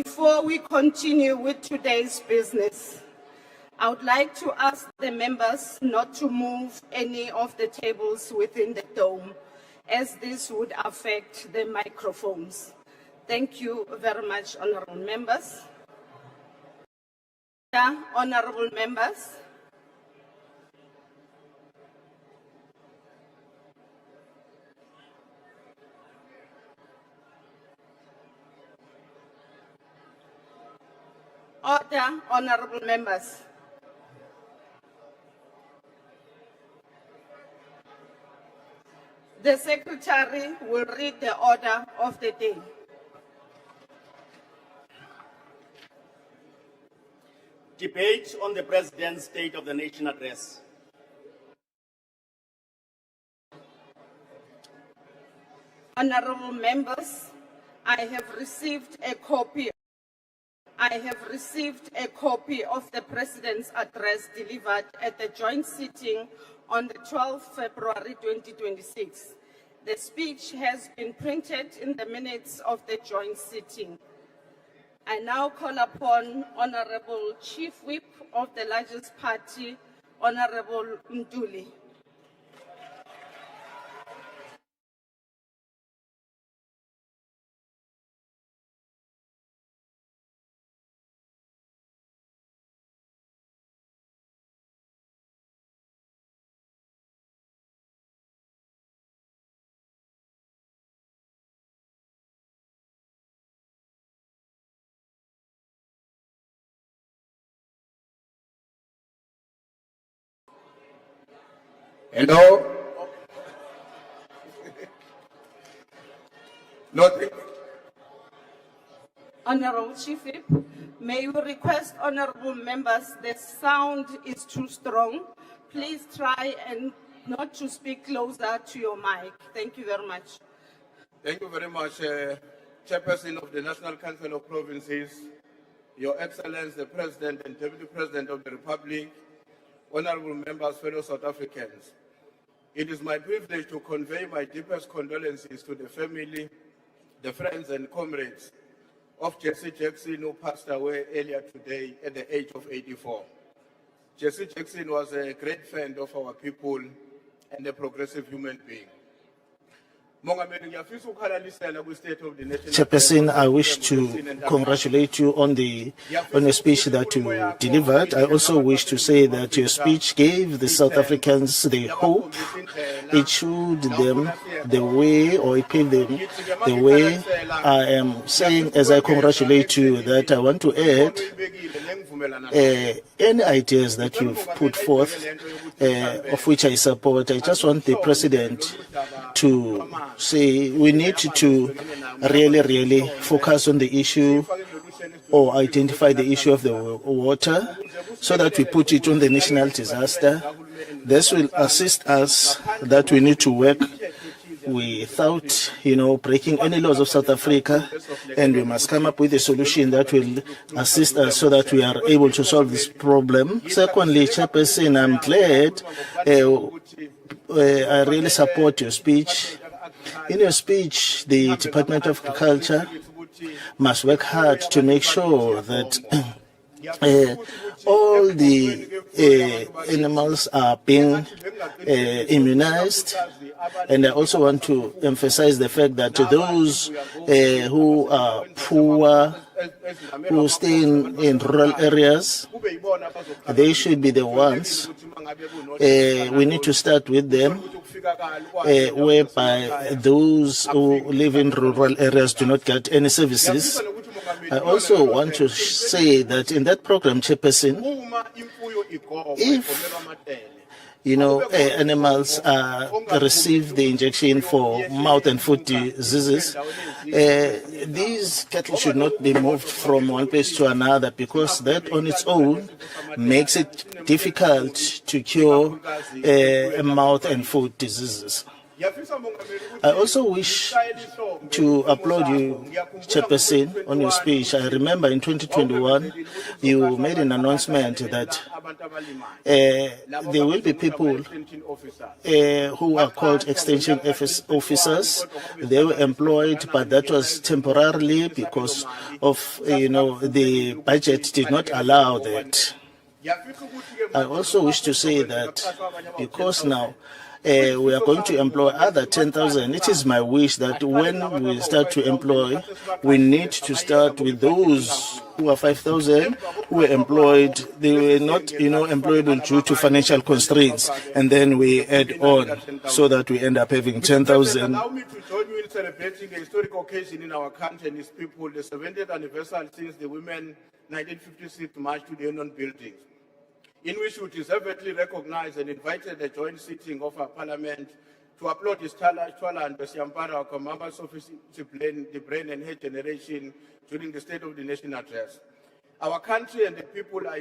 Before we continue with today's business, I would like to ask the members not to move any of the tables within the dome, as this would affect the microphones. Thank you very much, honorable members. Honorable members. Order, honorable members. The Secretary will read the order of the day. Debate on the President's State of the Nation address. Honorable members, I have received a copy of the President's address delivered at the joint sitting on the 12th February 2026. The speech has been printed in the minutes of the joint sitting. I now call upon Honorable Chief Whip of the largest party, Honorable Mduli. Hello? Nothing. Honorable Chief Whip, may we request honorable members, the sound is too strong. Please try and not to speak closer to your mic. Thank you very much. Thank you very much, Chairperson of the National Council of Provinces, Your Excellency, the President and Deputy President of the Republic, honorable members, fellow South Africans. It is my privilege to convey my deepest condolences to the family, the friends and comrades of Jesse Jackson, who passed away earlier today at the age of 84. Jesse Jackson was a great friend of our people and a progressive human being. Chairperson, I wish to congratulate you on the speech that you delivered. I also wish to say that your speech gave the South Africans the hope. It showed them the way, or it paved them the way. I am saying, as I congratulate you, that I want to add any ideas that you've put forth, of which I support. I just want the President to say we need to really focus on the issue, or identify the issue of the water, so that we put it on the national disaster. This will assist us that we need to work without, breaking any laws of South Africa, and we must come up with a solution that will assist us so that we are able to solve this problem. Secondly, Chairperson, I'm glad, I really support your speech. In your speech, the Department of Agriculture must work hard to make sure that all the animals are being immunized. And I also want to emphasize the fact that those who are poor, who stay in rural areas, they should be the ones. We need to start with them, whereby those who live in rural areas do not get any services. I also want to say that in that program, Chairperson, if animals receive the injection for mouth and foot diseases, these cattle should not be moved from one place to another, because that on its own makes it difficult to cure mouth and foot diseases. I also wish to applaud you, Chairperson, on your speech. I remember in 2021, you made an announcement that there will be people who are called extension officers. They were employed, but that was temporarily because of, the budget did not allow that. I also wish to say that because now we are going to employ other 10,000, it is my wish that when we start to employ, we need to start with those who are 5,000 who were employed. They were not, employable due to financial constraints, and then we add on so that we end up having 10,000. Allow me to join you in celebrating a historic occasion in our country and its people, the 70th anniversary since the Women 1956 March to the Union Buildings, in which we deservedly recognized and invited a joint sitting of our parliament to applaud his talent and Besiampara, our members of the brain and head generation during the State of the Nation address. Our country and the people are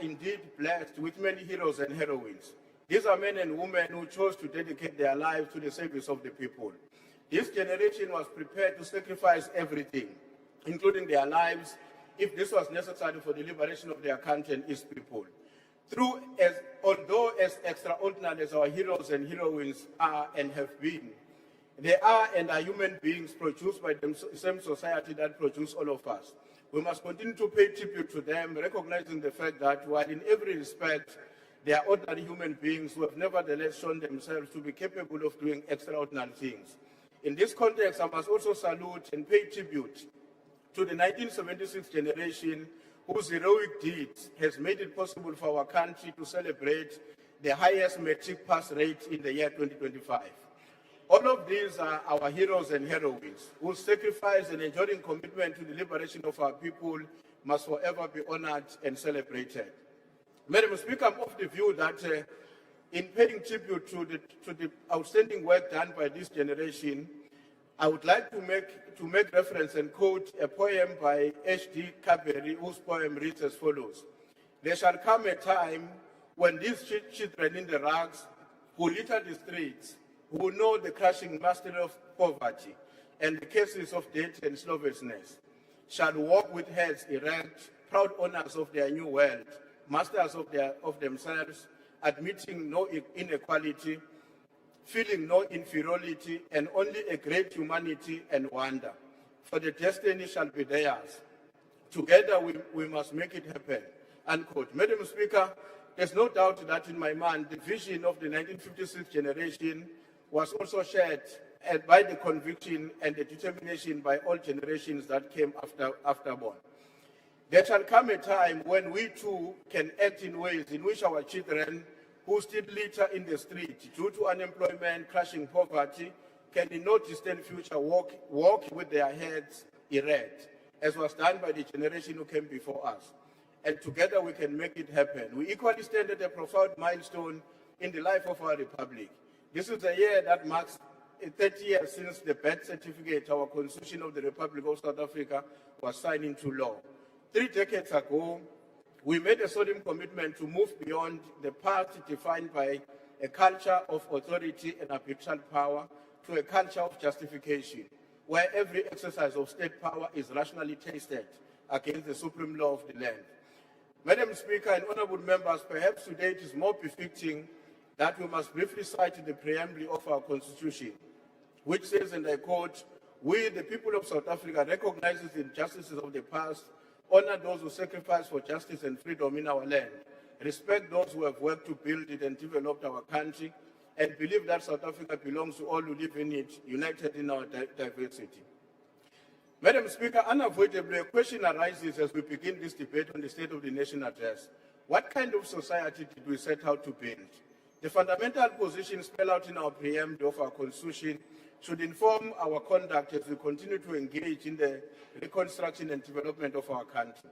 indeed blessed with many heroes and heroines. These are men and women who chose to dedicate their lives to the service of the people. This generation was prepared to sacrifice everything, including their lives, if this was necessary for the liberation of their country and its people. Although as extraordinary as our heroes and heroines are and have been, they are and are human beings produced by the same society that produced all of us. We must continue to pay tribute to them, recognizing the fact that while in every respect they are ordinary human beings who have nevertheless shown themselves to be capable of doing extraordinary things. In this context, I must also salute and pay tribute to the 1976 generation whose heroic deeds has made it possible for our country to celebrate the highest matric pass rate in the year 2025. All of these are our heroes and heroines whose sacrifice and enduring commitment to the liberation of our people must forever be honored and celebrated. Madam Speaker, I'm of the view that in paying tribute to the outstanding work done by this generation, I would like to make reference and quote a poem by H.D. Carberry, whose poem reads as follows. There shall come a time when these children in the rags who litter the streets, who know the crushing mastery of poverty and the cases of debt and slovenliness, shall walk with heads erect, proud owners of their new world, masters of themselves, admitting no inequality, feeling no inferiority, and only a great humanity and wonder. For the destiny shall be theirs. Together we must make it happen. Unquote. Madam Speaker, there's no doubt that in my mind, the vision of the 1956 generation was also shared by the conviction and the determination by all generations that came afterborn. There shall come a time when we too can act in ways in which our children who still litter in the street due to unemployment, crushing poverty, can in no distant future walk with their heads erect, as was done by the generation who came before us. And together we can make it happen. We equally stand at a profound milestone in the life of our republic. This is a year that marks 30 years since the birth certificate, our Constitution of the Republic of South Africa, was signed into law. 3 decades ago, we made a solemn commitment to move beyond the path defined by a culture of authority and arbitral power to a culture of justification, where every exercise of state power is rationally tested against the supreme law of the land. Madam Speaker and honorable members, perhaps today it is more befitting that we must briefly cite the preamble of our Constitution, which says, and I quote, "We, the people of South Africa, recognize the injustices of the past, honor those who sacrifice for justice and freedom in our land, respect those who have worked to build it and develop our country, and believe that South Africa belongs to all who live in it, united in our diversity." Madam Speaker, unavoidably a question arises as we begin this debate on the State of the Nation address. What kind of society did we set out to build? The fundamental positions spelled out in our preamble of our Constitution should inform our conduct as we continue to engage in the reconstruction and development of our country.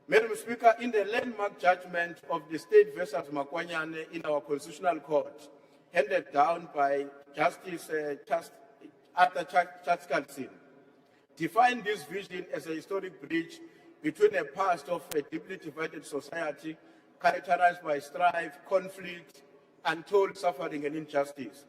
Madam Speaker, in the landmark judgment of the State versus Makwanyane in our Constitutional Court, handed down by Justice Arthur Chatskalsin, defined this vision as a historic bridge between a past of a deeply divided society characterized by strife, conflict, untold suffering and injustice,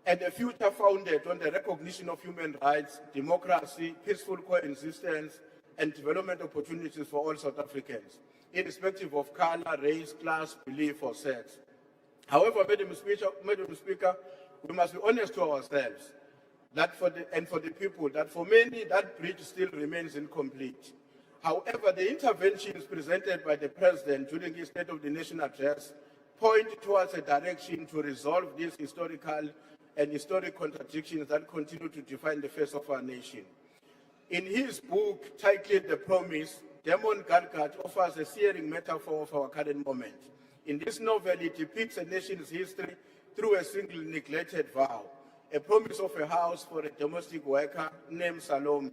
and a future founded on the recognition of human rights, democracy, peaceful coexistence, and development opportunities for all South Africans, irrespective of color, race, class, belief, or sex. However, Madam Speaker, we must be honest to ourselves that for the people, that for many, that bridge still remains incomplete. However, the interventions presented by the President during his State of the Nation address point towards a direction to resolve these historical and historic contradictions that continue to define the face of our nation. In his book titled The Promise, Damon Galgut offers a searing metaphor of our current moment. In this novel, it depicts a nation's history through a single neglected vow, a promise of a house for a domestic worker named Salome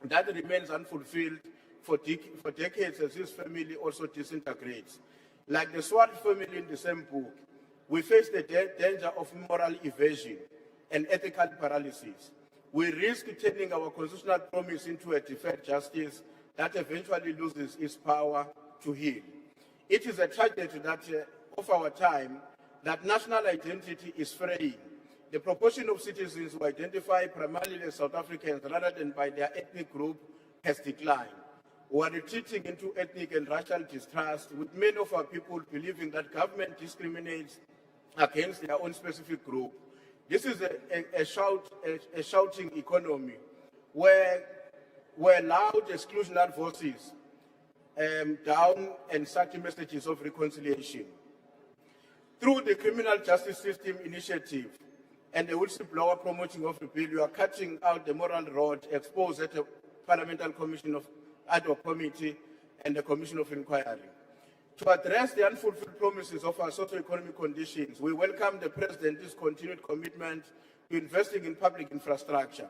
that remains unfulfilled for decades as his family also disintegrates. Like the Swart family in the same book, we face the danger of moral evasion and ethical paralysis. We risk turning our constitutional promise into a deferred justice that eventually loses its power to heal. It is a tragedy that of our time that national identity is fraying. The proportion of citizens who identify primarily as South Africans rather than by their ethnic group has declined. We are retreating into ethnic and racial distrust, with many of our people believing that government discriminates against their own specific group. This is a shouting economy where loud exclusionary voices down and such messages of reconciliation. Through the Criminal Justice System Initiative and the whistleblower promoting of the bill, you are cutting out the moral rod exposed at the Parliamentary Commission of Ad hoc Committee and the Commission of Inquiry. To address the unfulfilled promises of our socio-economic conditions, we welcome the President's continued commitment to investing in public infrastructure.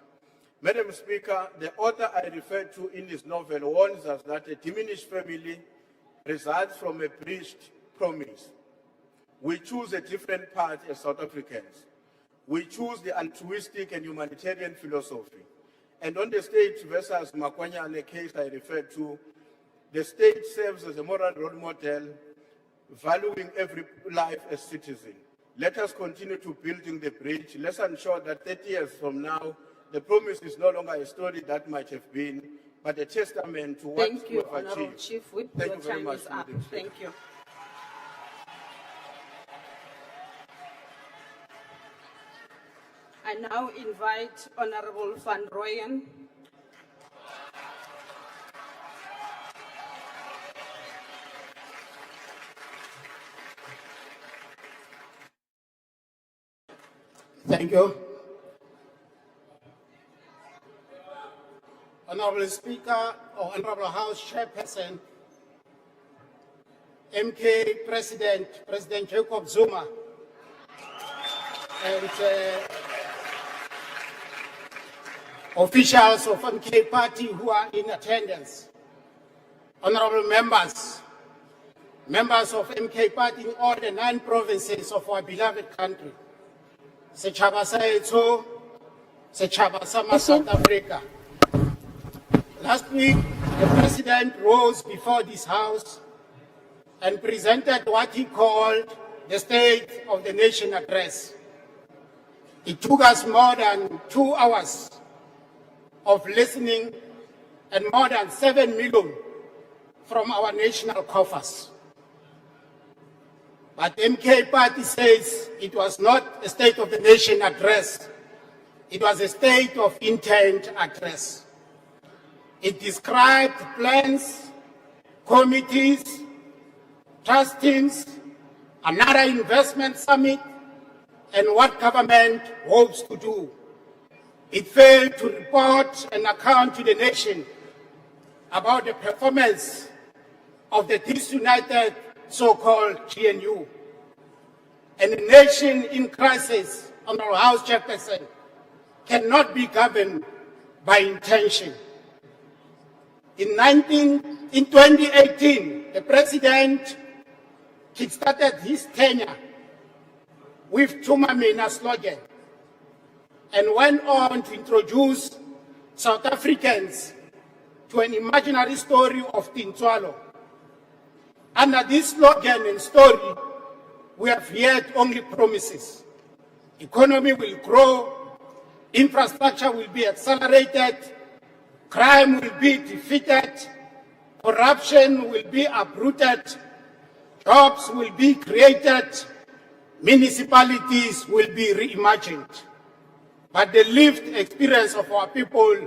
Madam Speaker, the author I referred to in this novel warns us that a diminished family results from a breached promise. We choose a different path as South Africans. We choose the altruistic and humanitarian philosophy. And on the state versus Makwanyane case I referred to, the state serves as a moral role model, valuing every life as citizen. Let us continue to building the bridge. Let's ensure that 30 years from now, the promise is no longer a story that might have been, but a testament to what Thank we you, have Honorable achieved. Chief Whip. Thank Your you very time much, is up. Madam Speaker. Thank you. I now invite Honorable Van Rooyen. Thank you. Honorable Speaker, or Honorable House Chairperson, MK President Jacob Zuma, and officials of MK Party who are in attendance, honorable members of MK Party in all the 9 provinces of our beloved country, Setjhaba sa heso, Setjhaba sa South Africa. Last week, the President rose before this House and presented what he called the State of the Nation address. It took us more than 2 hours of listening and more than 7 million from our national coffers. But MK Party says it was not a State of the Nation address. It was a State of Intent address. It described plans, committees, trust teams, another investment summit, and what government hopes to do. It failed to report and account to the nation about the performance of the disunited so-called GNU. And a nation in crisis, Honorable House Chairperson, cannot be governed by intention. In 2018, the President kickstarted his tenure with Tumamina slogan and went on to introduce South Africans to an imaginary story of Tintswalo. Under this slogan and story, we have heard only promises. economy will grow, infrastructure will be accelerated, crime will be defeated, corruption will be uprooted, jobs will be created, municipalities will be reimagined. But the lived experience of our people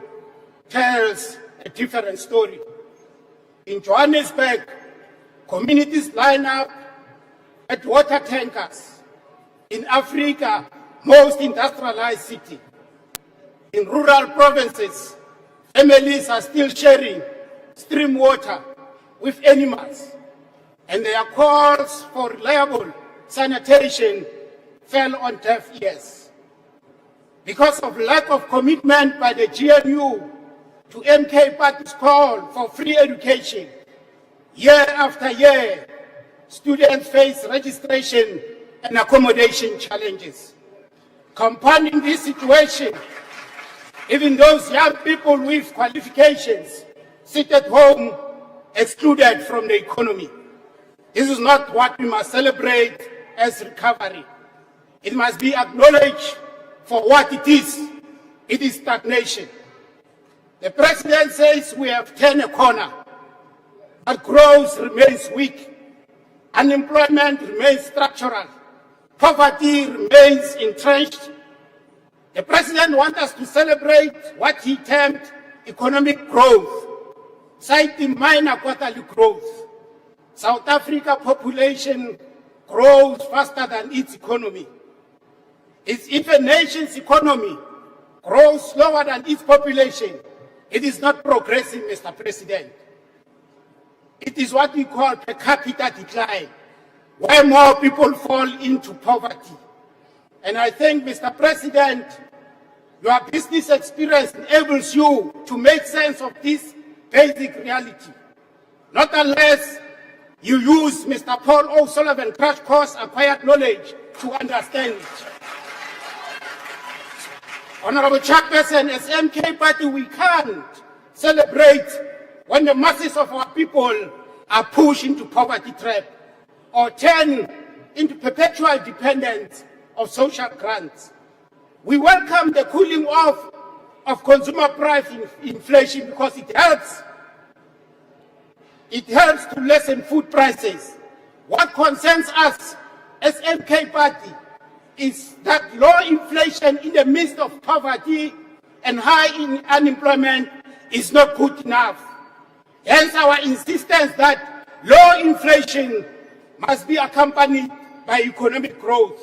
tells a different story. In Johannesburg, communities line up at water tankers. In Africa, most industrialized city. In rural provinces, families are still sharing stream water with animals, and their calls for reliable sanitation fell on deaf ears. Because of lack of commitment by the GNU to MK Party's call for free education, year after year, students face registration and accommodation challenges. Compounding this situation, even those young people with qualifications sit at home excluded from the economy. This is not what we must celebrate as recovery. It must be acknowledged for what it is. It is stagnation. The president says we have turned a corner, but growth remains weak. Unemployment remains structural. Poverty remains entrenched. The president wants us to celebrate what he termed economic growth, citing minor quarterly growth. South Africa population grows faster than its economy. If a nation's economy grows slower than its population, it is not progressing, Mr. President. It is what we call per capita decline, where more people fall into poverty. And I think, Mr. President, your business experience enables you to make sense of this basic reality, not unless you use Mr. Paul O'Sullivan crash course acquired knowledge to understand it. Honorable Chairperson, as MK Party, we can't celebrate when the masses of our people are pushed into poverty trap or turn into perpetual dependence of social grants. We welcome the cooling off of consumer price inflation because it helps. It helps to lessen food prices. What concerns us as MK Party is that low inflation in the midst of poverty and high unemployment is not good enough. Hence our insistence that low inflation must be accompanied by economic growth.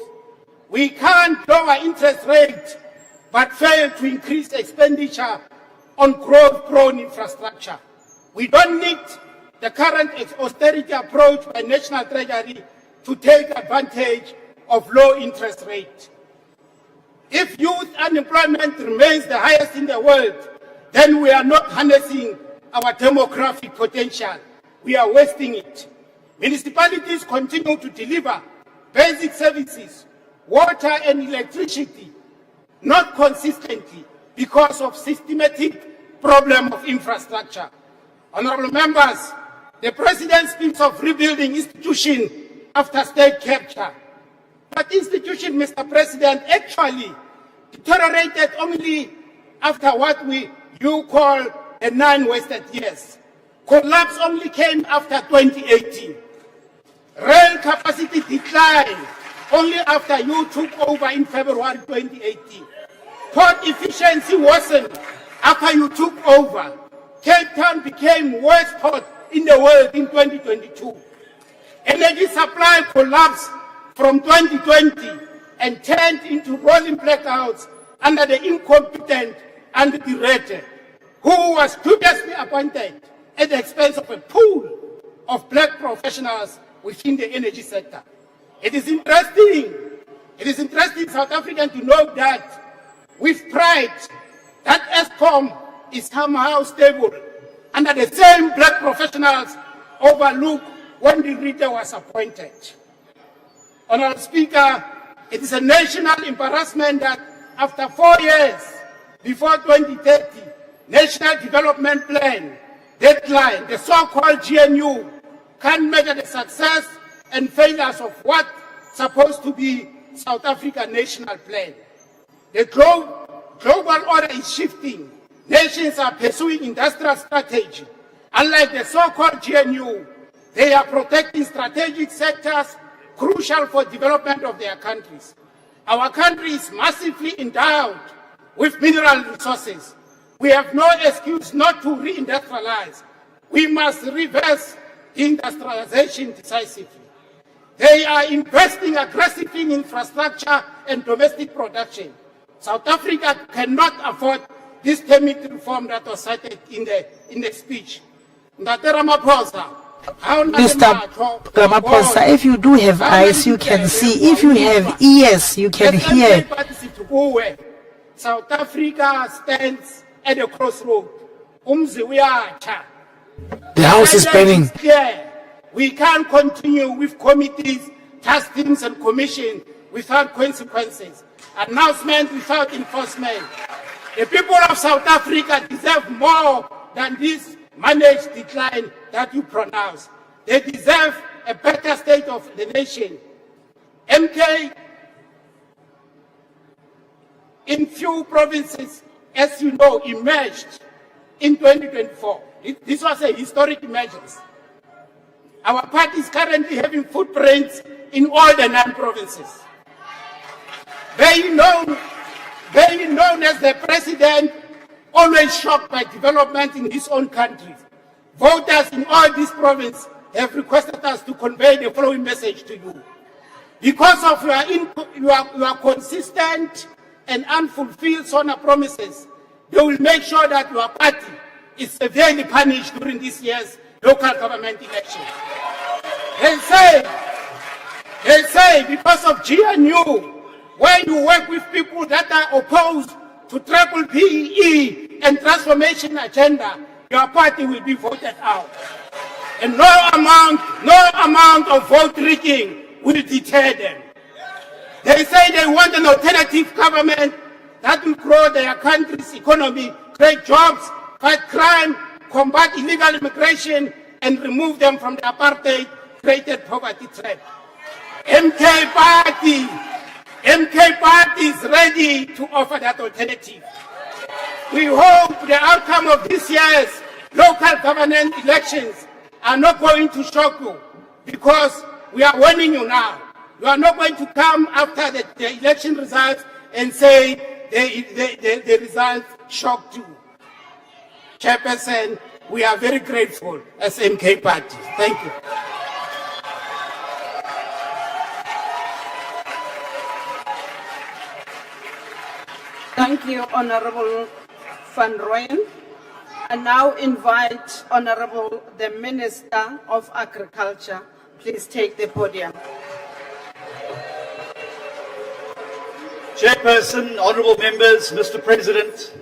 We can't lower interest rates but fail to increase expenditure on growth-prone infrastructure. We don't need the current austerity approach by National Treasury to take advantage of low interest rate. If youth unemployment remains the highest in the world, then we are not harnessing our demographic potential. We are wasting it. Municipalities continue to deliver basic services, water and electricity, not consistently because of systematic problem of infrastructure. Honorable members, the President speaks of rebuilding institutions after state capture. But institution, Mr. President, actually deteriorated only after what you call the 9 wasted years. Collapse only came after 2018. Rail capacity declined only after you took over in February 2018. Port efficiency worsened after you took over. Cape Town became worst port in the world in 2022. Energy supply collapsed from 2020 and turned into rolling blackouts under the incompetent and the director, who was previously appointed at the expense of a pool of black professionals within the energy sector. It is interesting South African to know that with pride that ESCOM is somehow stable under the same black professionals overlooked when the leader was appointed. Honorable Speaker, it is a national embarrassment that after 4 years before 2030, National Development Plan deadline, the so-called GNU, can measure the success and failures of what's supposed to be South Africa national plan. The global order is shifting. Nations are pursuing industrial strategy. Unlike the so-called GNU, they are protecting strategic sectors crucial for development of their countries. Our country is massively endowed with mineral resources. We have no excuse not to reindustrialize. We must reverse industrialization decisively. They are investing aggressively in infrastructure and domestic production. South Africa cannot afford this timid reform that was cited in the speech. Mr. Ramaphosa, if you do have eyes, you can see. If you have ears, you can hear. South Africa stands at a crossroad. The house is burning. Yeah, we can't continue with committees, task teams, and commissions without consequences. Announcement without enforcement. The people of South Africa deserve more than this managed decline that you pronounce. They deserve a better state of the nation. MK, in few provinces, as you know, emerged in 2024. This was a historic emergence. Our party is currently having footprints in all the 9 provinces. Very known as the president, always shocked by development in his own country. Voters in all these provinces have requested us to convey the following message to you. Because of your consistent and unfulfilled SONA promises, they will make sure that your party is severely punished during this year's local government elections. They say because of GNU, when you work with people that are opposed to triple PE and transformation agenda, your party will be voted out. And no amount of vote rigging will deter them. They say they want an alternative government that will grow their country's economy, create jobs, fight crime, combat illegal immigration, and remove them from the apartheid-created poverty trap. MK Party is ready to offer that alternative. We hope the outcome of this year's local government elections are not going to shock you, because we are warning you now. You are not going to come after the election results and say the results shocked you. Chairperson, we are very grateful as MK Party. Thank you. Thank you, Honorable Van Rooyen. I now invite Honorable the Minister of Agriculture. Please take the podium. Chairperson, honourable members, Mr. President,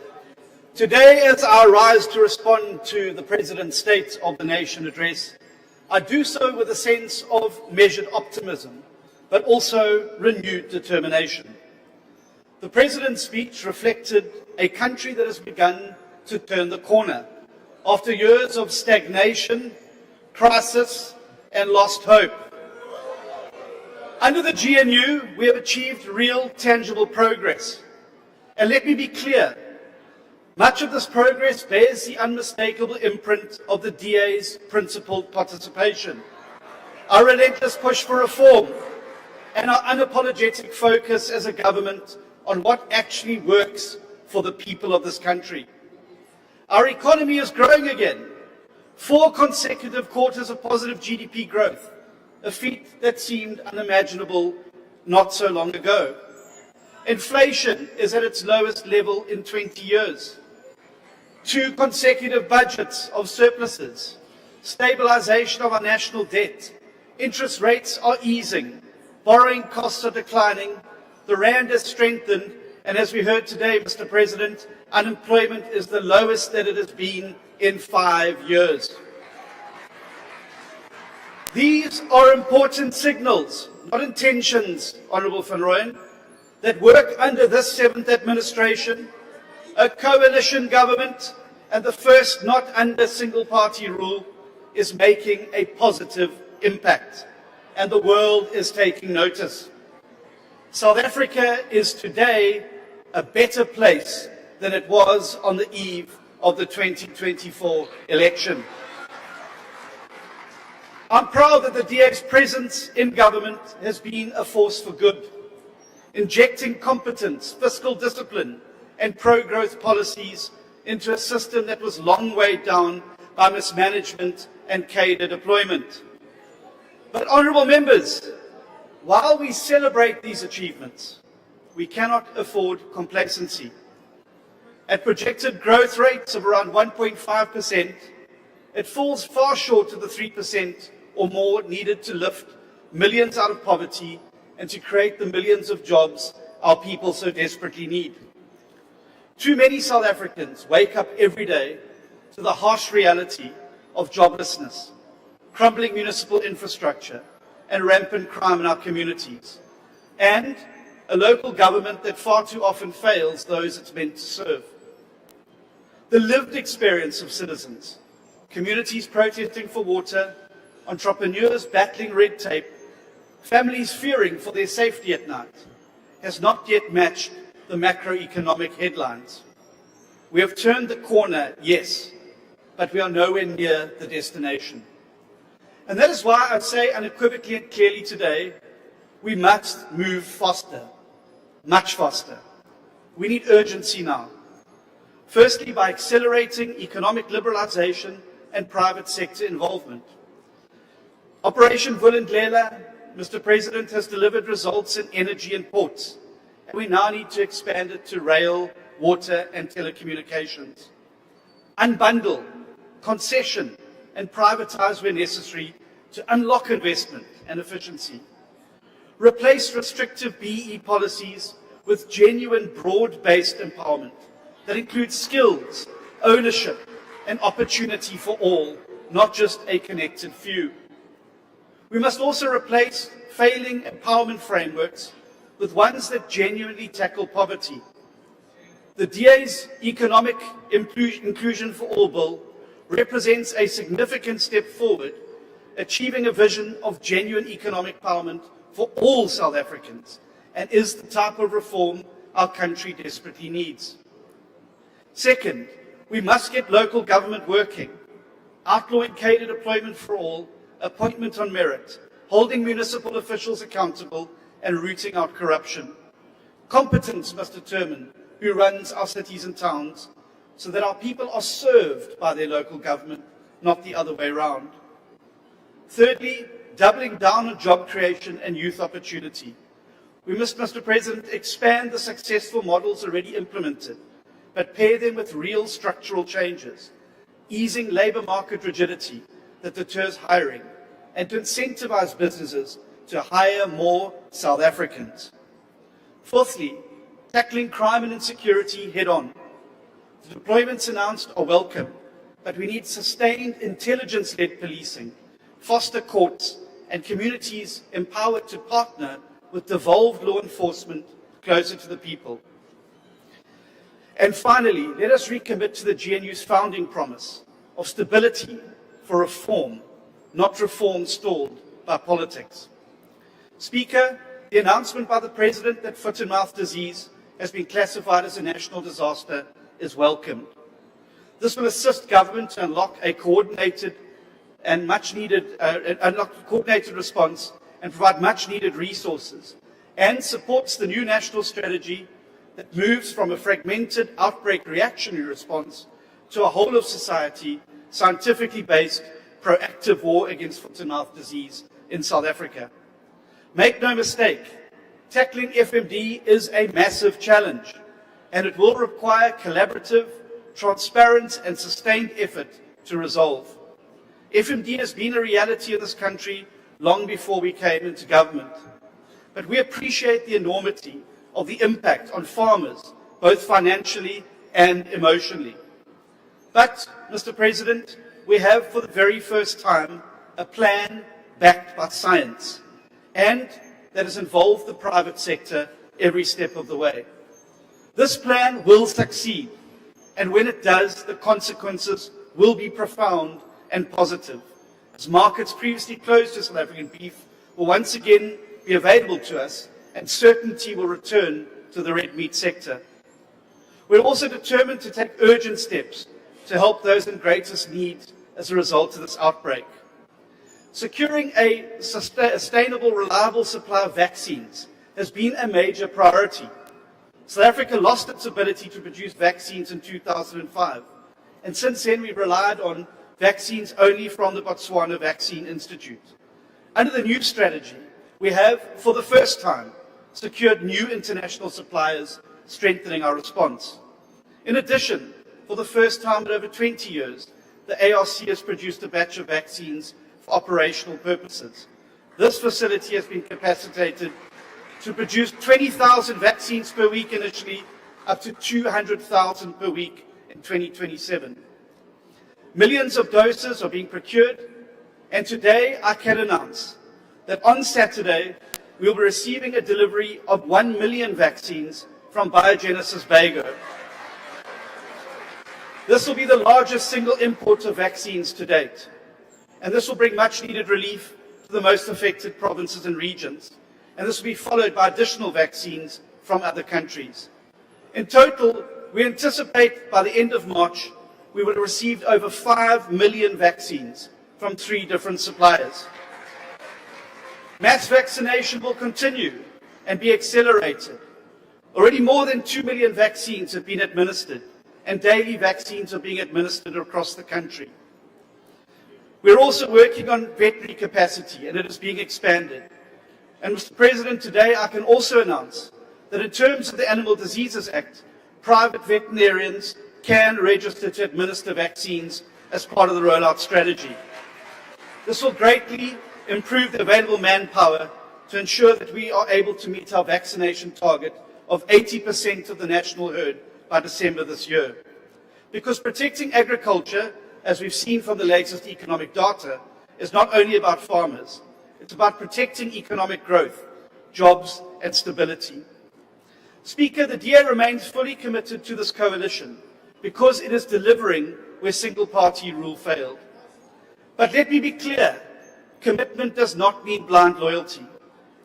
today as I rise to respond to the President's State of the Nation address, I do so with a sense of measured optimism, but also renewed determination. The President's speech reflected a country that has begun to turn the corner after years of stagnation, crisis, and lost hope. Under the GNU, we have achieved real, tangible progress. And let me be clear, much of this progress bears the unmistakable imprint of the DA's principled participation, our relentless push for reform, and our unapologetic focus as a government on what actually works for the people of this country. Our economy is growing again. 4 consecutive quarters of positive GDP growth, a feat that seemed unimaginable not so long ago. Inflation is at its lowest level in 20 years. 2 consecutive budgets of surpluses, stabilization of our national debt, interest rates are easing, borrowing costs are declining, the rand has strengthened, and as we heard today, Mr. President, unemployment is the lowest that it has been in 5 years. These are important signals, not intentions, Honourable Van Rooyen, that work under this 7th administration, a coalition government, and the first not under single-party rule, is making a positive impact, and the world is taking notice. South Africa is today a better place than it was on the eve of the 2024 election. I'm proud that the DA's presence in government has been a force for good, injecting competence, fiscal discipline, and pro-growth policies into a system that was long weighed down by mismanagement and cadre deployment. But, honourable members, while we celebrate these achievements, we cannot afford complacency. At projected growth rates of around 1.5%, it falls far short of the 3% or more needed to lift millions out of poverty and to create the millions of jobs our people so desperately need. Too many South Africans wake up every day to the harsh reality of joblessness, crumbling municipal infrastructure, and rampant crime in our communities, and a local government that far too often fails those it's meant to serve. The lived experience of citizens, communities protesting for water, entrepreneurs battling red tape, families fearing for their safety at night, has not yet matched the macroeconomic headlines. We have turned the corner, yes, but we are nowhere near the destination. And that is why I say unequivocally and clearly today, we must move faster, much faster. We need urgency now. Firstly, by accelerating economic liberalization and private sector involvement. Operation Vulindlela, Mr. President, has delivered results in energy and ports, and we now need to expand it to rail, water, and telecommunications. Unbundle, concession, and privatize where necessary to unlock investment and efficiency. Replace restrictive BE policies with genuine broad-based empowerment that includes skills, ownership, and opportunity for all, not just a connected few. We must also replace failing empowerment frameworks with ones that genuinely tackle poverty. The DA's Economic Inclusion for All Bill represents a significant step forward, achieving a vision of genuine economic empowerment for all South Africans, and is the type of reform our country desperately needs. Second, we must get local government working, outlawing cadre deployment for all, appointment on merit, holding municipal officials accountable, and rooting out corruption. Competence must determine who runs our cities and towns, so that our people are served by their local government, not the other way around. Thirdly, doubling down on job creation and youth opportunity. We must, Mr. President, expand the successful models already implemented, but pair them with real structural changes, easing labour market rigidity that deters hiring, and to incentivize businesses to hire more South Africans. Fourthly, tackling crime and insecurity head-on. The deployments announced are welcome, but we need sustained intelligence-led policing, foster courts, and communities empowered to partner with devolved law enforcement closer to the people. And finally, let us recommit to the GNU's founding promise of stability for reform, not reform stalled by politics. Speaker, the announcement by the President that foot-and-mouth disease has been classified as a national disaster is welcomed. This will assist government to unlock a coordinated and much-needed response and provide much-needed resources, and supports the new national strategy that moves from a fragmented outbreak reactionary response to a whole-of-society, scientifically based, proactive war against foot-and-mouth disease in South Africa. Make no mistake, tackling FMD is a massive challenge, and it will require collaborative, transparent, and sustained effort to resolve. FMD has been a reality in this country long before we came into government, but we appreciate the enormity of the impact on farmers, both financially and emotionally. But, Mr. President, we have for the very first time a plan backed by science, and that has involved the private sector every step of the way. This plan will succeed, and when it does, the consequences will be profound and positive, as markets previously closed to South African beef will once again be available to us, and certainty will return to the red meat sector. We're also determined to take urgent steps to help those in greatest need as a result of this outbreak. Securing a sustainable, reliable supply of vaccines has been a major priority. South Africa lost its ability to produce vaccines in 2005, and since then we've relied on vaccines only from the Botswana Vaccine Institute. Under the new strategy, we have, for the first time, secured new international suppliers, strengthening our response. In addition, for the first time in over 20 years, the ARC has produced a batch of vaccines for operational purposes. This facility has been capacitated to produce 20,000 vaccines per week initially, up to 200,000 per week in 2027. Millions of doses are being procured, and today I can announce that on Saturday we will be receiving a delivery of 1 million vaccines from Biogenesis Bago. This will be the largest single import of vaccines to date, and this will bring much needed relief to the most affected provinces and regions, and this will be followed by additional vaccines from other countries. In total, we anticipate by the end of March, we will have received over 5 million vaccines from 3 different suppliers. Mass vaccination will continue and be accelerated. Already more than 2 million vaccines have been administered, and daily vaccines are being administered across the country. We're also working on veterinary capacity, and it is being expanded. And Mr. President, today I can also announce that in terms of the Animal Diseases Act, private veterinarians can register to administer vaccines as part of the rollout strategy. This will greatly improve the available manpower to ensure that we are able to meet our vaccination target of 80% of the national herd by December this year. Because protecting agriculture, as we've seen from the latest economic data, is not only about farmers, it's about protecting economic growth, jobs and stability. Speaker, the DA remains fully committed to this coalition because it is delivering where single-party rule failed. But let me be clear, commitment does not mean blind loyalty,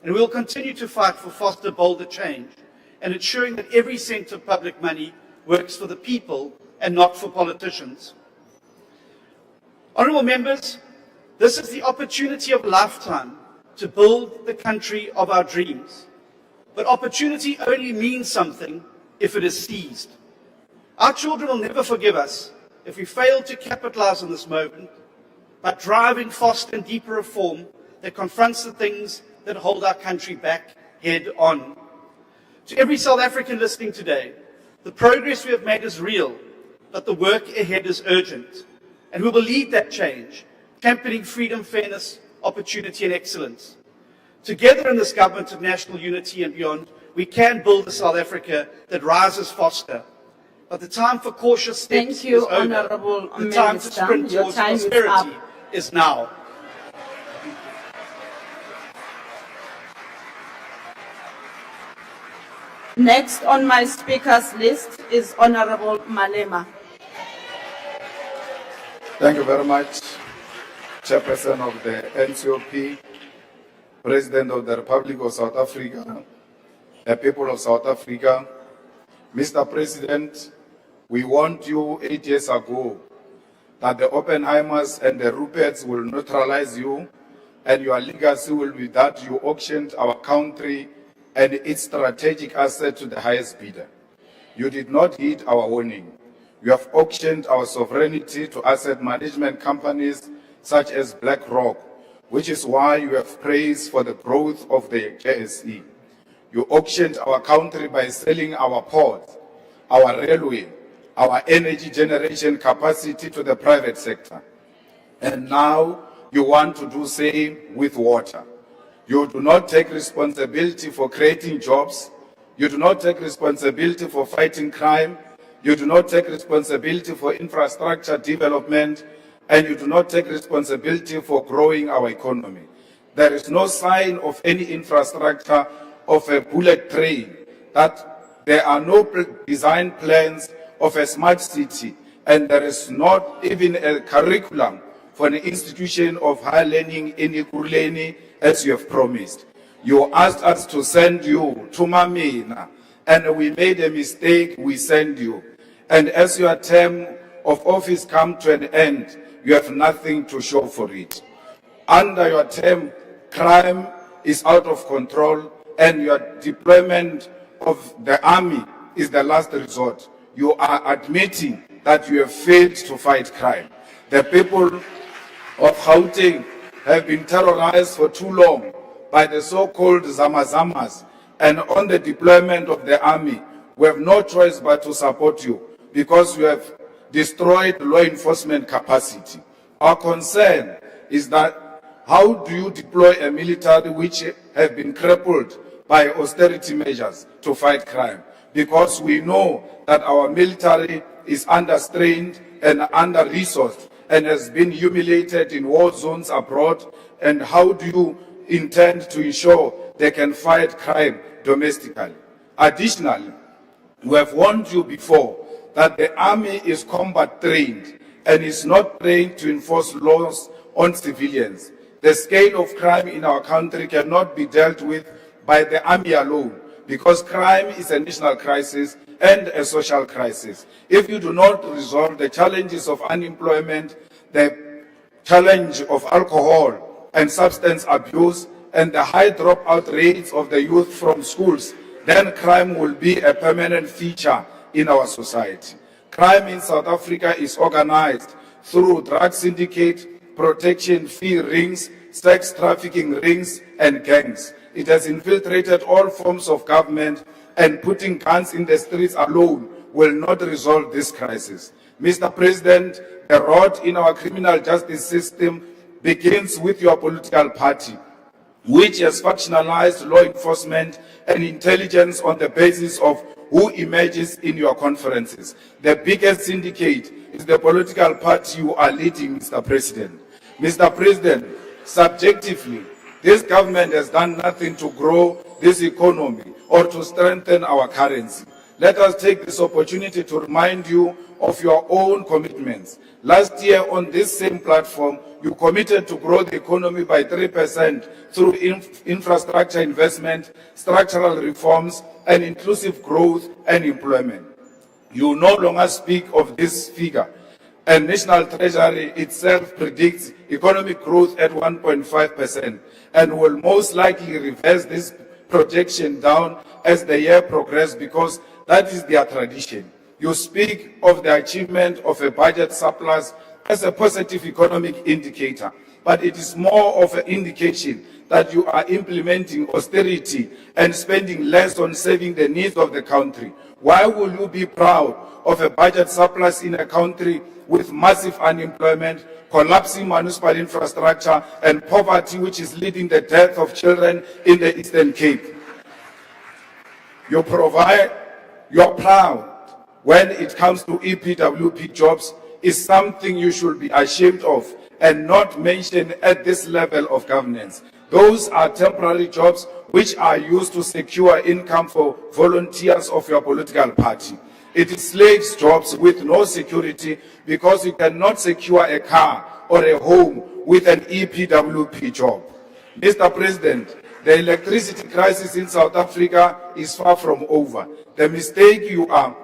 and we will continue to fight for foster bolder change and ensuring that every cent of public money works for the people and not for politicians. Honourable members, this is the opportunity of a lifetime to build the country of our dreams. But opportunity only means something if it is seized. Our children will never forgive us if we fail to capitalize on this moment by driving faster and deeper reform that confronts the things that hold our country back head on. To every South African listening today, the progress we have made is real, but the work ahead is urgent. And we will lead that change, championing freedom, fairness, opportunity and excellence. Together in this government of national unity and beyond, we can build a South Africa that rises faster. But the time for cautious steps is over. Honourable The time to sprint Your towards time is prosperity up. is now. Next on my speakers list is Honourable Malema. Thank you very much, Chairperson of the NCOP, President of the Republic of South Africa, the people of South Africa. Mr. President, we warned you 8 years ago that the Oppenheimers and the Ruperts will neutralize you, and your legacy will be that you auctioned our country and its strategic asset to the highest bidder. You did not heed our warning. You have auctioned our sovereignty to asset management companies such as BlackRock, which is why you have praised for the growth of the JSE. You auctioned our country by selling our ports, our railway, our energy generation capacity to the private sector. And now you want to do same with water. You do not take responsibility for creating jobs. You do not take responsibility for fighting crime. You do not take responsibility for infrastructure development. And you do not take responsibility for growing our economy. There is no sign of any infrastructure of a bullet train, that there are no design plans of a smart city, and there is not even a curriculum for an institution of higher learning in Ikuruleni, as you have promised. You asked us to send you to Mamina, and we made a mistake, we send you. And as your term of office come to an end, you have nothing to show for it. Under your term, crime is out of control, and your deployment of the army is the last resort. You are admitting that you have failed to fight crime. The people of Gauteng have been terrorized for too long by the so-called Zamazamas, and on the deployment of the army, we have no choice but to support you because you have destroyed law enforcement capacity. Our concern is that how do you deploy a military which have been crippled by austerity measures to fight crime? Because we know that our military is understrained and under-resourced and has been humiliated in war zones abroad. And how do you intend to ensure they can fight crime domestically? Additionally, we have warned you before that the army is combat trained and is not trained to enforce laws on civilians. The scale of crime in our country cannot be dealt with by the army alone, because crime is a national crisis and a social crisis. If you do not resolve the challenges of unemployment, the challenge of alcohol and substance abuse, and the high dropout rates of the youth from schools, then crime will be a permanent feature in our society. Crime in South Africa is organized through drug syndicate, protection fee rings, sex trafficking rings, and gangs. It has infiltrated all forms of government, and putting guns in the streets alone will not resolve this crisis. Mr. President, the rot in our criminal justice system begins with your political party, which has factionalized law enforcement and intelligence on the basis of who emerges in your conferences. The biggest syndicate is the political party you are leading, Mr. President. Mr. President, subjectively, this government has done nothing to grow this economy or to strengthen our currency. Let us take this opportunity to remind you of your own commitments. Last year on this same platform, you committed to grow the economy by 3% through infrastructure investment, structural reforms, and inclusive growth and employment. You no longer speak of this figure, and National Treasury itself predicts economic growth at 1.5% and will most likely reverse this projection down as the year progresses, because that is their tradition. You speak of the achievement of a budget surplus as a positive economic indicator, but it is more of an indication that you are implementing austerity and spending less on saving the needs of the country. Why will you be proud of a budget surplus in a country with massive unemployment, collapsing municipal infrastructure, and poverty, which is leading the death of children in the Eastern Cape? You're proud when it comes to EPWP jobs is something you should be ashamed of and not mention at this level of governance. Those are temporary jobs which are used to secure income for volunteers of your political party. It is slaves jobs with no security, because you cannot secure a car or a home with an EPWP job. Mr. President, the electricity crisis in South Africa is far from over. The mistake you are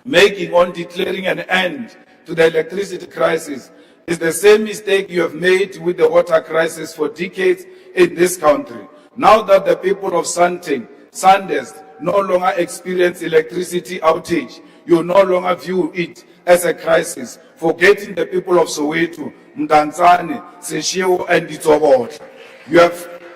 making on declaring an end to the electricity crisis is the same mistake you have made with the water crisis for decades in this country. Now that the people of Sanders no longer experience electricity outage, you no longer view it as a crisis, forgetting the people of Soweto, Mdantsane, Seshego, and Ditsobot.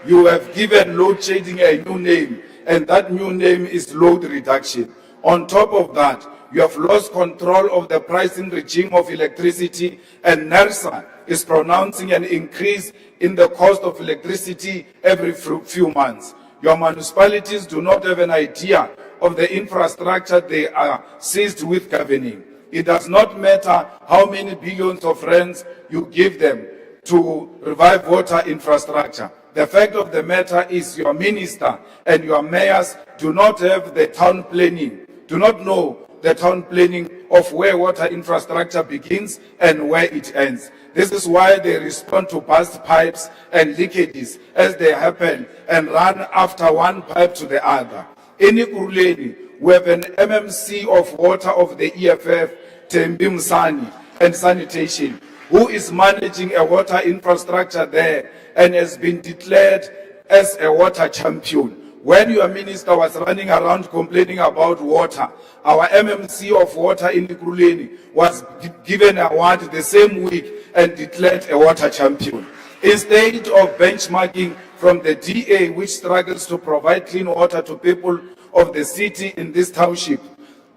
You have given load shedding a new name, and that new name is load reduction. On top of that, you have lost control of the pricing regime of electricity, and NERSA is pronouncing an increase in the cost of electricity every few months. Your municipalities do not have an idea of the infrastructure they are seized with governing. It does not matter how many billions of rands you give them to revive water infrastructure. The fact of the matter is your minister and your mayors do not have the town planning, do not know the town planning of where water infrastructure begins and where it ends. This is why they respond to burst pipes and leakages as they happen and run after one pipe to the other. In Ekurhuleni, we have an MMC of water of the EFF, Tembi Msani, and sanitation, who is managing a water infrastructure there and has been declared as a water champion. When your minister was running around complaining about water, our MMC of water in Ekurhuleni was given an award the same week and declared a water champion. Instead of benchmarking from the DA, which struggles to provide clean water to people of the city in this township,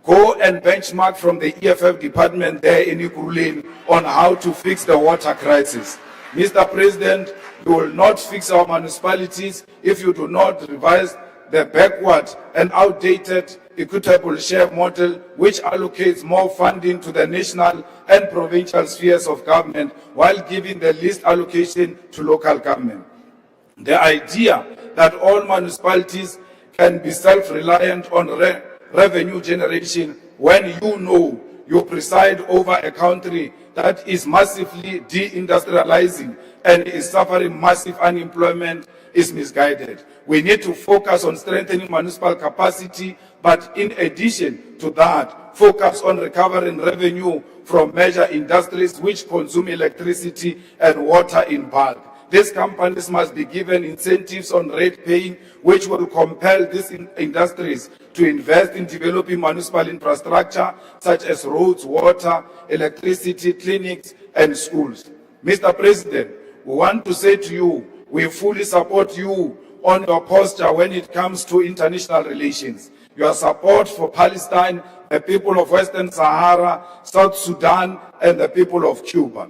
go and benchmark from the EFF department there in Ekurhuleni on how to fix the water crisis. Mr. President, you will not fix our municipalities if you do not revise the backward and outdated equitable share model, which allocates more funding to the national and provincial spheres of government while giving the least allocation to local government. The idea that all municipalities can be self-reliant on revenue generation when you know you preside over a country that is massively deindustrializing and is suffering massive unemployment is misguided. We need to focus on strengthening municipal capacity, but in addition to that, focus on recovering revenue from major industries which consume electricity and water in bulk. These companies must be given incentives on rate paying, which will compel these industries to invest in developing municipal infrastructure such as roads, water, electricity, clinics, and schools. Mr. President, we want to say to you, we fully support you on your posture when it comes to international relations. Your support for Palestine, the people of Western Sahara, South Sudan, and the people of Cuba.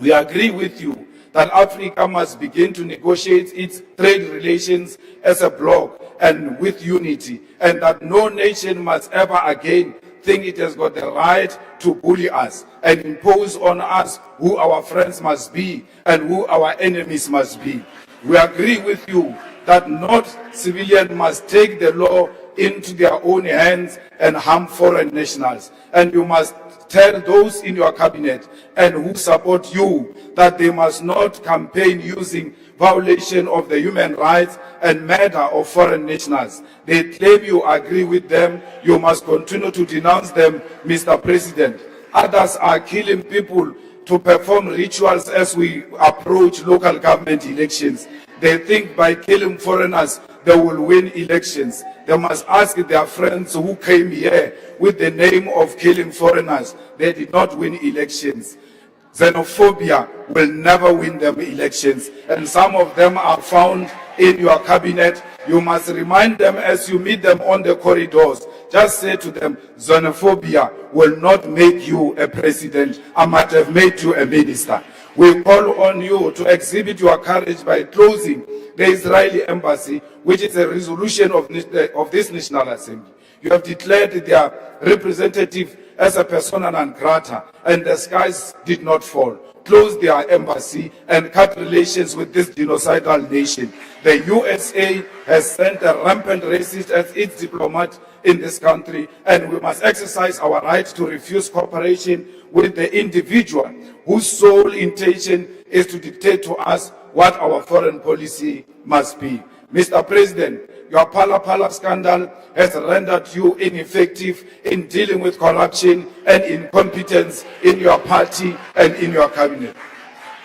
We agree with you that Africa must begin to negotiate its trade relations as a bloc and with unity, and that no nation must ever again think it has got the right to bully us and impose on us who our friends must be and who our enemies must be. We agree with you that not civilians must take the law into their own hands and harm foreign nationals. And you must tell those in your cabinet and who support you that they must not campaign using violation of the human rights and murder of foreign nationals. They claim you agree with them. You must continue to denounce them, Mr. President. Others are killing people to perform rituals as we approach local government elections. They think by killing foreigners, they will win elections. They must ask their friends who came here with the name of killing foreigners. They did not win elections. Xenophobia will never win them elections. And some of them are found in your cabinet. You must remind them as you meet them on the corridors. Just say to them, xenophobia will not make you a president. I might have made you a minister. We call on you to exhibit your courage by closing the Israeli embassy, which is a resolution of this National Assembly. You have declared their representative as a persona non grata, and the skies did not fall. Close their embassy and cut relations with this genocidal nation. The USA has sent a rampant racist as its diplomat in this country, and we must exercise our right to refuse cooperation with the individual whose sole intention is to dictate to us what our foreign policy must be. Mr. President, your Pala scandal has rendered you ineffective in dealing with corruption and incompetence in your party and in your cabinet.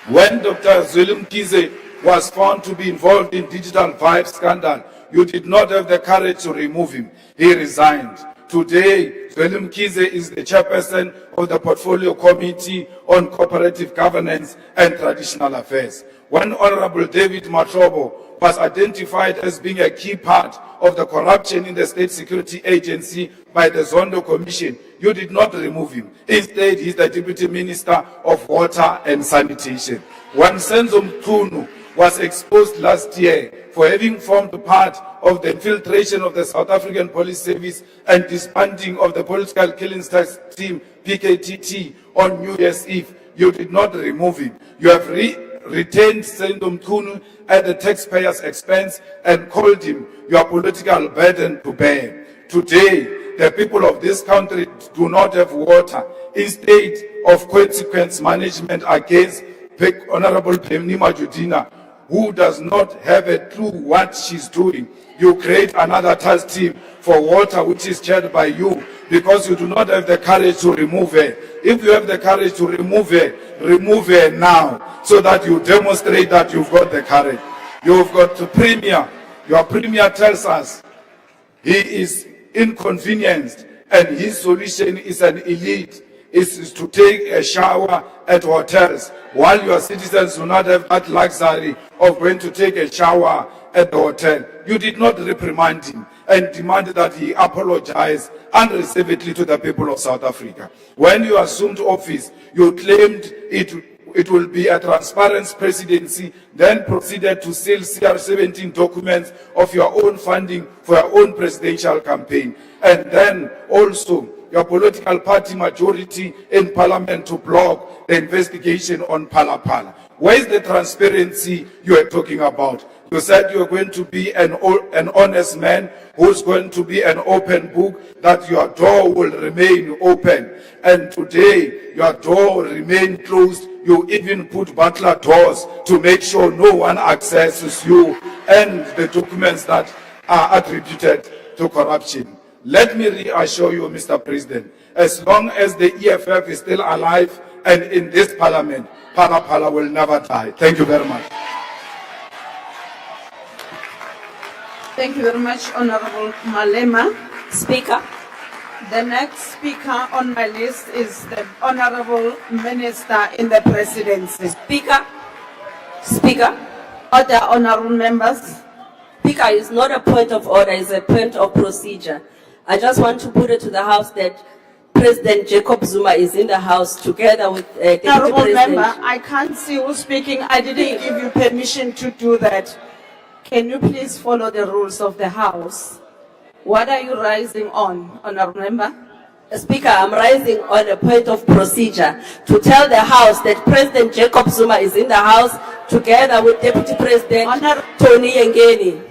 When Dr. Zweli Mkhize was found to be involved in digital vibe scandal, you did not have the courage to remove him. He resigned. Today, Zweli Mkhize is the chairperson of the Portfolio Committee on Cooperative Governance and Traditional Affairs. When Honorable David Matrobo was identified as being a key part of the corruption in the State Security Agency by the Zondo Commission, you did not remove him. Instead, he is the Deputy Minister of Water and Sanitation. When Senzo Mchunu was exposed last year for having formed part of the infiltration of the South African Police Service and disbanding of the Political Killings Task Team, PKTT, on New Year's Eve, you did not remove him. You have retained Senzo Mchunu at the taxpayer's expense and called him your political burden to bear. Today, the people of this country do not have water, instead of consequence management against Honorable Pemni Majudina, who does not have a clue what she's doing, you create another task team for water, which is chaired by you, because you do not have the courage to remove her. If you have the courage to remove her now, so that you demonstrate that you've got the courage. You've got the premier. Your premier tells us he is inconvenienced and his solution is an elite, is to take a shower at hotels, while your citizens do not have that luxury of going to take a shower at the hotel. You did not reprimand him and demanded that he apologize unreservedly to the people of South Africa. When you assumed office, you claimed it will be a transparent presidency, then proceeded to seal CR17 documents of your own funding for your own presidential campaign. And then also your political party majority in parliament to block the investigation on Phala Phala. Where is the transparency you are talking about? You said you are going to be an honest man who's going to be an open book, that your door will remain open. And today, your door will remain closed. You even put butler doors to make sure no one accesses you and the documents that are attributed to corruption. Let me reassure you, Mr. President, as long as the EFF is still alive and in this parliament, Phala Phala will never die. Thank you very much. Thank you very much, Honorable Malema. Speaker. The next speaker on my list is the Honorable Minister in the Presidency. Speaker. Speaker. Order, honorable members. Speaker, is not a point of order, it's a point of procedure. I just want to put it to the House that President Jacob Zuma is in the House together with Deputy Honorable President. member, I can't see who's speaking. I didn't give you permission to do that. Can you please follow the rules of the House? What are you rising on, honorable member? Speaker, I'm rising on a point of procedure to tell the House that President Jacob Zuma is in the House together with Deputy President Tony Yengeni.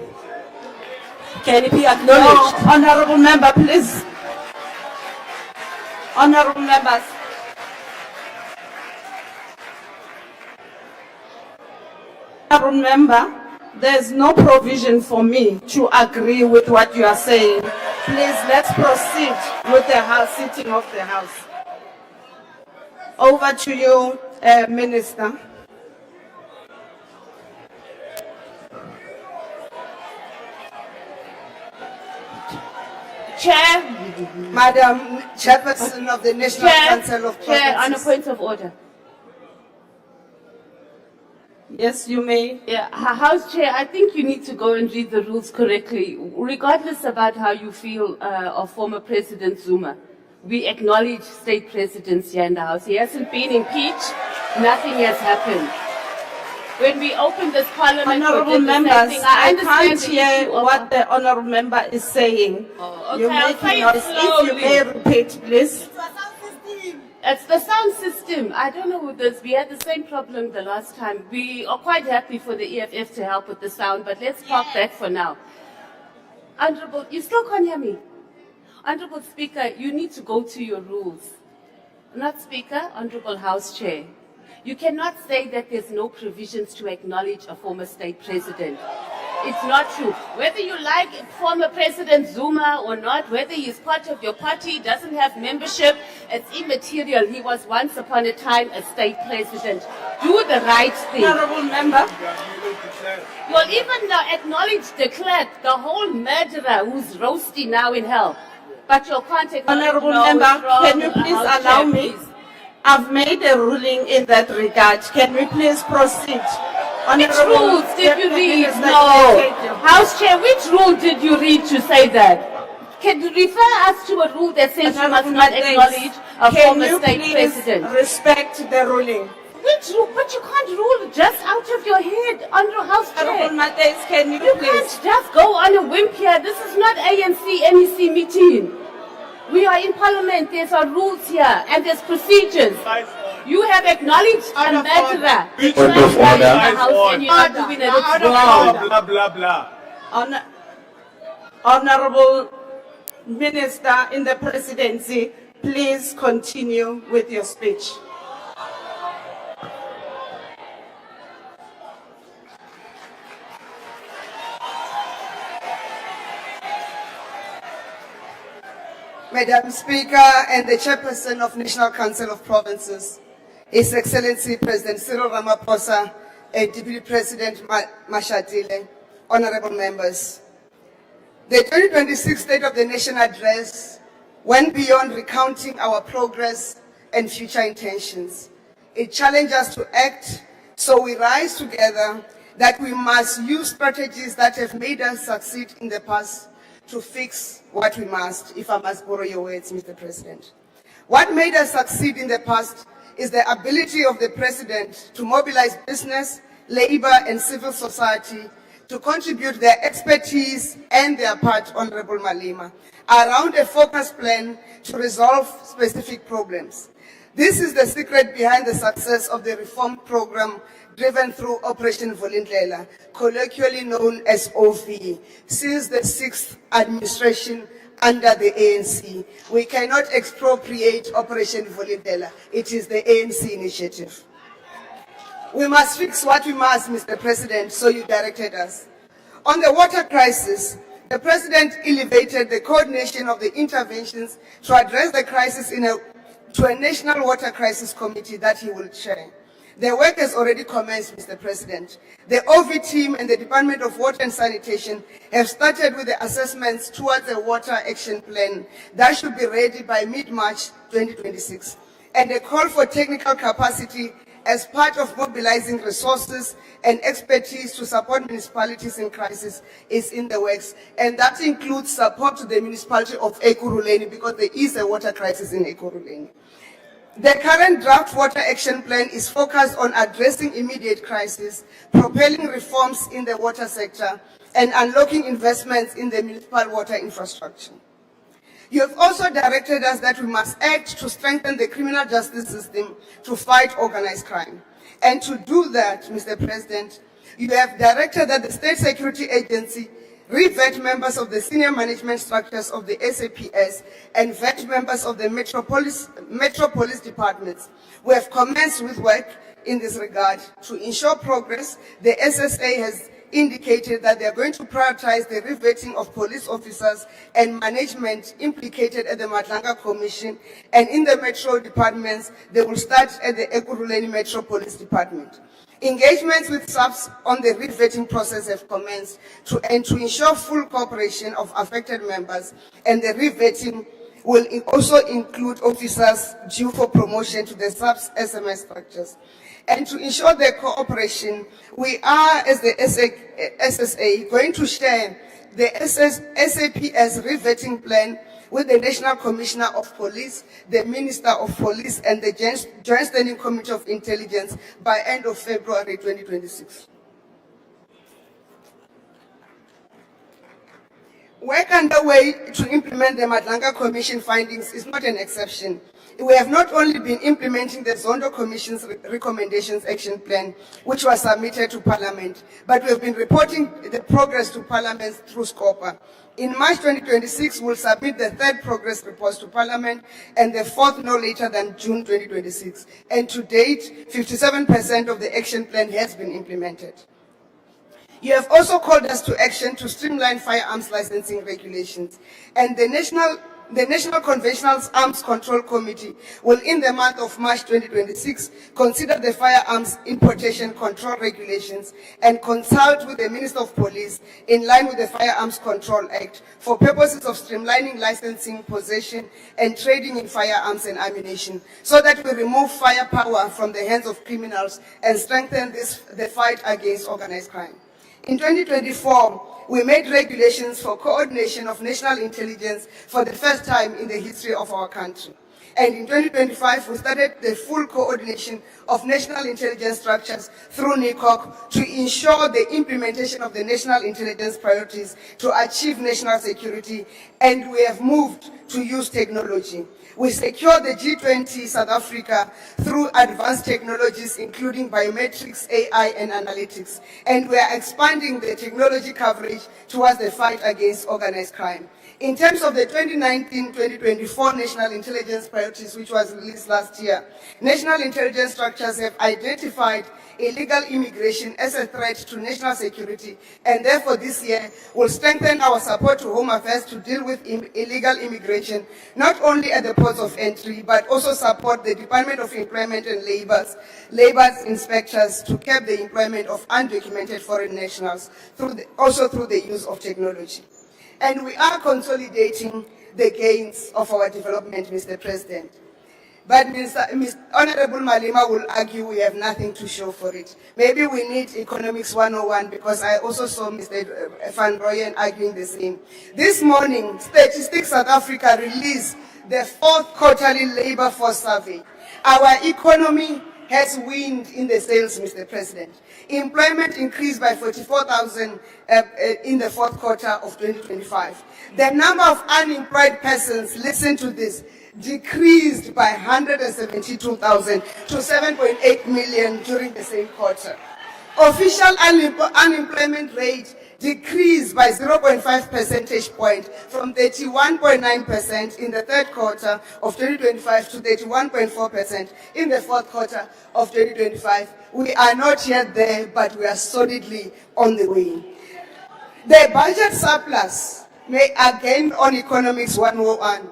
Can it be acknowledged? No, honorable member, please. Honorable members. Honorable member, there's no provision for me to agree with what you are saying. Please, let's proceed with the House, sitting of the House. Over to you, Minister. Chair, Madam Chairperson of the National Council of Chair, on a Provinces. point of order. Yes, you may. Yeah, House Chair, I think you need to go and read the rules correctly, regardless about how you feel of former President Zuma. We acknowledge state presidents here in the House. He hasn't been impeached. Nothing has happened. When we opened this parliament, Honorable members, I can't hear what the honorable member is saying. okay, You're I'll making say it noise. If you may repeat, please. It's the sound system. I don't know with this. We had the same problem the last time. We are quite happy for the EFF to help with the sound, but let's park that for now. Honorable, you still can't hear me. Honorable Speaker, you need to go to your rules. Not Speaker, Honorable House Chair. You cannot say that there's no provisions to acknowledge a former state president. It's not true. Whether you like former President Zuma or not, whether he's part of your party, doesn't have membership, it's immaterial. He was once upon a time a state president. Do the right thing. Honorable member. You'll even acknowledge the clerk, the whole murderer who's roasting now in hell. But you can't acknowledge. Honorable no, member, it's wrong. can you please House allow Chair, me? please. I've made a ruling in that regard. Can we please proceed? Which Honorable rules did you Deputy read? Minister, No. House Chair, which rule did you read to say that? Can you refer us to a rule that says you must not acknowledge a former state president? Can you please respect the ruling? Which rule? But you can't rule just out of your head under House Honorable Chair. Mates, can you You please? can't just go on a whim here. This is not ANC NEC meeting. We are in Parliament. There's our rules here and there's procedures. You have acknowledged a murderer. Point of order. And you're not doing it. It's wrong. Honorable Minister in the Presidency, please continue with your speech. Madam Speaker and the Chairperson of National Council of Provinces, His Excellency President Cyril Ramaphosa and Deputy President Mashatile, honorable members. The 2026 State of the Nation address went beyond recounting our progress and future intentions. It challenged us to act, so we rise together that we must use strategies that have made us succeed in the past to fix what we must, if I must borrow your words, Mr. President. What made us succeed in the past is the ability of the President to mobilize business, labor, and civil society to contribute their expertise and their part, Honorable Malema, around a focused plan to resolve specific problems. This is the secret behind the success of the reform program driven through Operation Vulindlela, colloquially known as OV, since the 6th administration under the ANC. We cannot expropriate Operation Vulindlela. It is the ANC initiative. We must fix what we must, Mr. President, so you directed us. On the water crisis, the President elevated the coordination of the interventions to address the crisis to a National Water Crisis Committee that he will chair. The work has already commenced, Mr. President. The OV team and the Department of Water and Sanitation have started with the assessments towards a water action plan that should be ready by mid-March 2026, and a call for technical capacity as part of mobilizing resources and expertise to support municipalities in crisis is in the works, and that includes support to the municipality of Ekurhuleni because there is a water crisis in Ekurhuleni. The current draft water action plan is focused on addressing immediate crises, propelling reforms in the water sector, and unlocking investments in the municipal water infrastructure. You have also directed us that we must act to strengthen the criminal justice system to fight organized crime. And to do that, Mr. President, you have directed that the State Security Agency re-vet members of the senior management structures of the SAPS and vet members of the Metro Police departments. We have commenced with work in this regard. To ensure progress, the SSA has indicated that they are going to prioritize the re-vetting of police officers and management implicated at the Madlanga Commission, and in the Metro departments, they will start at the Ekurhuleni Metro Police Department. Engagements with SAPS on the re-vetting process have commenced to ensure full cooperation of affected members, and the re-vetting will also include officers due for promotion to the SAPS SMS structures. And to ensure their cooperation, we are, as the SSA, going to share the SAPS re-vetting plan with the National Commissioner of Police, the Minister of Police, and the Joint Standing Committee of Intelligence by end of February 2026. Work underway to implement the Madlanga Commission findings is not an exception. We have not only been implementing the Zondo Commission's recommendations action plan, which was submitted to Parliament, but we have been reporting the progress to Parliament through SCOPA. In March 2026, we'll submit the third progress report to Parliament and the fourth no later than June 2026. And to date, 57% of the action plan has been implemented. You have also called us to action to streamline firearms licensing regulations, and the National Conventional Arms Control Committee will, in the month of March 2026, consider the firearms importation control regulations and consult with the Minister of Police in line with the Firearms Control Act for purposes of streamlining licensing, possession, and trading in firearms and ammunition, so that we remove firepower from the hands of criminals and strengthen the fight against organized crime. In 2024, we made regulations for coordination of national intelligence for the first time in the history of our country. And in 2025, we started the full coordination of national intelligence structures through NICOC to ensure the implementation of the national intelligence priorities to achieve national security, and we have moved to use technology. We secured the G20 South Africa through advanced technologies, including biometrics, AI, and analytics. And we are expanding the technology coverage towards the fight against organized crime. In terms of the 2019-2024 National Intelligence Priorities, which was released last year, national intelligence structures have identified illegal immigration as a threat to national security, and therefore this year will strengthen our support to Home Affairs to deal with illegal immigration, not only at the ports of entry, but also support the Department of Employment and Labor's inspectors to curb the employment of undocumented foreign nationals, also through the use of technology. And we are consolidating the gains of our development, Mr. President. But Honorable Malema will argue we have nothing to show for it. Maybe we need Economics 101, because I also saw Mr. Van Rooyen arguing the same. This morning, Statistics South Africa released the 4th quarterly labor force survey. Our economy has wind in the sails, Mr. President. Employment increased by 44,000 in the 4th quarter of 2025. The number of unemployed persons, listen to this, decreased by 172,000 to 7.8 million during the same quarter. Official unemployment rate decreased by 0.5 percentage point from 31.9% in the 3rd quarter of 2025 to 31.4% in the 4th quarter of 2025. We are not yet there, but we are solidly on the way. The budget surplus, again on Economics 101,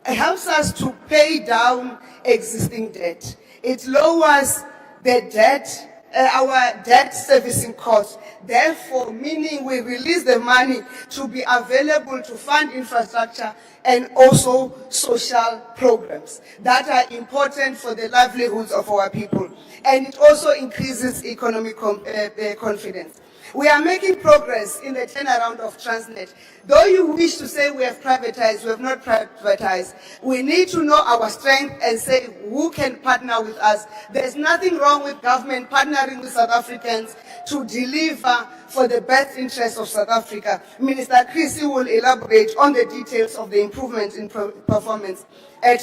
helps us to pay down existing debt. It lowers the debt, our debt servicing cost. Therefore, meaning we release the money to be available to fund infrastructure and also social programs that are important for the livelihoods of our people. And it also increases economic confidence. We are making progress in the turnaround of Transnet. Though you wish to say we have privatized, we have not privatized. We need to know our strength and say who can partner with us. There's nothing wrong with government partnering with South Africans to deliver for the best interest of South Africa. Minister Chrissy will elaborate on the details of the improvements in performance at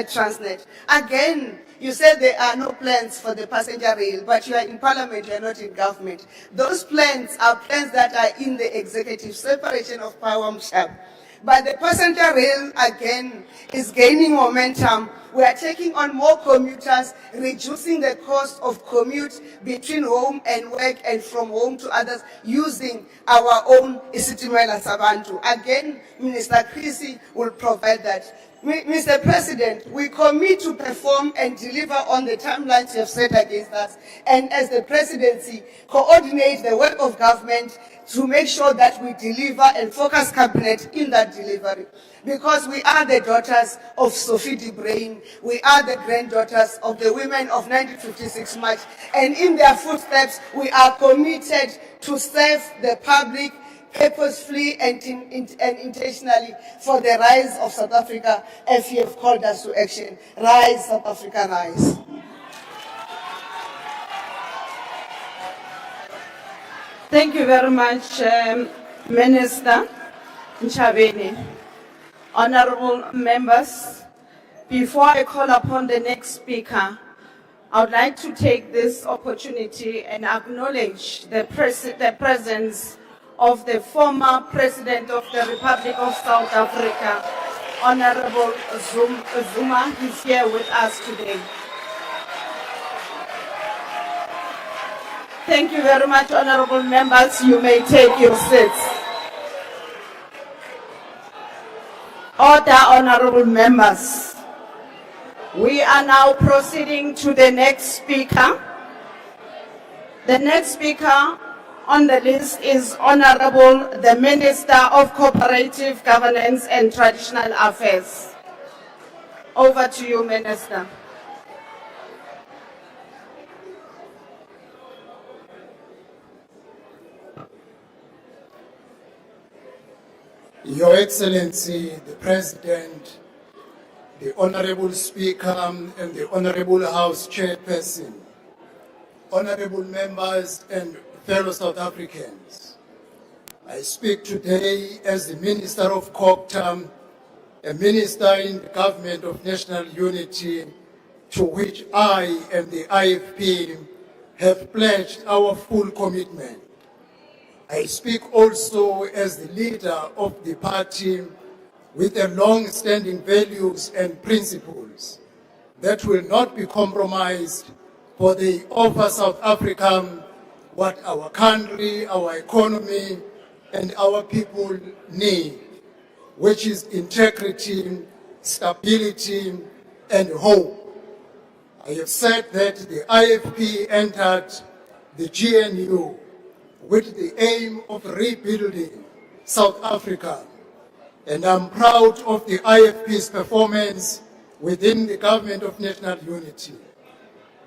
Transnet. Again, you said there are no plans for the passenger rail, but you are in parliament, you are not in government. Those plans are plans that are in the executive, separation of power sharp. But the passenger rail, again, is gaining momentum. We are taking on more commuters, reducing the cost of commute between home and work and from home to others using our own Isitimela Sabantu. Again, Minister Chrissy will provide that. Mr. President, we commit to perform and deliver on the timelines you have set against us, and as the presidency, coordinate the work of government to make sure that we deliver and focus cabinet in that delivery. Because we are the daughters of Sophie de Bruyn, we are the granddaughters of the women of 1956 March, and in their footsteps, we are committed to serve the public purposefully and intentionally for the rise of South Africa, as you have called us to action. Rise, South Africa, rise. Thank you very much, Minister Nchabeni. Honorable members, before I call upon the next speaker, I would like to take this opportunity and acknowledge the presence of the former President of the Republic of South Africa, Honorable Zuma. He's here with us today. Thank you very much, honorable members. You may take your seats. Order, honorable members. We are now proceeding to the next speaker. The next speaker on the list is Honorable the Minister of Cooperative Governance and Traditional Affairs. Over to you, Minister. Your Excellency, the President, the Honorable Speaker, and the Honorable House Chairperson, honorable members and fellow South Africans, I speak today as the Minister of COGTA, a minister in the Government of National Unity, to which I and the IFP have pledged our full commitment. I speak also as the leader of the party with a long-standing values and principles that will not be compromised, for they offer South Africa what our country, our economy, and our people need, which is integrity, stability, and hope. I have said that the IFP entered the GNU with the aim of rebuilding South Africa, and I'm proud of the IFP's performance within the Government of National Unity.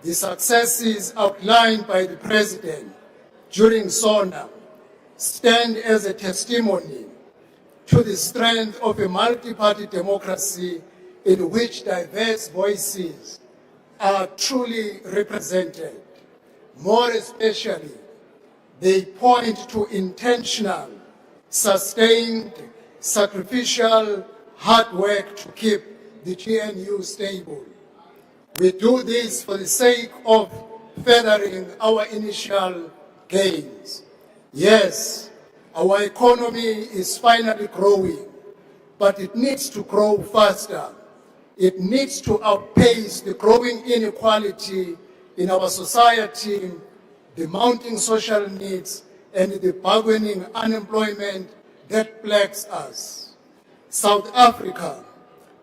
The successes outlined by the President during SONA stand as a testimony to the strength of a multi-party democracy in which diverse voices are truly represented. More especially, they point to intentional, sustained, sacrificial, hard work to keep the GNU stable. We do this for the sake of furthering our initial gains. Yes, our economy is finally growing, but it needs to grow faster. It needs to outpace the growing inequality in our society, the mounting social needs, and the bargaining unemployment that plagues us. South Africa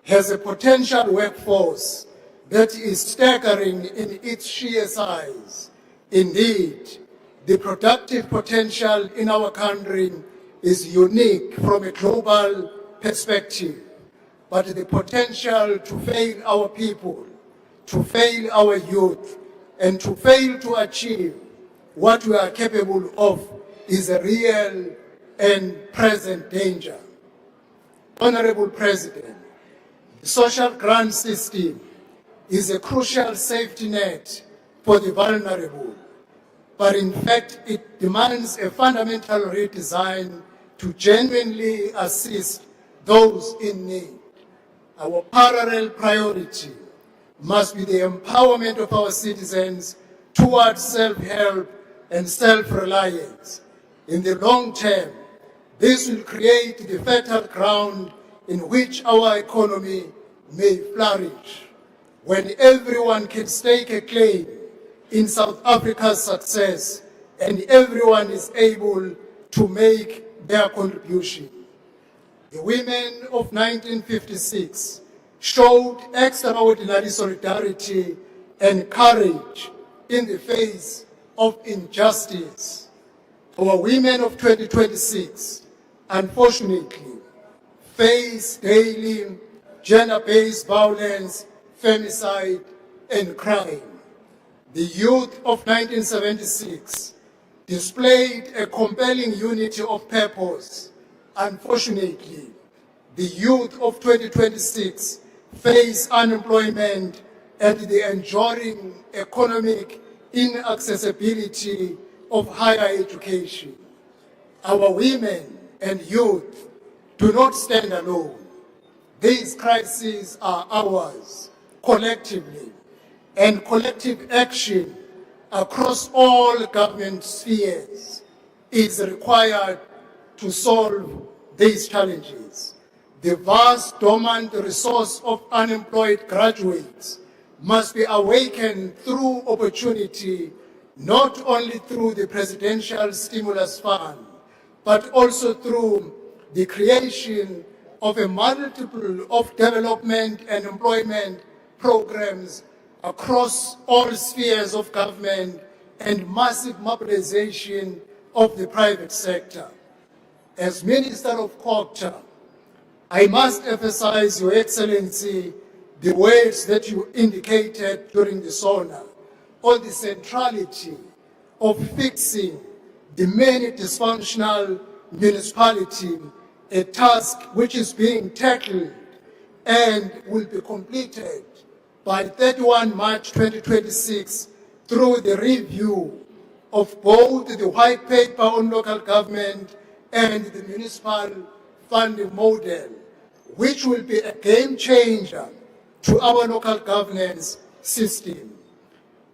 has a potential workforce that is staggering in its sheer size. Indeed, the productive potential in our country is unique from a global perspective, but the potential to fail our people, to fail our youth, and to fail to achieve what we are capable of is a real and present danger. Honorable President, the social grant system is a crucial safety net for the vulnerable, but in fact it demands a fundamental redesign to genuinely assist those in need. Our parallel priority must be the empowerment of our citizens towards self-help and self-reliance. In the long term, this will create the fertile ground in which our economy may flourish. When everyone can stake a claim in South Africa's success and everyone is able to make their contribution. The women of 1956 showed extraordinary solidarity and courage in the face of injustice. Our women of 2026, unfortunately, face daily gender-based violence, femicide, and crime. The youth of 1976 displayed a compelling unity of purpose. Unfortunately, the youth of 2026 face unemployment and the enduring economic inaccessibility of higher education. Our women and youth do not stand alone. These crises are ours collectively, and collective action across all government spheres is required to solve these challenges. The vast dormant resource of unemployed graduates must be awakened through opportunity, not only through the Presidential Stimulus Fund, but also through the creation of a multiple of development and employment programs across all spheres of government and massive mobilization of the private sector. As Minister of Culture, I must emphasize, Your Excellency, the words that you indicated during the SONA on the centrality of fixing the many dysfunctional municipalities, a task which is being tackled and will be completed by 31 March 2026 through the review of both the white paper on local government and the municipal funding model, which will be a game changer to our local governance system.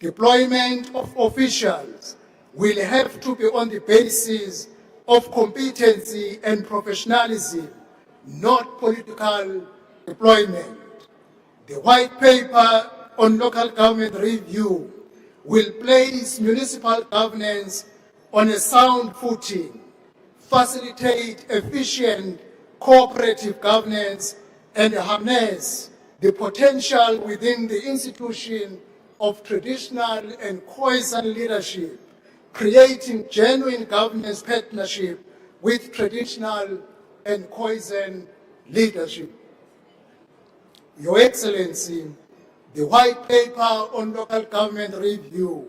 Deployment of officials will have to be on the basis of competency and professionalism, not political deployment. The white paper on local government review will place municipal governance on a sound footing, facilitate efficient cooperative governance, and harness the potential within the institution of traditional and cohesion leadership, creating genuine governance partnership with traditional and cohesion leadership. Your Excellency, the white paper on local government review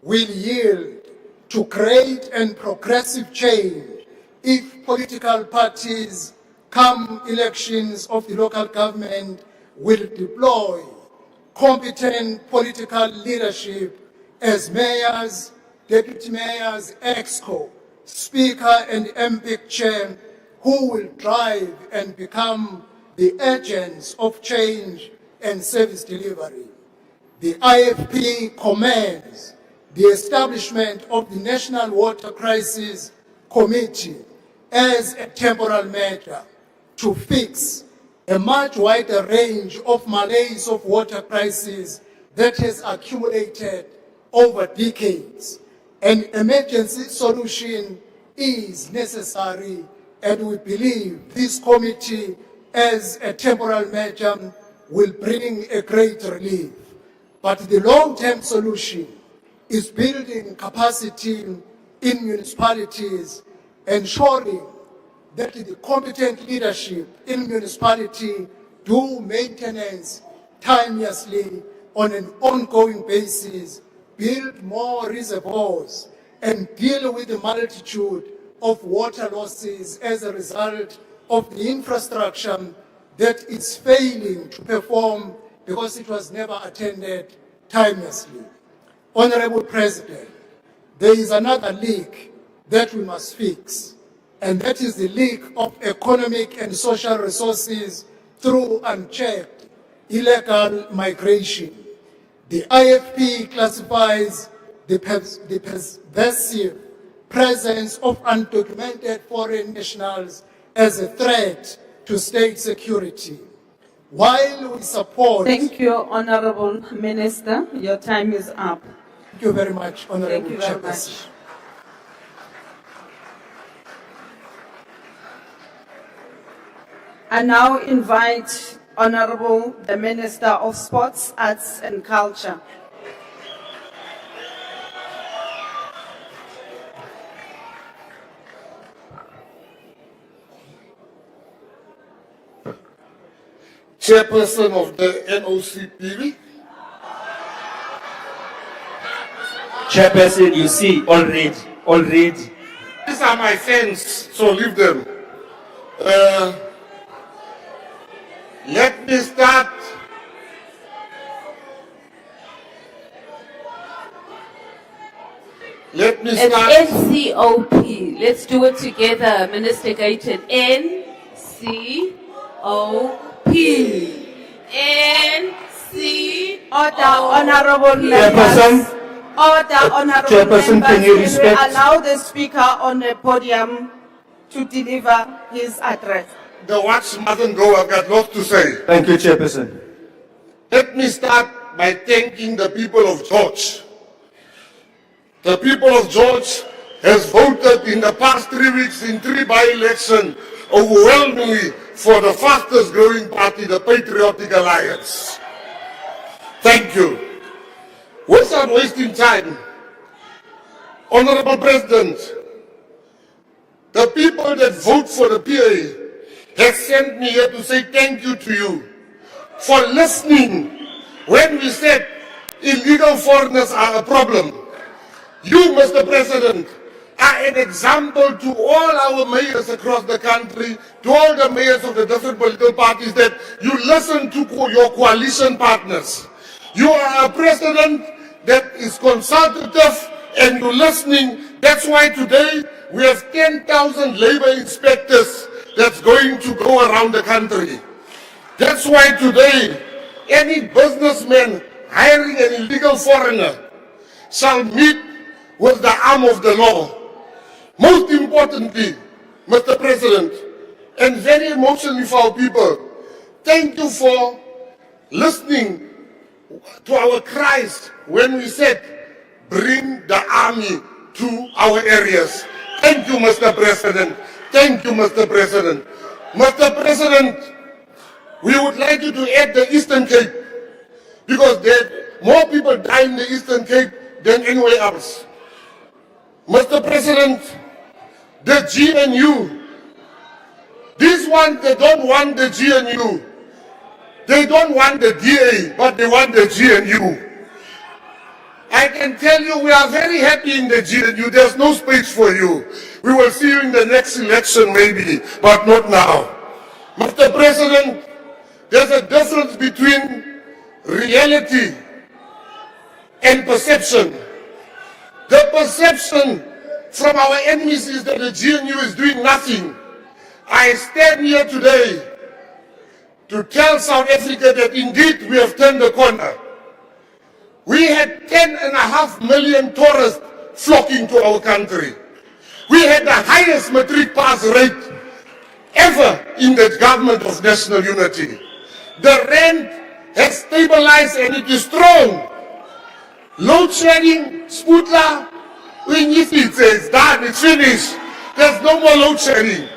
will yield to great and progressive change if political parties come elections of the local government will deploy competent political leadership as mayors, deputy mayors, exco, speaker and MPIC chair who will drive and become the agents of change and service delivery. The IFP commends the establishment of the National Water Crisis Committee as a temporal measure to fix a much wider range of malaise of water crisis that has accumulated over decades. An emergency solution is necessary, and we believe this committee as a temporal measure will bring a great relief. But the long-term solution is building capacity in municipalities, ensuring that the competent leadership in municipality do maintenance timelessly on an ongoing basis, build more reservoirs, and deal with the multitude of water losses as a result of the infrastructure that is failing to perform because it was never attended timelessly. Honorable President, there is another leak that we must fix, and that is the leak of economic and social resources through unchecked illegal migration. The IFP classifies the pervasive presence of undocumented foreign nationals as a threat to state security. While we support... Thank you, Honorable Minister. Your time is up. Thank you very much, Honorable Thank you very Chairperson. much. I now invite Honorable the Minister of Sports, Arts and Culture. Chairperson of the NOCPB. Chairperson, you see, already. These are my fans, so leave them. Let me start. It's NCOP. Let's do it together, Minister Gayton. NCOP. Order, Honorable members. Order, Honorable Chairperson, members. can you we respect- allow the speaker on the podium to deliver his address? The watch mustn't go, I've got lots to say. Thank you, Chairperson. Let me start by thanking the people of George. The people of George has voted in the past 3 weeks in 3 by-elections overwhelmingly for the fastest growing party, the Patriotic Alliance. Thank you. Without wasting time, Honorable President, the people that vote for the PA have sent me here to say thank you to you for listening when we said illegal foreigners are a problem. You, Mr. President, are an example to all our mayors across the country, to all the mayors of the different political parties, that you listen to your coalition partners. You are a president that is consultative and you're listening. That's why today we have 10,000 labor inspectors that's going to go around the country. That's why today any businessman hiring an illegal foreigner shall meet with the arm of the law. Most importantly, Mr. President, and very emotionally for our people, thank you for listening to our cries when we said, bring the army to our areas. Thank you, Mr. President. Thank you, Mr. President. Mr. President, we would like you to add the Eastern Cape, because there more people die in the Eastern Cape than anywhere else. Mr. President, the GNU, these ones, they don't want the GNU. They don't want the DA, but they want the GNU. I can tell you we are very happy in the GNU. There's no space for you. We will see you in the next election maybe, but not now. Mr. President, there's a difference between reality and perception. The perception from our enemies is that the GNU is doing nothing. I stand here today to tell South Africa that indeed we have turned the corner. We had 10.5 million tourists flocking to our country. We had the highest matric pass rate ever in the government of national unity. The rand has stabilized and it is strong. Load shedding, Sputla, it's done, it's finished. There's no more load shedding.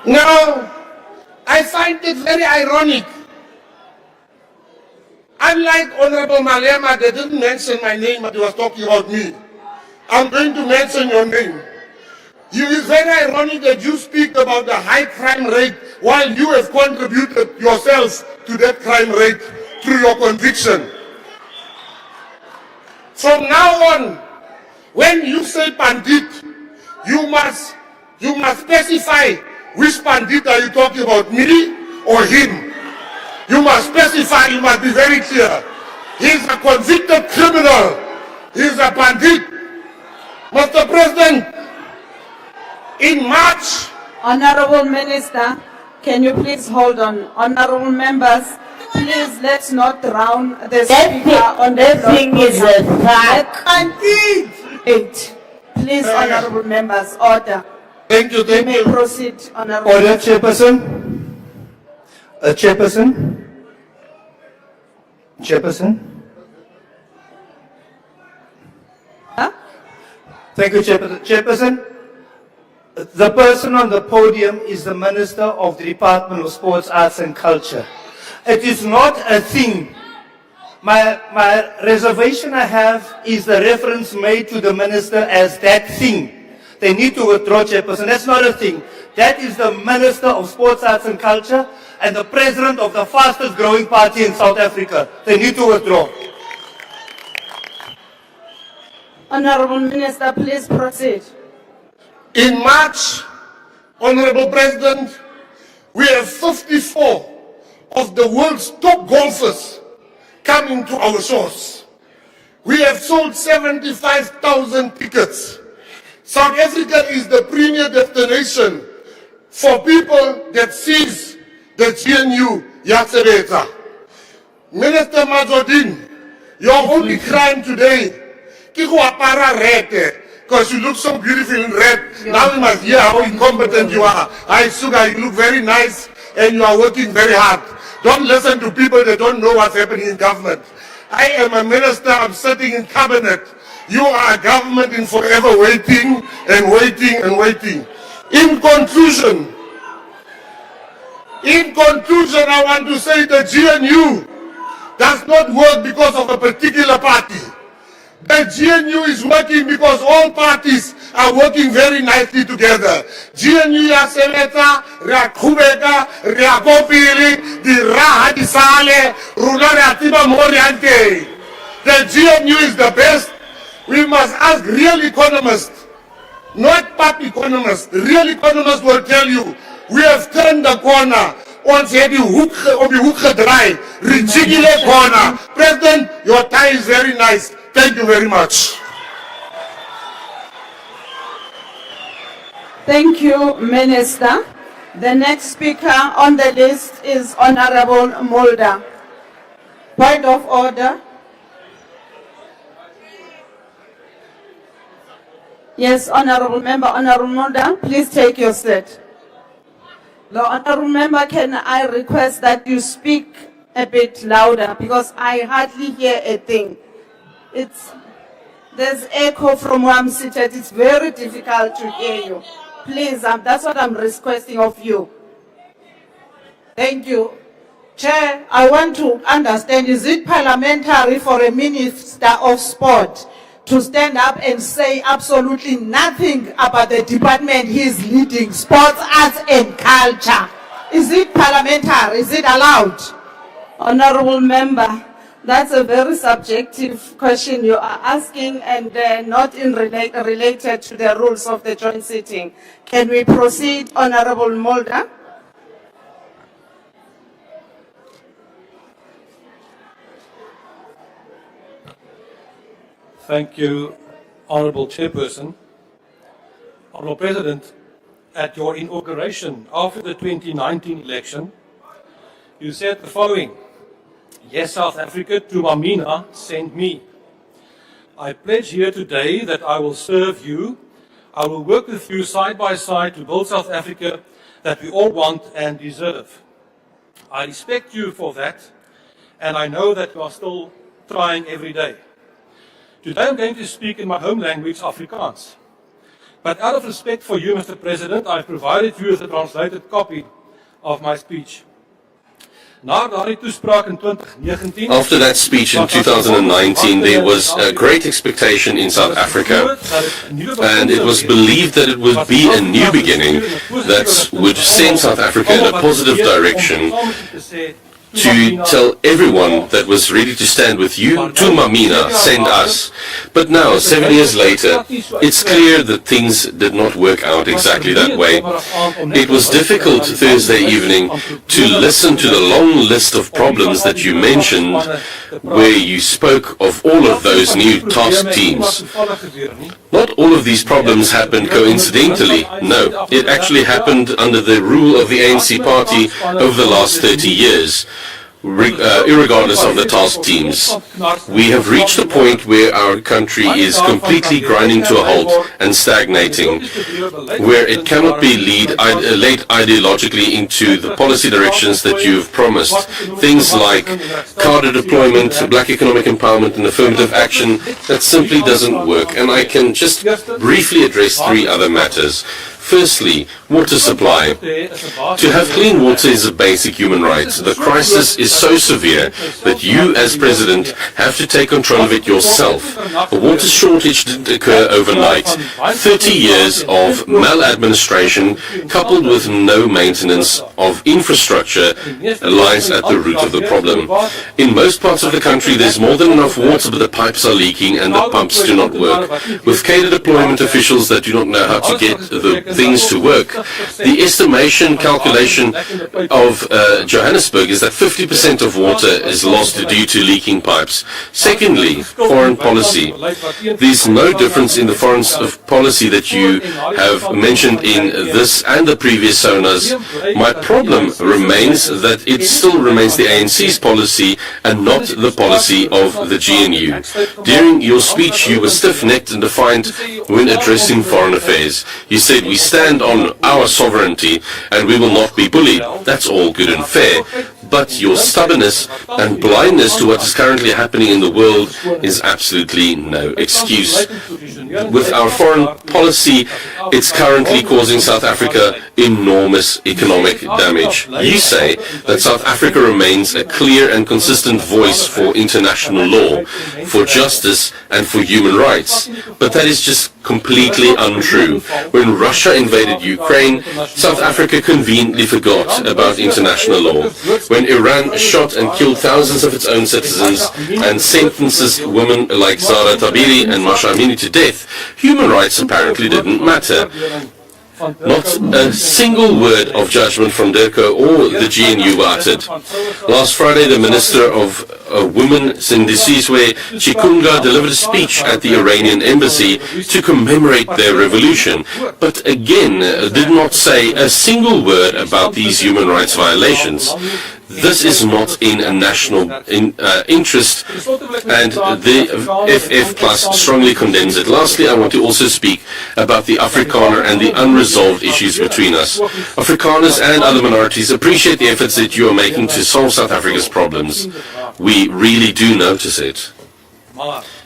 Now, I find it very ironic. Unlike Honorable Malema, they didn't mention my name, but he was talking about me. I'm going to mention your name. It is very ironic that you speak about the high crime rate while you have contributed yourself to that crime rate through your conviction. From now on, when you say bandit, you must specify which bandit are you talking about, me or him. You must specify, you must be very clear. He's a convicted criminal. He's a bandit. Mr. President, in March... Honorable Minister, can you please hold on? Honorable members, please let's not drown the speaker on the floor. thing is a fact. Please, honorable members, order. Thank you, You thank may you. proceed, honorable. Order, Chairperson. Chairperson. Chairperson. Huh? Thank you, Chairperson. Chairperson, the person on the podium is the Minister of the Department of Sports, Arts and Culture. It is not a thing. My reservation I have is the reference made to the Minister as that thing. They need to withdraw, Chairperson. That's not a thing. That is the Minister of Sports, Arts and Culture and the President of the fastest growing party in South Africa. They need to withdraw. Honorable Minister, please proceed. In March, Honorable President, we have 54 of the world's top golfers coming to our shores. We have sold 75,000 tickets. South Africa is the premier destination for people that sees the GNU Yasebeta. Minister Mazodin, your only crime today, because you look so beautiful in red. Now we must hear how incompetent you are. Sugar, you look very nice and you are working very hard. Don't listen to people that don't know what's happening in government. I am a minister, I'm sitting in cabinet. You are a government in forever waiting and waiting and waiting. In conclusion, I want to say the GNU does not work because of a particular party. The GNU is working because all parties are working very nicely together. GNU ya sebetsa, re a qhubeka, re a kopile, di raha di sale, rona re a tseba mo re yang teng. The GNU is the best. We must ask real economists, not pop economists. Real economists will tell you, we have turned the corner. Ons het die hoek gedraai, ridiculous corner. President, your tie is very nice. Thank you very much. Thank you, Minister. The next speaker on the list is Honorable Mulder. Point of order. Yes, Honorable Member, Honorable Mulder, please take your seat. The Honorable Member, can I request that you speak a bit louder because I hardly hear a thing. There's echo from where I'm seated. It's very difficult to hear you. Please, that's what I'm requesting of you. Thank you. Chair, I want to understand, is it parliamentary for a Minister of Sport to stand up and say absolutely nothing about the department he's leading, sports, arts and culture? Is it parliamentary? Is it allowed? Honorable Member, that's a very subjective question you are asking and not related to the rules of the joint sitting. Can we proceed, Honorable Mulder? Thank you, Honourable Chairperson. Honourable President, at your inauguration after the 2019 election, you said the following: "Yes, South Africa, to Mamina, send me. I pledge here today that I will serve you. I will work with you side by side to build South Africa that we all want and deserve. I respect you for that, and I know that you are still trying every day. Today I'm going to speak in my home language, Afrikaans. But out of respect for you, Mr. President, I've provided you with a translated copy of my speech. After that speech in 2019, there was a great expectation in South Africa, and it was believed that it would be a new beginning that would send South Africa in a positive direction, to tell everyone that was ready to stand with you, to Mamina, send us. But now, 7 years later, it's clear that things did not work out exactly that way. It was difficult Thursday evening to listen to the long list of problems that you mentioned, where you spoke of all of those new task teams. Not all of these problems happened coincidentally. No, it actually happened under the rule of the ANC party over the last 30 years. Irregardless of the task teams, we have reached a point where our country is completely grinding to a halt and stagnating, where it cannot be led ideologically into the policy directions that you've promised. Things like cadre deployment, black economic empowerment and affirmative action, that simply doesn't work. And I can just briefly address three other matters. Firstly, water supply. To have clean water is a basic human right. The crisis is so severe that you, as President, have to take control of it yourself. A water shortage didn't occur overnight. 30 years of maladministration, coupled with no maintenance of infrastructure, lies at the root of the problem. In most parts of the country, there's more than enough water, but the pipes are leaking and the pumps do not work. With cadre deployment officials that do not know how to get the things to work. The estimation calculation of Johannesburg is that 50% of water is lost due to leaking pipes. Secondly, foreign policy. There's no difference in the foreign policy that you have mentioned in this and the previous SONAs. My problem remains that it still remains the ANC's policy and not the policy of the GNU. During your speech, you were stiff-necked and defiant when addressing foreign affairs. You said, "We stand on our sovereignty and we will not be bullied." That's all good and fair, but your stubbornness and blindness to what is currently happening in the world is absolutely no excuse. With our foreign policy, it's currently causing South Africa enormous economic damage. You say that South Africa remains a clear and consistent voice for international law, for justice and for human rights, but that is just completely untrue. When Russia invaded Ukraine, South Africa conveniently forgot about international law. When Iran shot and killed thousands of its own citizens and sentences women like Zara Tabiri and Masha Amini to death, human rights apparently didn't matter. Not a single word of judgment from DERCO or the GNU were uttered. Last Friday, the Minister of a woman, Sindisizwe Chikunga, delivered a speech at the Iranian embassy to commemorate their revolution, but again did not say a single word about these human rights violations. This is not in a national interest, and the FF Plus strongly condemns it. Lastly, I want to also speak about the Afrikaner and the unresolved issues between us. Afrikaners and other minorities appreciate the efforts that you are making to solve South Africa's problems. We really do notice it.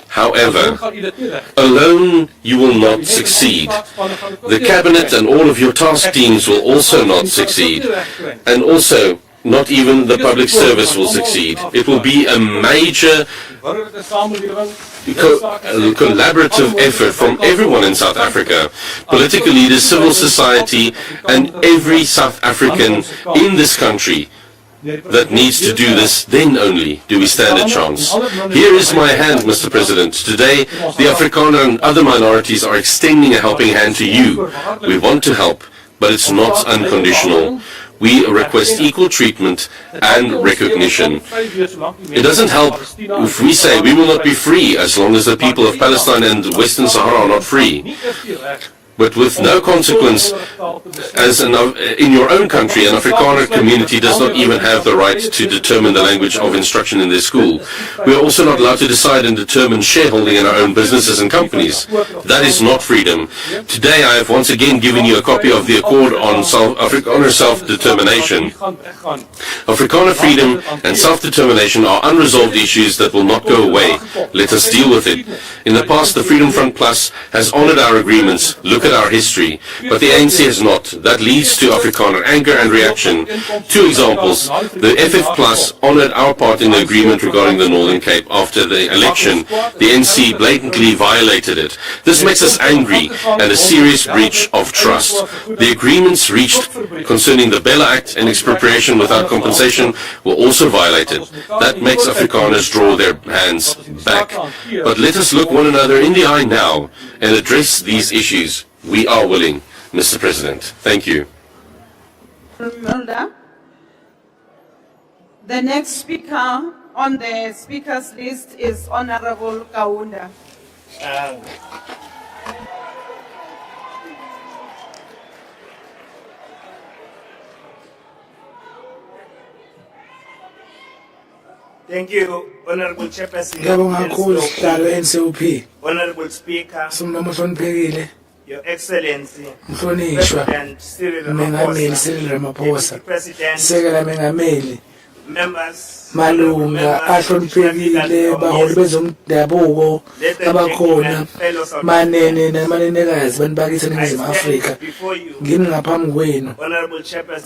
However, alone you will not succeed. The cabinet and all of your task teams will also not succeed. And also, not even the public service will succeed. It will be a major collaborative effort from everyone in South Africa, political leaders, civil society, and every South African in this country that needs to do this. Then only do we stand a chance. Here is my hand, Mr. President. Today, the Afrikaner and other minorities are extending a helping hand to you. We want to help, but it's not unconditional. We request equal treatment and recognition. It doesn't help if we say we will not be free as long as the people of Palestine and Western Sahara are not free. But with no consequence, as in your own country, an Afrikaner community does not even have the right to determine the language of instruction in their school. We are also not allowed to decide and determine shareholding in our own businesses and companies. That is not freedom. Today I have once again given you a copy of the Accord on Afrikaner Self-Determination. Afrikaner freedom and self-determination are unresolved issues that will not go away. Let us deal with it. In the past, the Freedom Front Plus has honored our agreements. Look at our history, but the ANC has not. That leads to Afrikaner anger and reaction. Two examples. The FF Plus honored our part in the agreement regarding the Northern Cape. After the election, the ANC blatantly violated it. This makes us angry and a serious breach of trust. The agreements reached concerning the Bella Act and expropriation without compensation were also violated. That makes Afrikaners draw their hands back. But let us look one another in the eye now and address these issues. We are willing, Mr. President. Thank you. The next speaker on the speakers list is Honorable Kaunda. Thank you, Honorable Chairperson. Honorable Speaker, Your Excellency, President Cyril Ramaphosa, President, members, malunga ahloniphekile baholi bezomdabuko abakhona manene namanenekazi bantu bakithi eNingizimu Afrika ngimi ngaphambi kwenu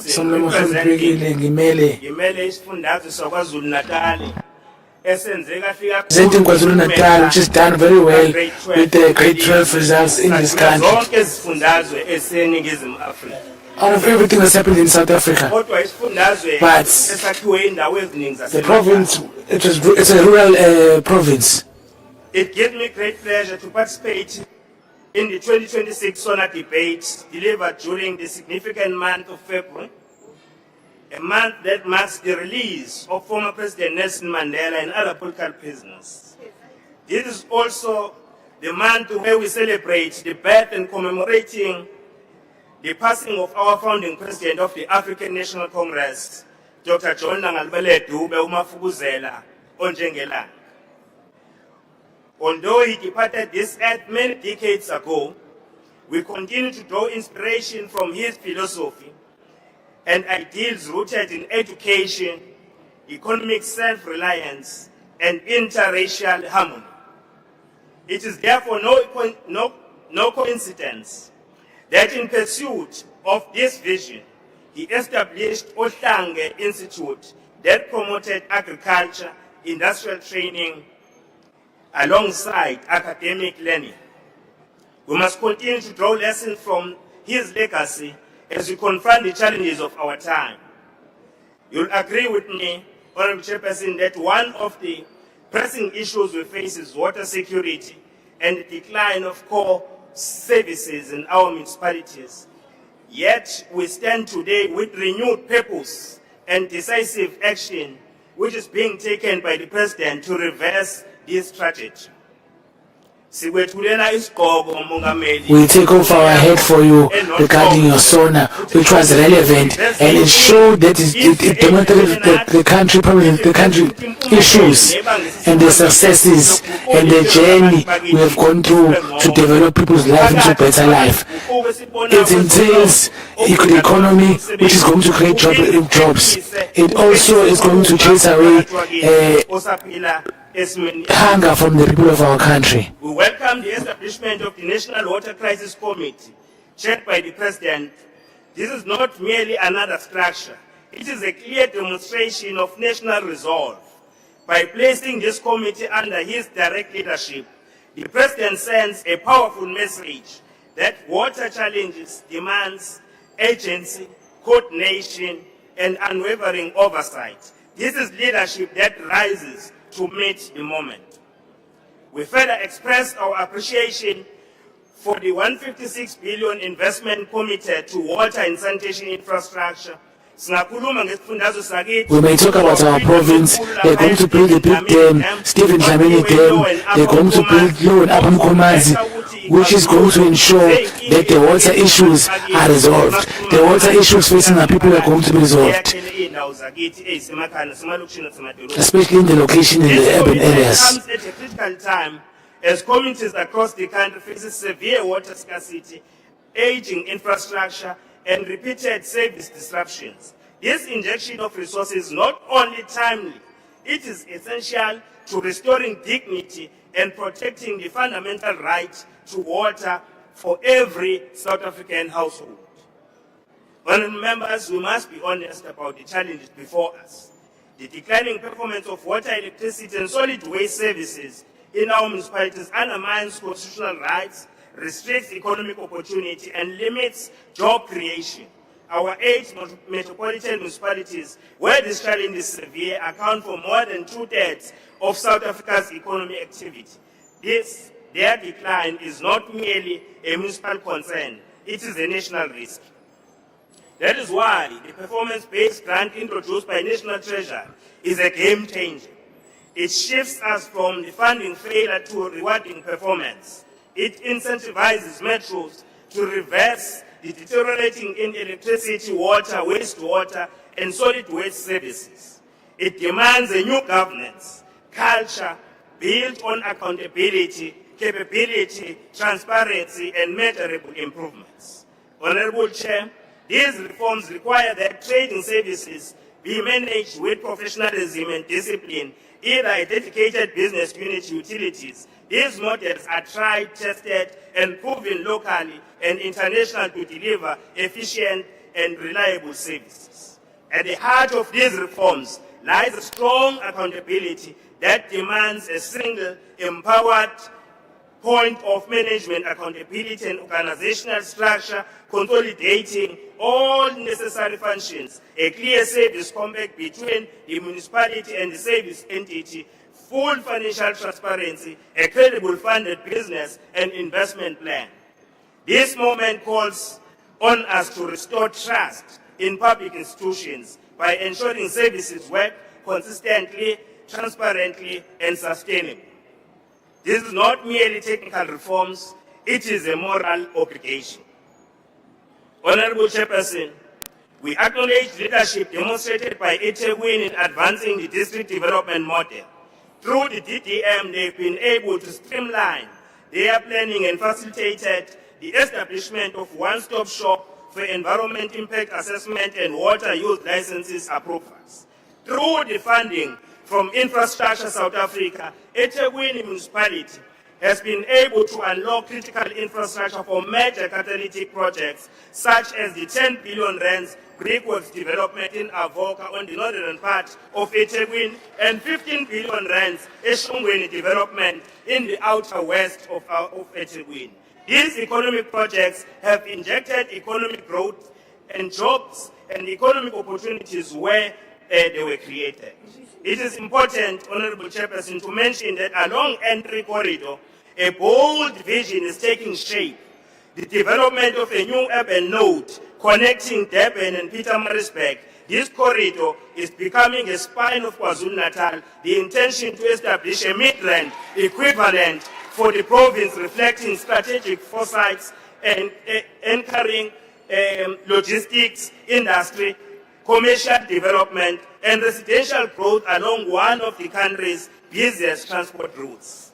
somlomo ohloniphekile ngimele isifundazwe saKwaZulu Natal esenzeka fika President KwaZulu Natal, which has done very well with the great 12 results in this country. zonke izifundazwe eseNingizimu Afrika. Out of everything that's happened in South Africa, but the province, it's a rural province. It gives me great pleasure to participate in the 2026 SONA debate delivered during the significant month of February, a month that marks the release of former President Nelson Mandela and other political prisoners. This is also the month where we celebrate the birth and commemorating the passing of our founding president of the African National Congress, Dr. John Nangalibele Dube Umafuguzela Onjengelanga. Although he departed this earth many decades ago, we continue to draw inspiration from his philosophy and ideals rooted in education, economic self-reliance, and interracial harmony. It is therefore no coincidence that in pursuit of this vision, he established Ohlange Institute that promoted agriculture, industrial training, alongside academic learning. We must continue to draw lessons from his legacy as we confront the challenges of our time. You'll agree with me, Honorable Chairperson, that one of the pressing issues we face is water security and the decline of core services in our municipalities. Yet we stand today with renewed purpose and decisive action which is being taken by the president to reverse this strategy. We take off our head for you regarding your SONA, which was relevant, and it showed that it demonstrated the country problems, the country issues, and the successes, and the journey we have gone through to develop people's life into a better life. It entails the economy, which is going to create jobs. It also is going to chase away hunger from the people of our country. We welcome the establishment of the National Water Crisis Committee, chaired by the President. This is not merely another structure. It is a clear demonstration of national resolve. By placing this committee under his direct leadership, the President sends a powerful message that water challenges demands agency, coordination, and unwavering oversight. This is leadership that rises to meet the moment. We further express our appreciation for the 156 billion investment committed to water and sanitation infrastructure. We may talk about our province. They're going to build a big dam, Stephen Dlamini Dam. They're going to build Low and Upper Mkomazi, which is going to ensure that the water issues are resolved. The water issues facing our people are going to be resolved, especially in the location in the urban areas. Comes at a critical time as communities across the country faces severe water scarcity, aging infrastructure, and repeated service disruptions. This injection of resources is not only timely, it is essential to restoring dignity and protecting the fundamental right to water for every South African household. Honourable members, we must be honest about the challenges before us. The declining performance of water, electricity, and solid waste services in our municipalities undermines constitutional rights, restricts economic opportunity, and limits job creation. Our 8 metropolitan municipalities, where this challenge is severe, account for more than 2/3 of South Africa's economic activity. Their decline is not merely a municipal concern, it is a national risk. That is why the performance-based grant introduced by National Treasury is a game changer. It shifts us from the funding failure to rewarding performance. It incentivizes metros to reverse the deteriorating in electricity, water, wastewater, and solid waste services. It demands a new governance, culture built on accountability, capability, transparency, and measurable improvements. Honourable Chair, these reforms require that trading services be managed with professionalism and discipline, either a dedicated business unit, utilities. These models are tried, tested, and proven locally and internationally to deliver efficient and reliable services. At the heart of these reforms lies a strong accountability that demands a single, empowered point of management accountability and organizational structure, consolidating all necessary functions, a clear service compact between the municipality and the service entity, full financial transparency, a credible funded business and investment plan. This moment calls on us to restore trust in public institutions by ensuring services work consistently, transparently, and sustainably. This is not merely technical reforms, it is a moral obligation. Honourable Chairperson, we acknowledge leadership demonstrated by eThekwini in advancing the district development model. Through the DDM, they've been able to streamline their planning and facilitated the establishment of one-stop shop for environment impact assessment and water use licenses approvals. Through the funding from Infrastructure South Africa, eThekwini municipality has been able to unlock critical infrastructure for major catalytic projects such as the 10 billion rands brickworks development in Avoca on the northern part of eThekwini and 15 billion rands eShongweni development in the outer west of eThekwini. These economic projects have injected economic growth and jobs and economic opportunities where they were created. It is important, Honourable Chairperson, to mention that along Entry Corridor, a bold vision is taking shape. The development of a new urban node connecting Durban and Pietermaritzburg, this corridor is becoming a spine of KwaZulu-Natal, the intention to establish a Midland equivalent for the province, reflecting strategic foresights and anchoring logistics, industry, commercial development, and residential growth along one of the country's busiest transport routes.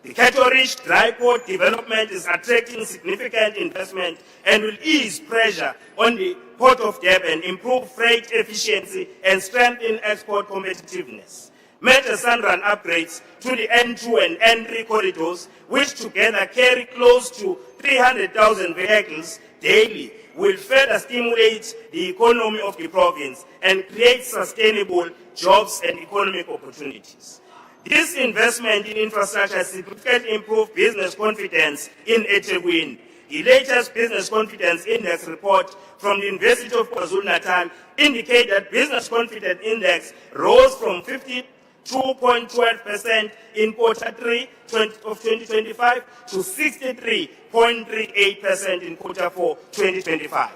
The Cato-Rich dry port development is attracting significant investment and will ease pressure on the Port of Durban, improve freight efficiency, and strengthen export competitiveness. Major Sunrun upgrades to the N2 and N3 corridors, which together carry close to 300,000 vehicles daily, will further stimulate the economy of the province and create sustainable jobs and economic opportunities. This investment in infrastructure has significantly improved business confidence in eThekwini. The latest Business Confidence Index report from the University of KwaZulu-Natal indicates that Business Confidence Index rose from 52.12% in Q3 of 2025 to 63.38% in Q4 2025.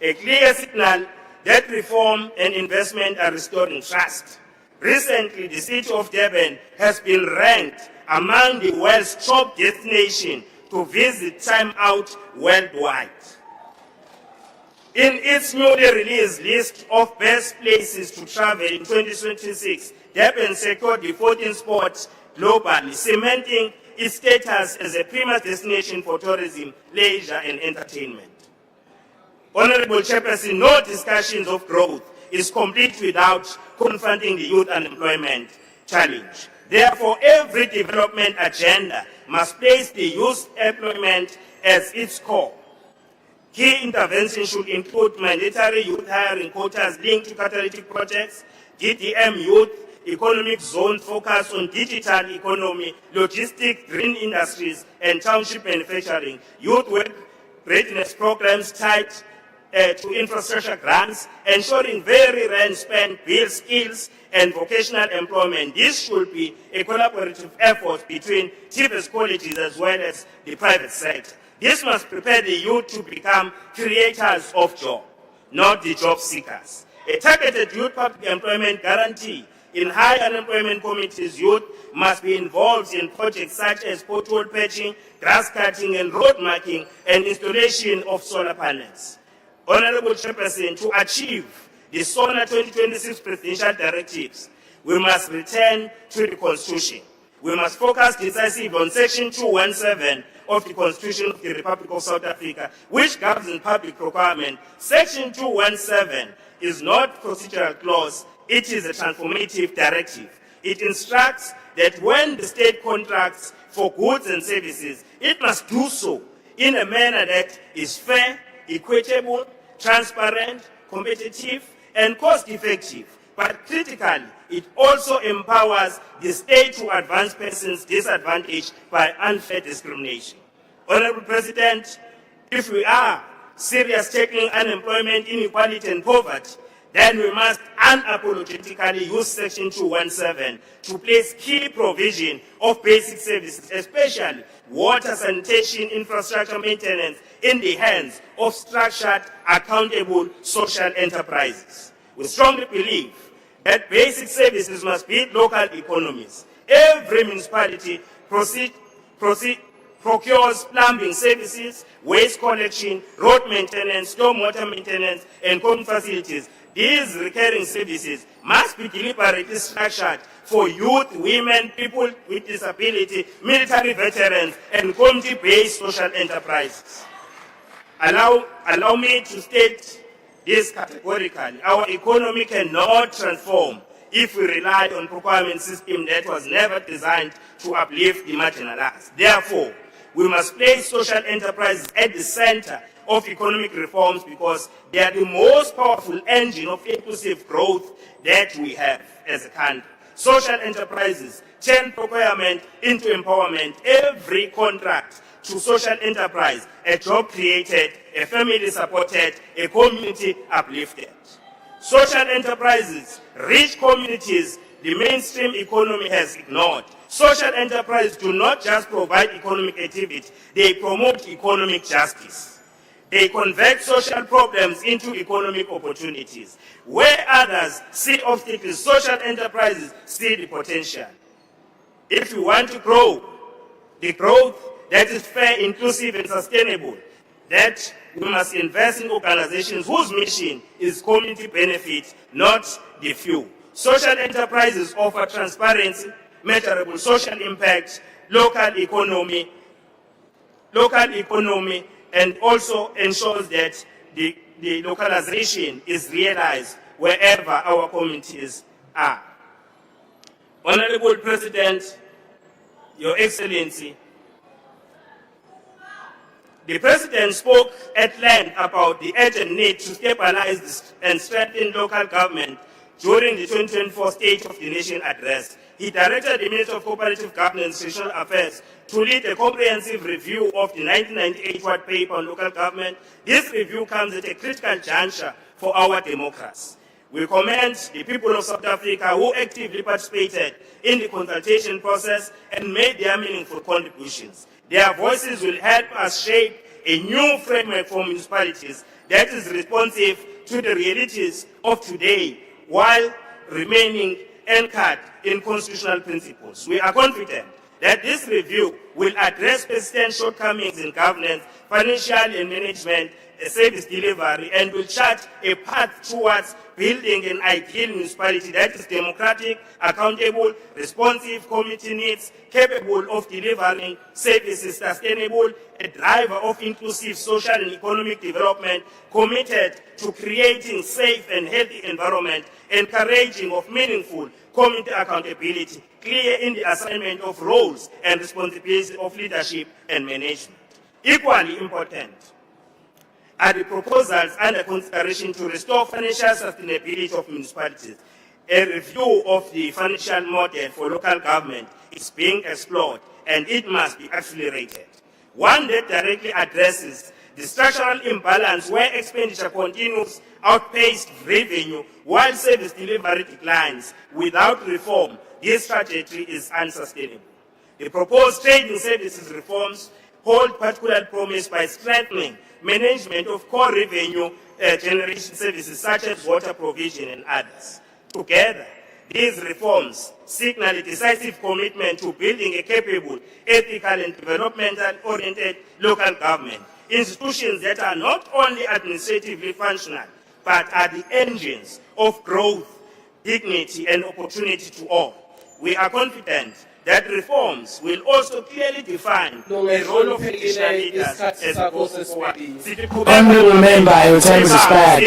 A clear signal that reform and investment are restoring trust. Recently, the city of Durban has been ranked among the world's top destinations to visit time out worldwide. In its newly released list of best places to travel in 2026, Durban secured the 14th spot globally, cementing its status as a premier destination for tourism, leisure, and entertainment. Honorable Chairperson, no discussions of growth is complete without confronting the youth unemployment challenge. Therefore, every development agenda must place the youth employment as its core. Key interventions should include mandatory youth hiring quotas linked to catalytic projects, DDM youth economic zone focus on digital economy, logistics, green industries, and township manufacturing, youth work readiness programs tied to infrastructure grants, ensuring very rent spend, build skills and vocational employment. This should be a collaborative effort between TVET colleges as well as the private sector. This must prepare the youth to become creators of jobs, not the job seekers. A targeted youth public employment guarantee in high unemployment communities, youth must be involved in projects such as pothole patching, grass cutting and road marking, and installation of solar panels. Honorable Chairperson, to achieve the SONA 2026 presidential directives, we must return to the Constitution. We must focus decisively on Section 217 of the Constitution of the Republic of South Africa, which governs public procurement. Section 217 is not a procedural clause, it is a transformative directive. It instructs that when the state contracts for goods and services, it must do so in a manner that is fair, equitable, transparent, competitive, and cost-effective. But critically, it also empowers the state to advance persons disadvantaged by unfair discrimination. Honorable President, if we are serious tackling unemployment, inequality, and poverty, then we must unapologetically use Section 217 to place key provision of basic services, especially water, sanitation, infrastructure maintenance, in the hands of structured, accountable social enterprises. We strongly believe that basic services must be local economies. Every municipality procures plumbing services, waste collection, road maintenance, stormwater maintenance, and common facilities. These recurring services must be deliberately structured for youth, women, people with disability, military veterans, and community-based social enterprises. Allow me to state this categorically. Our economy cannot transform if we rely on procurement system that was never designed to uplift the marginalized. Therefore, we must place social enterprises at the center of economic reforms because they are the most powerful engine of inclusive growth that we have as a country. Social enterprises turn procurement into empowerment. Every contract to social enterprise, a job created, a family supported, a community uplifted. Social enterprises reach communities the mainstream economy has ignored. Social enterprises do not just provide economic activity, they promote economic justice. They convert social problems into economic opportunities. Where others see obstacles, social enterprises see the potential. If we want to grow, the growth that is fair, inclusive, and sustainable, that we must invest in organizations whose mission is community benefit, not the few. Social enterprises offer transparency, measurable social impact, local economy, and also ensures that the localization is realized wherever our communities are. Honorable President, Your Excellency, the President spoke at length about the urgent need to stabilize and strengthen local government during the 2024 State of the Nation address. He directed the Minister of Cooperative Governance and Social Affairs to lead a comprehensive review of the 1998 White Paper on local government. This review comes at a critical juncture for our democracy. We commend the people of South Africa who actively participated in the consultation process and made their meaningful contributions. Their voices will help us shape a new framework for municipalities that is responsive to the realities of today while remaining anchored in constitutional principles. We are confident that this review will address persistent shortcomings in governance, financial and management, service delivery, and will chart a path towards building an ideal municipality that is democratic, accountable, responsive, community needs, capable of delivering services, sustainable, a driver of inclusive social and economic development, committed to creating safe and healthy environment, encouraging of meaningful community accountability, clear in the assignment of roles and responsibilities of leadership and management. Equally important are the proposals under consideration to restore financial sustainability of municipalities. A review of the financial model for local government is being explored, and it must be accelerated. One that directly addresses the structural imbalance where expenditure continues outpaced revenue while service delivery declines. Without reform, this trajectory is unsustainable. The proposed trading services reforms hold particular promise by strengthening management of core revenue generation services such as water provision and others. Together, these reforms signal a decisive commitment to building a capable, ethical and developmental-oriented local government, institutions that are not only administratively functional, but are the engines of growth, dignity and opportunity to all. We are confident that reforms will also clearly define the role of traditional leaders as we go forward. Honourable Member, your time is expired.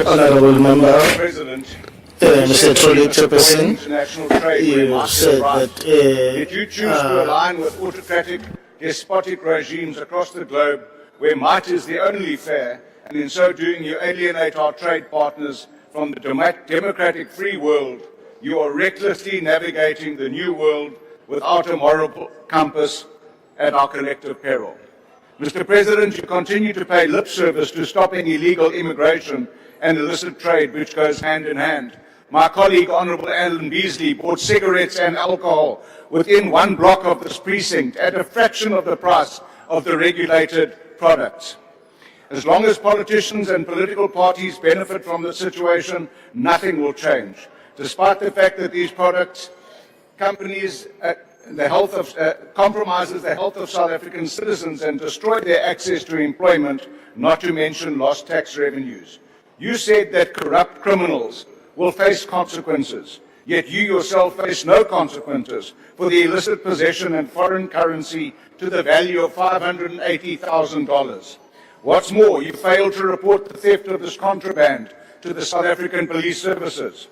Honourable Member, President, Mr. Trolley, Chairperson, international trade you said that did you choose to align with autocratic, despotic regimes across the globe where might is the only fair, and in so doing you alienate our trade partners from the democratic free world. You are recklessly navigating the new world without a moral compass at our collective peril. Mr. President, you continue to pay lip service to stopping illegal immigration and illicit trade, which goes hand in hand. My colleague, Honourable Alan Beasley, bought cigarettes and alcohol within one block of this precinct at a fraction of the price of the regulated products. As long as politicians and political parties benefit from the situation, nothing will change. Despite the fact that these products, companies, compromises the health of South African citizens and destroy their access to employment, not to mention lost tax revenues. You said that corrupt criminals will face consequences, yet you yourself face no consequences for the illicit possession and foreign currency to the value of $580,000. What's more, you failed to report the theft of this contraband to the South African Police Services.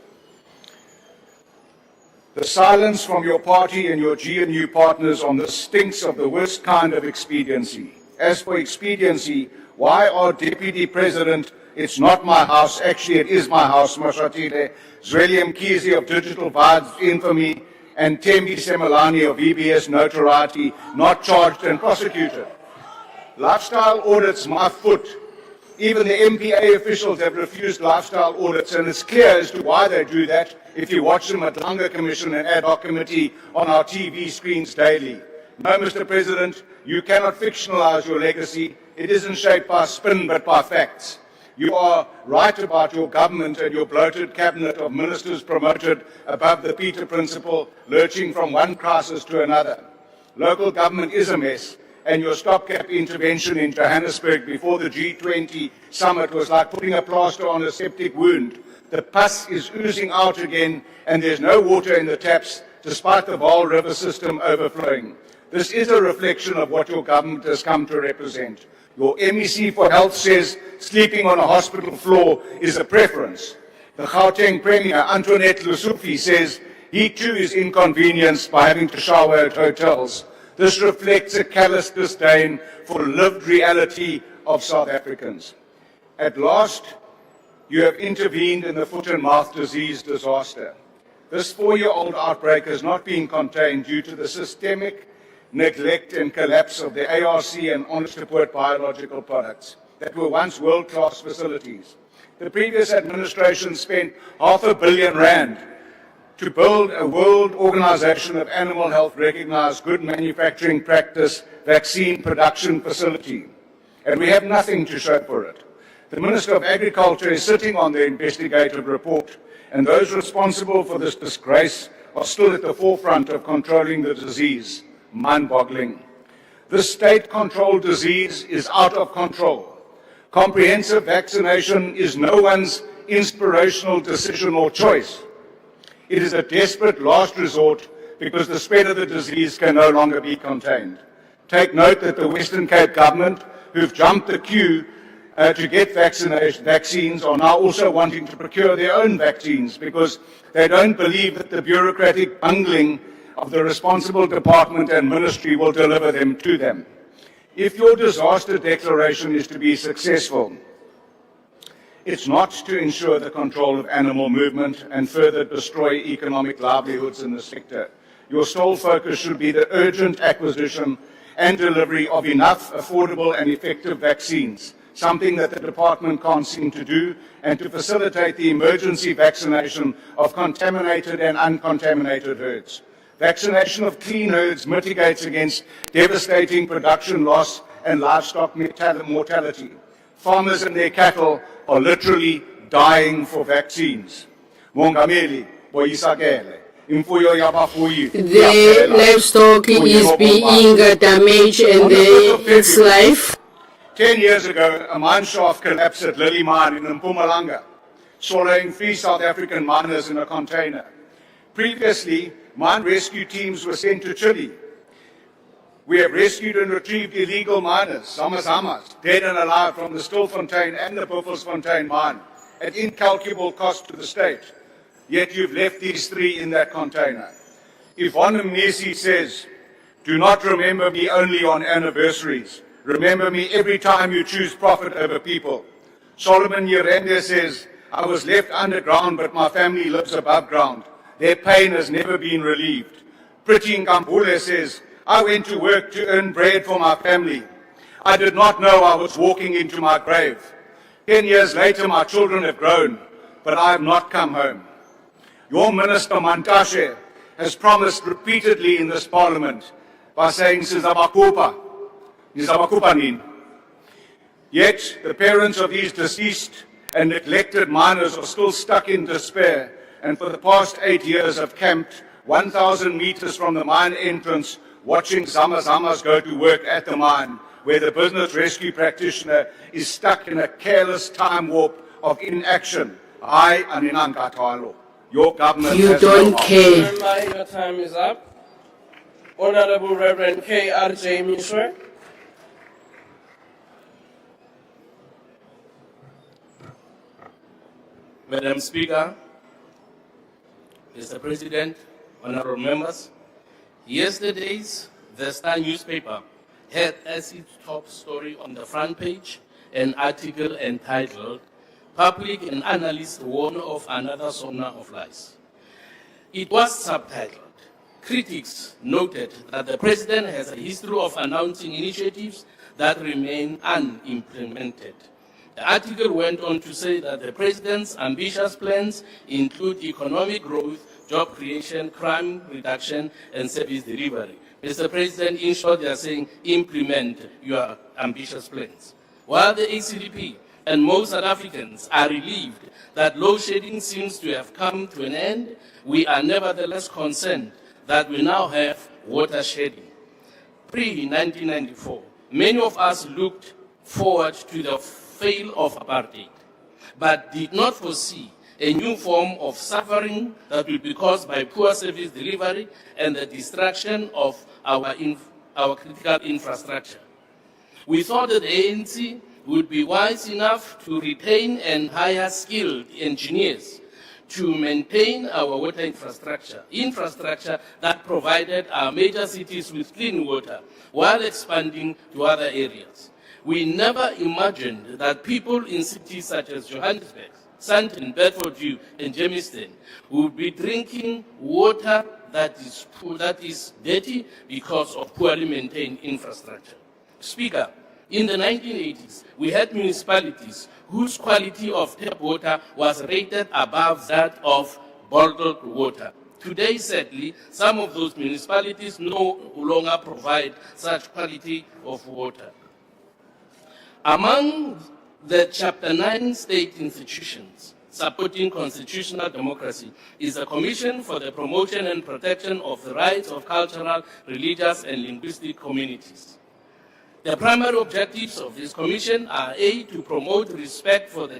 The silence from your party and your GNU partners on this stinks of the worst kind of expediency. As for expediency, why are Deputy President, it's not my house, actually it is my house, Mashatile, Zweli Mkhize of Digital Vides infamy, and Thembi Semelani of VBS notoriety not charged and prosecuted? Lifestyle audits my foot Even the MPA officials have refused lifestyle audits, and it's clear as to why they do that if you watch them at Langer Commission and Ad Hoc Committee on our TV screens daily. No, Mr. President, you cannot fictionalize your legacy. It isn't shaped by spin but by facts. You are right about your government and your bloated cabinet of ministers promoted above the Peter Principle, lurching from one crisis to another. Local government is a mess, and your stopgap intervention in Johannesburg before the G20 summit was like putting a plaster on a septic wound. The pus is oozing out again, and there's no water in the taps, despite the Vaal River system overflowing. This is a reflection of what your government has come to represent. Your MEC for Health says sleeping on a hospital floor is a preference. The Gauteng Premier, Antoinette Lusufi, says he too is inconvenienced by having to shower at hotels. This reflects a callous disdain for lived reality of South Africans. At last, you have intervened in the foot and mouth disease disaster. This 4-year-old outbreak has not been contained due to the systemic neglect and collapse of the ARC and Honest Report biological products that were once world-class facilities. The previous administration spent R500 million to build a world organization of animal health recognized good manufacturing practice vaccine production facility, and we have nothing to show for it. The Minister of Agriculture is sitting on the investigative report, and those responsible for this disgrace are still at the forefront of controlling the disease. Mind-boggling. This state-controlled disease is out of control. Comprehensive vaccination is no one's inspirational decision or choice. It is a desperate last resort because the spread of the disease can no longer be contained. Take note that the Western Cape government, who've jumped the queue to get vaccines, are now also wanting to procure their own vaccines because they don't believe that the bureaucratic bungling of the responsible department and ministry will deliver them to them. If your disaster declaration is to be successful, it's not to ensure the control of animal movement and further destroy economic livelihoods in the sector. Your sole focus should be the urgent acquisition and delivery of enough affordable and effective vaccines, something that the department can't seem to do, and to facilitate the emergency vaccination of contaminated and uncontaminated herds. Vaccination of clean herds mitigates against devastating production loss and livestock mortality. Farmers and their cattle are literally dying for vaccines. Mongameli, Boisagele. The livestock is being damaged and its life. 10 years ago, a mine shaft collapsed at Lily Mine in Mpumalanga, swallowing 3 South African miners in a container. Previously, mine rescue teams were sent to Chile. We have rescued and retrieved illegal miners, Zamazamas, dead and alive from the Stilfontein and the Buffelsfontein mine, at incalculable cost to the state. Yet you've left these 3 in that container. Yvonne Mnisi says, do not remember me only on anniversaries. Remember me every time you choose profit over people. Solomon Yerende says, I was left underground, but my family lives above ground. Their pain has never been relieved. Pretty Nkambule says, I went to work to earn bread for my family. I did not know I was walking into my grave. 10 years later, my children have grown, but I have not come home. Your Minister Mantashe has promised repeatedly in this parliament by saying, Sizabakupa, Nizabakupanin. Yet, the parents of these deceased and neglected miners are still stuck in despair, and for the past 8 years have camped 1,000 meters from the mine entrance, watching Zamazamas go to work at the mine, where the business rescue practitioner is stuck in a careless time warp of inaction. Your government You has don't no care. Remember, your time is up. Honorable Reverend K.R.J. Mishwe. Madam Speaker, Mr. President, honorable members, yesterday's The Star newspaper had as its top story on the front page an article entitled, Public and Analysts Warn of Another SONA of Lies. It was subtitled, Critics noted that the President has a history of announcing initiatives that remain unimplemented. The article went on to say that the president's ambitious plans include economic growth, job creation, crime reduction, and service delivery. Mr. President, in short, they are saying implement your ambitious plans. While the ACDP and most South Africans are relieved that load shedding seems to have come to an end, we are nevertheless concerned that we now have water shedding. Pre-1994, many of us looked forward to the fall of apartheid, but did not foresee a new form of suffering that will be caused by poor service delivery and the destruction of our critical infrastructure. We thought that the ANC would be wise enough to retain and hire skilled engineers to maintain our water infrastructure that provided our major cities with clean water while expanding to other areas. We never imagined that people in cities such as Johannesburg, Sandton, Bedfordview, and Germiston would be drinking water that is dirty because of poorly maintained infrastructure. Speaker, in the 1980s, we had municipalities whose quality of tap water was rated above that of bottled water. Today, sadly, some of those municipalities no longer provide such quality of water. Among the Chapter 9 state institutions supporting constitutional democracy is the Commission for the Promotion and Protection of the Rights of Cultural, Religious, and Linguistic Communities. The primary objectives of this commission are A, to promote respect for the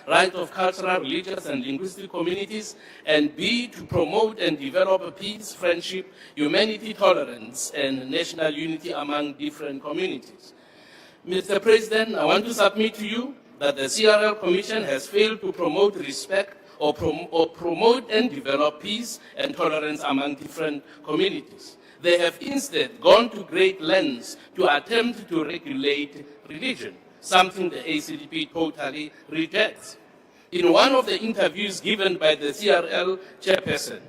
right of cultural, religious, and linguistic communities, and B, to promote and develop peace, friendship, humanity, tolerance, and national unity among different communities. Mr. President, I want to submit to you that the CRL Commission has failed to promote respect or promote and develop peace and tolerance among different communities. They have instead gone to great lengths to attempt to regulate religion, something the ACDP totally rejects. In one of the interviews given by the CRL chairperson,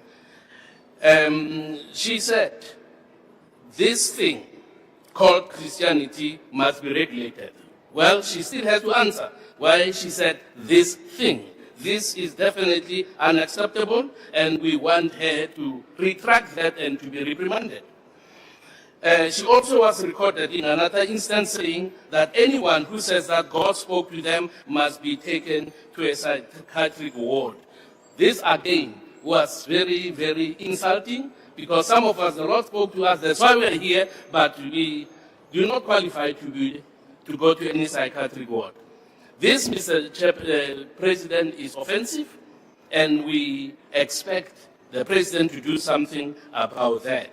she said, this thing called Christianity must be regulated. Well, she still has to answer why she said this thing. This is definitely unacceptable, and we want her to retract that and to be reprimanded. She also was recorded in another instance saying that anyone who says that God spoke to them must be taken to a psychiatric ward. This, again, was very, very insulting, because some of us, the Lord spoke to us, that's why we are here, but we do not qualify to go to any psychiatric ward. This, Mr. President, is offensive, and we expect the President to do something about that.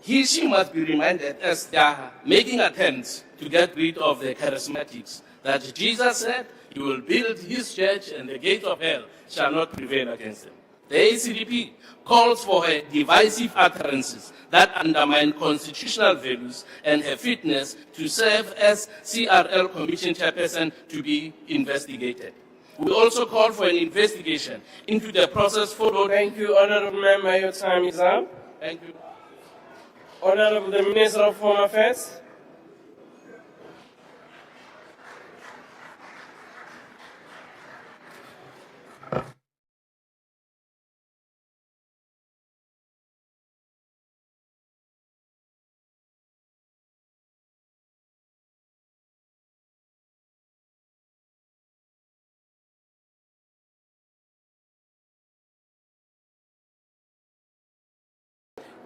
She must be reminded, as they are making attempts to get rid of the charismatics, that Jesus said he will build his church and the gates of hell shall not prevail against them. The ACDP calls for her divisive utterances that undermine constitutional values and her fitness to serve as CRL Commission chairperson to be investigated. We also call for an investigation into the process followed. Thank you, Honorable Member. Your time is up. Thank you. Honorable the Minister of Home Affairs.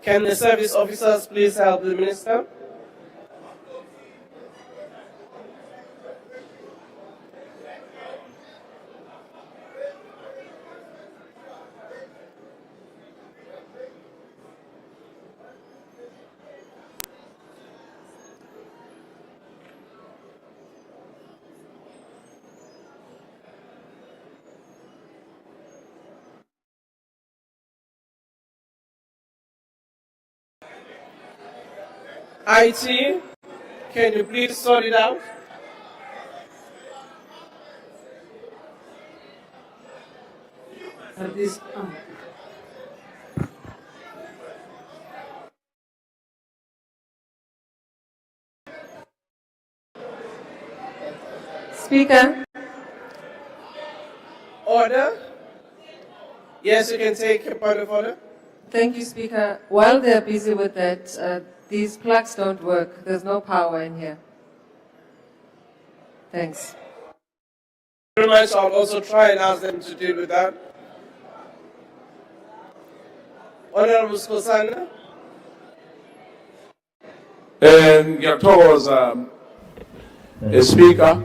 Can the service officers please help the Minister? IT, can you please sort it out? Speaker. Order. Yes, you can take a point of order. Thank you, Speaker. While they're busy with that, these plugs don't work. There's no power in here. Thanks. Very much. I'll also try and ask them to deal with that. Honorable Skosana. Ngiyathokoza Speaker.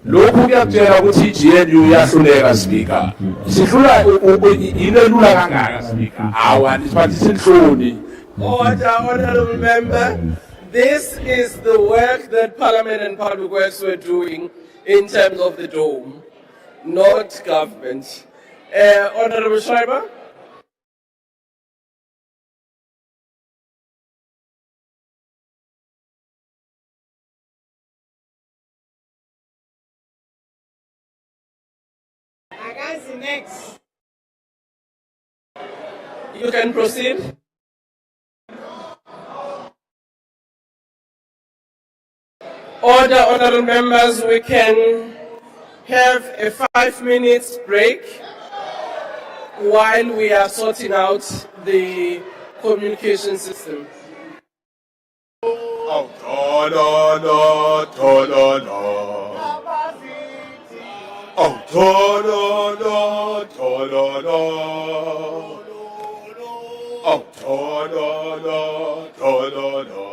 Lokhu kuyakutshela ukuthi iGNU iyahluleka Speaker. Sihlula into elula kangaka Speaker. Awa nisiphathise inhloni. Order, honorable member. This is the work that Parliament and Public Works were doing in terms of the dome, not government. Honorable Schreiber. Next. You can proceed. Order, honorable members, we can have a 5-minute break while we are sorting out the communication system. Oh, Oh, to-do-do, to-do-do. Oh, to-do-do, to-do-do. Oh, to-do-do, to-do-do.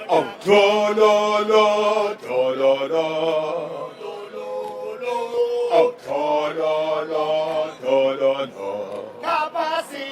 Oh, to-do-do, to-do-do. Oh, to-do-do, to-do-do. Capacity,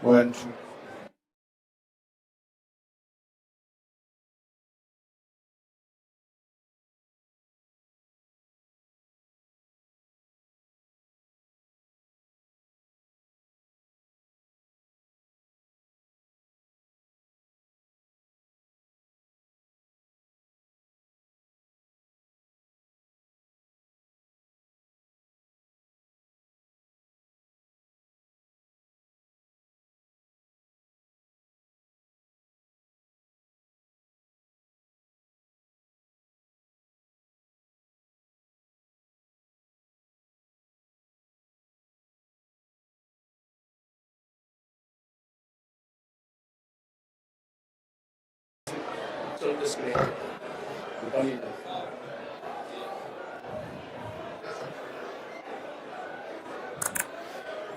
One, two.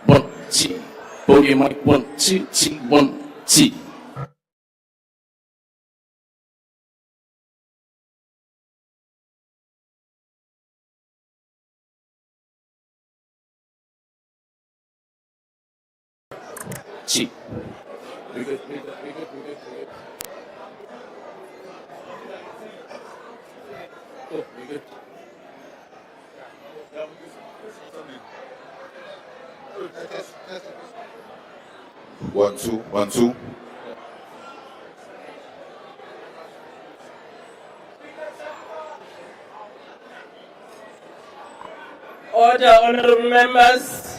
One, two, boogie mic, 1, 2, 2, 1, 2. Two. We good. Oh, we good. 1, 2, 1, 2. Order, honorable members.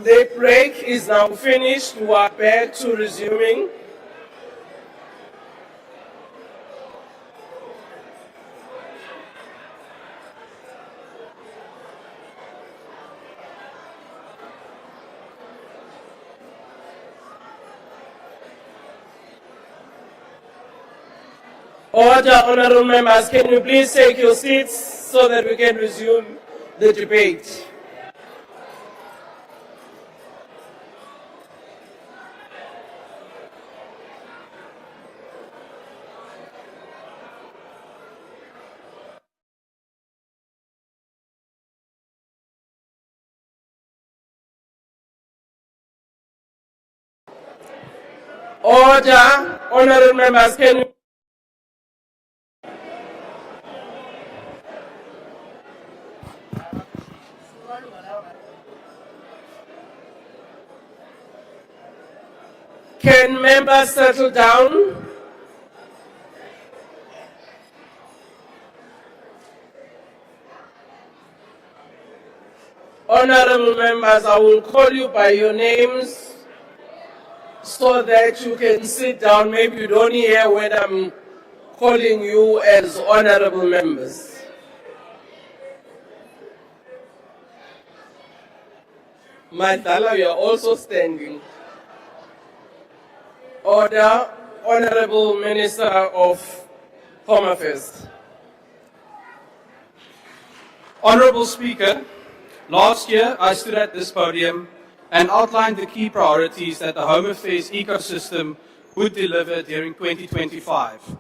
The break is now finished. We are back to resuming. Order, honorable members, can you please take your seats so that we can resume the debate? Order, honorable members, can you Can members settle down? Honorable members, I will call you by your names so that you can sit down. Maybe you don't hear when I'm calling you as honorable members. Mandala, you are also standing. Order, Honorable Minister of Home Affairs. Honorable Speaker, last year I stood at this podium and outlined the key priorities that the Home Affairs ecosystem would deliver during 2025.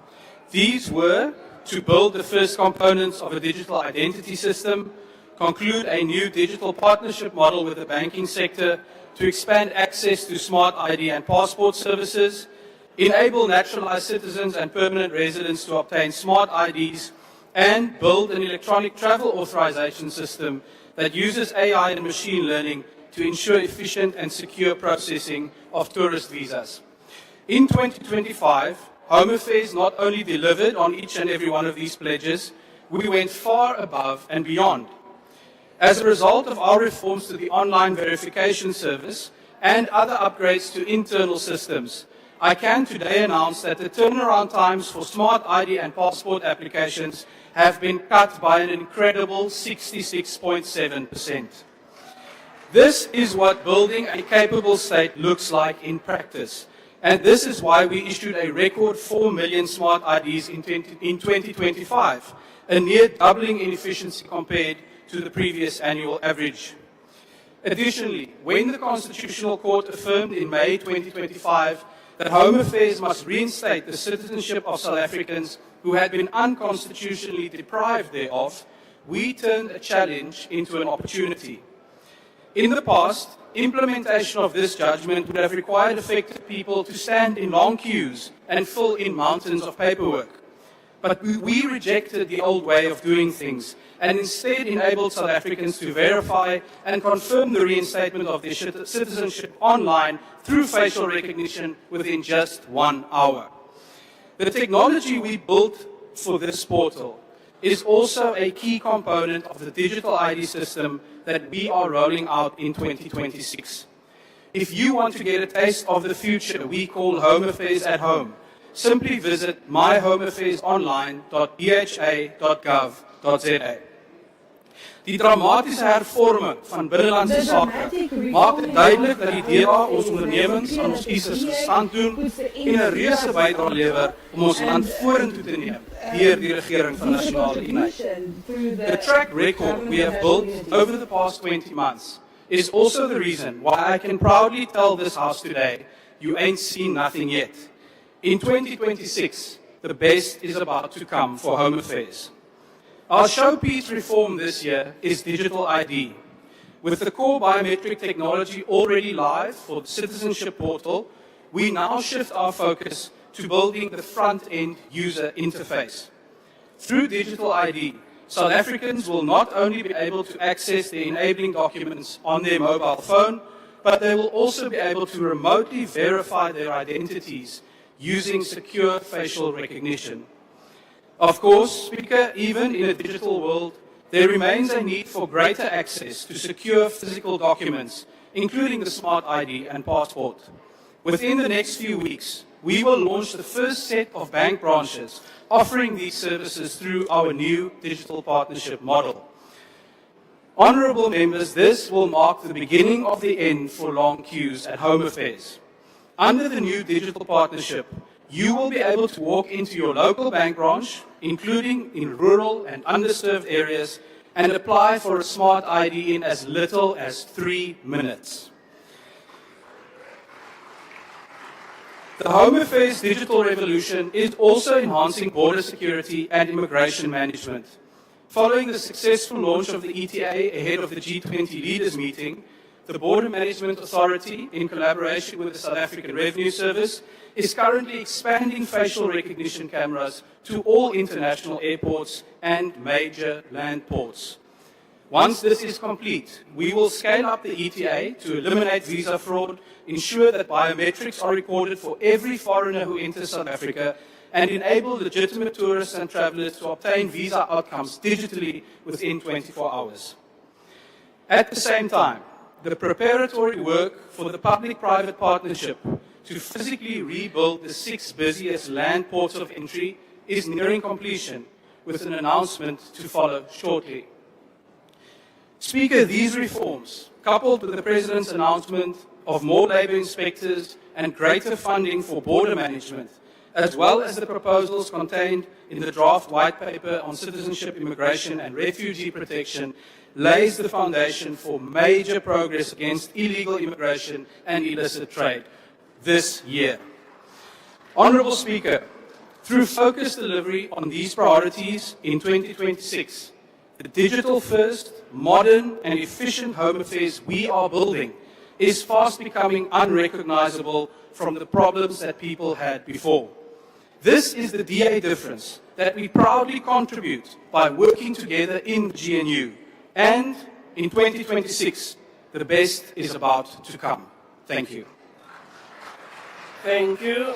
These were to build the first components of a digital identity system, conclude a new digital partnership model with the banking sector to expand access to smart ID and passport services, enable naturalized citizens and permanent residents to obtain smart IDs, and build an electronic travel authorization system that uses AI and machine learning to ensure efficient and secure processing of tourist visas. In 2025, Home Affairs not only delivered on each and every one of these pledges, we went far above and beyond. As a result of our reforms to the online verification service and other upgrades to internal systems, I can today announce that the turnaround times for smart ID and passport applications have been cut by an incredible 66.7%. This is what building a capable state looks like in practice, and this is why we issued a record 4 million smart IDs in 2025, a near doubling in efficiency compared to the previous annual average. Additionally, when the Constitutional Court affirmed in May 2025 that Home Affairs must reinstate the citizenship of South Africans who had been unconstitutionally deprived thereof, we turned a challenge into an opportunity. In the past, implementation of this judgment would have required affected people to stand in long queues and fill in mountains of paperwork. But we rejected the old way of doing things and instead enabled South Africans to verify and confirm the reinstatement of their citizenship online through facial recognition within just 1 hour. The technology we built for this portal is also a key component of the digital ID system that we are rolling out in 2026. If you want to get a taste of the future we call Home Affairs at Home, simply visit myhomeaffairsonline.dha.gov.za. Die dramatiese hervorming van binnelandse sake maak dit duidelik dat die DA ons ondernemings aan ons kiesers gestand doen en 'n reuse bydrae lewer om ons land vorentoe te neem deur die regering van nasionale eenheid. The track record we have built over the past 20 months is also the reason why I can proudly tell this House today, you ain't seen nothing yet. In 2026, the best is about to come for Home Affairs. Our showpiece reform this year is digital ID. With the core biometric technology already live for the citizenship portal, we now shift our focus to building the front-end user interface. Through digital ID, South Africans will not only be able to access the enabling documents on their mobile phone, but they will also be able to remotely verify their identities using secure facial recognition. Of course, Speaker, even in a digital world, there remains a need for greater access to secure physical documents, including the smart ID and passport. Within the next few weeks, we will launch the first set of bank branches offering these services through our new digital partnership model. Honourable members, this will mark the beginning of the end for long queues at Home Affairs. Under the new digital partnership, you will be able to walk into your local bank branch, including in rural and underserved areas, and apply for a smart ID in as little as 3 minutes. The Home Affairs digital revolution is also enhancing border security and immigration management. Following the successful launch of the ETA ahead of the G20 leaders meeting, the Border Management Authority, in collaboration with the South African Revenue Service, is currently expanding facial recognition cameras to all international airports and major land ports. Once this is complete, we will scale up the ETA to eliminate visa fraud, ensure that biometrics are recorded for every foreigner who enters South Africa, and enable legitimate tourists and travelers to obtain visa outcomes digitally within 24 hours. At the same time, the preparatory work for the public-private partnership to physically rebuild the 6 busiest land ports of entry is nearing completion, with an announcement to follow shortly. Speaker, these reforms, coupled with the President's announcement of more labour inspectors and greater funding for border management, as well as the proposals contained in the draft white paper on citizenship, immigration and refugee protection, lays the foundation for major progress against illegal immigration and illicit trade this year. Honourable Speaker, through focused delivery on these priorities in 2026, the digital-first, modern and efficient Home Affairs we are building is fast becoming unrecognisable from the problems that people had before. This is the DA difference that we proudly contribute by working together in GNU. And in 2026, the best is about to come. Thank you. Thank you.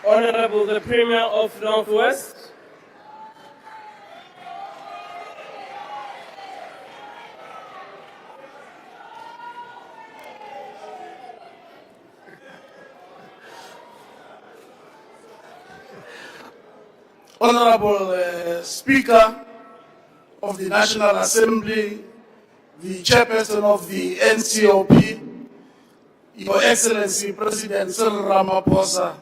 Honorable the Premier of Northwest. Honorable Speaker of the National Assembly, the Chairperson of the NCOP, Your Excellency President Cyril Ramaphosa,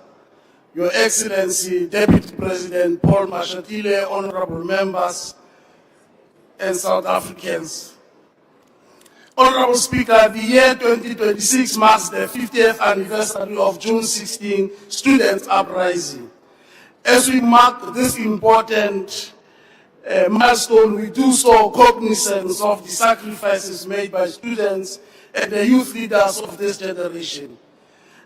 Your Excellency Deputy President Paul Mashatile, honorable members and South Africans. Honorable Speaker, the year 2026 marks the 50th anniversary of June 16 Students' Uprising. As we mark this important milestone, we do so cognizant of the sacrifices made by students and the youth leaders of this generation.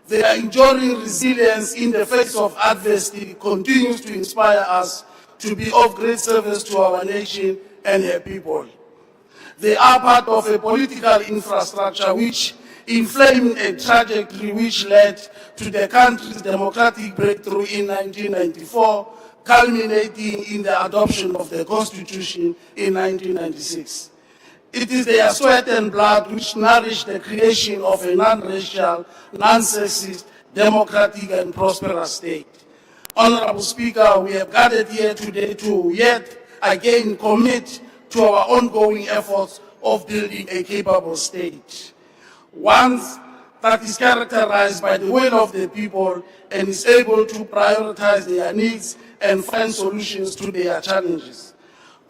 Their enduring resilience in the face of adversity continues to inspire us to be of great service to our nation and her people. They are part of a political infrastructure which inflamed a trajectory which led to the country's democratic breakthrough in 1994, culminating in the adoption of the Constitution in 1996. It is their sweat and blood which nourished the creation of a non-racial, non-sexist, democratic and prosperous state. Honorable Speaker, we have gathered here today to yet again commit to our ongoing efforts of building a capable state. One that is characterized by the will of the people and is able to prioritize their needs and find solutions to their challenges.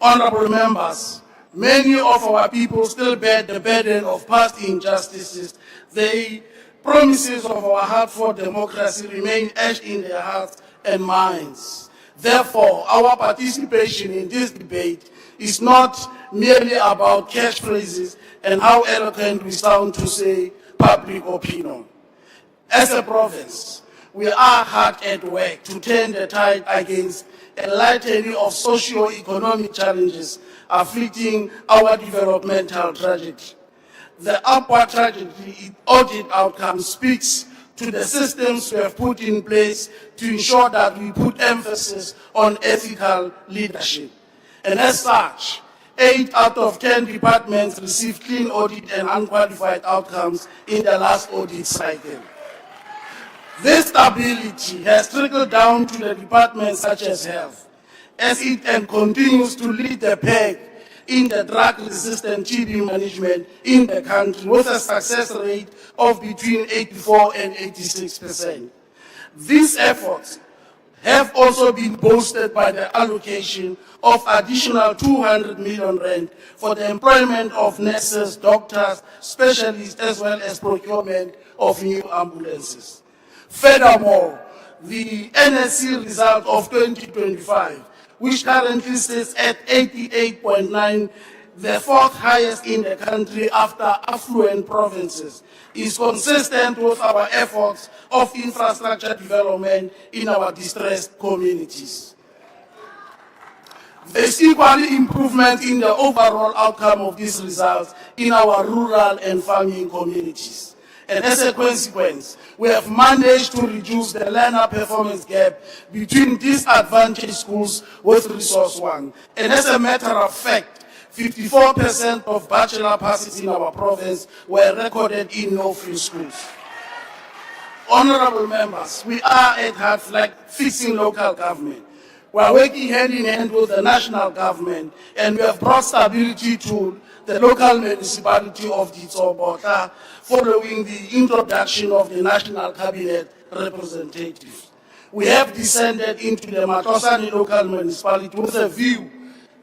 Honorable members, many of our people still bear the burden of past injustices. The promises of our hard-fought democracy remain etched in their hearts and minds. Therefore, our participation in this debate is not merely about catchphrases and how eloquent we sound to say public opinion. As a province, we are hard at work to turn the tide against a litany of socio-economic challenges afflicting our developmental trajectory. The upward trajectory in audit outcome speaks to the systems we have put in place to ensure that we put emphasis on ethical leadership. And as such, 8 out of 10 departments received clean audit and unqualified outcomes in the last audit cycle. This stability has trickled down to the departments such as health, as it continues to lead the pack in the drug-resistant TB management in the country with a success rate of between 84 and 86%. These efforts have also been boosted by the allocation of additional 200 million rand for the employment of nurses, doctors, specialists, as well as procurement of new ambulances. Furthermore, the NSC result of 2025, which currently sits at 88.9, the fourth highest in the country after affluent provinces, is consistent with our efforts of infrastructure development in our distressed communities. There is equally improvement in the overall outcome of these results in our rural and farming communities. And as a consequence, we have managed to reduce the learner performance gap between disadvantaged schools with Resource 1. And as a matter of fact, 54% of bachelor passes in our province were recorded in no-fee schools. Honorable members, we are at heart like fixing local government. We are working hand in hand with the national government, and we have brought stability to the local municipality of Ditsobota following the introduction of the National Cabinet representatives. We have descended into the Matosani local municipality with a view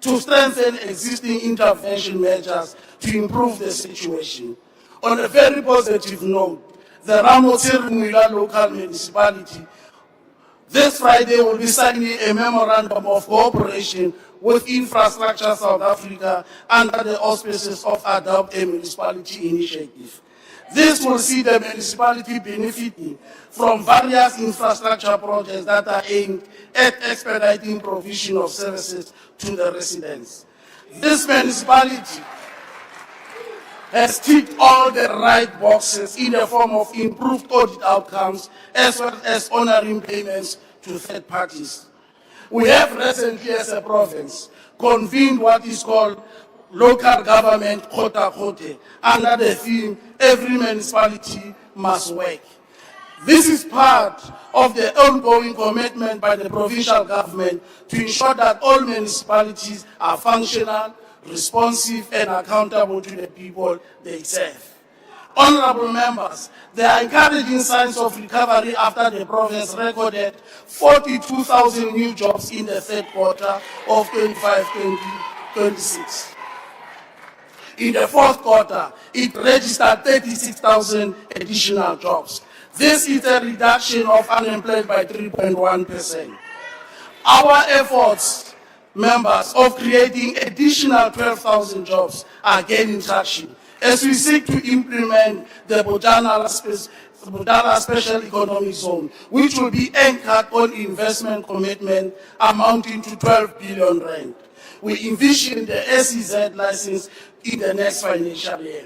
to strengthen existing intervention measures to improve the situation. On a very positive note, the Ramotsirumila local municipality this Friday will be signing a memorandum of cooperation with Infrastructure South Africa under the auspices of Adopt a Municipality initiative. This will see the municipality benefiting from various infrastructure projects that are aimed at expediting provision of services to the residents. This municipality has ticked all the right boxes in the form of improved audit outcomes as well as honoring payments to third parties. We have recently, as a province, convened what is called local government Kota Kote under the theme, every municipality must work. This is part of the ongoing commitment by the provincial government to ensure that all municipalities are functional, responsive and accountable to the people they serve. Honorable members, there are encouraging signs of recovery after the province recorded 42,000 new jobs in the third quarter of 25-26. In the fourth quarter, it registered 36,000 additional jobs. This is a reduction of unemployment by 3.1%. Our efforts, members, of creating additional 12,000 jobs are gaining traction as we seek to implement the Bojana Special Economic Zone, which will be anchored on investment commitment amounting to 12 billion rand. We envision the SEZ license in the next financial year.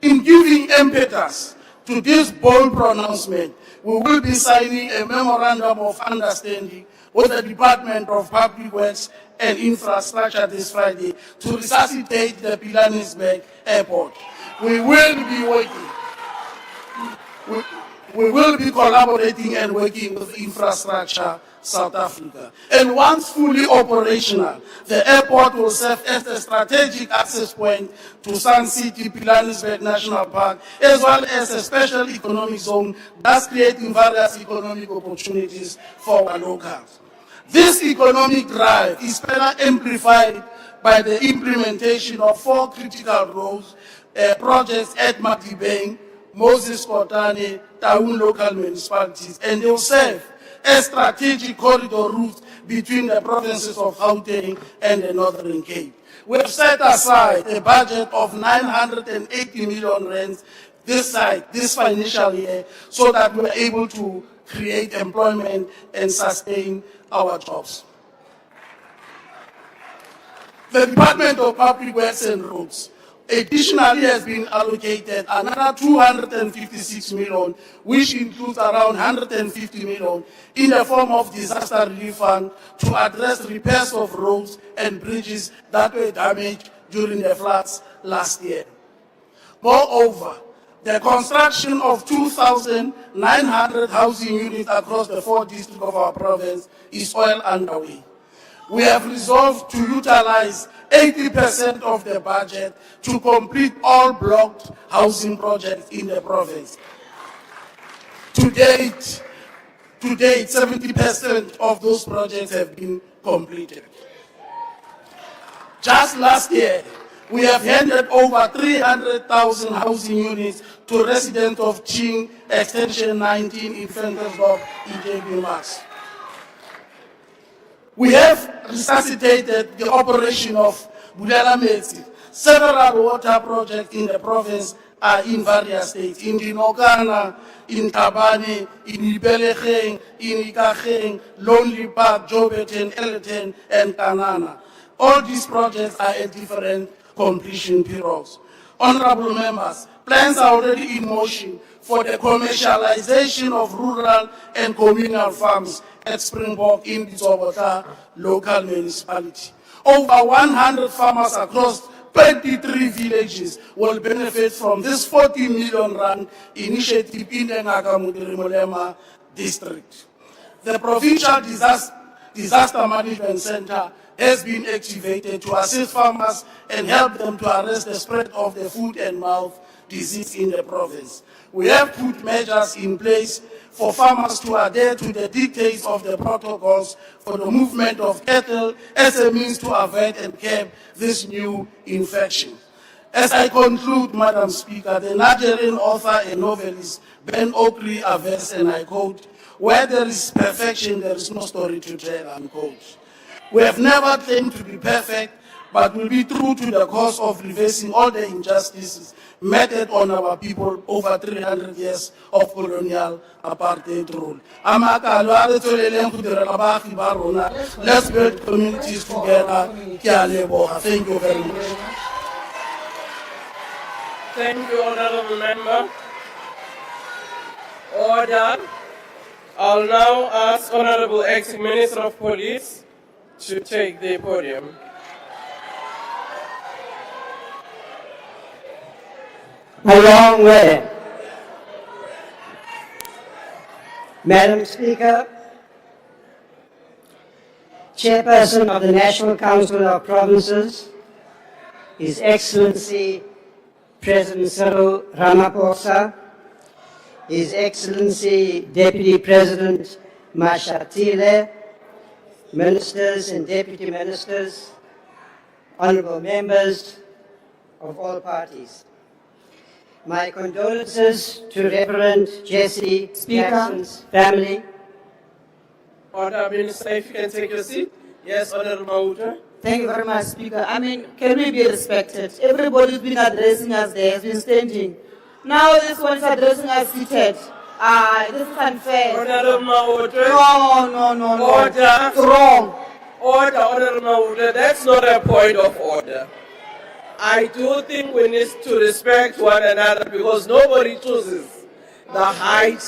In giving impetus to this bold pronouncement, we will be signing a memorandum of understanding with the Department of Public Works and Infrastructure this Friday to resuscitate the Pilanesberg Airport. We will be collaborating and working with Infrastructure South Africa. And once fully operational, the airport will serve as a strategic access point to Sun City, Pilanesberg National Park, as well as a special economic zone, thus creating various economic opportunities for our locals. This economic drive is further amplified by the implementation of 4 critical roads projects at Matibeng, Moses Kotane, Taung local municipalities, and they will serve as strategic corridor routes between the provinces of Gauteng and the Northern Cape. We have set aside a budget of 980 million rands this financial year so that we are able to create employment and sustain our jobs. The Department of Public Works and Roads additionally has been allocated another 256 million, which includes around 150 million in the form of disaster relief fund to address repairs of roads and bridges that were damaged during the floods last year. Moreover, the construction of 2,900 housing units across the 4 districts of our province is well underway. We have resolved to utilize 80% of the budget to complete all blocked housing projects in the province. To date, 70% of those projects have been completed. Just last year, we have handed over 300,000 housing units to residents of Ching Extension 19 in Ventersdorp in JB Max. We have resuscitated the operation of Bulela Metsi. Several water projects in the province are in various states. In Dinokana, in Tabane, in Ibelecheng, in Ikacheng, Lonely Park, Joburton, Elton, and Kanana. All these projects are at different completion periods. Honorable members, plans are already in motion for the commercialization of rural and communal farms at Springbok in the Zobota local municipality. Over 100 farmers across 23 villages will benefit from this 40 million rand initiative in the Ngaka district. The Provincial Disaster Management Center has been activated to assist farmers and help them to arrest the spread of the foot and mouth disease in the province. We have put measures in place for farmers to adhere to the dictates of the protocols for the movement of cattle as a means to avoid and curb this new infection. As I conclude, Madam Speaker, the Nigerian author and novelist Ben Okri averts, and I quote, "Where there is perfection, there is no story to tell," unquote. We have never claimed to be perfect, but will be true to the cause of reversing all the injustices meted on our people over 300 years of colonial apartheid rule. Let's build communities together. Thank you very much. Thank you, Honorable Member. Order. I'll now ask Honorable Acting Minister of Police to take the podium. A long way. Madam Speaker, Chairperson of the National Council of Provinces, His Excellency President Cyril Ramaphosa, His Excellency Deputy President Mashatile, Ministers and Deputy Ministers, Honorable Members of all parties. My condolences to Reverend Jesse Jackson's family. Order, Minister, if you can take your seat. Yes, Honorable Mauta. Thank you very much, Speaker. I mean, can we be respected? Everybody's been addressing us there, has been standing. Now this one is addressing us seated. This is unfair. Honorable Mauta. No. Order. It's wrong. Order, Honorable Mauta. That's not a point of order. I do think we need to respect one another because nobody chooses the height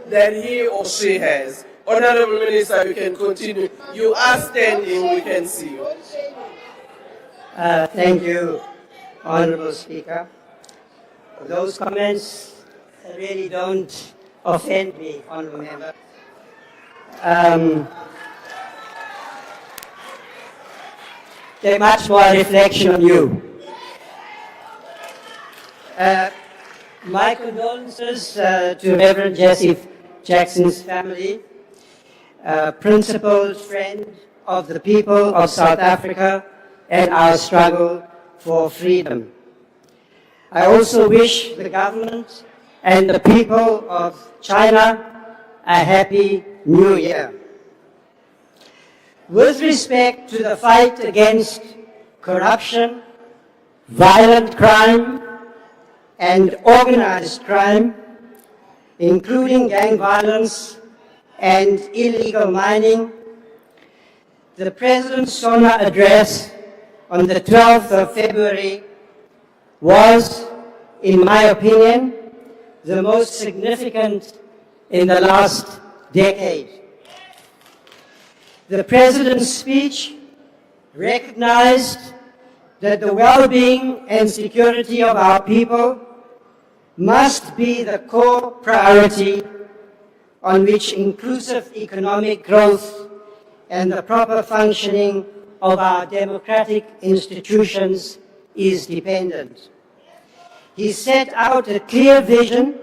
that he or she has. Honorable Minister, you can continue. You are standing, we can see you. Thank you, Honorable Speaker. Those comments really don't offend me, Honorable Member. They're much more a reflection on you. My condolences to Reverend Jesse Jackson's family, principled friend of the people of South Africa and our struggle for freedom. I also wish the government and the people of China a happy new year. With respect to the fight against corruption, violent crime, and organized crime, including gang violence and illegal mining, the President's SONA address on the 12th of February was, in my opinion, the most significant in the last decade. The President's speech recognized that the well-being and security of our people must be the core priority on which inclusive economic growth and the proper functioning of our democratic institutions is dependent. He set out a clear vision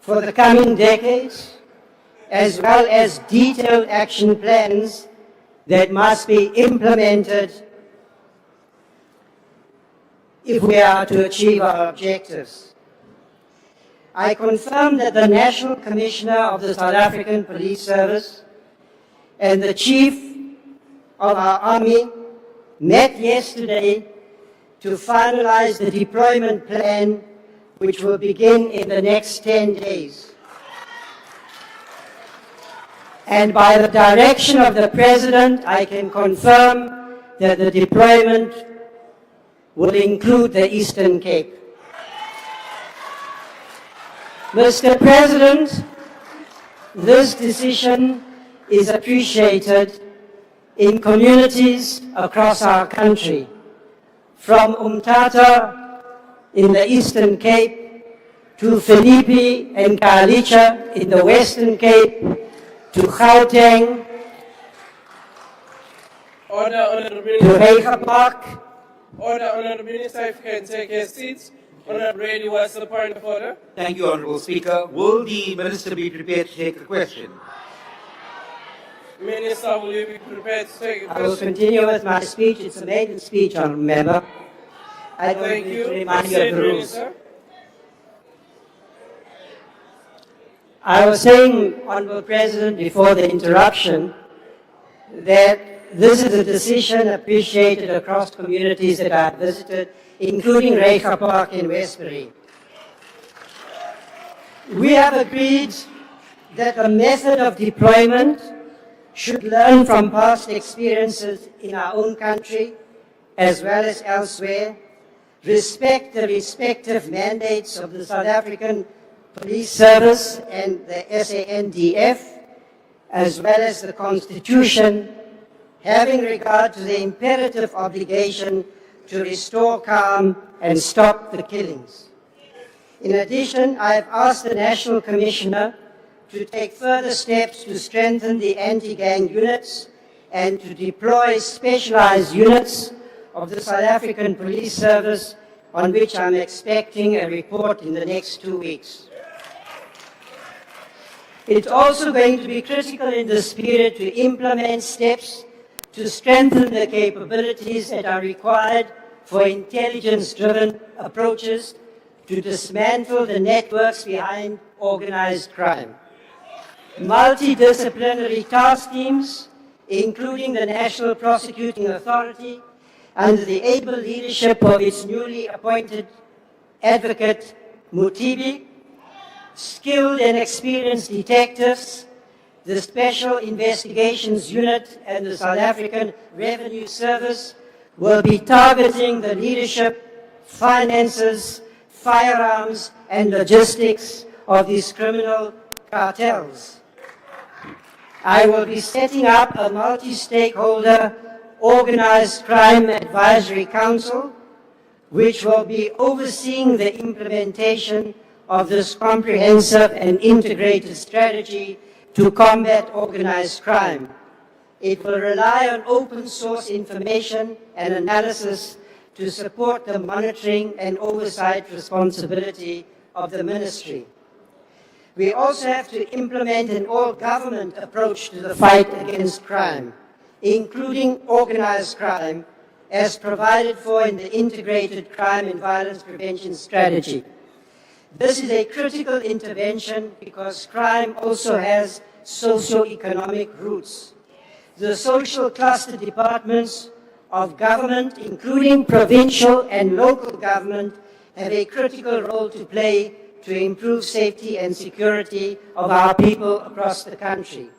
for the coming decades, as well as detailed action plans that must be implemented if we are to achieve our objectives. I confirm that the National Commissioner of the South African Police Service and the Chief of our Army met yesterday to finalize the deployment plan, which will begin in the next 10 days. And by the direction of the President, I can confirm that the deployment will include the Eastern Cape. Mr. President, this decision is appreciated in communities across our country, from Umtata in the Eastern Cape to Philippi and Khayelitsha in the Western Cape to Gauteng Order, Honourable to Minister. Regenbach. Order, Honourable Minister, if you can take your seats. Honourable Brady, what's the point of order? Thank you, Honourable Speaker. Will the Minister be prepared to take the question? Minister, will you be prepared to take a I will question? continue with my speech. It's a maiden speech, Honourable Member. I don't Thank need you. to remind you of Proceed, the rules. Minister. I was saying, Honourable President, before the interruption, that this is a decision appreciated across communities that I have visited, including Regenbach in Westbury. We have agreed that the method of deployment should learn from past experiences in our own country as well as elsewhere, respect the respective mandates of the South African Police Service and the SANDF, as well as the Constitution, having regard to the imperative obligation to restore calm and stop the killings. In addition, I have asked the National Commissioner to take further steps to strengthen the anti-gang units and to deploy specialized units of the South African Police Service, on which I'm expecting a report in the next 2 weeks. It's also going to be critical in this period to implement steps to strengthen the capabilities that are required for intelligence-driven approaches to dismantle the networks behind organized crime. Multidisciplinary task teams, including the National Prosecuting Authority, under the able leadership of its newly appointed advocate Mutibi, skilled and experienced detectives, the Special Investigations Unit and the South African Revenue Service will be targeting the leadership, finances, firearms, and logistics of these criminal cartels. I will be setting up a multi-stakeholder organized crime advisory council, which will be overseeing the implementation of this comprehensive and integrated strategy to combat organized crime. It will rely on open source information and analysis to support the monitoring and oversight responsibility of the ministry. We also have to implement an all-government approach to the fight against crime, including organized crime, as provided for in the Integrated Crime and Violence Prevention Strategy. This is a critical intervention because crime also has socio-economic roots. The social cluster departments of government, including provincial and local government, have a critical role to play to improve safety and security of our people across the country.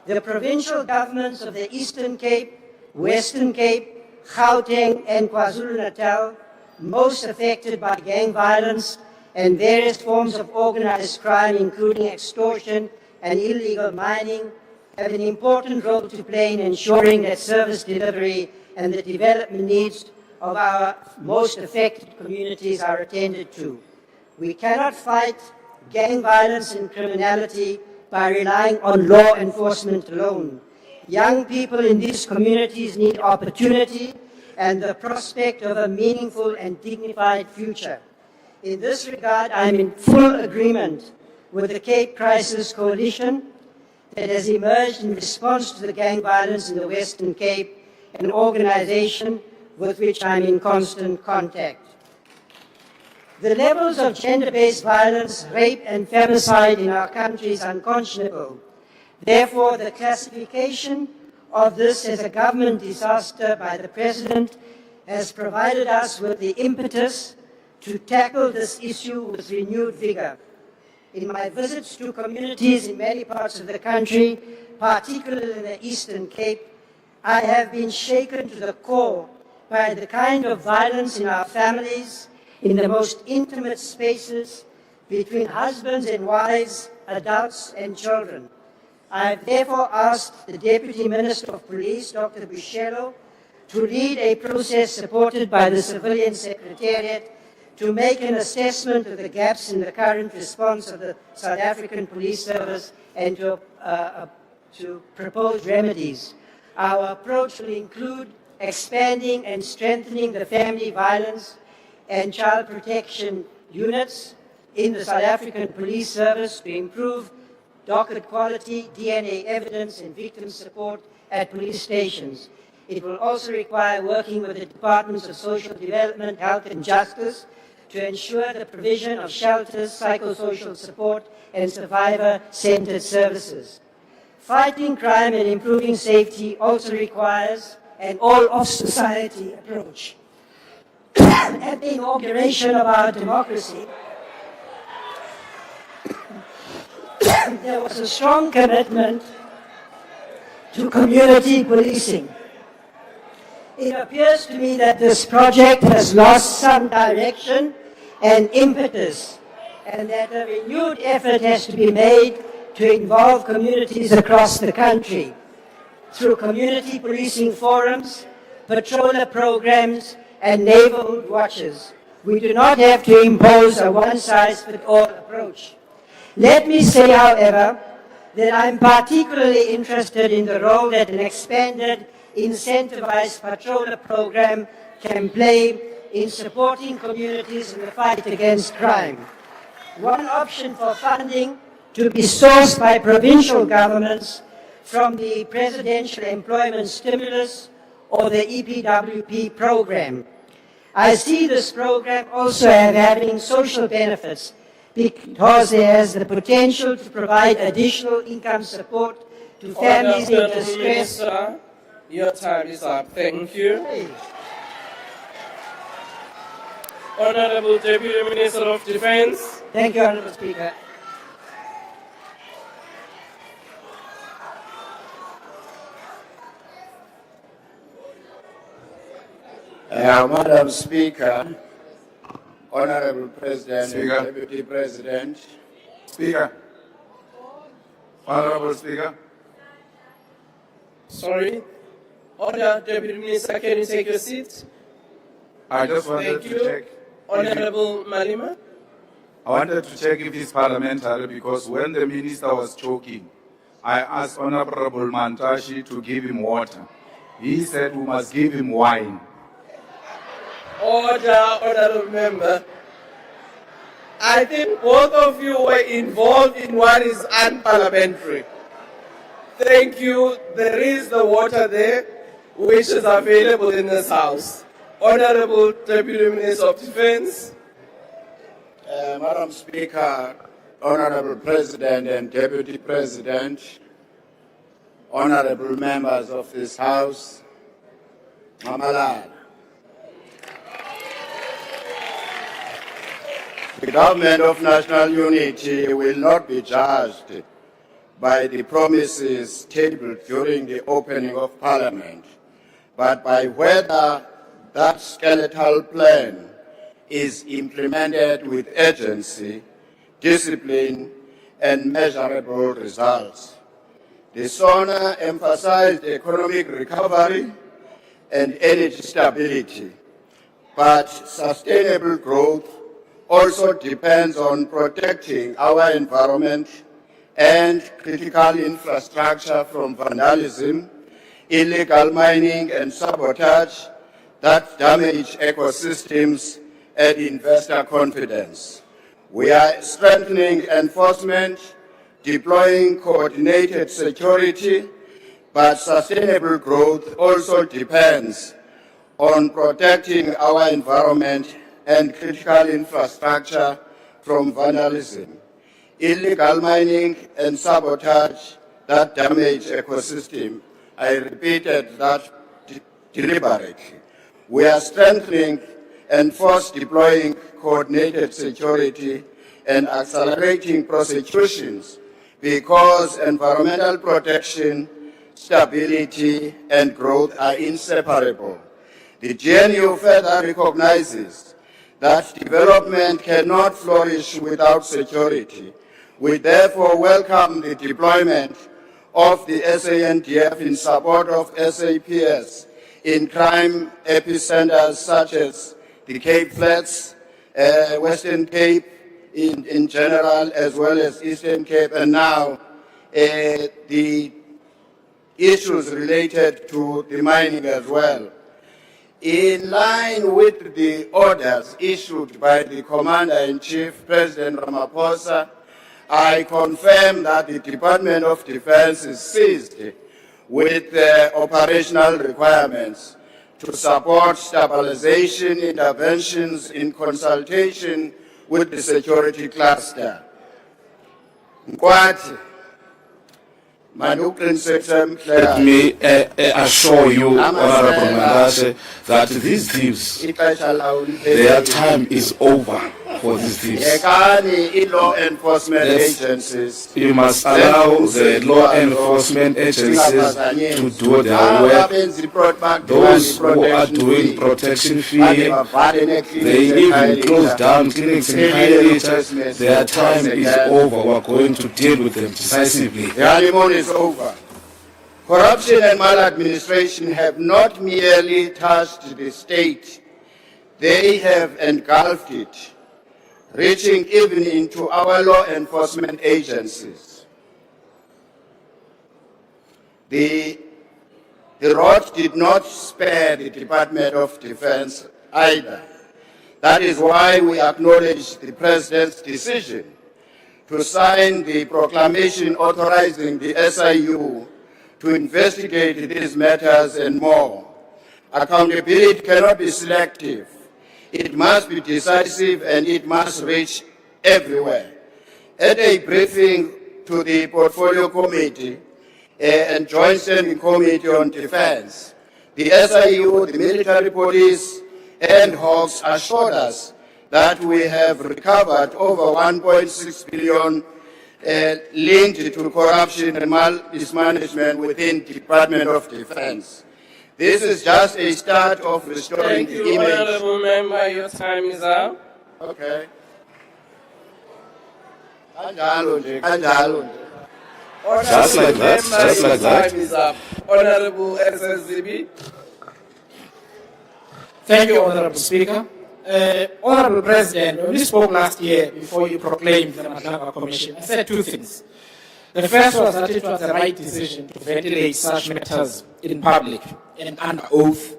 The provincial governments of the Eastern Cape, Western Cape, Gauteng and KwaZulu-Natal, most affected by gang violence and various forms of organized crime, including extortion and illegal mining, have an important role to play in ensuring that service delivery and the development needs of our most affected communities are attended to. We cannot fight gang violence and criminality by relying on law enforcement alone. Young people in these communities need opportunity and the prospect of a meaningful and dignified future. In this regard, I am in full agreement with the Cape Crisis Coalition that has emerged in response to the gang violence in the Western Cape, an organization with which I am in constant contact. The levels of gender-based violence, rape and femicide in our country is unconscionable. Therefore, the classification of this as a government disaster by the President has provided us with the impetus to tackle this issue with renewed vigor. In my visits to communities in many parts of the country, particularly in the Eastern Cape, I have been shaken to the core by the kind of violence in our families, in the most intimate spaces between husbands and wives, adults and children. I have therefore asked the Deputy Minister of Police, Dr. Bushello, to lead a process supported by the Civilian Secretariat to make an assessment of the gaps in the current response of the South African Police Service and to propose remedies. Our approach will include expanding and strengthening the family violence and child protection units in the South African Police Service to improve docket quality, DNA evidence, and victim support at police stations. It will also require working with the Departments of Social Development, Health and Justice to ensure the provision of shelters, psychosocial support, and survivor-centered services. Fighting crime and improving safety also requires an all-of-society approach. At the inauguration of our democracy, there was a strong commitment to community policing. It appears to me that this project has lost some direction and impetus, and that a renewed effort has to be made to involve communities across the country through community policing forums, patroller programs, and neighborhood watches. We do not have to impose a one-size-fits-all approach. Let me say, however, that I'm particularly interested in the role that an expanded, incentivized patroller program can play in supporting communities in the fight against crime. One option for funding to be sourced by provincial governments from the Presidential Employment Stimulus or the EPWP program. I see this program also as having social benefits because it has the potential to provide additional income support to families in distress. Minister, your time is up. Thank you. Honorable Deputy Minister of Defense. Thank you, Honorable Speaker. Madam Speaker, Honorable President, Speaker. Deputy President. Speaker. Honorable Speaker. Sorry. Order, Deputy Minister, can you take your seat? I just wanted Thank to you. check. Honorable Malima. I wanted to check if it's parliamentary because when the minister was choking, I asked Honorable Mantashi to give him water. He said we must give him wine. Order, honorable member. I think both of you were involved in what is unparliamentary. Thank you. There is the water there, which is available in this house. Honorable Deputy Minister of Defense. Madam Speaker, Honorable President and Deputy President, Honorable members of this House, Mamalala. The government of national unity will not be judged by the promises tabled during the opening of Parliament, but by whether that skeletal plan is implemented with urgency, discipline, and measurable results. The SONA emphasized economic recovery and energy stability, but sustainable growth also depends on protecting our environment and critical infrastructure from vandalism, illegal mining, and sabotage that damage ecosystems and investor confidence. We are strengthening enforcement, deploying coordinated security, but sustainable growth also depends on protecting our environment and critical infrastructure from vandalism, illegal mining, and sabotage that damage ecosystem. I repeated that deliberately. We are strengthening and force deploying coordinated security and accelerating prosecutions because environmental protection, stability, and growth are inseparable. The GNU further recognizes that development cannot flourish without security. We therefore welcome the deployment of the SANDF in support of SAPS in crime epicenters such as the Cape Flats, Western Cape in general, as well as Eastern Cape, and now the issues related to the mining as well. In line with the orders issued by the Commander-in-Chief, President Ramaphosa, I confirm that the Department of Defense is seized with operational requirements to support stabilization interventions in consultation with the security cluster. Let me assure you, Honorable Mandase, that these thieves, their time is over for these thieves. Law enforcement agencies. You must allow the law enforcement agencies to do their work. Those who are doing protection fee, they even close down clinics and highlights. Their time is over. We're going to deal with them decisively. The honeymoon is over. Corruption and maladministration have not merely touched the state, they have engulfed it, reaching even into our law enforcement agencies. The rot did not spare the Department of Defense either. That is why we acknowledge the President's decision to sign the proclamation authorizing the SIU to investigate these matters and more. Accountability cannot be selective. It must be decisive and it must reach everywhere. At a briefing to the Portfolio Committee and Joint Standing Committee on Defense, the SIU, the military police, and Hawks assured us that we have recovered over 1.6 billion linked to corruption and mismanagement within the Department of Defense. This is just a start of restoring the image. Thank you, Honorable Member. Your time is up. Okay. Just like that, just like that. Time is up. Honorable SSZB. Thank you, Honorable Speaker. Honorable President, when you spoke last year before you proclaimed the Madlanga Commission, I said two things. The first was that it was the right decision to ventilate such matters in public and under oath,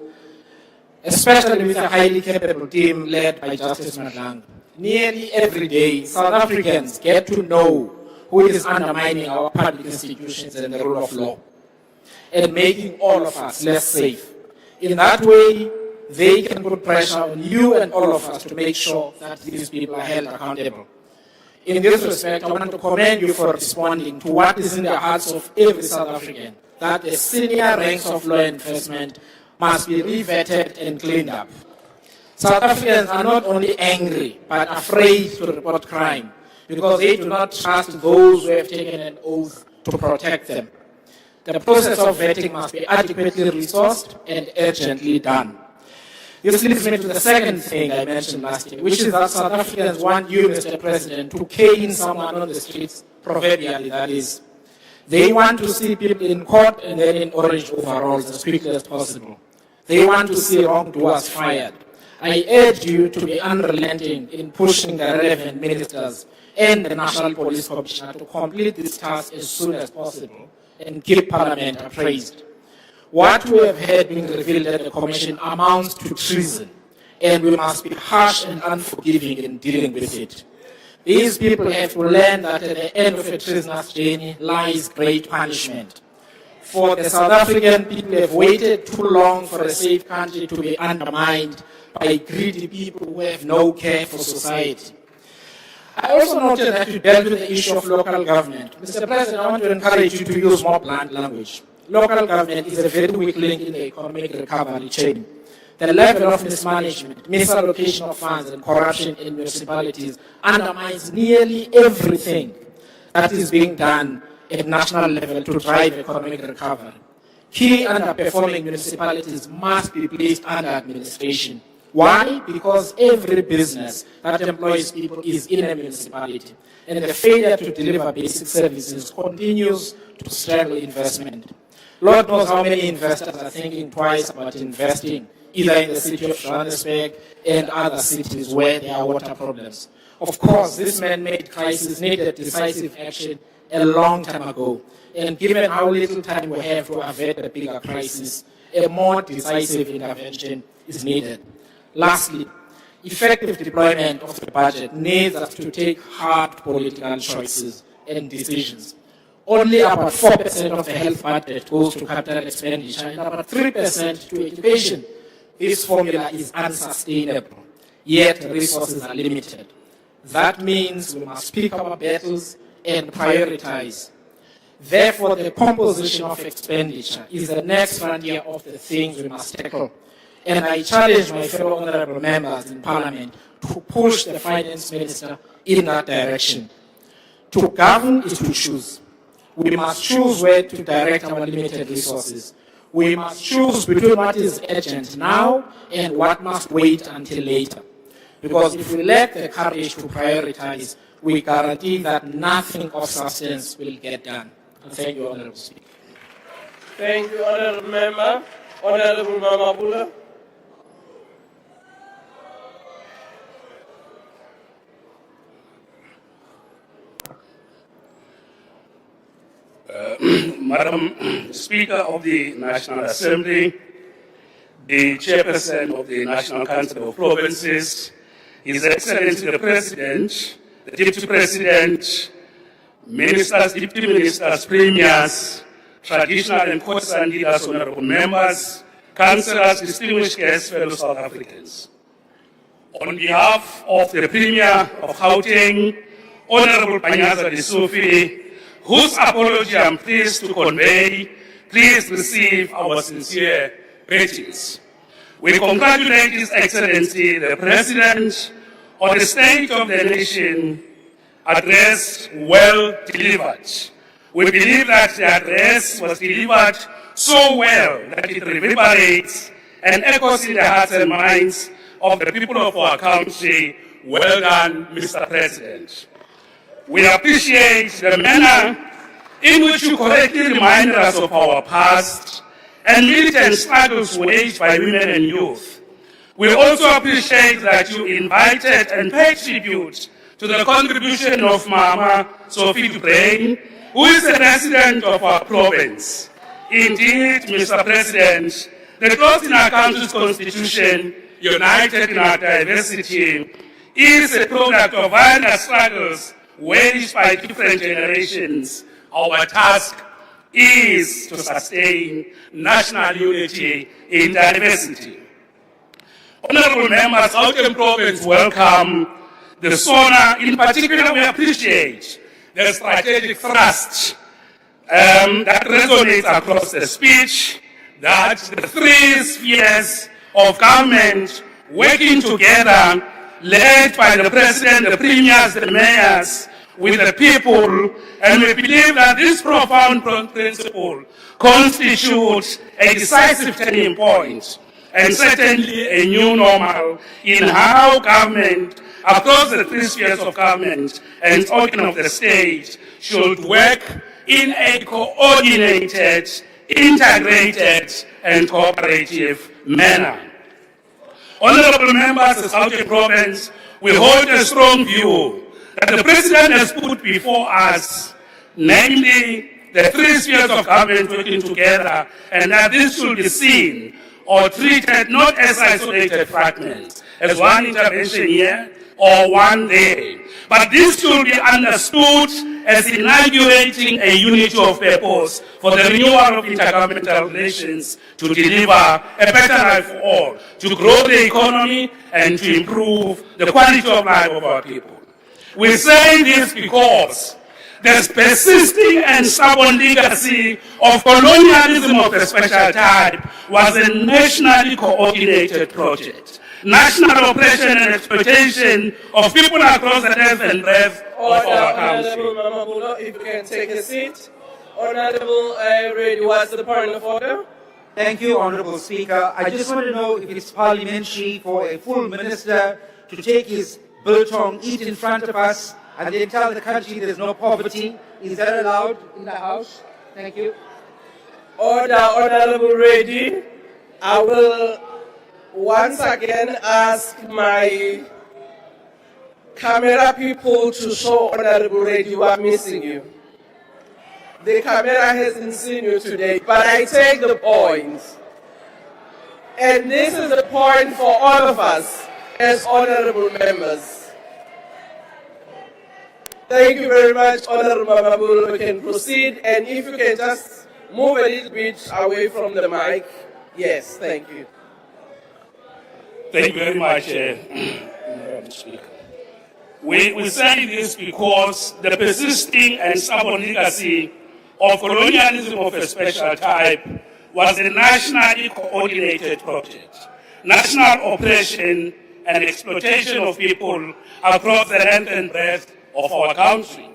especially with a highly capable team led by Justice Madlanga. Nearly every day, South Africans get to know who is undermining our public institutions and the rule of law and making all of us less safe. In that way, they can put pressure on you and all of us to make sure that these people are held accountable. In this respect, I want to commend you for responding to what is in the hearts of every South African, that the senior ranks of law enforcement must be re-vetted and cleaned up. South Africans are not only angry, but afraid to report crime because they do not trust those who have taken an oath to protect them. The process of vetting must be adequately resourced and urgently done. This leads me to the second thing I mentioned last year, which is that South Africans want you, Mr. President, to cane someone on the streets, proverbially that is. They want to see people in court and then in orange overalls as quickly as possible. They want to see wrongdoers fired. I urge you to be unrelenting in pushing the relevant ministers and the National Police Commissioner to complete this task as soon as possible and keep Parliament appraised. What we have heard being revealed at the Commission amounts to treason, and we must be harsh and unforgiving in dealing with it. These people have to learn that at the end of a treasonous journey lies great punishment. For the South African people have waited too long for a safe country to be undermined by greedy people who have no care for society. I also noted that you dealt with the issue of local government. Mr. President, I want to encourage you to use more blunt language. Local government is a very weak link in the economic recovery chain. The level of mismanagement, misallocation of funds, and corruption in municipalities undermines nearly everything that is being done at national level to drive economic recovery. Key underperforming municipalities must be placed under administration. Why? Because every business that employs people is in a municipality, and the failure to deliver basic services continues to strangle investment. Lord knows how many investors are thinking twice about investing either in the city of Johannesburg and other cities where there are water problems. Of course, this man-made crisis needed decisive action a long time ago, and given how little time we have to avert the bigger crisis, a more decisive intervention is needed. Lastly, effective deployment of the budget needs us to take hard political choices and decisions. Only about 4% of the health budget goes to capital expenditure and about 3% to education. This formula is unsustainable, yet resources are limited. That means we must pick our battles and prioritize. Therefore, the composition of expenditure is the next frontier of the things we must tackle. And I challenge my fellow honorable members in Parliament to push the finance minister in that direction. To govern is to choose. We must choose where to direct our limited resources. We must choose between what is urgent now and what must wait until later. Because if we lack the courage to prioritize, we guarantee that nothing of substance will get done. And thank you, Honorable Speaker. Thank you, Honorable Member. Honorable Mamabula. Madam Speaker of the National Assembly, the Chairperson of the National Council of Provinces, His Excellency the President, the Deputy President, Ministers, Deputy Ministers, Premiers, traditional and courtesan leaders, honorable members, councillors, distinguished guests, fellow South Africans. On behalf of the Premier of Gauteng, Honorable Panyaza Lesufi, whose apology I'm pleased to convey, please receive our sincere greetings. We congratulate His Excellency the President on the State of the Nation address well delivered. We believe that the address was delivered so well that it reverberates and echoes in the hearts and minds of the people of our country. Well done, Mr. President. We appreciate the manner in which you correctly reminded us of our past and militant struggles waged by women and youth. We also appreciate that you invited and paid tribute to the contribution of Mama Sophie Brain, who is a resident of our province. Indeed, Mr. President, the clause in our country's constitution, united in our diversity, is a product of various struggles waged by different generations. Our task is to sustain national unity in diversity. Honorable members, Gauteng Province welcome the SONA. In particular, we appreciate the strategic thrust that resonates across the speech, that the three spheres of government working together, led by the President, the Premiers, the Mayors, with the people, and we believe that this profound principle constitutes a decisive turning point and certainly a new normal in how government, across the three spheres of government and organ of the state, should work in a coordinated, integrated, and cooperative manner. Honorable members of Gauteng Province, we hold a strong view that the President has put before us, namely the three spheres of government working together, and that this should be seen or treated not as isolated fragments, as one intervention here or one there, but this should be understood as inaugurating a unity of purpose for the renewal of intergovernmental relations to deliver a better life for all, to grow the economy and to improve the quality of life of our people. We say this because the persisting and stubborn legacy of colonialism of a special type was a nationally coordinated project. National oppression and exploitation of people across the depth and breadth of our country. Honorable Mamabulo, if you can take a seat. Honorable Ready, what's the point of order? Thank you, Honorable Speaker. I just want to know if it's parliamentary for a full minister to take his biltong, eat in front of us, and then tell the country there's no poverty. Is that allowed in the House? Thank you. Order, Honorable Ready. I will once again ask my camera people to show Honorable Ready who are missing you. The camera hasn't seen you today, but I take the point. And this is the point for all of us as honorable members. Thank you very much, Honorable Mamabulo. We can proceed, and if you can just move a little bit away from the mic. Yes, thank you. Thank you very much, Madam Speaker. We say this because the persisting and stubborn legacy of colonialism of a special type was a nationally coordinated project. National oppression and exploitation of people across the length and breadth of our country.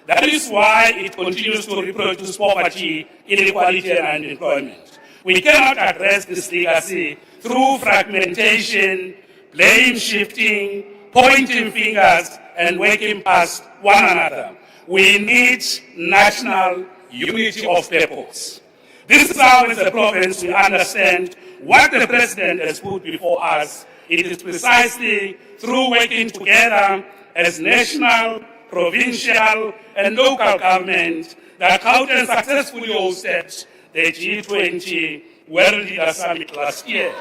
That is why it continues to reproduce poverty, inequality, and unemployment. We cannot address this legacy through fragmentation, blame shifting, pointing fingers, and working past one another. We need national unity of purpose. This is how, as a province, we understand what the President has put before us. It is precisely through working together as national, provincial, and local government that Gauteng successfully hosted the G20 World Leader Summit last year.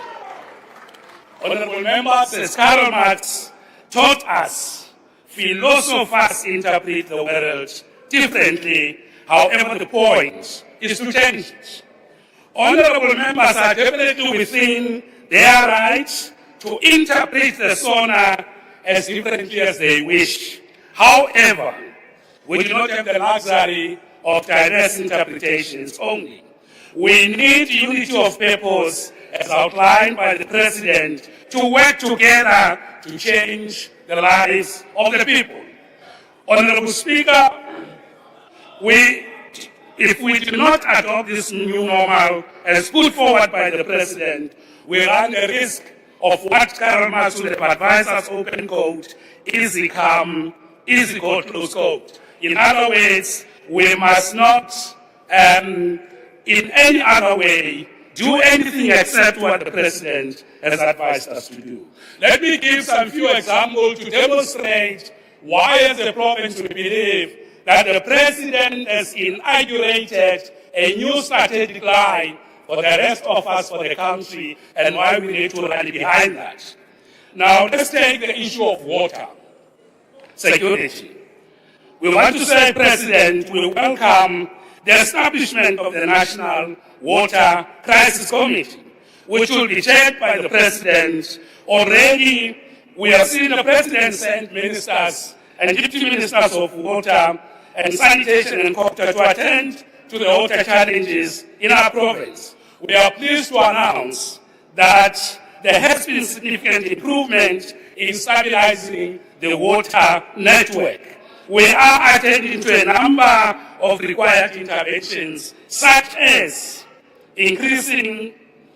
Honorable members, as Karl Marx taught us, philosophers interpret the world differently. However, the point is to change it. Honorable members are definitely within their right to interpret the SONA as differently as they wish. However, we do not have the luxury of diverse interpretations only. We need unity of purpose, as outlined by the President, to work together to change the lives of the people. Honorable Speaker, if we do not adopt this new normal as put forward by the President, we run the risk of what Karl Marx would have advised us, open quote, easy come, easy go, close quote. In other words, we must not, in any other way, do anything except what the President has advised us to do. Let me give some few examples to demonstrate why, as a province, we believe that the President has inaugurated a new strategic line for the rest of us, for the country, and why we need to rally behind that. Now, let's take the issue of water security. We want to say, President, we welcome the establishment of the National Water Crisis Committee, which will be chaired by the President. Already, we have seen the President send ministers and deputy ministers of water and sanitation and culture to attend to the water challenges in our province. We are pleased to announce that there has been significant improvement in stabilizing the water network. We are attending to a number of required interventions, such as increasing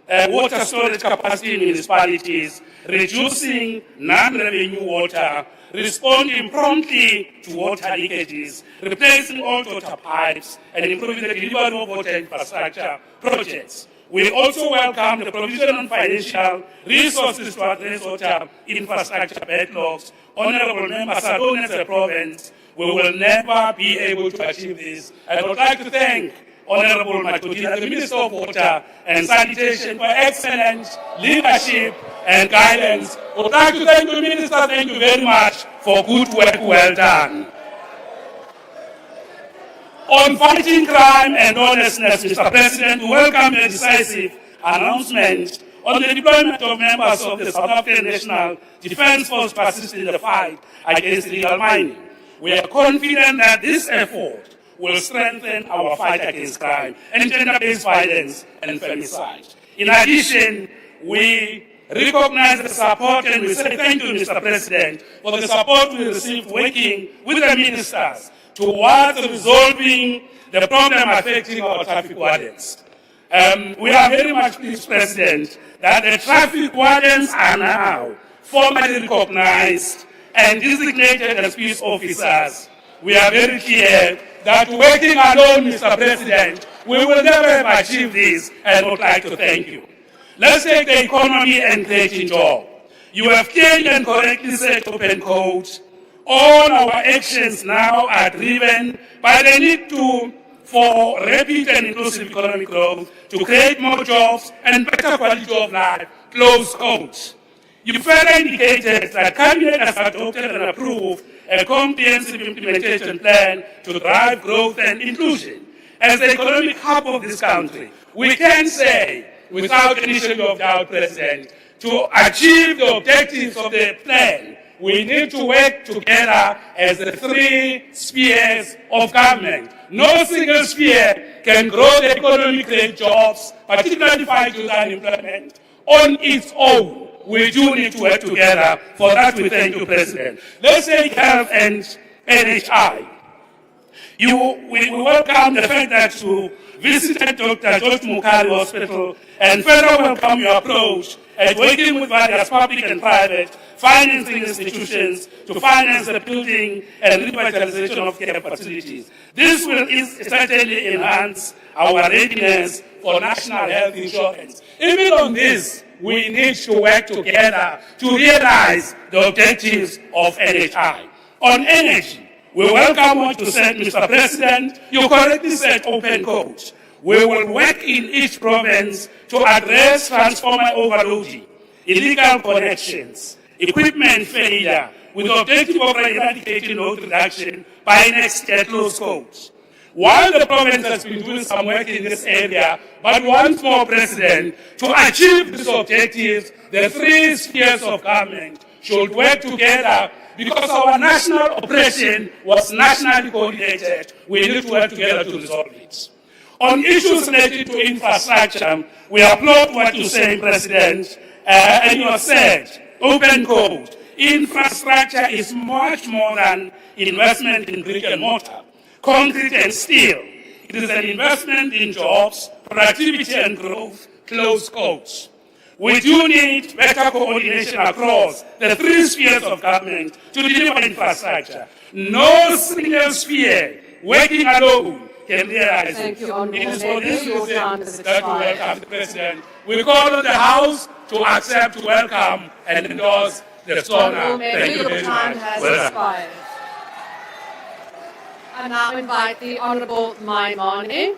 water storage capacity in municipalities, reducing non-revenue water, responding promptly to water leakages, replacing old water pipes, and improving the delivery of water infrastructure projects. We also welcome the provision of financial resources to address water infrastructure backlogs. Honourable members, alone as a province, we will never be able to achieve this. I would like to thank Honourable Matudila, the Minister of Water and Sanitation, for excellent leadership and guidance. I would like to thank the Minister, thank you very much for good work well done. On fighting crime and lawlessness, Mr. President, we welcome the decisive announcement on the deployment of members of the South African National Defence Force to assist in the fight against illegal mining. We are confident that this effort will strengthen our fight against crime and gender-based violence and femicide. In addition, we recognize the support and we say thank you, Mr. President, for the support we received working with the ministers towards resolving the problem affecting our traffic wardens. We are very much pleased, President, that the traffic wardens are now formally recognized and designated as peace officers. We are very clear that working alone, Mr. President, we will never have achieved this, and would like to thank you. Let's take the economy and creating jobs. You have clearly and correctly said, open quote, all our actions now are driven by the need for rapid and inclusive economic growth to create more jobs and better quality of life, close quote. You further indicated that Cabinet has adopted and approved a comprehensive implementation plan to drive growth and inclusion. As the economic hub of this country, we can say, without any shadow of doubt, President, to achieve the objectives of the plan, we need to work together as the three spheres of government. No single sphere can grow the economy, create jobs, particularly fight youth unemployment, on its own. We do need to work together. For that, we thank you, President. Let's take health and NHI. We welcome the fact that you visited Dr. George Mukari Hospital and further welcome your approach at working with various public and private financing institutions to finance the building and revitalization of care facilities. This will certainly enhance our readiness for national health insurance. Even on this, we need to work together to realize the objectives of NHI. On energy, we welcome what you said, Mr. President. You correctly said, open quote. We will work in each province to address transformer overloading, illegal connections, equipment failure, with the objective of eradicating load reduction by next year, close quote. While the province has been doing some work in this area, but once more, President, to achieve these objectives, the three spheres of government should work together because our national operation was nationally coordinated. We need to work together to resolve it. On issues related to infrastructure, we applaud what you say, President, and you have said, open quote, infrastructure is much more than investment in brick and mortar, concrete and steel. It is an investment in jobs, productivity and growth, close quotes. We do need better coordination across the three spheres of government to deliver infrastructure. No single sphere working alone can realize Thank it. you, Honourable. It is for this Your time reason has that we expired. welcome the President. We call on the House to accept, to welcome and endorse the SONA. Honourable Thank Member, you your very time much. has Well done. expired. I now invite the Honourable Maimane.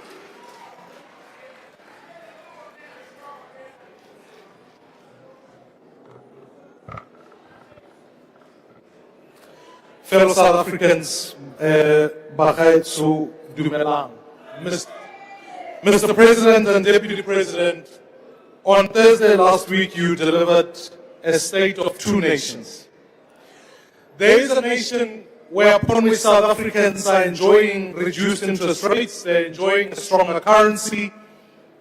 Fellow South Africans, Bagaitsu Dumelang. Mr. President and Deputy President, on Thursday last week you delivered a state of two nations. There is a nation whereupon we South Africans are enjoying reduced interest rates, they're enjoying a stronger currency,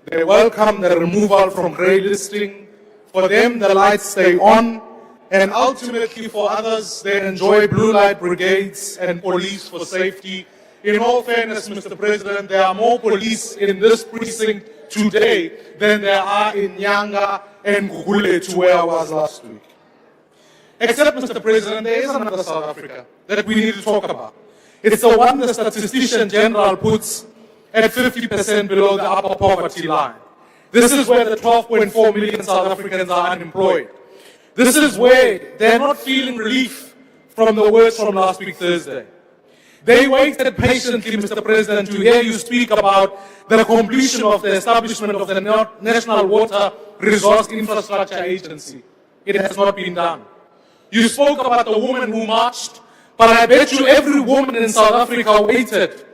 they welcome the removal from grey listing For them, the lights stay on, and ultimately for others, they enjoy blue light brigades and police for safety. In all fairness, Mr. President, there are more police in this precinct today than there are in Nyanga and Gugulethu, where I was last week. Except, Mr. President, there is another South Africa that we need to talk about. It's the one the Statistician General puts at 50% below the upper poverty line. This is where the 12.4 million South Africans are unemployed. This is where they're not feeling relief from the words from last week Thursday. They waited patiently, Mr. President, to hear you speak about the completion of the establishment of the National Water Resource Infrastructure Agency. It has not been done. You spoke about the woman who marched, but I bet you every woman in South Africa waited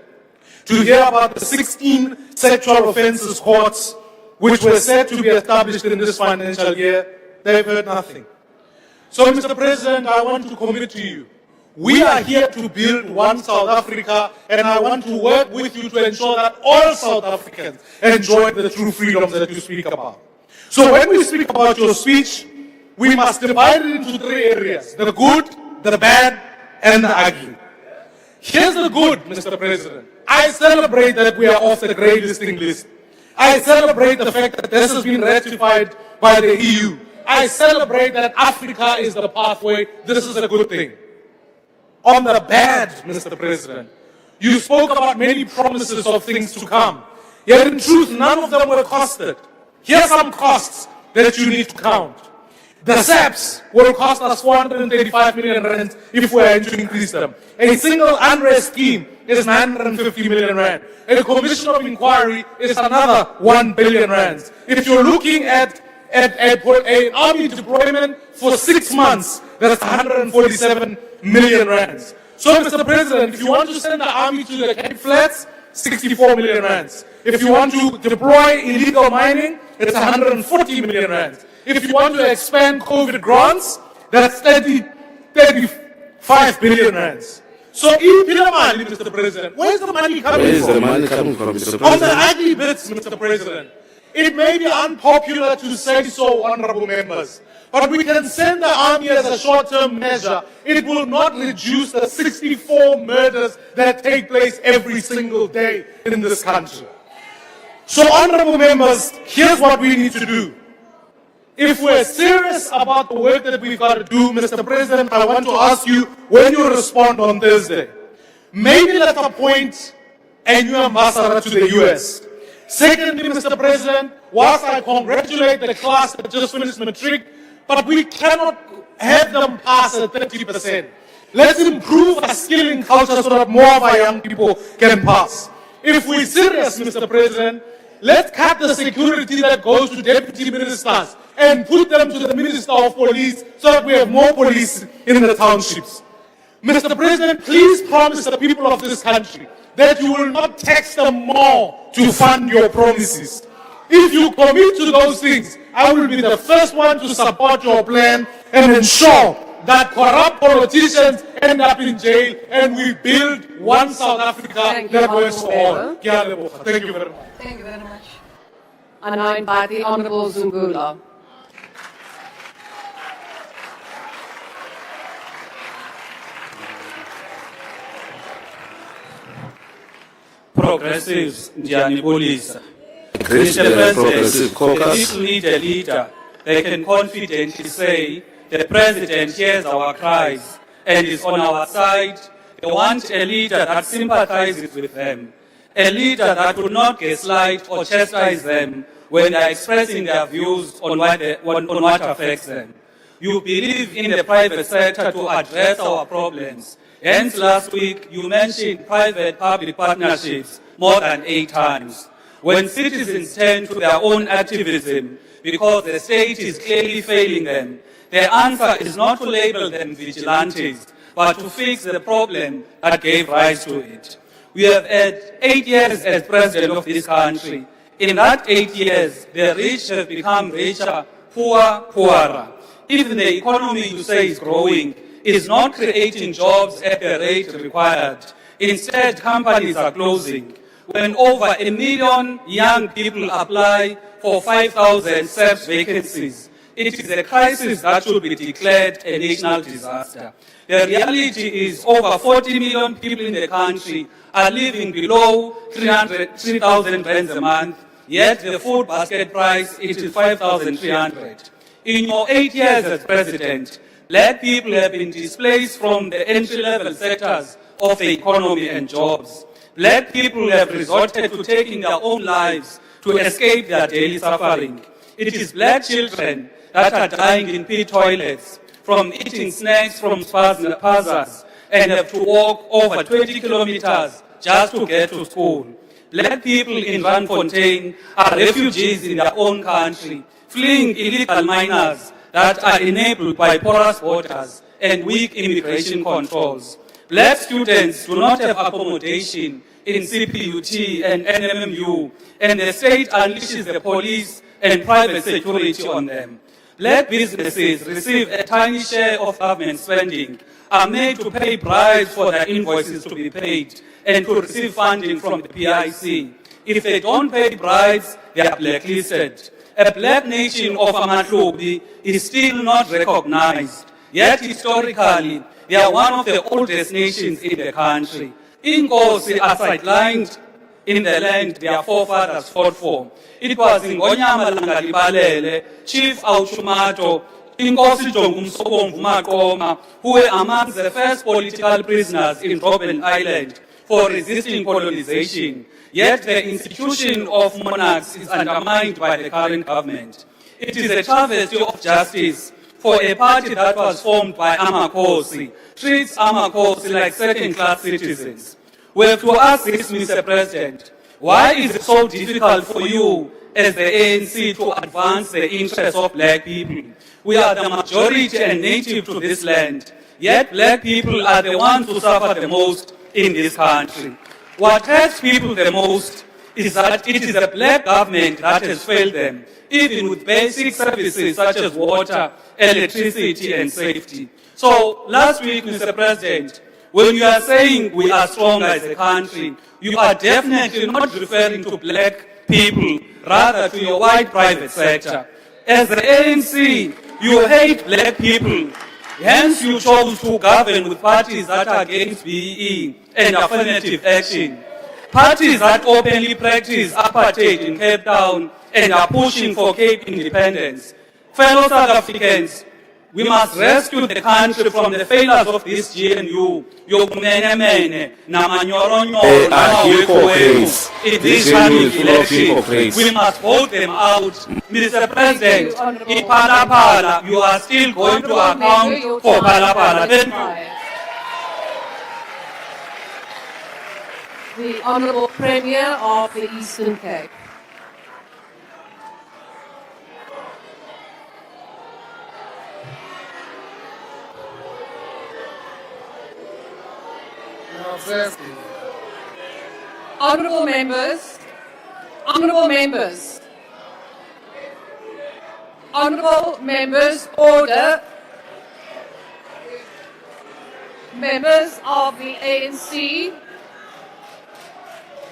to hear about the 16 sexual offences courts which were said to be established in this financial year. They've heard nothing. So, Mr. President, I want to commit to you. We are here to build one South Africa, and I want to work with you to ensure that all South Africans enjoy the true freedoms that you speak about. So when we speak about your speech, we must divide it into 3 areas: the good, the bad, and the ugly. Here's the good, Mr. President. I celebrate that we are off the grey listing list. I celebrate the fact that this has been ratified by the EU. I celebrate that Africa is the pathway. This is a good thing. On the bad, Mr. President, you spoke about many promises of things to come. Yet in truth, none of them were costed. Here are some costs that you need to count. The SAPs will cost us 435 million rand if we are to increase them. A single unrest scheme is 950 million rand. A commission of inquiry is another 1 billion rand. If you're looking at an army deployment for 6 months, that's 147 million rands. So, Mr. President, if you want to send the army to the Cape Flats, 64 million rands. If you want to deploy illegal mining, it's 140 million rands. If you want to expand COVID grants, that's 35 billion rands. So, Mr. President, where's the money coming from? Where is the money coming from, Mr. President? On the ugly bits, Mr. President, it may be unpopular to say so, honorable members, but we can send the army as a short-term measure. It will not reduce the 64 murders that take place every single day in this country. So, honorable members, here's what we need to do. If we're serious about the work that we've got to do, Mr. President, I want to ask you, when you respond on Thursday, maybe let's appoint a new ambassador to the US. Secondly, Mr. President, whilst I congratulate the class that just finished matric, but we cannot have them pass at 30%. Let's improve our skilling culture so that more of our young people can pass. If we're serious, Mr. President, let's cut the security that goes to deputy ministers and put them to the Minister of Police so that we have more police in the townships. Mr. President, please promise the people of this country that you will not tax them more to fund your promises. If you commit to those things, I will be the first one to support your plan and ensure that corrupt politicians end up in jail and we build one South Africa that works for all. Thank you very much. Thank you very much. I now invite the Honourable Zungula. Progressives, Ndianibolisa. Christian Progressive Caucus. People need a leader. They can confidently say, the President hears our cries and is on our side. They want a leader that sympathizes with them. A leader that will not gaslight or chastise them when they are expressing their views on what affects them. You believe in the private sector to address our problems. Hence, last week, you mentioned private-public partnerships more than 8 times. When citizens turn to their own activism because the state is clearly failing them, the answer is not to label them vigilantes, but to fix the problem that gave rise to it. We have had 8 years as president of this country. In that 8 years, the rich have become richer, poor, poorer. Even the economy you say is growing is not creating jobs at the rate required. Instead, companies are closing. When over 1 million young people apply for 5,000 SAPS vacancies, It is a crisis that should be declared a national disaster. The reality is over 40 million people in the country are living below 3,000 rands a month, yet the food basket price is 5,300. In your 8 years as president, black people have been displaced from the entry-level sectors of the economy and jobs. Black people have resorted to taking their own lives to escape their daily suffering. It is black children that are dying in pit toilets, from eating snacks from spazas, and have to walk over 20 kilometers just to get to school. Black people in Randfontein are refugees in their own country, fleeing illegal miners that are enabled by porous borders and weak immigration controls. Black students do not have accommodation in CPUT and NMMU, and the state unleashes the police and private security on them. Black businesses receive a tiny share of government spending, are made to pay bribes for their invoices to be paid, and to receive funding from the PIC. If they don't pay bribes, they are blacklisted. A black nation of Amatlubi is still not recognized, yet historically, they are one of the oldest nations in the country. Inkosi are sidelined in the land their forefathers fought for. It was in Ngonyama Langalibalele, Chief Auchumato, Inkosi Jongumsobomvu Makoma, who were among the first political prisoners in Robben Island for resisting colonization. Yet the institution of monarchs is undermined by the current government. It is a travesty of justice for a party that was formed by Amakosi, treats Amakosi like second-class citizens. We have to ask this, Mr. President, why is it so difficult for you as the ANC to advance the interests of black people? We are the majority and native to this land, yet black people are the ones who suffer the most in this country. What hurts people the most is that it is a black government that has failed them, even with basic services such as water, electricity, and safety. So last week, Mr. President, when you are saying we are strong as a country, you are definitely not referring to black people, rather to your white private sector. As the ANC, you hate black people. Hence, you chose to govern with parties that are against BEE and affirmative action. Parties that openly practice apartheid in Cape Town and are pushing for Cape independence. Fellow South Africans, we must rescue the country from the failures of this GNU. In this coming election, we must vote them out. Mr. President, in Palapala, you are still going to account for Palapala. The Honourable Premier of the Eastern Cape. Honourable members, honourable members, honourable members, order. Members of the ANC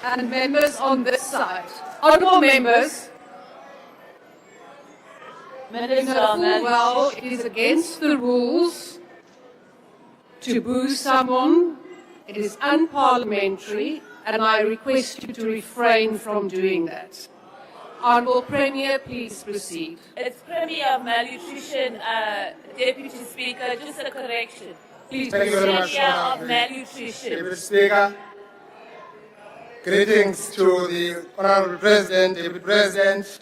and members on this side. Honourable members, well, it is against the rules to boo someone. It is unparliamentary, and I request you to refrain from doing that. Honourable Premier, please proceed. It's Premier of Malnutrition, Deputy Speaker, just a correction. Please Premier proceed. Thank you very much, of Malnutrition. Deputy Speaker, greetings to the Honourable President, Deputy President,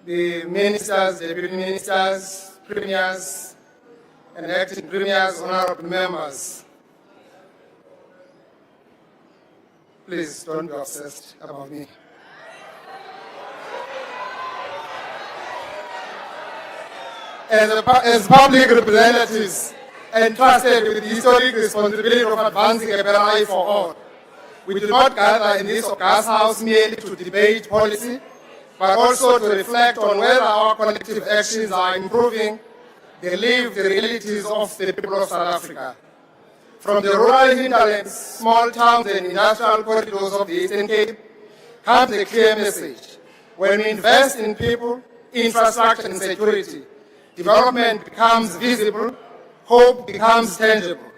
the Ministers, Deputy Ministers, Premiers, and Acting Premiers, Honourable Members. Please don't be obsessed about me. As public representatives entrusted with the historic responsibility of advancing a better life for all, we do not gather in this august house merely to debate policy, but also to reflect on whether our collective actions are improving the lived realities of the people of South Africa. From the rural hinterlands, small towns and industrial corridors of the Eastern Cape comes a clear message. When we invest in people, infrastructure and security, development becomes visible, hope becomes tangible.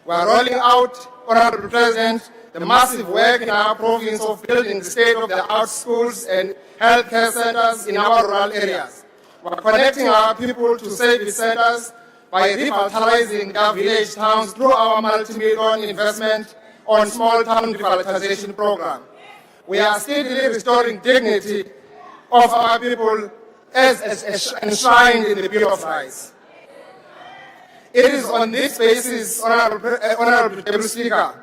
We are rolling out, Honorable President, the massive work in our province of building the state-of-the-art schools and healthcare centers in our rural areas. We are connecting our people to service centers by revitalizing their village towns through our multi-million investment on small town revitalization program. We are steadily restoring dignity of our people as enshrined in the Bill of Rights. It is on this basis, Honorable Deputy Speaker,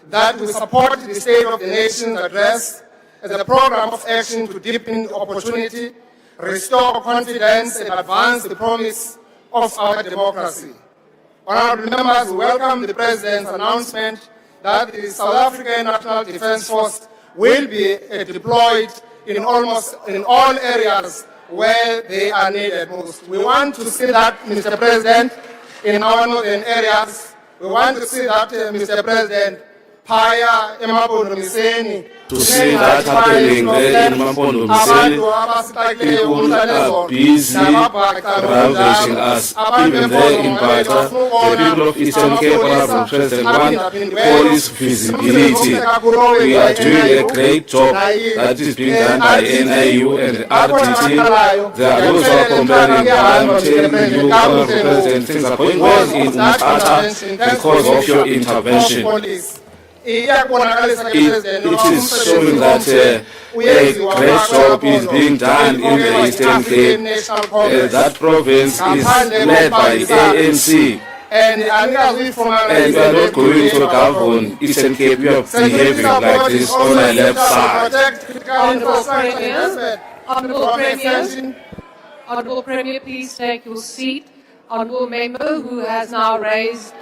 that we support the State of the Nation address as a program of action to deepen opportunity, restore confidence, and advance the promise of our democracy. Honorable members, we welcome the President's announcement that the South African National Defence Force will be deployed in all areas where they are needed most. We want to see that, Mr. President, in our northern areas. We want to see that, Mr. President, Paya, Emabondomiseni, to see that happening there in Mampondomiseni. People are busy ravaging us. Even there in Bata, the people of Eastern Cape, Honorable President, want police visibility. We are doing a great job that is being done by NIU and RTT. They are also comparing. I'm telling you, Honorable President, things are going well in Umpata because of your intervention. It is showing that a great job is being done in the Eastern Cape. That province is led by ANC. And we are not going to govern Eastern Cape. We are behaving like this on the left side. Honourable Premier, please take your seat. Honourable Member who has now raised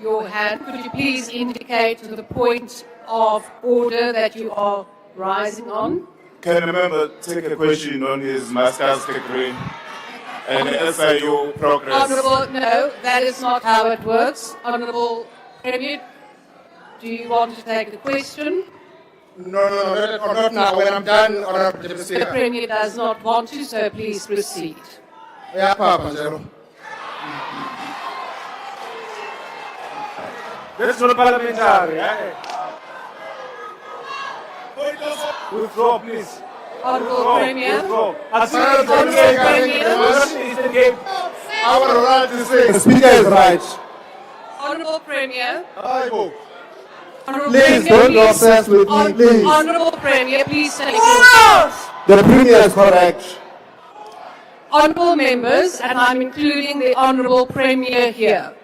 your hand, could you please indicate the point of order that you are rising on? Can a member take a question on his master's degree and SIU progress? Honourable, no, that is not how it works. Honourable Premier, do you want to take the question? No, not now. When I'm done, Honourable Deputy Speaker. The Premier does not want to, so please proceed. Yeah, Papa, Zero. This is not parliamentary. Withdraw, please. Honourable Premier. Withdraw. Our right to say. The Speaker is right. Honourable Premier. Please don't obsess with me, please. Honourable Premier, please take your seat. The Premier is correct. Honourable members, and I'm including the Honourable Premier here.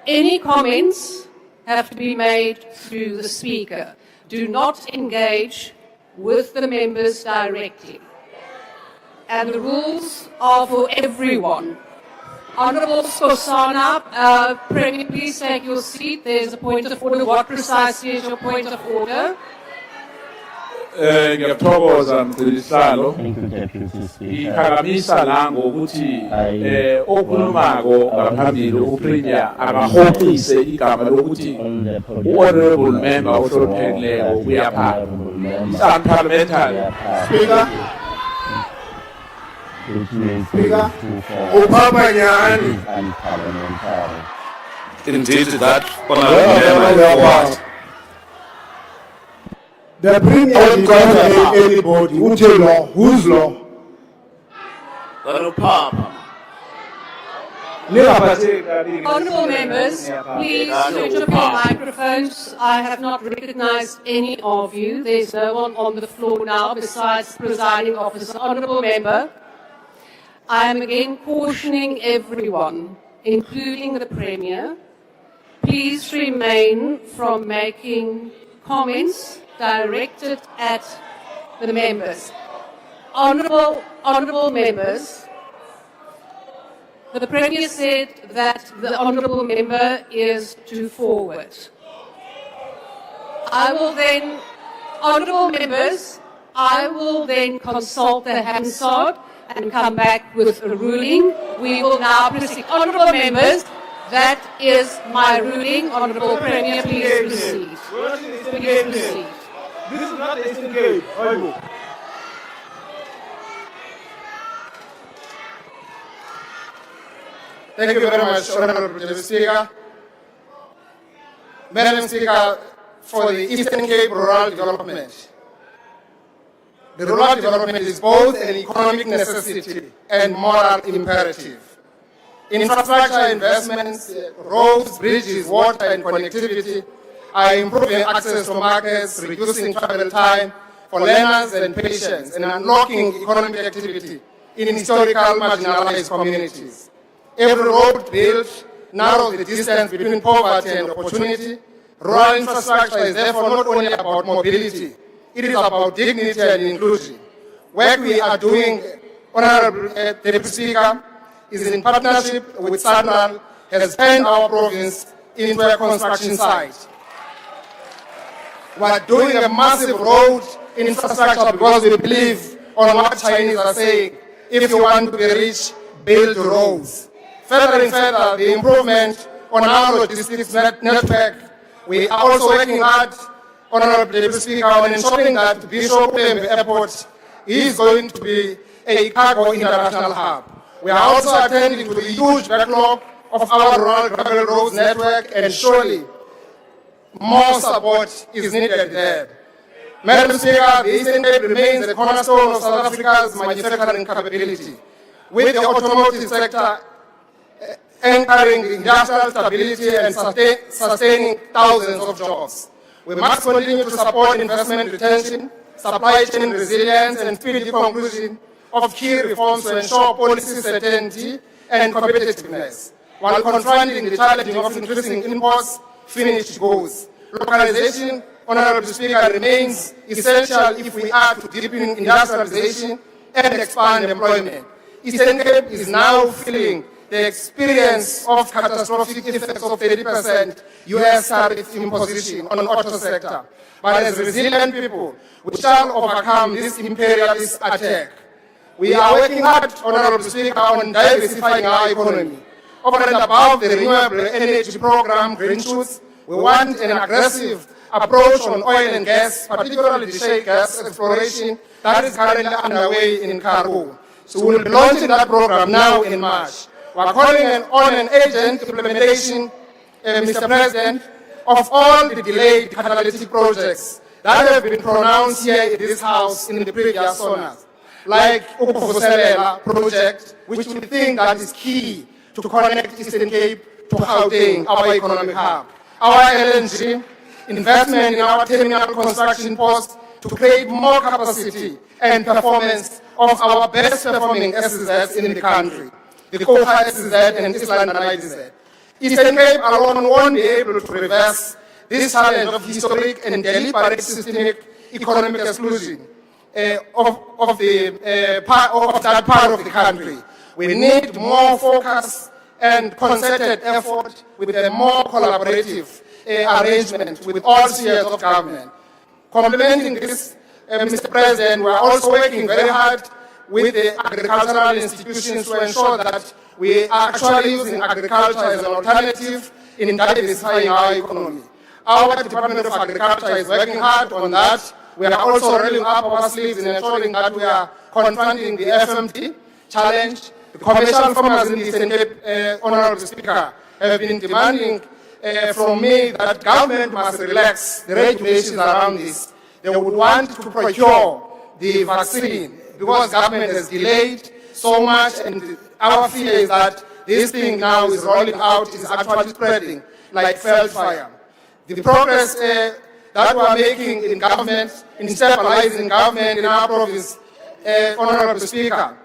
Any comments have to be made through the Speaker. Do not engage with the members directly. And the rules are for everyone. Honourable SONA, Premier, please take your seat. There's a point of order. What precisely is your point of order? Ngiyathokoza mgcinihlalo iphakamisa la ngokuthi okhulumako ngaphambili uPremier akahophise igama lokuthi honorable member ohloniphekileyo uyaphatha. It's unparliamentary. Speaker, uphapha nyani. Indeed, that honorable member. The Premier did not name anybody. Who's law? Whose law? Honourable members, please switch off your microphones. I have not recognised any of you. There's no one on the floor now besides the presiding officer. Honourable member, I am again cautioning everyone, including the Premier, please remain from making comments directed at the members. Honourable members, the Premier said that the Honourable Member is to forward. Honourable members, I will then consult the Hansard and come back with a ruling. We will now proceed. Honourable members, that is my ruling. Honourable Premier, please proceed. This is not the Eastern Cape. Thank you very much, Honorable Deputy Speaker. Madam Speaker, for the Eastern Cape Rural Development, the rural development is both an economic necessity and moral imperative. Infrastructure investments, roads, bridges, water and connectivity are improving access to markets, reducing travel time for learners and patients, and unlocking economic activity in historical marginalized communities. Every road built narrows the distance between poverty and opportunity. Rural infrastructure is therefore not only about mobility, it is about dignity and inclusion. Work we are doing, Honorable Deputy Speaker, is in partnership with SONA, has turned our province into a construction site. We are doing a massive road infrastructure because we believe on what Chinese are saying, if you want to be rich, build roads. Further and further, the improvement on our logistics network, we are also working hard, Honorable Deputy Speaker, on ensuring that Bishop Airport is going to be a cargo international hub. We are also attending to the huge backlog of our rural gravel roads network, and surely more support is needed there. Madam Speaker, the Eastern Cape remains the cornerstone of South Africa's manufacturing capability, with the automotive sector anchoring industrial stability and sustaining thousands of jobs. We must continue to support investment retention, supply chain resilience, and speedy conclusion of key reforms to ensure policy certainty and competitiveness, while confronting the challenge of increasing imports, finished goods. Localization, Honorable Speaker, remains essential if we are to deepen industrialization and expand employment. Eastern Cape is now feeling the experience of catastrophic effects of 30% US tariff imposition on the auto sector. But as resilient people, we shall overcome this imperialist attack. We are working hard, Honorable Speaker, on diversifying our economy. Over and above the renewable energy program, Green Shoots, we want an aggressive approach on oil and gas, particularly the shale gas exploration that is currently underway in Karoo. So we will be launching that program now in March. We are calling on an urgent implementation, Mr. President, of all the delayed catalytic projects that have been pronounced here in this House in the previous SONAs, like Ukuvuselela project, which we think that is key to connect Eastern Cape to Gauteng, our economic hub. Our LNG, investment in our terminal construction post to create more capacity and performance of our best performing SZs in the country, the Koha SZ and Island IDZ. Eastern Cape alone won't be able to reverse this challenge of historic and deliberate systemic economic exclusion of that part of the country. We need more focus and concerted effort with a more collaborative arrangement with all spheres of government. Complementing this, Mr. President, we are also working very hard with the agricultural institutions to ensure that we are actually using agriculture as an alternative in diversifying our economy. Our Department of Agriculture is working hard on that. We are also rolling up our sleeves in ensuring that we are confronting the FMT challenge. The commercial farmers in the Eastern Cape, Honorable Speaker, have been demanding from me that government must relax the regulations around this. They would want to procure the vaccine because government has delayed so much, and our fear is that this thing now is rolling out, is actually spreading like wildfire. The progress that we are making in government, in stabilizing government in our province, Honorable Speaker,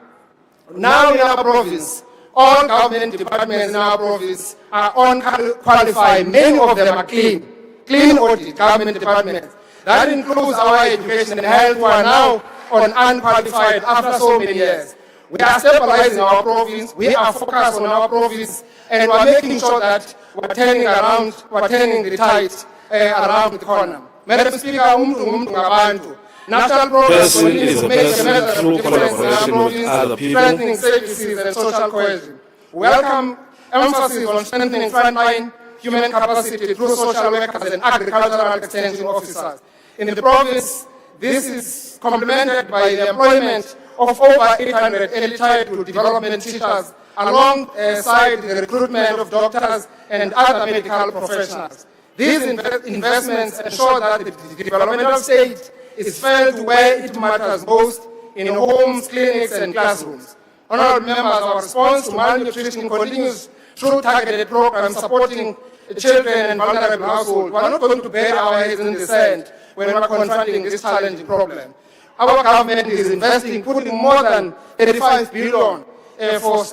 now in our province, all government departments in our province are unqualified. Many of them are clean audit government departments. That includes our education and health, who are now on unqualified after so many years. We are stabilizing our province, we are focused on our province, and we are making sure that we are turning the tide around the corner. Madam Speaker, national programs continue to make a measurable difference in our province, strengthening services and social cohesion. Welcome emphasis on strengthening frontline human capacity through social workers and agricultural extension officers. In the province, this is complemented by the employment of over 800 early childhood development teachers alongside the recruitment of doctors and other medical professionals. These investments ensure that the developmental state is felt where it matters most, in homes, clinics, and classrooms. Honorable members, our response to malnutrition continues through targeted programs supporting children and vulnerable households. We are not going to bury our heads in the sand when we are confronting this challenging problem. Our government is investing, putting more than 35 billion for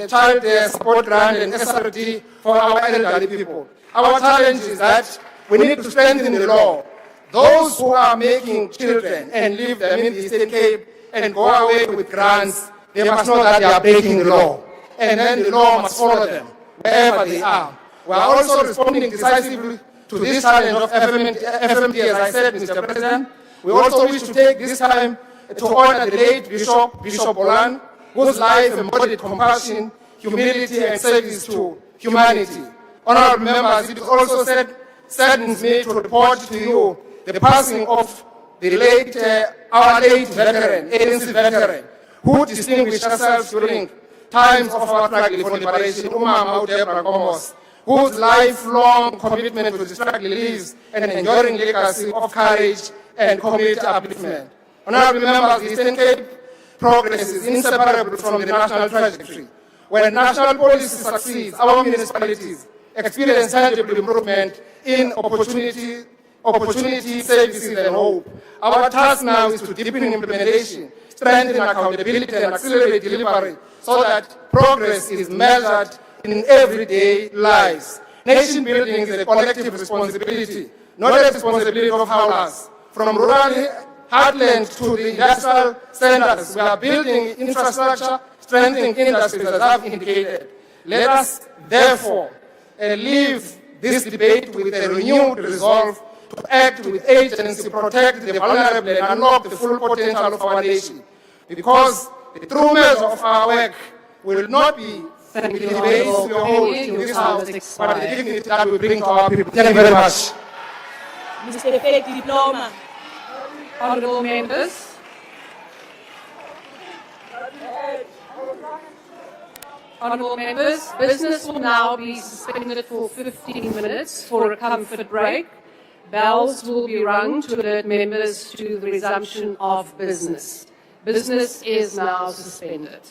child support grant and SRD for our elderly people. Our challenge is that we need to strengthen the law. Those who are making children and leave them in the Eastern Cape and go away with grants, they must know that they are breaking the law. And then the law must follow them wherever they are. We are also responding decisively to this challenge of FMT, as I said, Mr. President. We also wish to take this time to honor the late Bishop Bolan, whose life embodied compassion, humility, and service to humanity. Honorable members, it also saddens me to report to you the passing of our late veteran, ANC veteran, who distinguished herself during times of our struggle for liberation, Umama Deborah Gomos, whose lifelong commitment to the struggle lives an enduring legacy of courage and community upliftment. Honorable members, the Eastern Cape progress is inseparable from the national trajectory. When national policy succeeds, our municipalities experience tangible improvement in opportunity, services, and hope. Our task now is to deepen implementation, strengthen accountability, and accelerate delivery so that progress is measured in everyday lives. Nation building is a collective responsibility, not a responsibility of howlers. From rural heartland to the industrial centers, we are building infrastructure, strengthening industries, as I've indicated. Let us, therefore, leave this debate with a renewed resolve to act with agency, protect the vulnerable, and unlock the full potential of our nation. Because the true measure of our work will not be the debates we hold in this house, but the dignity that we bring to our people. Thank you very much. Mr. Effect Diploma. Honourable members. Honourable members, business will now be suspended for 15 minutes for a comfort break. Bells will be rung to alert members to the resumption of business. Business is now suspended.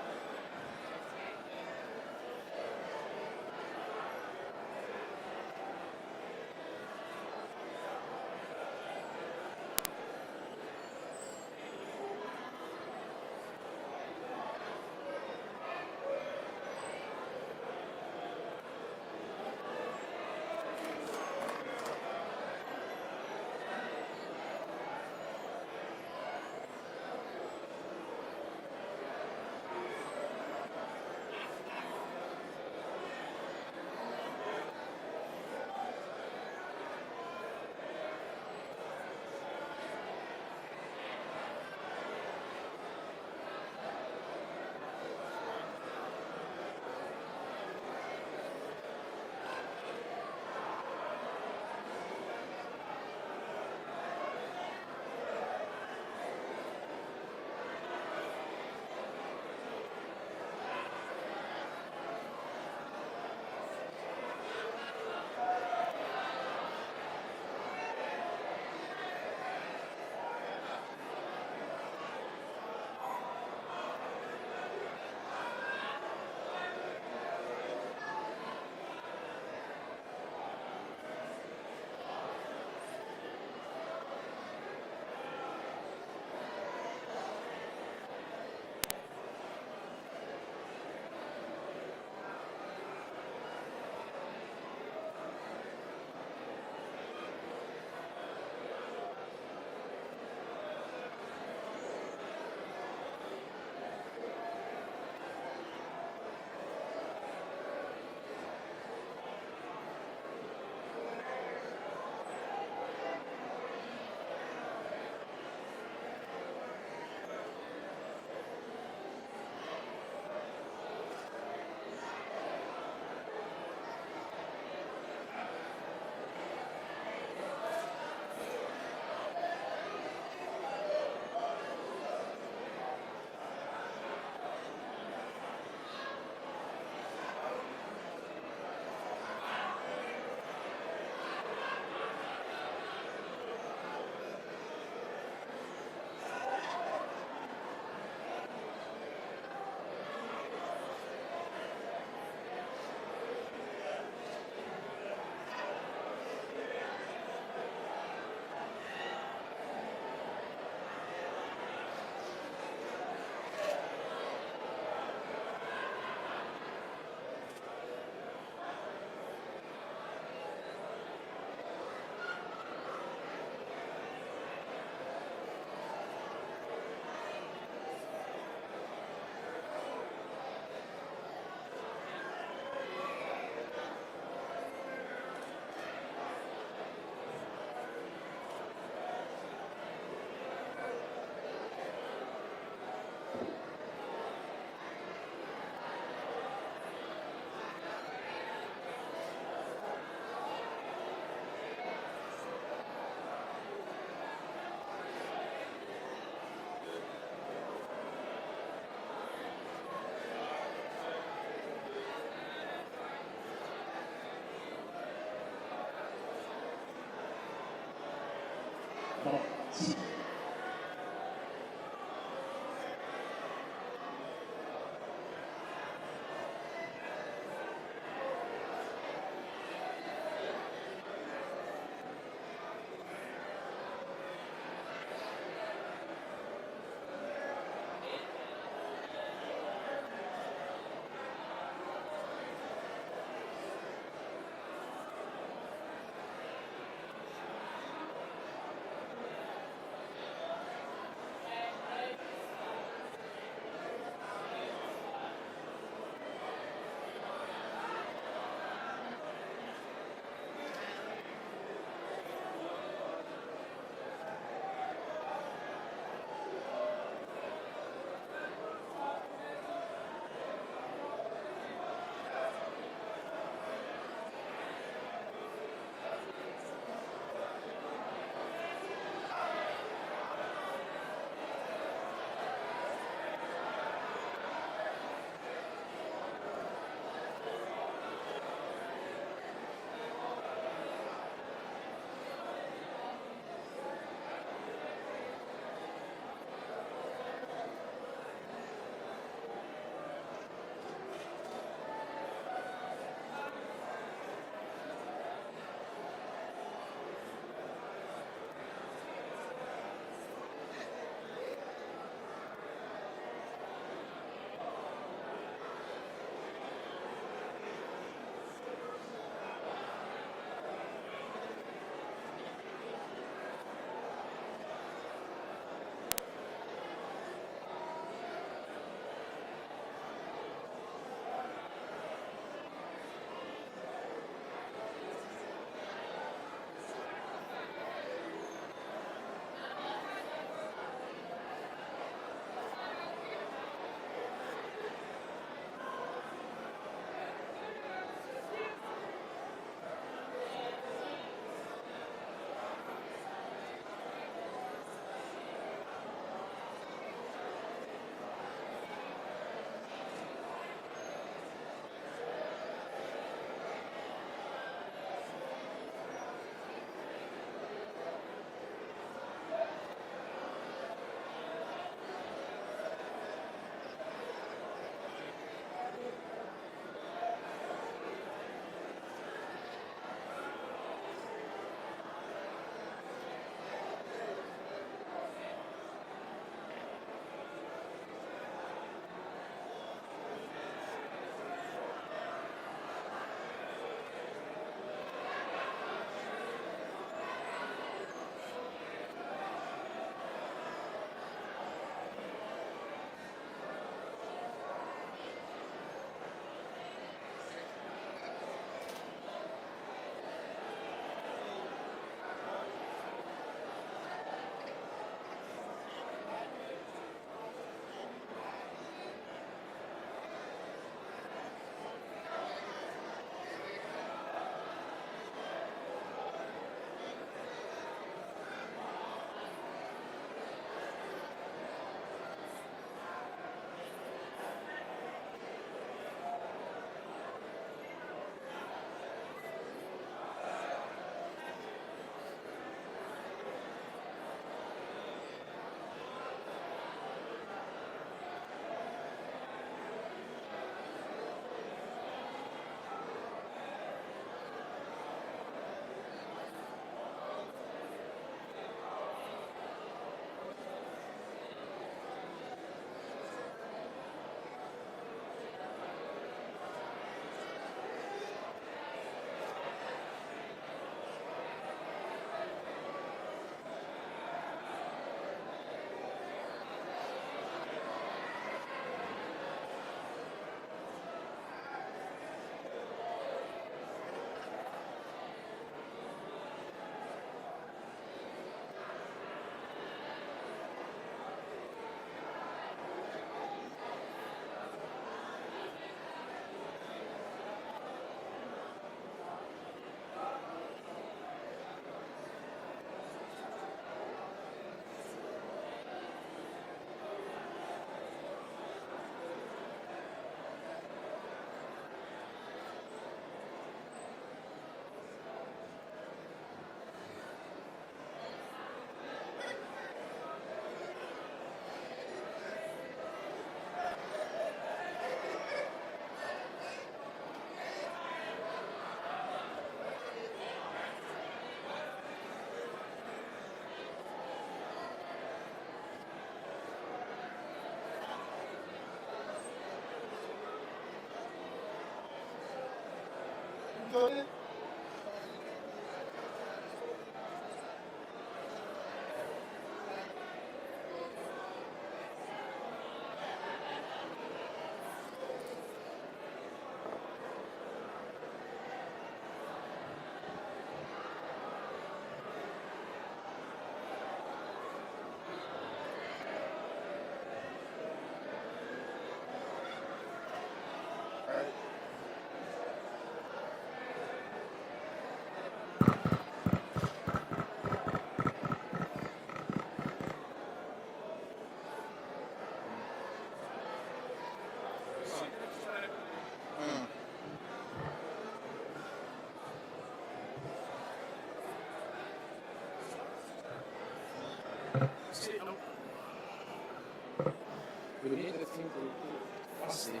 We need the thing to fastly.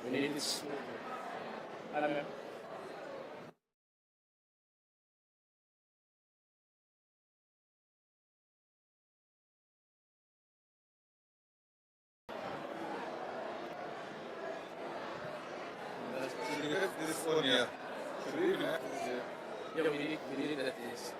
We need it slowly. Madam Mayor. Should we have this one here? Should we even have this here? Yeah, we need that is.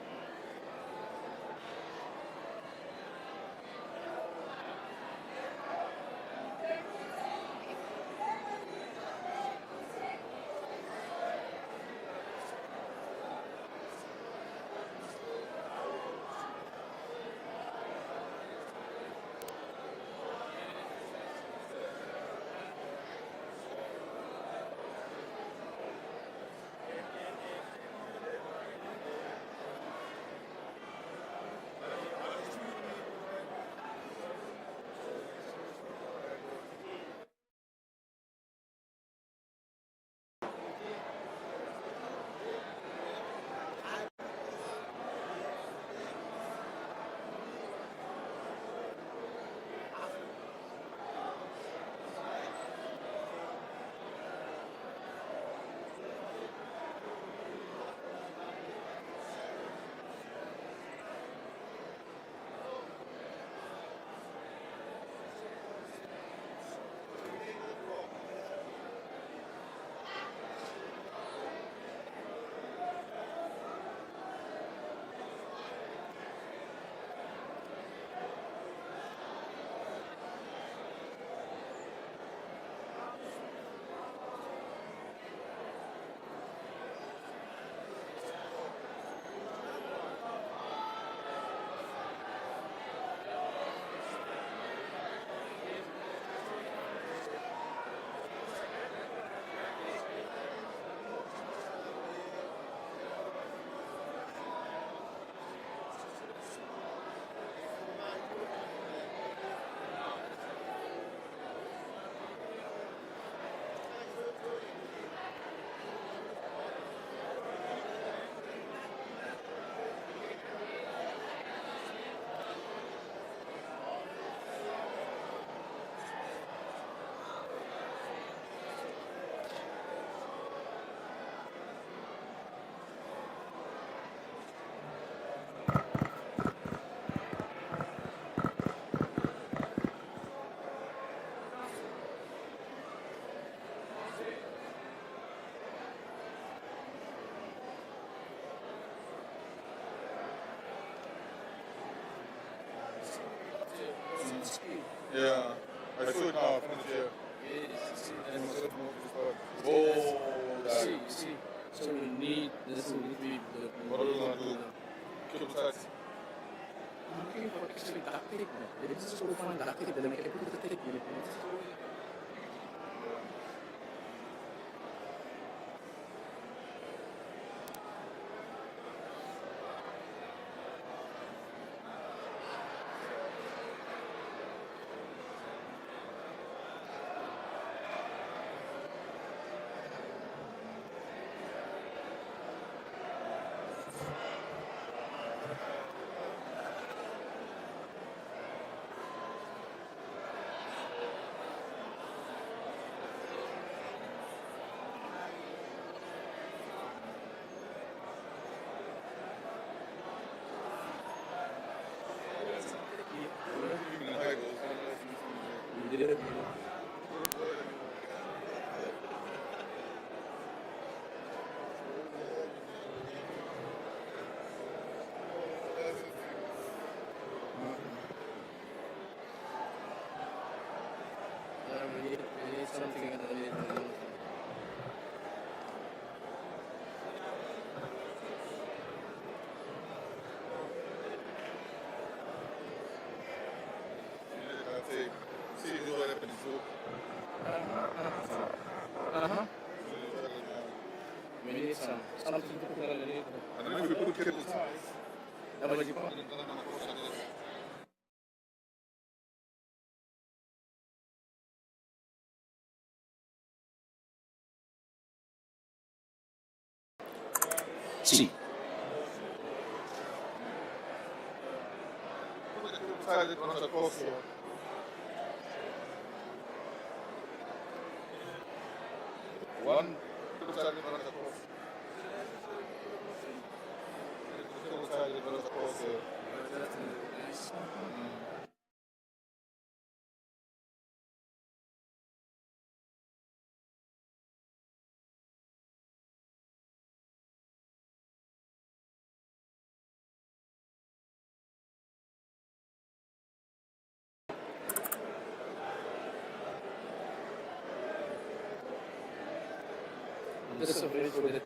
Yeah, I saw it now, from here. Yes, And we said more this part. you see. So we need this will be the. What are we going to do? Kill the taxi. Looking for actually duct tape. There is so fun duct tape, then I can put the tape in it. take. See what happens. We need something to put on the label. And then if we put cable ties, Nobody put. See. It runs across here. One side it runs across. The side it runs across here. This is a very good.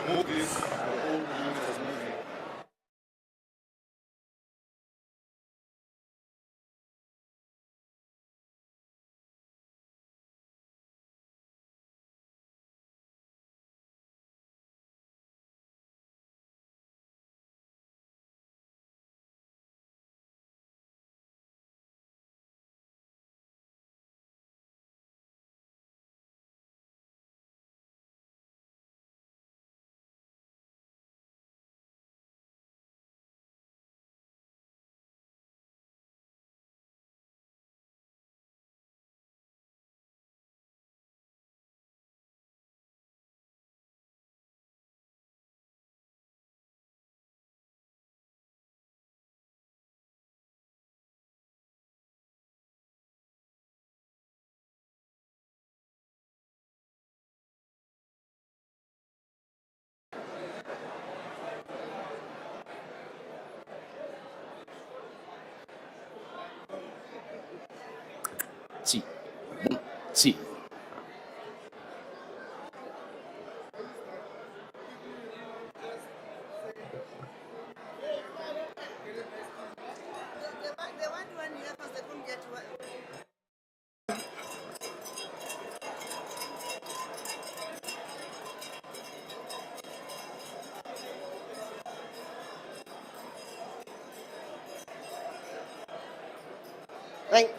Move this, the whole unit is moving. See. See. Thank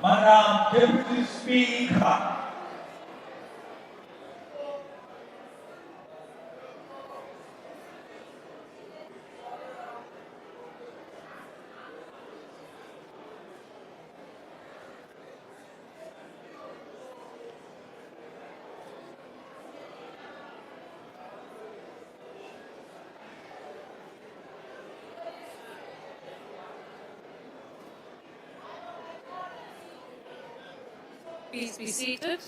Madam Deputy Speaker. Please be seated.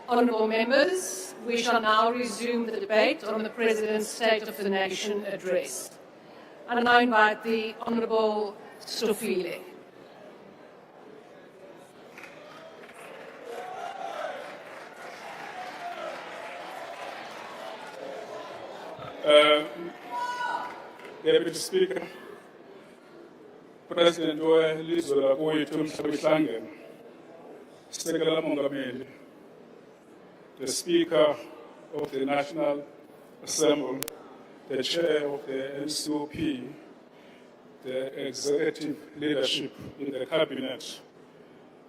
Honourable members, we shall now resume the debate on the President's State of the Nation address. I now invite the Honourable Stofile. Deputy Speaker, President welizwe lakwethu emhlabihlangene, Sekela Mongameli, the Speaker of the National Assembly, the Chair of the NCOP, the Executive Leadership in the Cabinet,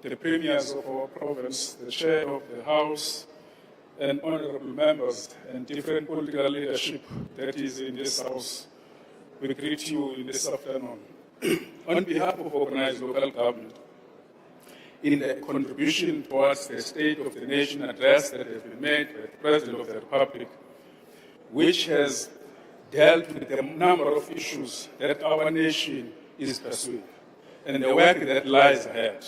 the Premiers of our province, the Chair of the House, and honorable members and different political leadership that is in this House. We greet you in this afternoon. On behalf of organized local government, in the contribution towards the State of the Nation address that has been made by the President of the Republic, which has dealt with the number of issues that our nation is pursuing and the work that lies ahead,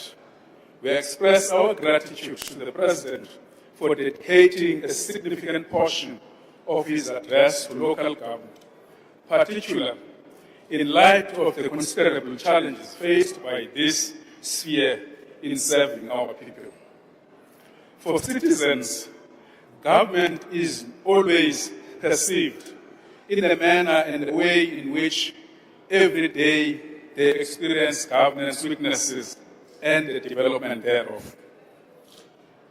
we express our gratitude to the President for dedicating a significant portion of his address to local government, particularly in light of the considerable challenges faced by this sphere in serving our people. For citizens, government is always perceived in a manner and a way in which every day they experience governance weaknesses and the development thereof.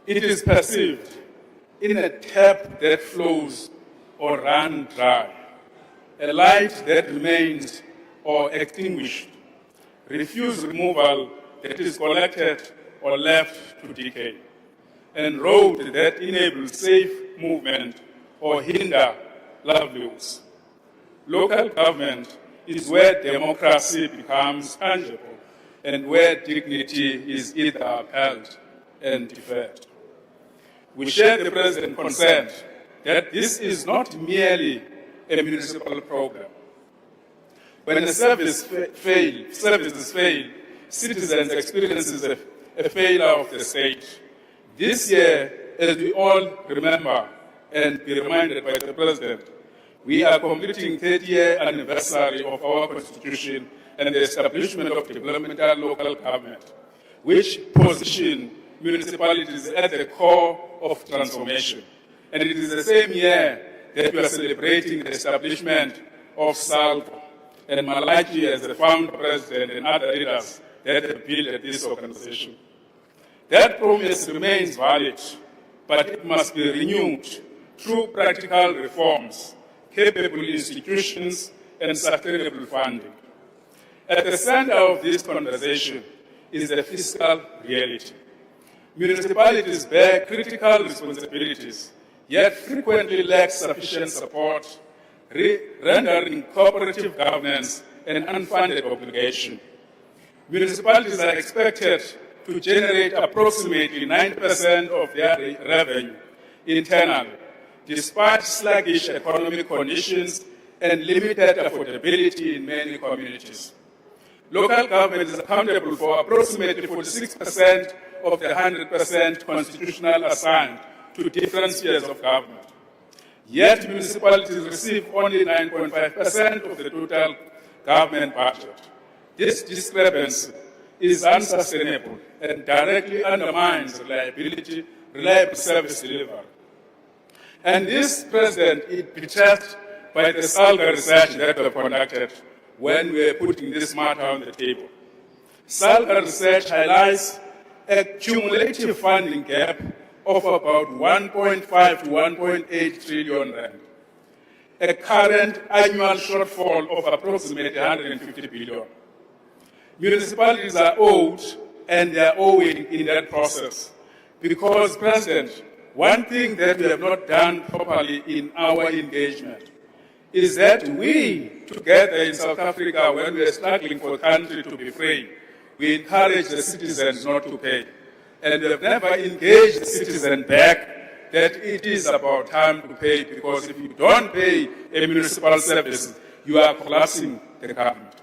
It is perceived in a tap that flows or runs dry, a light that remains or extinguished, refuse removal that is collected or left to decay, and road that enables safe movement or hinder livelihoods. Local government is where democracy becomes tangible and where dignity is either upheld and deferred. We share the President's concern that this is not merely a municipal program. When the services fail, citizens experience a failure of the state. This year, as we all remember and be reminded by the President, we are completing 30th anniversary of our Constitution and the establishment of developmental local government, which position municipalities at the core of transformation. And it is the same year that we are celebrating the establishment of SALCO and Malachi as the founder president and other leaders that have built this organization. That promise remains valid, but it must be renewed through practical reforms, capable institutions, and sustainable funding. At the center of this conversation is the fiscal reality. Municipalities bear critical responsibilities, yet frequently lack sufficient support, rendering cooperative governance an unfunded obligation. Municipalities are expected to generate approximately 9% of their revenue internally, despite sluggish economic conditions and limited affordability in many communities. Local government is accountable for approximately 46% of the 100% constitutional assigned to different spheres of government. Yet municipalities receive only 9.5% of the total government budget. This discrepancy is unsustainable and directly undermines reliable service delivery. And this, President, is betrayed by the SALCO research that we conducted when we were putting this matter on the table. SALCO research highlights a cumulative funding gap of about 1.5 to 1.8 trillion rand, a current annual shortfall of approximately 150 billion. Municipalities are owed, and they are owing in that process. Because, President, one thing that we have not done properly in our engagement is that we, together in South Africa, when we are struggling for the country to be free, we encourage the citizens not to pay. And we have never engaged the citizen back that it is about time to pay, because if you don't pay a municipal service, you are collapsing the government.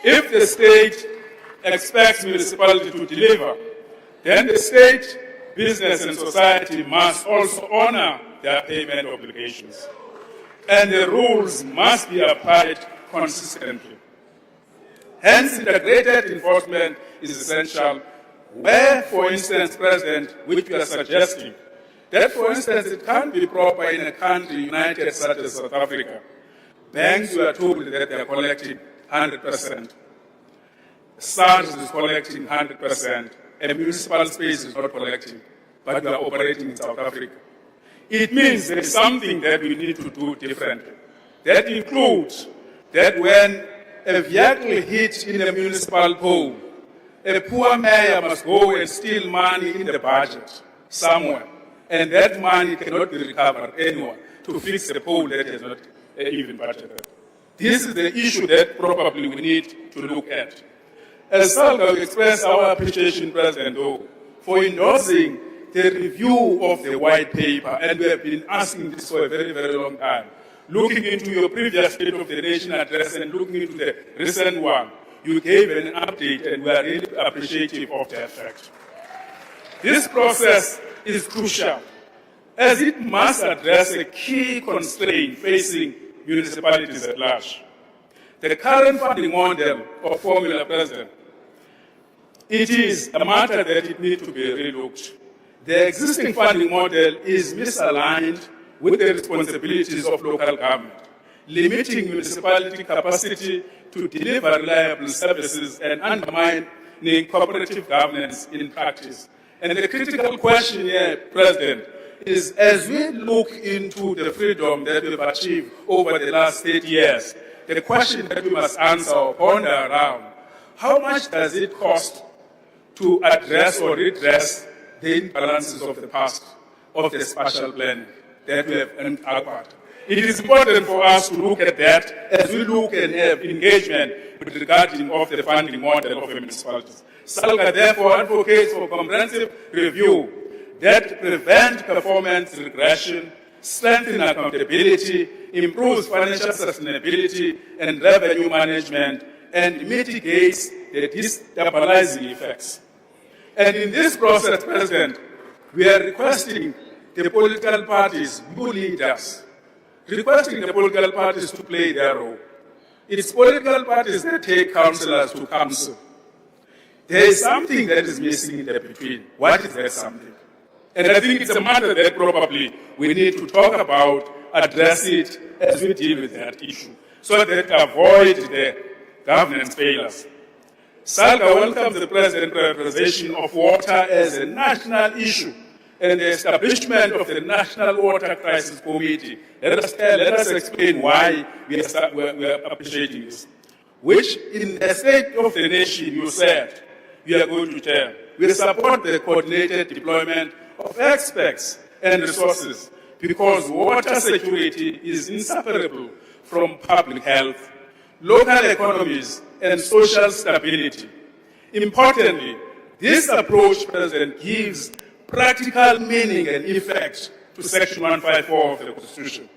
If the state expects municipality to deliver, then the state, business and society must also honor their payment obligations. And the rules must be applied consistently. Hence, integrated enforcement is essential, where, for instance, President, which we are suggesting, that, for instance, it can't be proper in a country united such as South Africa. Banks were told that they are collecting 100%. SARS is collecting 100%. A municipal space is not collecting, but we are operating in South Africa. It means there is something that we need to do differently. That includes that when a vehicle hits in a municipal pole, a poor mayor must go and steal money in the budget somewhere, and that money cannot be recovered anywhere to fix the pole that is not even budgeted. This is the issue that probably we need to look at. As SALGA, we express our appreciation, President, for endorsing the review of the white paper, and we have been asking this for a very, very long time. Looking into your previous State of the Nation address and looking into the recent one, you gave an update, and we are really appreciative of the effect. This process is crucial, as it must address a key constraint facing municipalities at large. The current funding model of formula, President, it is a matter that it needs to be relooked. The existing funding model is misaligned with the responsibilities of local government, limiting municipality capacity to deliver reliable services and undermining cooperative governance in practice. And the critical question here, President, is as we look into the freedom that we've achieved over the last 8 years, the question that we must answer or ponder around, how much does it cost to address or redress the imbalances of the past, of the spatial planning that we have uncovered? It is important for us to look at that as we look and have engagement with regarding of the funding model of the municipalities. SALGA therefore advocates for comprehensive review that prevents performance regression, strengthens accountability, improves financial sustainability and revenue management, and mitigates the destabilizing effects. And in this process, President, we are requesting the political parties, new leaders, requesting the political parties to play their role. It's political parties that take councillors to council. There is something that is missing in the between. What is that something? And I think it's a matter that probably we need to talk about, address it as we deal with that issue, so that avoid the governance failures. SALGA welcomes the President's prioritization of water as a national issue and the establishment of the National Water Crisis Committee. Let us explain why we are appreciating this. Which, in the State of the Nation, you said we are going to chair. We support the coordinated deployment of experts and resources because water security is inseparable from public health, local economies, and social stability. Importantly, this approach, President, gives practical meaning and effect to Section 154 of the Constitution,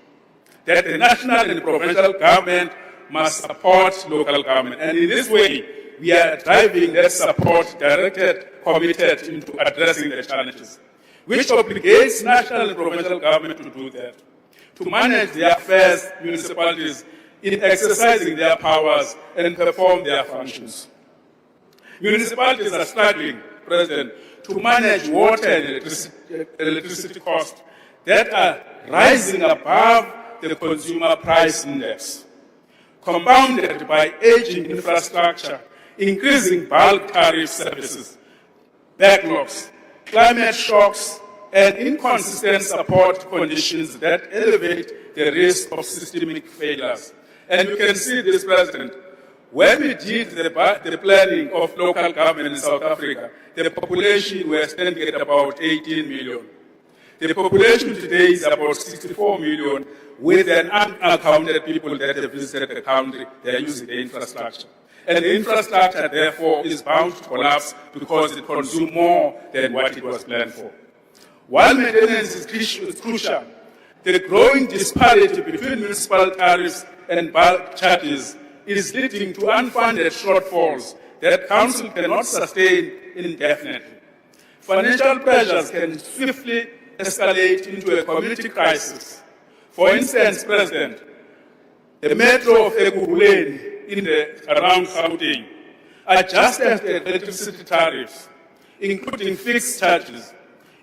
that the national and provincial government must support local government. And in this way, we are driving that support directed, committed into addressing the challenges, which obligates national and provincial government to do that, to manage their affairs, municipalities, in exercising their powers and perform their functions. Municipalities are struggling, President, to manage water and electricity costs that are rising above the consumer price index, compounded by aging infrastructure, increasing bulk tariff services, backlogs, climate shocks, and inconsistent support conditions that elevate the risk of systemic failures. And you can see this, President. When we did the planning of local government in South Africa, the population was standing at about 18 million. The population today is about 64 million, with an unaccounted people that have visited the country. They are using the infrastructure. And the infrastructure, therefore, is bound to collapse because it consumes more than what it was planned for. While maintenance is crucial, the growing disparity between municipal tariffs and bulk charges is leading to unfunded shortfalls that council cannot sustain indefinitely. Financial pressures can swiftly escalate into a community crisis. For instance, President, the metro of Ekurhuleni around Gauteng adjusted the electricity tariffs, including fixed charges,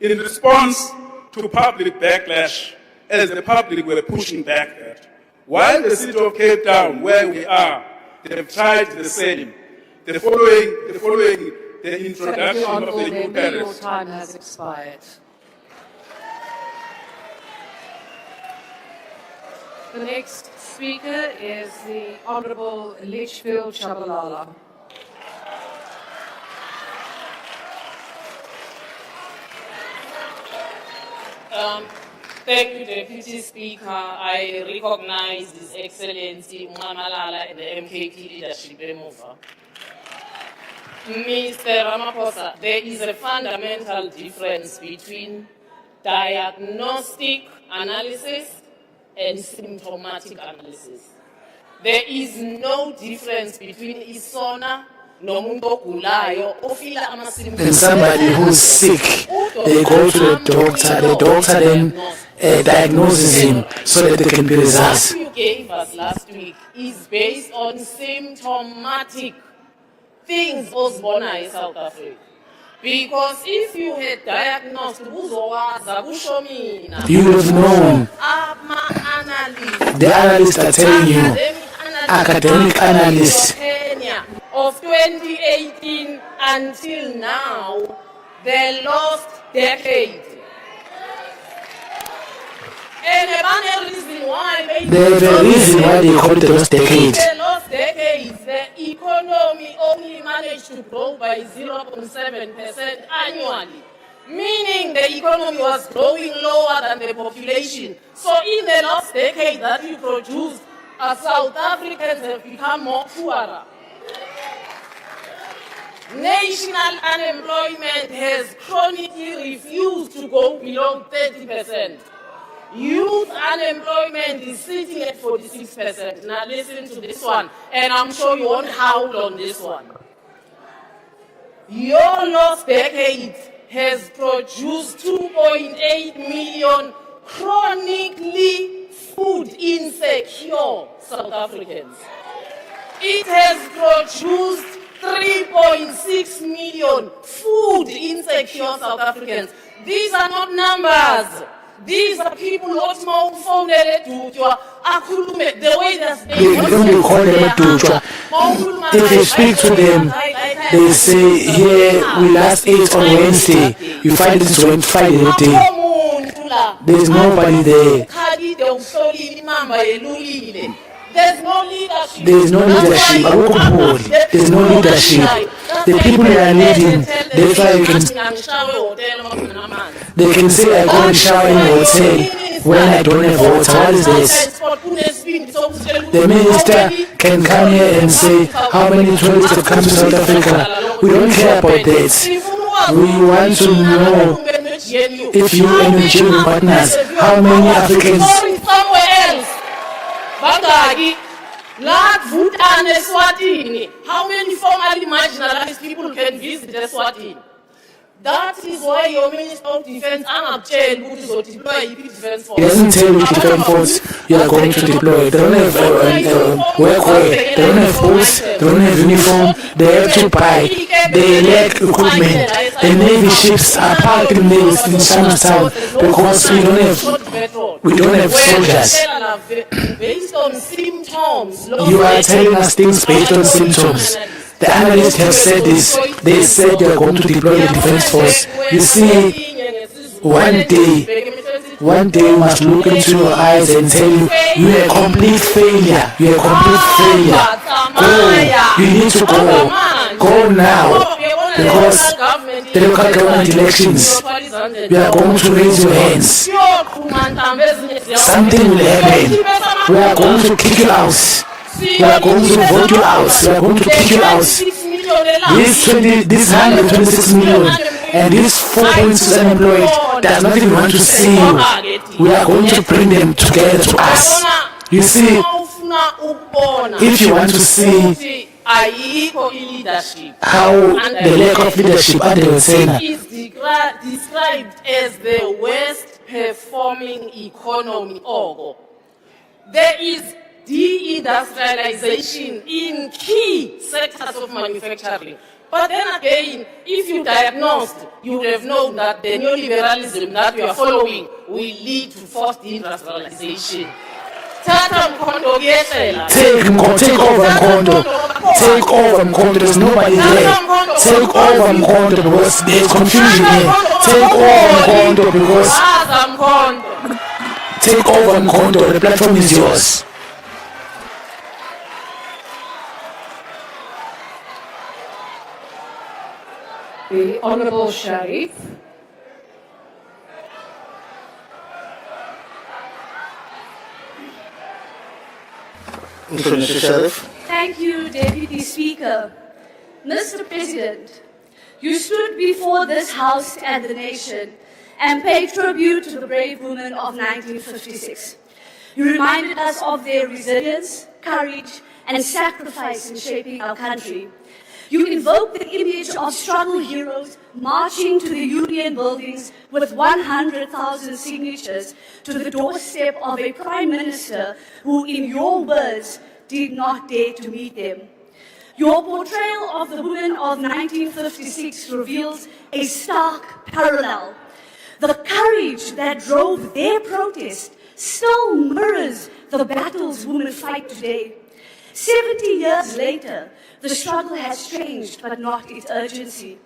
in response to public backlash as the public were pushing back at. While the city of Cape Town, where we are, they have tried the same. The following the introduction of the new tariffs. Your time has expired. The next speaker is the Honourable Litchfield Shabalala. Thank you, Deputy Speaker. I recognize His Excellency Mwamalala and the MKP leadership emuva. Mr. Ramaphosa, there is a fundamental difference between diagnostic analysis and symptomatic analysis. There is no difference between SONA and somebody who's sick, they go to the doctor then diagnoses him so that they can be results. What you gave us last week is based on symptomatic things Osbona in South Africa. Because if you had diagnosed, you would have known. The analysts are telling you, academic analysts, of 2018 until now, the lost decade. And the reason why the reason why they call it the lost decade. The lost decade, the economy only managed to grow by 0.7% annually. Meaning the economy was growing lower than the population. So in the last decade that you produced, South Africans have become more poorer. National unemployment has chronically refused to go below 30%. Youth unemployment is sitting at 46%. Now listen to this one, and I'm sure you won't howl on this one. Your last decade has produced 2.8 million chronically food insecure South Africans. It has produced 3.6 million food insecure South Africans. These are not numbers. These are people who are phone the way that's they only call them Dutwa. If you speak to them, they say, here we last ate on Wednesday. You find this on Friday the day. There's nobody there. There's no leadership. There's no leadership. There's no leadership. The people that are leading, they can say I go and shower in a hotel when I don't have water. What is this? The minister can come here and say how many tourists have come to South Africa. We don't care about that. We want to know if you and your children partners, how many Africans somewhere else. How many formally marginalized people can visit Eswatini? That is why your Minister of Defense deploy defense force. He doesn't tell which defense force you are going to deploy. They don't have workwear, they don't have boots, they don't have uniform, they have to buy, they lack equipment. The Navy ships are parked in Summertown because we don't have soldiers. Based on symptoms. You are telling us things based on symptoms. The analysts have said this. They said they are going to deploy the defense force. You see, one day you must look into your eyes and tell you, you're a complete failure. You're a complete failure. Go. You need to go. Go now. Because the local government elections, you are going to raise your hands. Something will happen. We are going to kick you out. We are going to vote you out. We are going to kick you out. This 126 million and this 4.6 unemployed does not even want to see you. We are going to bring them together to us. You see, if you want to see how the lack of leadership under SONA is described as the worst performing economy. There is deindustrialization in key sectors of manufacturing. But then again, if you diagnosed, you would have known that the neoliberalism that we are following will lead to forced deindustrialization. Take over Mkondo. Take over Mkondo. There's nobody there. Take over Mkondo because there's confusion here. Take over Mkondo because... Take over Mkondo. The platform is yours. The Honourable Sharif. Thank you, Deputy Speaker. Mr. President, you stood before this House and the nation and paid tribute to the brave women of 1956. You reminded us of their resilience, courage, and sacrifice in shaping our country. You invoked the image of struggle heroes marching to the Union buildings with 100,000 signatures to the doorstep of a Prime Minister who, in your words, did not dare to meet them. Your portrayal of the women of 1956 reveals a stark parallel. The courage that drove their protest still mirrors the battles women fight today. 70 years later, the struggle has changed, but not its urgency.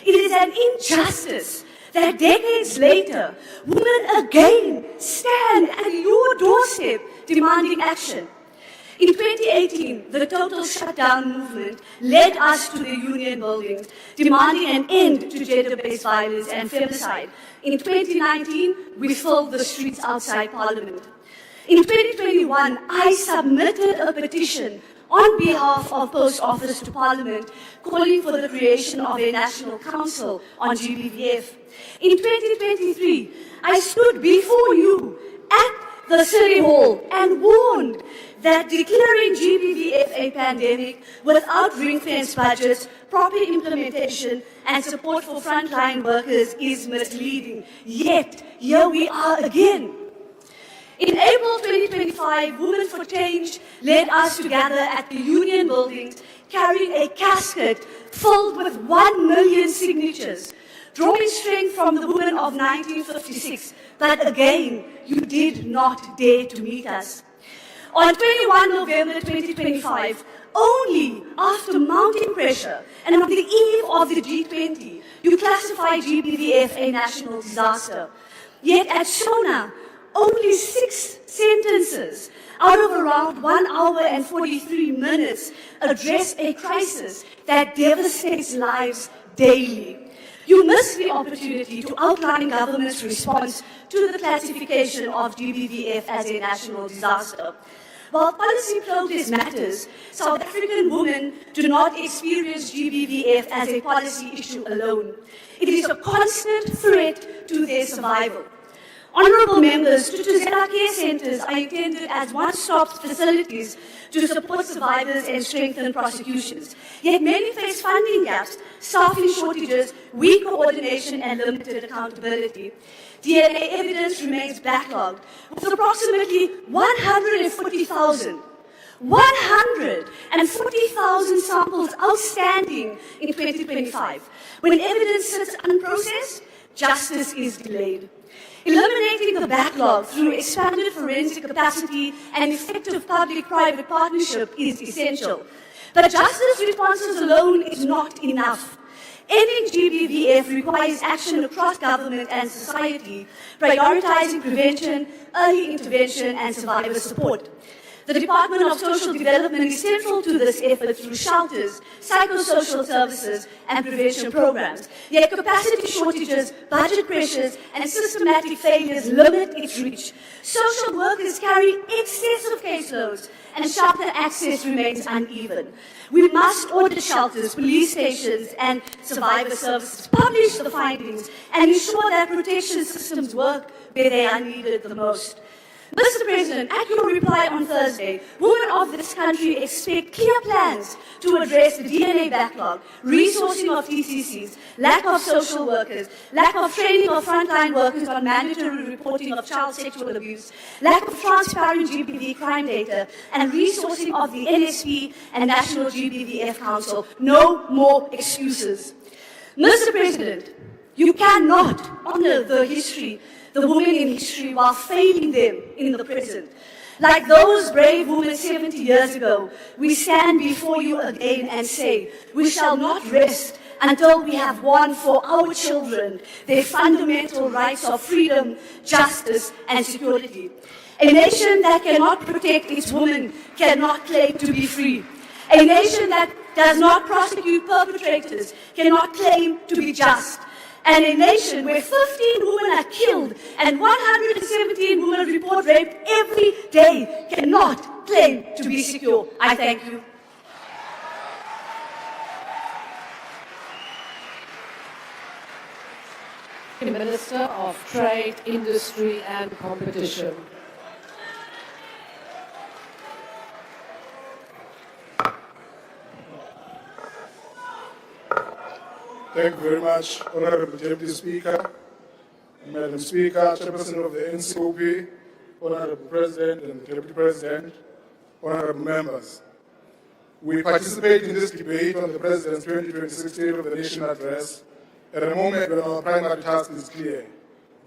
It is an injustice that decades later, women again stand at your doorstep demanding action. In 2018, the total shutdown movement led us to the Union buildings, demanding an end to gender-based violence and femicide. In 2019, we filled the streets outside Parliament. In 2021, I submitted a petition on behalf of Post Office to Parliament, calling for the creation of a National Council on GBVF. In 2023, I stood before you at the City Hall and warned that declaring GBVF a pandemic without ring-fenced budgets, proper implementation, and support for frontline workers is misleading. Yet, here we are again. In April 2025, Women for Change led us to gather at the Union buildings carrying a casket filled with 1 million signatures, drawing strength from the women of 1956. But again, you did not dare to meet us. On 21 November 2025, only after mounting pressure and on the eve of the G20, you classified GBVF a national disaster. Yet at SONA, only 6 sentences out of around 1 hour and 43 minutes address a crisis that devastates lives daily. You missed the opportunity to outline government's response to the classification of GBVF as a national disaster. While policy progress matters, South African women do not experience GBVF as a policy issue alone. It is a constant threat to their survival. Honourable members, Tutuzela care centres are intended as one-stop facilities to support survivors and strengthen prosecutions. Yet many face funding gaps, staffing shortages, weak coordination and limited accountability. DNA evidence remains backlogged, with approximately 140,000 samples outstanding in 2025. When evidence sits unprocessed, justice is delayed. Eliminating the backlog through expanded forensic capacity and effective public-private partnership is essential. But justice responses alone is not enough. Ending GBVF requires action across government and society, prioritizing prevention, early intervention, and survivor support. The Department of Social Development is central to this effort through shelters, psychosocial services, and prevention programs. Yet capacity shortages, budget pressures, and systematic failures limit its reach. Social workers carry excessive caseloads, and shelter access remains uneven. We must audit shelters, police stations, and survivor services, publish the findings, and ensure that protection systems work where they are needed the most. Mr. President, at your reply on Thursday, women of this country expect clear plans to address the DNA backlog, resourcing of TCCs, lack of social workers, lack of training of frontline workers on mandatory reporting of child sexual abuse, lack of transparent GBV crime data, and resourcing of the NSP and National GBVF Council. No more excuses. Mr. President, you cannot honor the women in history while failing them in the present. Like those brave women 70 years ago, we stand before you again and say, we shall not rest until we have won for our children their fundamental rights of freedom, justice, and security. A nation that cannot protect its women cannot claim to be free. A nation that does not prosecute perpetrators cannot claim to be just. And a nation where 15 women are killed and 117 women report rape every day cannot claim to be secure. I thank you. Minister of Trade, Industry and Competition. Thank you very much, Honorable Deputy Speaker, Madam Speaker, Chairperson of the NCOP, Honorable President and the Deputy President, Honorable Members. We participate in this debate on the President's 2026 State of the Nation Address at a moment when our primary task is clear.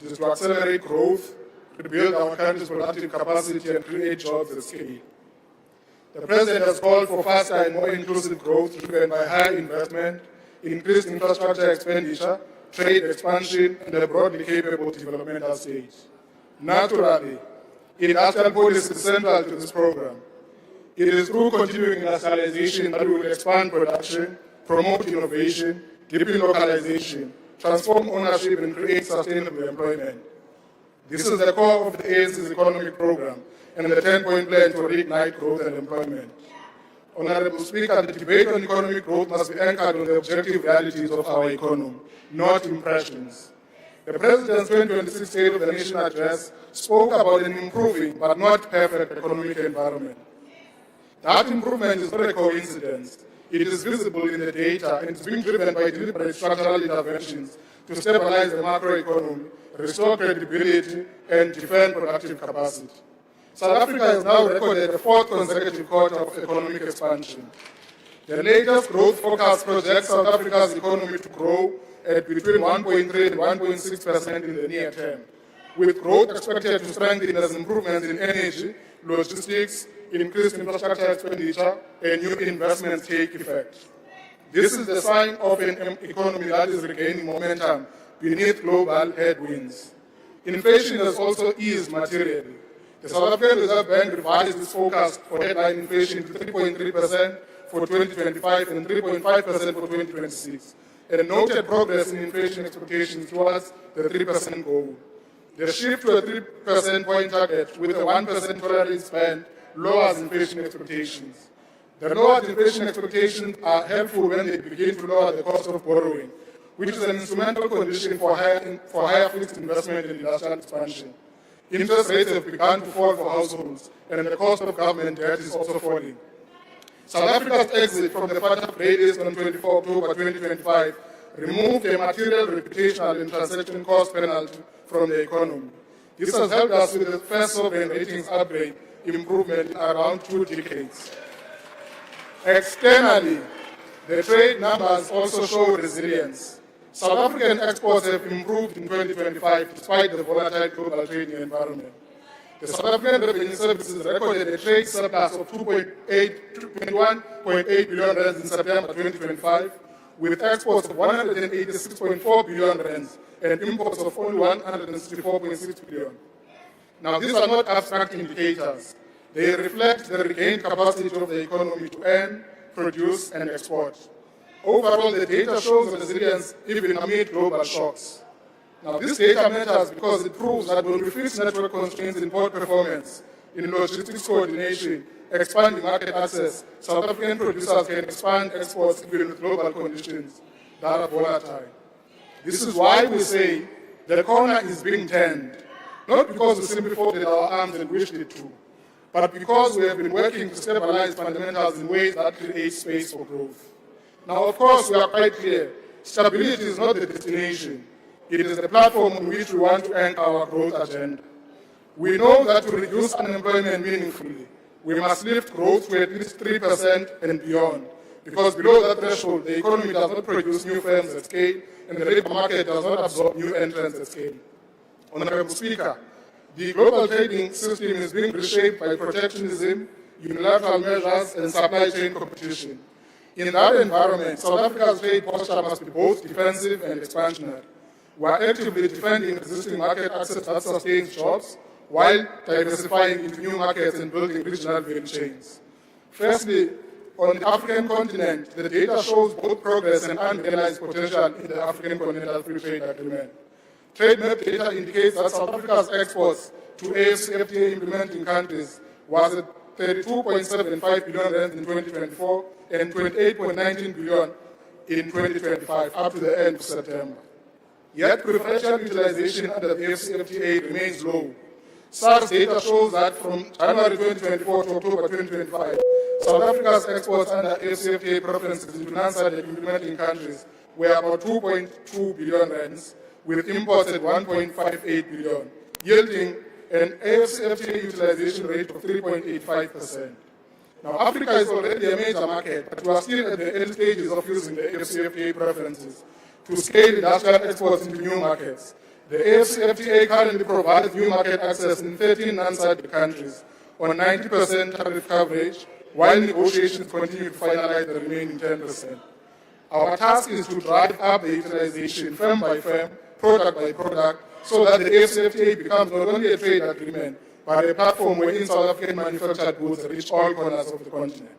It is to accelerate growth, to build our country's productive capacity and create jobs at scale. The President has called for faster and more inclusive growth driven by higher investment, increased infrastructure expenditure, trade expansion, and a broadly capable developmental stage. Naturally, industrial policy is central to this program. It is through continuing industrialization that we will expand production, promote innovation, deepen localization, transform ownership, and create sustainable employment. This is the core of the ANC's economic program and the 10-point plan to reignite growth and employment. Honorable Speaker, the debate on economic growth must be anchored on the objective realities of our economy, not impressions. The President's 2026 State of the Nation Address spoke about an improving but not perfect economic environment. That improvement is not a coincidence. It is visible in the data and it's being driven by deliberate structural interventions to stabilize the macroeconomy, restore credibility, and defend productive capacity. South Africa has now recorded a fourth consecutive quarter of economic expansion. The latest growth forecast projects South Africa's economy to grow at between 1.3 and 1.6% in the near term, with growth expected to strengthen as improvements in energy, logistics, increased infrastructure expenditure, and new investments take effect. This is the sign of an economy that is regaining momentum beneath global headwinds. Inflation has also eased materially. The South African Reserve Bank revised its forecast for headline inflation to 3.3% for 2025 and 3.5% for 2026, and noted progress in inflation expectations towards the 3% goal. The shift to a 3% point target with a 1% tolerance spend lowers inflation expectations. The lowered inflation expectations are helpful when they begin to lower the cost of borrowing, which is an instrumental condition for higher fixed investment and industrial expansion. Interest rates have begun to fall for households, and the cost of government debt is also falling. South Africa's exit from the FATF raid on 24 October 2025 removed a material, reputational, and transaction cost penalty from the economy. This has helped us with the first sovereign ratings upgrade improvement in around 2 decades. Externally, the trade numbers also show resilience. South African exports have improved in 2025 despite the volatile global trading environment. The South African Revenue Services recorded a trade surplus of 21.8 billion rands in September 2025, with exports of 186.4 billion rands and imports of only 164.6 billion. Now, these are not abstract indicators. They reflect the regained capacity of the economy to earn, produce, and export. Overall, the data shows resilience even amid global shocks. Now, this data matters because it proves that when we fix network constraints in port performance, in logistics coordination, expanding market access, South African producers can expand exports even with global conditions that are volatile. This is why we say the corner is being turned, not because we simply folded our arms and wished it to, but because we have been working to stabilize fundamentals in ways that create space for growth. Now, of course, we are quite clear. Stability is not the destination. It is the platform on which we want to anchor our growth agenda. We know that to reduce unemployment meaningfully, we must lift growth to at least 3% and beyond, because below that threshold, the economy does not produce new firms at scale, and the labor market does not absorb new entrants at scale. Honorable Speaker, the global trading system is being reshaped by protectionism, unilateral measures, and supply chain competition. In that environment, South Africa's trade posture must be both defensive and expansionary. We are actively defending existing market access that sustains jobs, while diversifying into new markets and building regional value chains. Firstly, on the African continent, the data shows both progress and unrealized potential in the African Continental Free Trade Agreement. Trade map data indicates that South Africa's exports to AfCFTA implementing countries was at 32.75 billion rand in 2024 and 28.19 billion in 2025 up to the end of September. Yet preferential utilization under the AfCFTA remains low. SARS data shows that from January 2024 to October 2025, South Africa's exports under AfCFTA preferences into non-SADC implementing countries were about 2.2 billion rands, with imports at 1.58 billion, yielding an AfCFTA utilization rate of 3.85%. Now, Africa is already a major market, but we are still at the early stages of using the AfCFTA preferences to scale industrial exports into new markets. The AfCFTA currently provides new market access in 13 non-SADC countries on 90% tariff coverage, while negotiations continue to finalize the remaining 10%. Our task is to drive up the utilization firm by firm, product by product, so that the AfCFTA becomes not only a trade agreement, but a platform wherein South African manufactured goods reach all corners of the continent.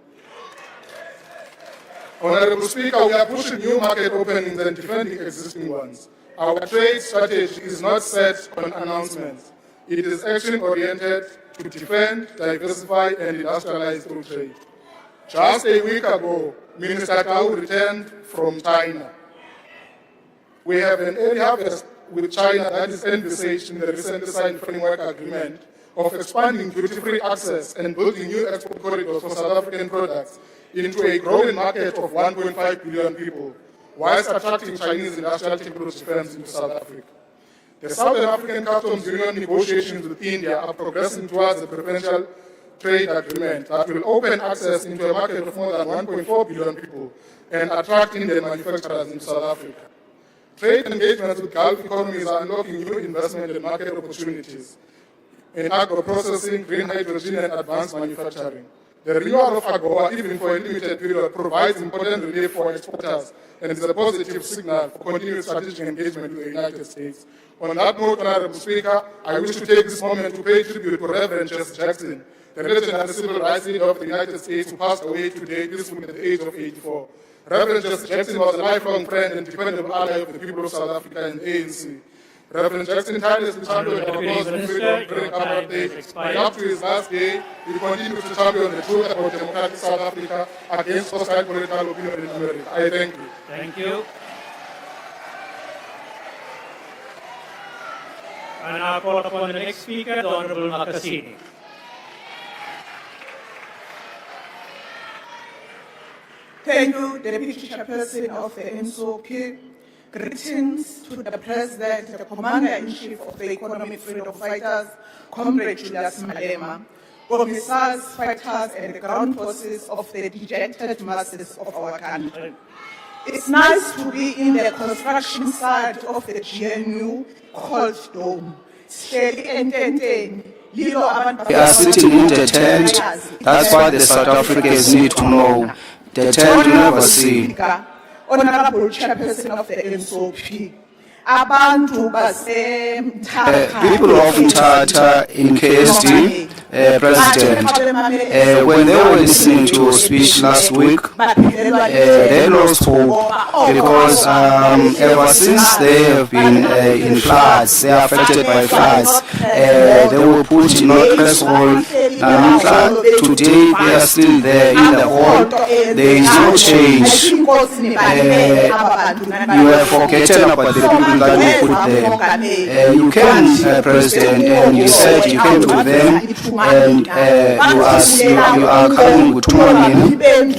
Honorable Speaker, we are pushing new market openings and defending existing ones. Our trade strategy is not set on announcements. It is action-oriented to defend, diversify, and industrialize through trade. Just a week ago, Minister Tau returned from China. We have an early harvest with China that is envisaged in the recently signed framework agreement of expanding duty-free access and building new export corridors for South African products into a growing market of 1.5 billion people, whilst attracting Chinese industrial technology firms into South Africa. The Southern African Customs Union negotiations with India are progressing towards a preferential trade agreement that will open access into a market of more than 1.4 billion people and attract Indian manufacturers into South Africa. Trade engagements with Gulf economies are unlocking new investment and market opportunities in agro-processing, green hydrogen, and advanced manufacturing. The renewal of AGOA, even for a limited period, provides important relief for exporters and is a positive signal for continued strategic engagement with the United States. On that note, Honorable Speaker, I wish to take this moment to pay tribute to Reverend Jesse Jackson, the legendary civil rights leader of the United States who passed away today, peacefully at the age of 84. Reverend Jesse Jackson was a lifelong friend and dependable ally of the people of South Africa and ANC. Reverend Jackson tirelessly championed our cause of freedom during apartheid, and up to his last day, he continues to champion the truth about democratic South Africa against hostile political opinion in America. I thank you. Thank you. I now call upon the next speaker, the Honorable Makasini. Thank you, Deputy Chairperson of the NCOP. Greetings to the President, the Commander-in-Chief of the Economic Freedom Fighters, Comrade Julius Malema, officers, fighters, and the ground forces of the dejected masses of our country. It's nice to be in the construction site of the GNU called Dome. We are sitting in the tent. That's why the South Africans need to know. The tent will never see. Honorable Chairperson of the NSOP. Abantu People of Mthatha in KSD, President, when they were listening to your speech last week, they lost hope because ever since they have been in floods, they are affected by floods. They were put in North Hall. Today they are still there in the hall. There is no change. You have forgotten about the people that you put there. You came, President, and you said you came to them and you are coming with money.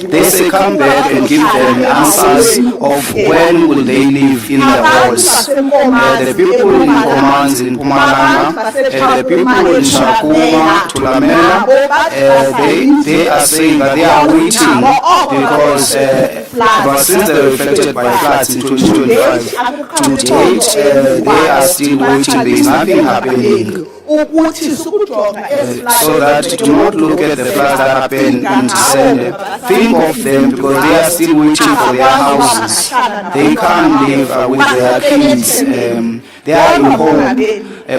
They say come back and give them answers of when will they live in the halls. The people in Commands in Pumalanga, the people in Shakuma, Tulamela, they are saying that they are waiting because since they were affected by floods in 2025, to date, they are still waiting. There is nothing happening. So that do not look at the floods that happened in December. Think of them because they are still waiting for their houses. They can't live with their kids. They are in home,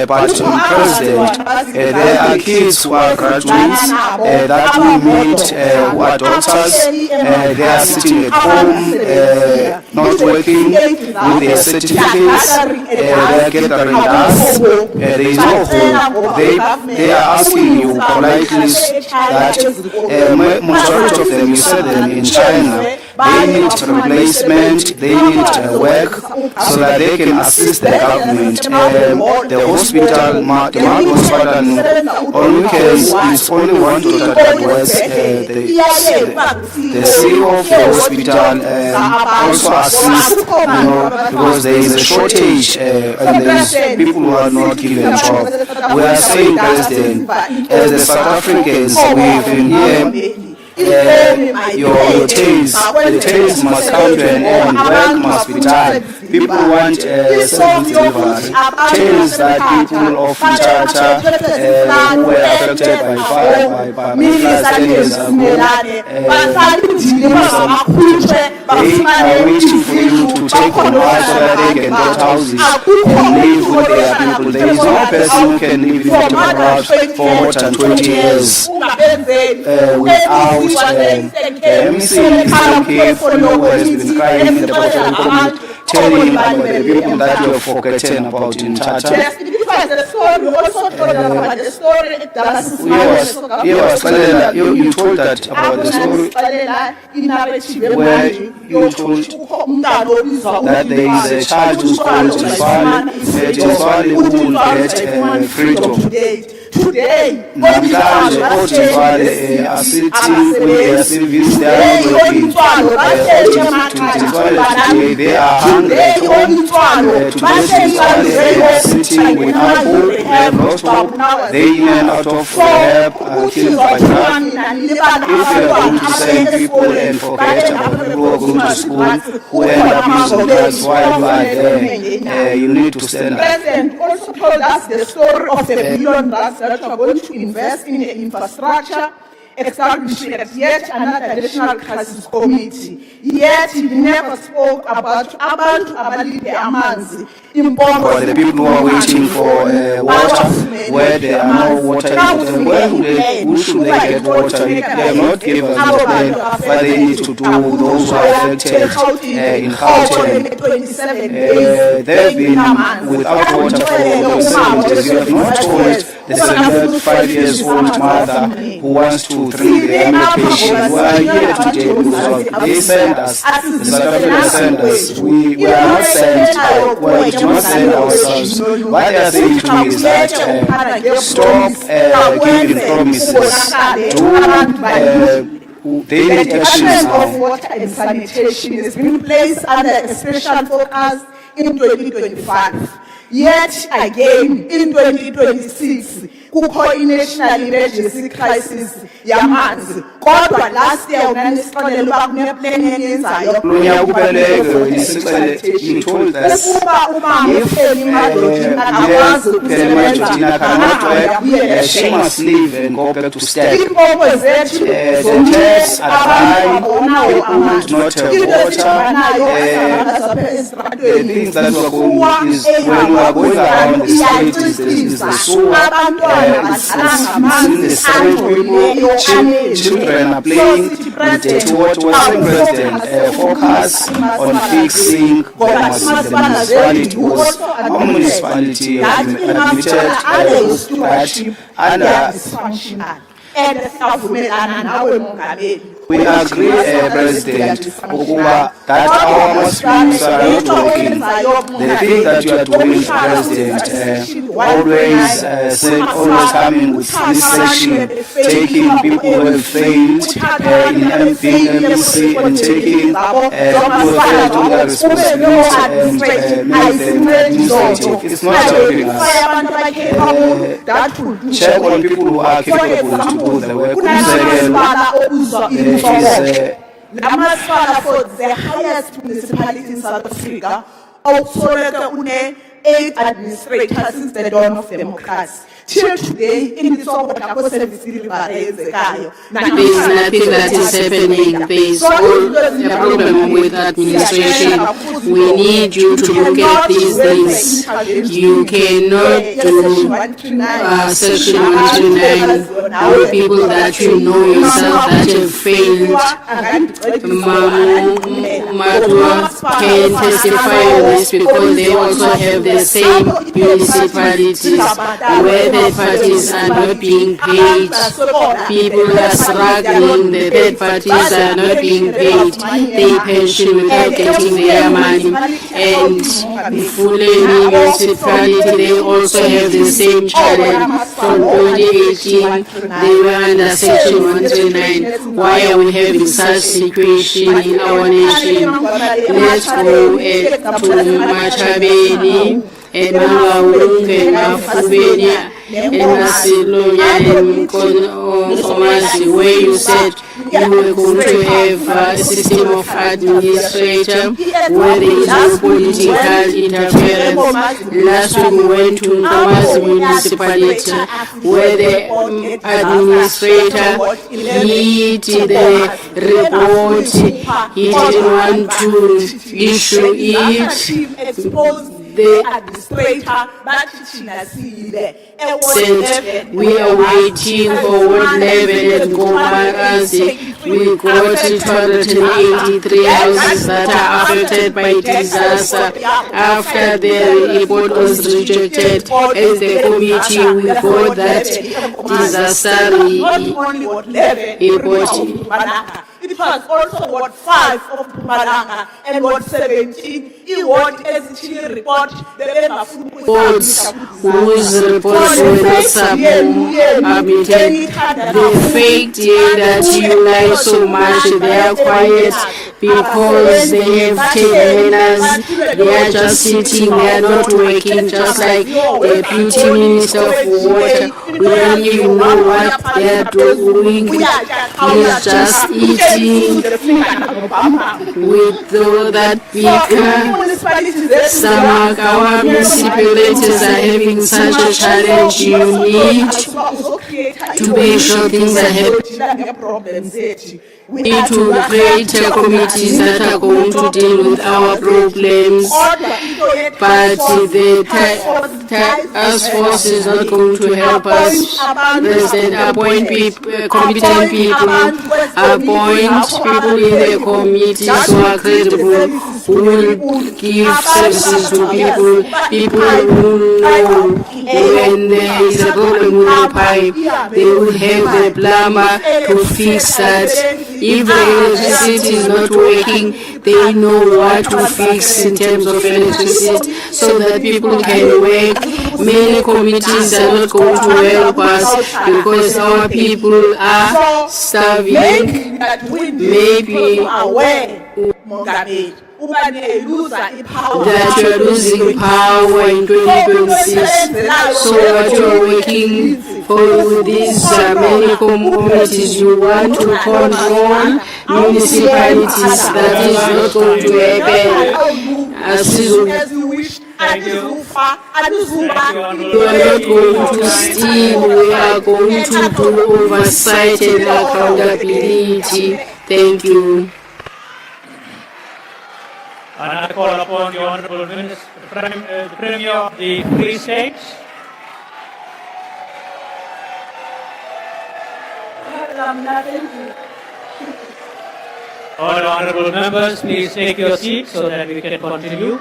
but President, there are kids who are graduates that we meet who are doctors. They are sitting at home, not working with their certificates. They are gathering dust. There is no hope. They are asking you politely that majority of them, you said them in China, they need replacement, they need work so that they can assist the government. The hospital, the hospital on weekends is only one daughter that works. The CEO of the hospital also assists, because there is a shortage and there is people who are not given jobs. We are saying, President, as the South Africans, we've been here. Your tales, the tales must come to an end, work must be done. People want service delivery. Tales that people of Mthatha who were affected by fire, by floods 10 years ago, they are waiting for you to take them out so that they can get houses and live with their people. There is no person who can live in Mthatha for more than 20 years without the MC who has been crying in the bottom community, telling about the people that you have forgotten about in Mthatha. You told that about the story where you told that there is a child who's called Tifale who will get freedom. Today, Tifale are sitting with their civils, they are not working. They are hungry at home. Today, they are sitting without hope, they have lost hope, they in and out of help are killed by flood. If you are going to send people and forget about people who are going to school, who end up using drugs while you are there, you need to stand up. The President also told us the story of the $1 billion that we are going to invest in infrastructure, establishing yet another national crisis committee. Yet he never spoke about Abantu Abalinde Amanzi. For the people who are waiting for water, where there are no water, who should they get water? They have not given us the plan what they need to do. Those who are affected in Gauteng, they have been without water for 7 years. You have not told the 75-year-old mother who wants to treat the elderly patient who are here today because of they send us, the South Africans send us. We are not sent out. We do not send ourselves. What they are saying to me is that stop giving promises. They need actions of water and sanitation is being placed under a special focus in 2025. Yet again, in 2026, kukho i-national emergency crisis yamanzi kodwa last year unanisixelela uba kuneplan eniyenzayo Lunya kupheleke nisixele you told us ukuba umama upheli imadodini akakwazi ukusebenza cannot work, she must leave and go back to step. iimpopo zethu The taps are high, people do not have water. The things that we are going is when we are going around the street is the sewer, it's in the street, people, children are playing with dirty water. When President focus on fixing the municipality, was our municipality admitted that under and siyavumelana nawe mongameli we agree, President, that our mosques are not working. The thing that you are doing, President, always coming with this section, taking people who have failed in MC and taking people who have failed to their responsibility and make them administrative. It's not helping us. Check on people who are capable to do the work. Namasipala for the highest municipality in South Africa, okusoleka une 8 administrators since the dawn of democracy. Till today, in the service delivery, There's nothing that is happening. There's all a problem with administration. We need you to look at these things. You cannot do Section 129 with people that you know yourself that have failed. Madwa can testify on this because they also have the same municipalities where third parties are not being paid. People are struggling. The third parties are not being paid. They pension without getting their money. And Fulani municipality, they also have the same challenge. From 2018, they were under Section 139. Why are we having such situation in our nation? Let's go to Machabeni and Mawunga and Mafubenia. Where you said you were going to have a system of administration where there is no political interference. Last week we went to Nkomazi municipality where the administrator he did the report, he didn't want to issue it. The administrator said we are waiting for Ward 11 and Governmental. We got 283 houses that are affected by disaster. After the report was rejected as the committee, we got that disaster report. It was also Ward 5 of Mpumalanga and Ward 17. Ward SG report the boards whose reports were not submitted. The fact that you lie so much, they are quiet because they have 10 minutes. They are just sitting, they are not working, just like the Deputy Minister of Water. We don't even know what they are doing. He's just eating with all that bigger. Some of our municipalities are having such a challenge. You need to make sure things are happening. We need to create committees that are going to deal with our problems, but the task force is not going to help us. President, appoint competent people, appoint people in the committees who are credible, who will give services to people who know when there is a problem with the pipe, they will have the plumber to fix that. If the electricity is not working, they know what to fix in terms of electricity so that people can work. Many committees are not going to help us because our people are starving. Maybe that you are losing power in 2026. So what you are working for with these many communities, you want to control municipalities. That is not going to happen. Thank you. We are not going to steal, we are going to do oversight and accountability. Thank you. And I call upon the Honourable Minister, the Premier of the Free State. All honourable members, please take your seats so that we can continue.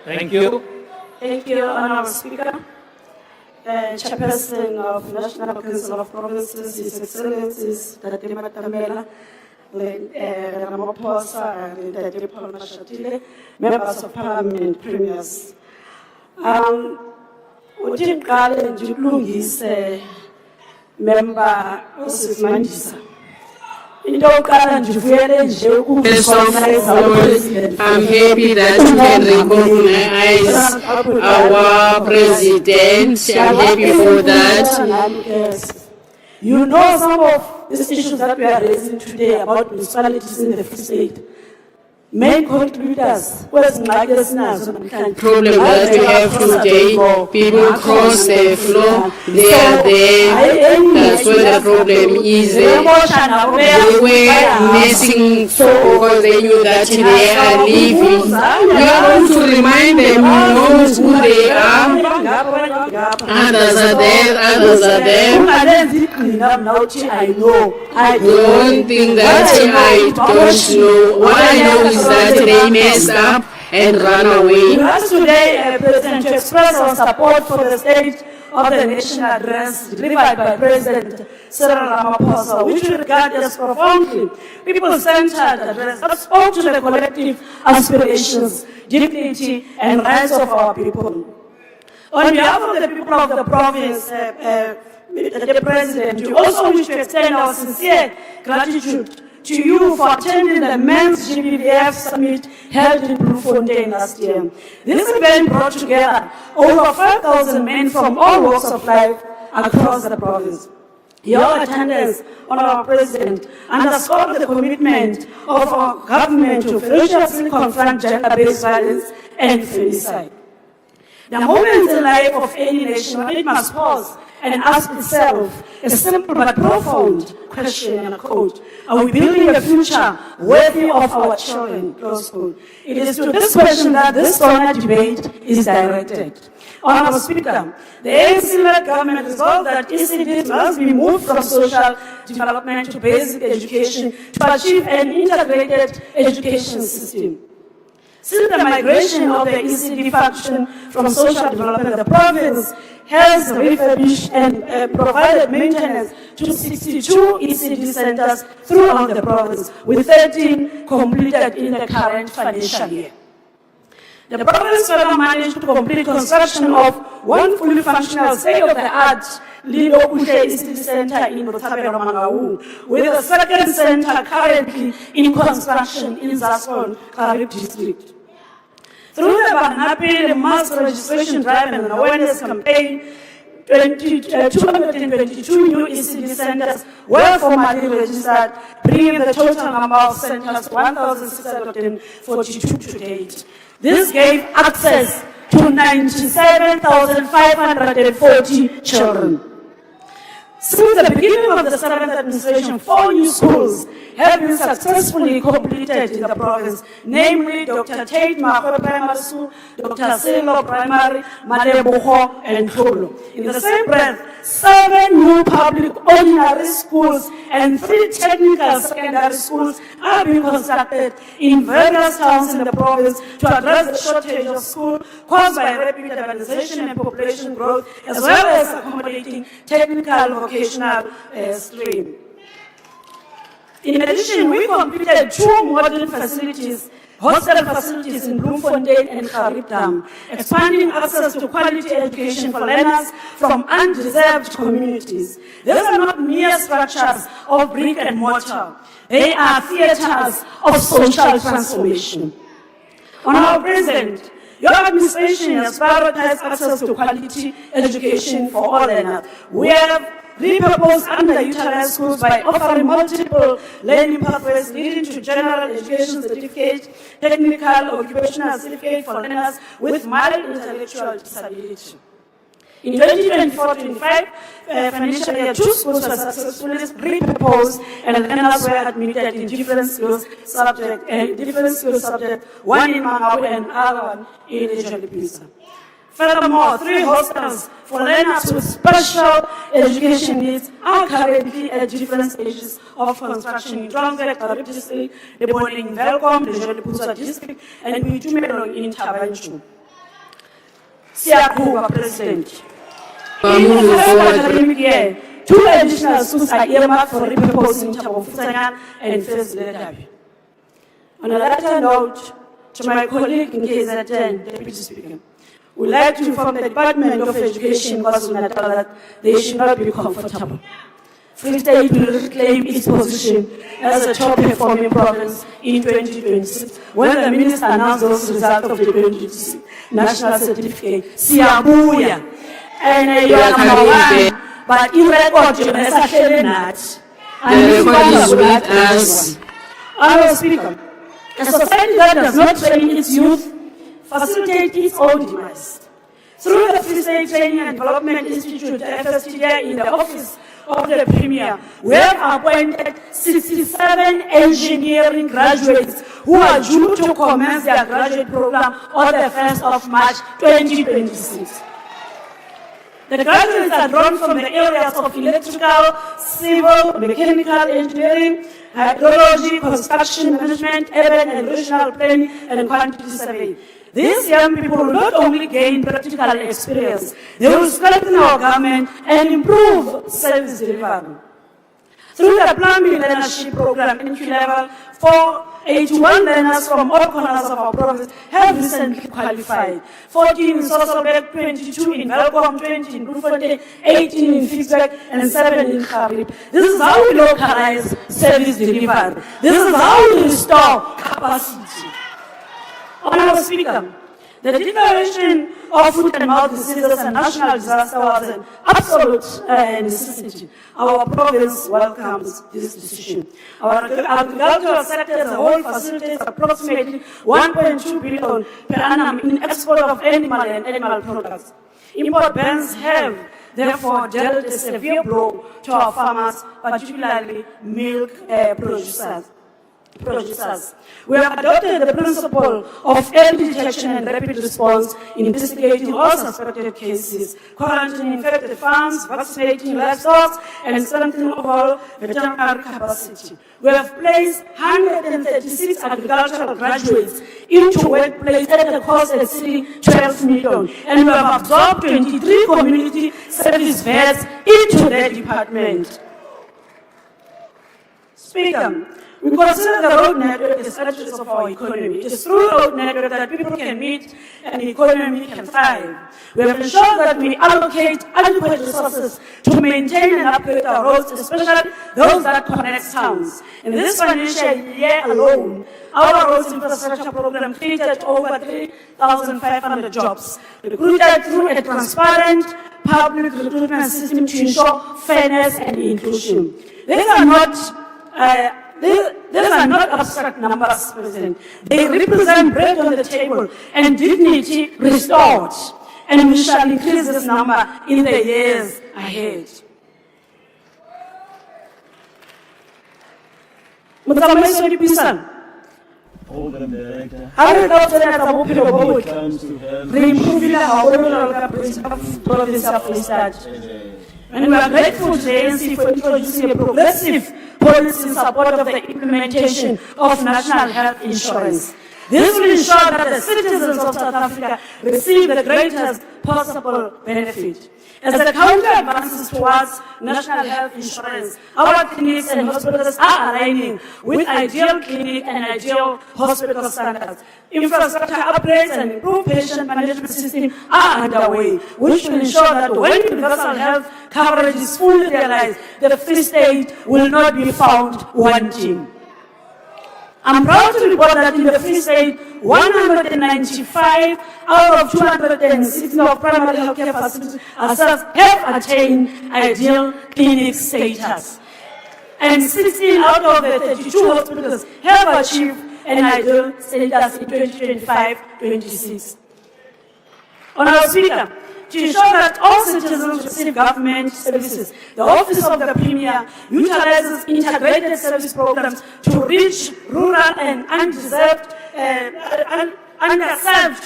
Thank you. Thank you, Honourable Speaker. Chairperson of National Council of Provinces, His Excellencies, Dr. Matamela, Ramaphosa, and Dr. Paul Mashatile, members of Parliament, premiers. Ujiqale njulungise member uSifundisa. First of all, I'm happy that you can recognize our president. I'm happy for that. You know some of these issues that we are raising today about municipalities in the Free State. Main contributors, problem that we have today, people cross the floor, they are there, that's where the problem is. They were missing because they knew that they are leaving. We are going to remind them, who knows who they are. Others are there, others are there. I don't think that I don't know. What I know is that they messed up and ran away. We asked today, President, to express our support for the State of the Nation address delivered by President Cyril Ramaphosa, which we regard as profoundly people-centered address that spoke to the collective aspirations, dignity, and rights of our people. On behalf of the people of the province, the President, we also wish to extend our sincere gratitude to you for attending the Men's GBVF Summit held in Bloemfontein last year. This event brought together over 5,000 men from all walks of life across the province. Your attendance, Honourable President, underscored the commitment of our government to ferociously confront gender-based violence and femicide. The moment in life of any nation when it must pause and ask itself a simple but profound question, and I quote, are we building a future worthy of our children? Close quote. It is to this question that this SONA debate is directed. Honourable Speaker, the ANC-led government resolved that ECD must be moved from social development to basic education to achieve an integrated education system. Since the migration of the ECD function from social development, the province has refurbished and provided maintenance to 62 ECD centers throughout the province, with 13 completed in the current financial year. The province further managed to complete construction of one fully functional state-of-the-art Lido Kute ECD Center in Botshabelo Mangaung, with a second center currently in construction in Zason, Karib district. Through the Banapil mass registration drive and awareness campaign, 222 new ECD centers were formally registered, bringing the total number of centers to 1,642 to date. This gave access to 97,540 children. Since the beginning of the 7th administration, 4 new schools have been successfully completed in the province, namely Dr. Tate Mahwe Primary School, Dr. Silo Primary, Maleboho, and Tolo. In the same breath, 7 new public ordinary schools and 3 technical secondary schools are being constructed in various towns in the province to address the shortage of schools caused by rapid urbanization and population growth, as well as accommodating technical vocational stream. In addition, we completed 2 modern facilities hostel facilities in Bloemfontein and Karibdam, expanding access to quality education for learners from undeserved communities. These are not mere structures of brick and mortar. They are theaters of social transformation. Honourable President, your administration has prioritized access to quality education for all learners. We have repurposed underutilized schools by offering multiple learning pathways leading to general education certificate, technical occupational certificate for learners with mild intellectual disability. In 2024-25 financial year, 2 schools were successfully repurposed and learners were admitted in different skills subjects, one in Mangabu and other one in Ejolipisa. Furthermore, 3 hostels for learners with special education needs are currently at different stages of construction in Johannesburg, Karib District, the Boning in Velkom, the Jolipusa District, and Witumelo in Tabanchu. Siyakuba, President. In the current academic year, 2 additional schools are earmarked for repurposing in Tabofusangan and First Ledabi. On a later note, to my colleague in KZN, Deputy Speaker, we would like to inform the Department of Education KwaZulu-Natal that they should not be comfortable. Free State will reclaim its position as a top-performing province in 2026 when the Minister announced those results of the 2026 National Certificate. Siyabuya. And you are number 1, but in record, you are actually not. The record is with us. Honourable Speaker, a society that does not train its youth facilitate its own demise. Through the Free State Training and Development Institute, FSTDI, in the office of the Premier, we have appointed 67 engineering graduates who are due to commence their graduate program on the 1st of March 2026. The graduates are drawn from the areas of electrical, civil, mechanical engineering, hydrology, construction management, urban and regional planning, and quantity survey. These young people will not only gain practical experience, they will strengthen our government and improve service delivery. Through the plumbing learnership program entry level, 481 learners from all corners of our province have recently qualified. 14 in Socio-political, 22 in Velkom, 20 in Bloemfontein, 18 in Fitzburg, and 7 in Karib. This is how we localize service delivery. This is how we restore capacity. Honourable Speaker, the declaration of foot and mouth diseases and national disaster was an absolute necessity. Our province welcomes this decision. Our agricultural sector as a whole facilitates approximately 1.2 billion per annum in export of animal and animal products. Import bans have therefore dealt a severe blow to our farmers, particularly milk producers. We have adopted the principle of early detection and rapid response in investigating all suspected cases, quarantining infected farms, vaccinating livestock, and strengthening overall veterinary capacity. We have placed 136 agricultural graduates into workplace at a cost exceeding 12 million, and we have absorbed 23 community service vets into their department. Speaker, we consider the road network as the arteries of our economy. It is through road network that people can meet and the economy can thrive. We have ensured that we allocate adequate resources to maintain and upgrade our roads, especially those that connect towns. In this financial year alone, our roads infrastructure program created over 3,500 jobs, recruited through a transparent public recruitment system to ensure fairness and inclusion. These are not abstract numbers, President. They represent bread on the table and dignity restored. And we shall increase this number in the years ahead. Program Director. And we are grateful to the ANC for introducing a progressive policy in support of the implementation of national health insurance. This will ensure that the citizens of South Africa receive the greatest possible benefit. As the country advances towards national health insurance, our clinics and hospitals are aligning with ideal clinic and ideal hospital standards. Infrastructure upgrades and improved patient management systems are underway, which will ensure that when universal health coverage is fully realized, the Free State will not be found wanting. I'm proud to report that in the Free State, 195 out of 260 of primary healthcare facilities have attained ideal clinic status. And 16 out of the 32 hospitals have achieved an ideal status in 2025-26. Honourable Speaker, to ensure that all citizens receive government services, the Office of the Premier utilizes integrated service programs to reach rural and underserved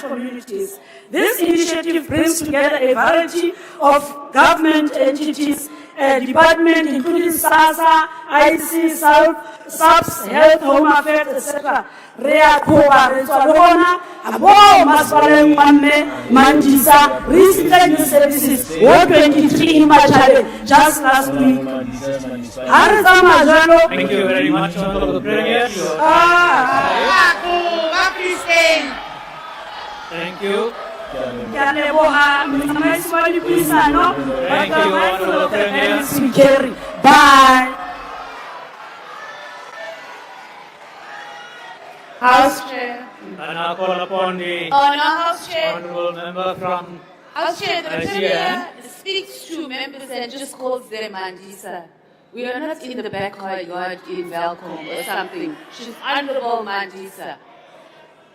communities. This initiative brings together a variety of government entities, departments including SASA, IC, SAPS, Health, Home Affairs, etc. Rea Koba, Rezwalona, Abo, Maswale, Mwame, Mandisa, recently new services, 123 in Machare, just last week. Thank you very much, Honorable Premier. Thank you. Thank you, Honorable Premier. Bye. House Chair. And I call upon the House Chair. Honorable Member from House Chair, the ICN. Premier speaks to members and just calls them Mandisa. We are not in the backyard in Welcome or something. She's Honorable Mandisa.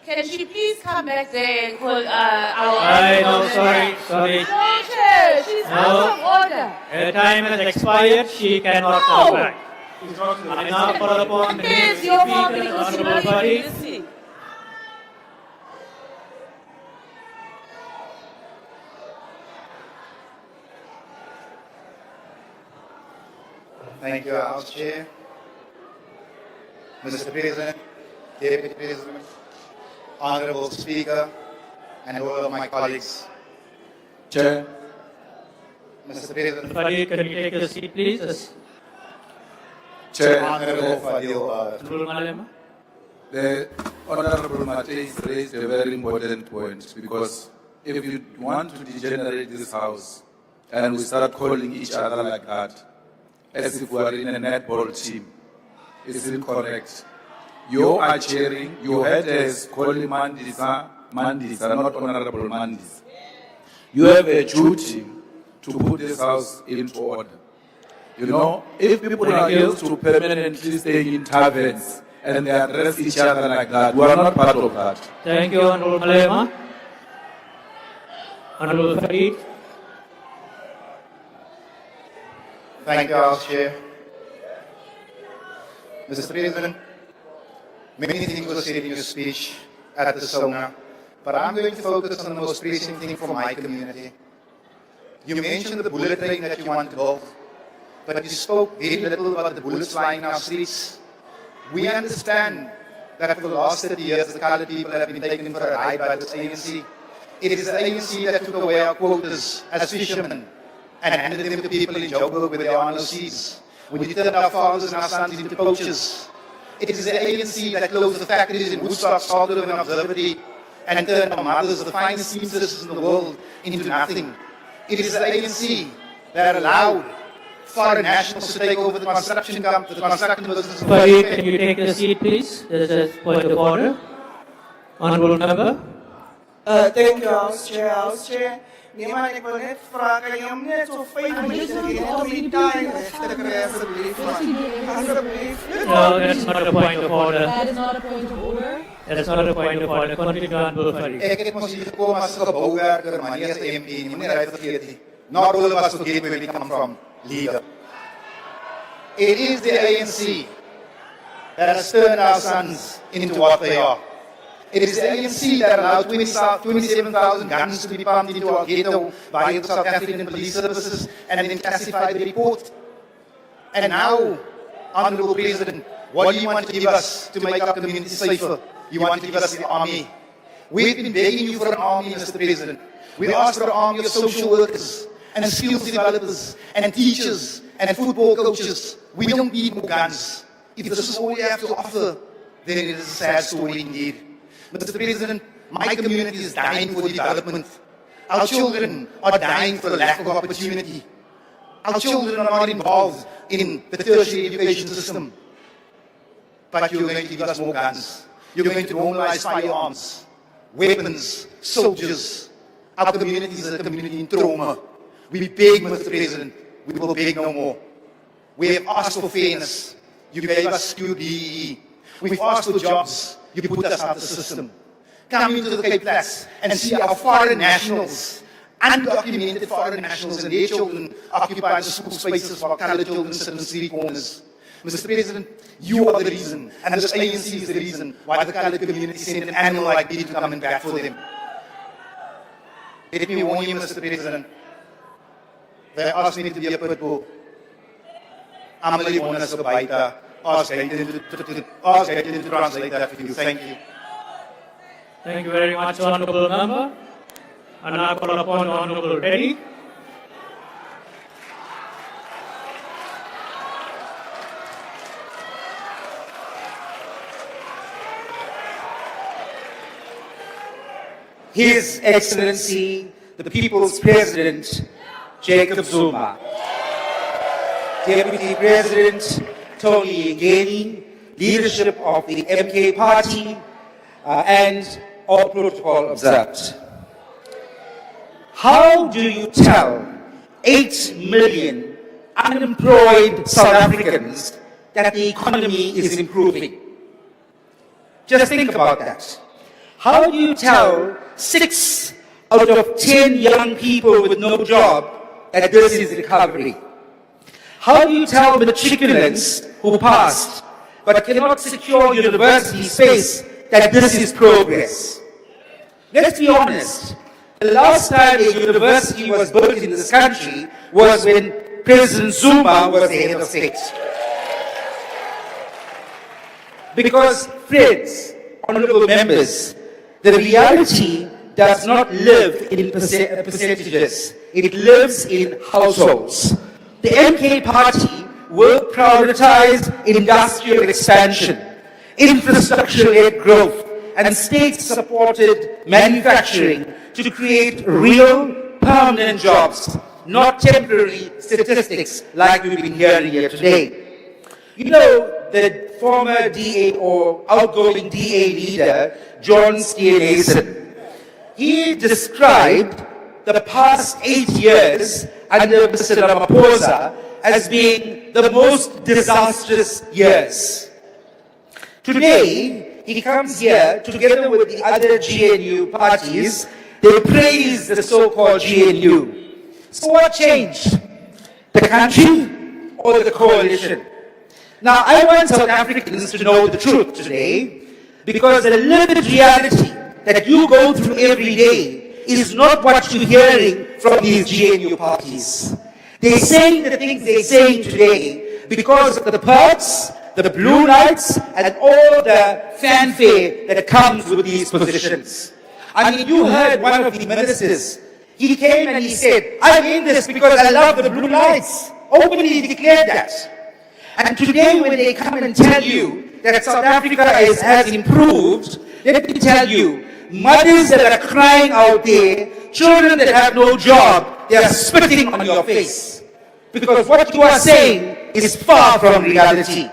Can she please come back there and call our... No, sorry. No, Chair, she's out of order. Her time has expired. She cannot come back. I now call upon the Please, your mom, Speaker, because Honorable you're not Body. even listening. Thank you, House Chair. Mr. President, Deputy President, Honorable Speaker, and all of my colleagues. Chair. Mr. President. Fadil, can you take a seat, please? Chair, Honorable Fadil. Honorable Malema. The Honorable Mateus raised a very important point, because if you want to degenerate this House and we start calling each other like that, as if we are in a netball team, it's incorrect. You are chairing, your head is calling Mandisa, not Honorable Mandis. You have a duty to put this House into order. You know, if people are used to permanently staying in taverns and they address each other like that, we are not part of that. Thank you, Honorable Malema. Honorable Farid. Thank you, House Chair. Mr. President, many things were said in your speech at the SONA, but I'm going to focus on the most pressing thing for my community. You mentioned the bullet train that you want to build, but you spoke very little about the bullets flying in our streets. We understand that for the last 30 years, the colored people have been taken for a ride by this ANC. It is the ANC that took away our quotas as fishermen and handed them to people in Joburg where there are no seas. When you turned our fathers and our sons into poachers. It is the ANC that closed the factories in Woodstock, Saltwood and Observatory and turned our mothers, the finest seamstresses in the world, into nothing. It is the ANC that allowed foreign nationals to take over the construction business. Farid, can you take a seat, please? There's a point of order. Honorable Member. Thank you, House Chair. House Chair, niemand, ik wil net vragen, je hebt net zo 5 minuten gegeven om die tijdrechten te krijgen, alsjeblieft. Alsjeblieft. No, that's not a point of order. That is not a point of order. That is not a point of order. Continue, Honorable Farid. Ik heb ons hier gekomen als gebouwwerker, maar niet als de MP. Je moet niet uit vergeten. Not all of us forget where we come from, leader. It is the ANC that has turned our sons into what they are. It is the ANC that allowed 27,000 guns to be pumped into our ghetto by the South African police services and then classified the report. And now, Honorable President, what do you want to give us to make our community safer? You want to give us the army. We've been begging you for an army, Mr. President. We asked for an army of social workers, and skills developers and teachers and football coaches. We don't need more guns. If this is all you have to offer, then it is a sad story indeed. Mr. President, my community is dying for development. Our children are dying for the lack of opportunity. Our children are not involved in the tertiary education system. But you're going to give us more guns. You're going to normalize firearms, weapons, soldiers. Our community is a community in trauma. We beg, Mr. President, we will beg no more. We have asked for fairness. You gave us skewed DEE. We've asked for jobs. You put us out of the system. Come into the Cape Flats and see our foreign nationals, undocumented foreign nationals and their children occupy the school spaces while colored children sit in street corners. Mr. President, you are the reason, and this ANC is the reason why the colored community sent an animal like me to come and back for them. Let me warn you, Mr. President, they asked me to be a pit bull. I'm only one as a biter. Ask Gaten to translate that for you. Thank you. Thank you very much, Honourable Member. And now call upon Honourable Teddy. His Excellency, the People's President, Jacob Zuma. Deputy President Tony Ngeni, leadership of the MK Party, and all protocol observed. How do you tell 8 million unemployed South Africans that the economy is improving? Just think about that. How do you tell 6 out of 10 young people with no job that this is recovery? How do you tell matriculants who passed but cannot secure university space that this is progress? Let's be honest. The last time a university was built in this country was when President Zuma was the head of state. Because, friends, honorable members, the reality does not live in percentages. It lives in households. The MK Party will prioritize industrial expansion, infrastructure-led growth, and state-supported manufacturing to create real, permanent jobs, not temporary statistics like we've been hearing here today. You know, the former DA or outgoing DA leader, John Steenhuisen, he described the past 8 years under Mr. Ramaphosa as being the most disastrous years. Today, he comes here together with the other GNU parties. They praise the so-called GNU. So what changed? The country or the coalition? Now, I want South Africans to know the truth today, because the lived reality that you go through every day is not what you're hearing from these GNU parties. They're saying the things they're saying today because of the perks, the blue lights, and all the fanfare that comes with these positions. I mean, you heard one of the ministers. He came and he said, I'm in this because I love the blue lights. Openly declared that. And today when they come and tell you that South Africa has improved, let me tell you, mothers that are crying out there, children that have no job, they are spitting on your face. Because what you are saying is far from reality.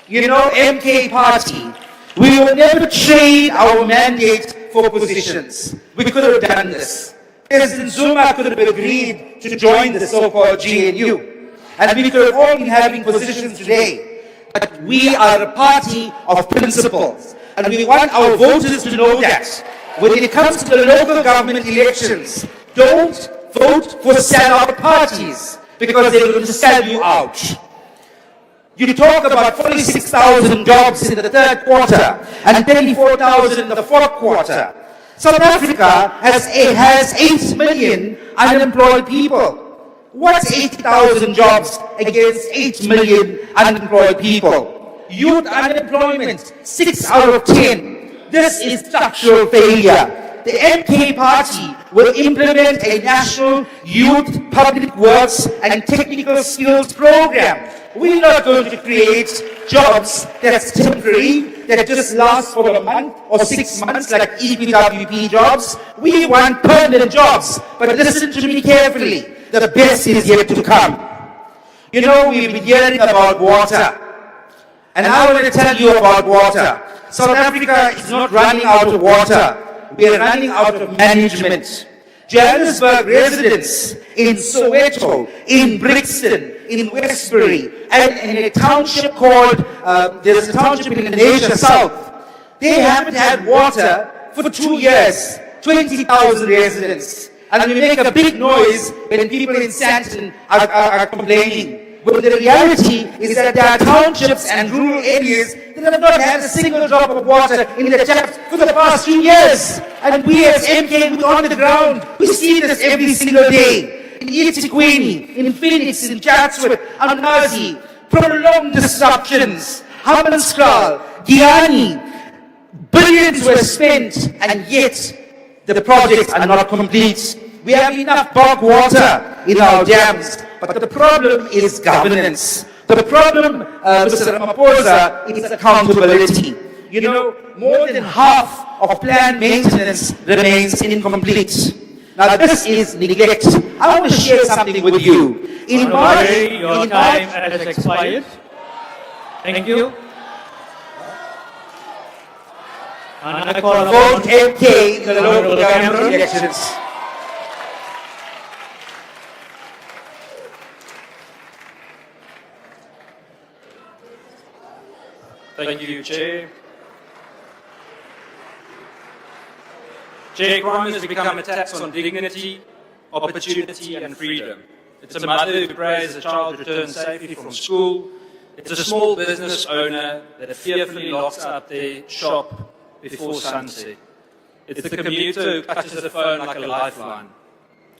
You know, MK Party, we will never trade our mandate for positions. We could have done this. President Zuma could have agreed to join the so-called GNU. And we could have all been having positions today. But we are a party of principles. And we want our voters to know that when it comes to the local government elections, don't vote for sellout parties because they're going to sell you out. You talk about 46,000 jobs in the third quarter and 34,000 in the fourth quarter. South Africa has 8 million unemployed people. What's 80,000 jobs against 8 million unemployed people? Youth unemployment, 6 out of 10. This is structural failure. the MK party will implement a national youth public works and technical skills program. We're not going to create jobs that's temporary, that just last for a month or 6 months like EPWP jobs. We want permanent jobs. But listen to me carefully. The best is yet to come. You know, we've been hearing about water. And I want to tell you about water. South Africa is not running out of water. We are running out of management. Johannesburg residents in Soweto, in Brixton, in Westbury, and in a township called, there's a township in Asia South. They haven't had water for 2 years, 20,000 residents. And we make a big noise when people in Sandton are complaining. But the reality is that there are townships and rural areas that have not had a single drop of water in the taps for the past 2 years. And we as MK on the ground, we see this every single day. In eThekwini, in Phoenix, in Chatsworth, Anazi, prolonged disruptions, Hammanskraal, Giyani, billions were spent, and yet the projects are not complete. We have enough bog water in our dams, but the problem is governance. The problem, Mr. Ramaphosa, is accountability. You know, more than half of planned maintenance remains incomplete. Now this is neglect. I want to share something with you. In March, your time has expired. Thank you. And I call vote MK in the local government elections. Thank you, Chair. Chair, crime has become a tax on dignity, opportunity and freedom. It's a mother who prays a child returns safely from school. It's a small business owner that fearfully locks up their shop before sunset. It's the commuter who clutches the phone like a lifeline.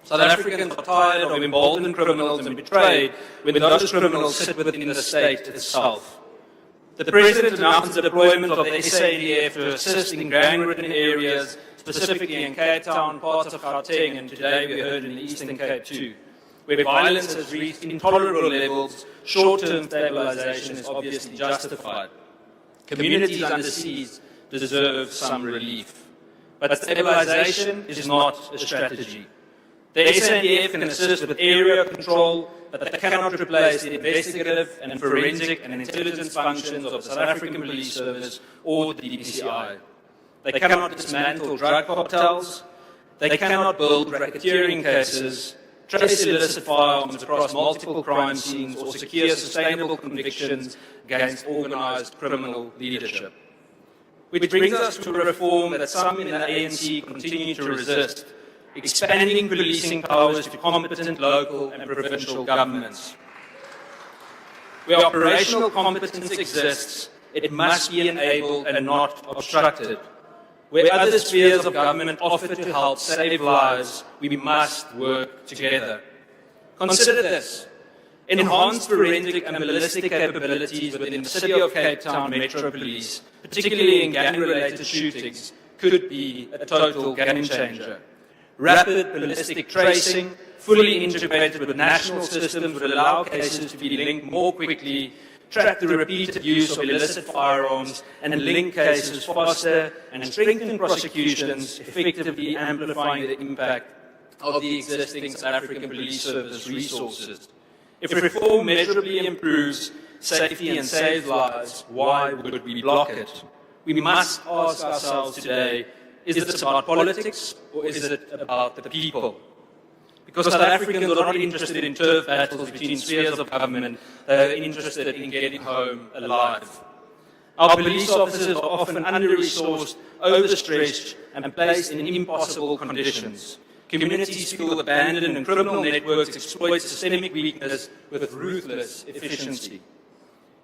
South Africans are tired of emboldened criminals and betrayed when those criminals sit within the state itself. The President announced the deployment of the SADF to assist in gang-ridden areas, specifically in Cape Town, parts of Gauteng, and today we heard in the Eastern Cape too, where violence has reached intolerable levels. Short-term stabilization is obviously justified. Communities under siege deserve some relief. But stabilization is not a strategy. The SADF can assist with area control, but they cannot replace the investigative and forensic and intelligence functions of the South African Police Service or the DPCI. They cannot dismantle drug cartels. They cannot build racketeering cases, trace illicit firearms across multiple crime scenes, or secure sustainable convictions against organized criminal leadership. Which brings us to a reform that some in the ANC continue to resist, expanding policing powers to competent local and provincial governments. Where operational competence exists, it must be enabled and not obstructed. Where other spheres of government offer to help save lives, we must work together. Consider this. Enhanced forensic and ballistic capabilities within the City of Cape Town Metro Police, particularly in gang-related shootings, could be a total game changer. Rapid ballistic tracing, fully integrated with national systems, would allow cases to be linked more quickly, track the repeated use of illicit firearms, and link cases faster and strengthen prosecutions, effectively amplifying the impact of the existing South African Police Service resources. If reform measurably improves safety and saves lives, why would we block it? We must ask ourselves today, is this about politics or is it about the people? Because South Africans are not interested in turf battles between spheres of government, they are interested in getting home alive. Our police officers are often under-resourced, overstretched, and placed in impossible conditions. Communities feel abandoned and criminal networks exploit systemic weakness with ruthless efficiency.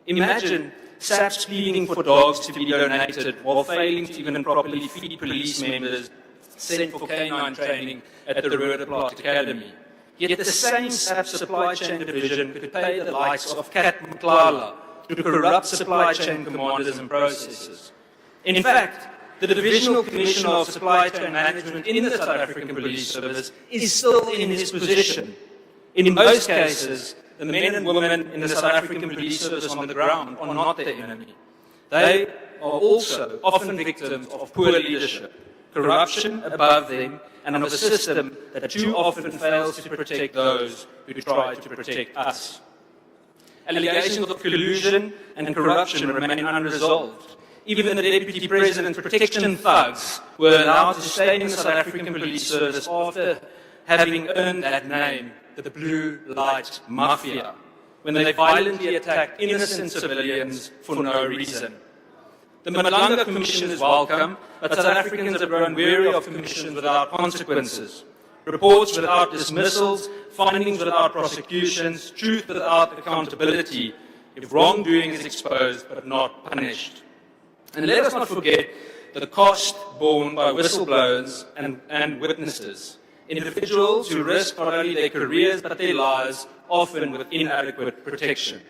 Imagine SAPS pleading for dogs to be donated while failing to even properly feed police members sent for canine training at the Roodeplaat Academy. Yet the same SAPS supply chain division could pay the likes of Kat Mklala to corrupt supply chain commanders and processors. In fact, the Divisional Commissioner of Supply Chain Management in the South African Police Service is still in his position. In most cases, the men and women in the South African Police Service on the ground are not the enemy. They are also often victims of poor leadership, corruption above them, and of a system that too often fails to protect those who try to protect us. Allegations of collusion and corruption remain unresolved. Even the Deputy President's protection thugs were allowed to stay in the South African Police Service after having earned that name, the Blue Light Mafia, when they violently attacked innocent civilians for no reason. The Malanga Commission is welcome, but South Africans have grown weary of commissions without consequences, reports without dismissals, findings without prosecutions, truth without accountability, if wrongdoing is exposed but not punished. And let us not forget the cost borne by whistleblowers and witnesses, individuals who risk not only their careers but their lives, often with inadequate protection.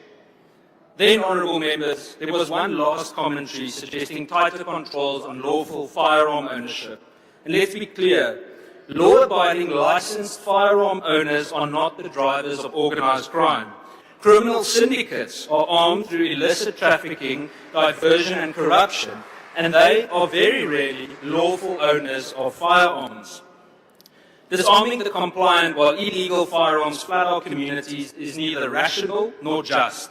Then, honourable members, there was one last commentary suggesting tighter controls on lawful firearm ownership. And let's be clear, law-abiding licensed firearm owners are not the drivers of organised crime. Criminal syndicates are armed through illicit trafficking, diversion and corruption, and they are very rarely lawful owners of firearms. Disarming the compliant while illegal firearms flood our communities is neither rational nor just,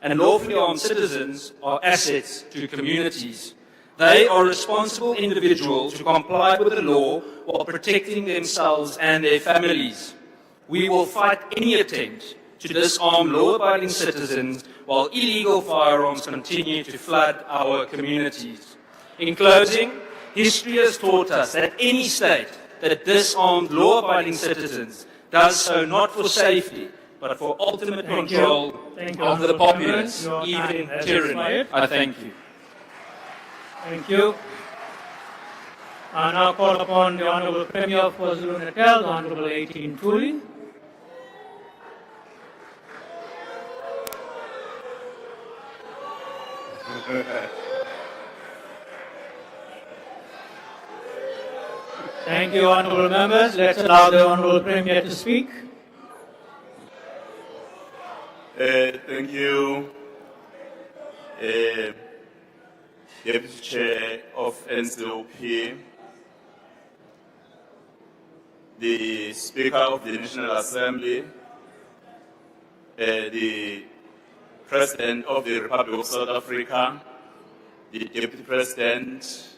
and lawfully armed citizens are assets to communities. They are responsible individuals who comply with the law while protecting themselves and their families. We will fight any attempt to disarm law-abiding citizens while illegal firearms continue to flood our communities. In closing, history has taught us that any state that disarmed law-abiding citizens does so not for safety, but for ultimate control of the populace, even tyranny. I thank you. Thank you. I now call upon the Honourable Premier of KwaZulu-Natal, the Honourable 18 Tuli. Thank you, honourable members. Let's allow the Honourable Premier to speak. Thank you, Deputy Chair of NCOP, the Speaker of the National Assembly, the President of the Republic of South Africa, the Deputy President,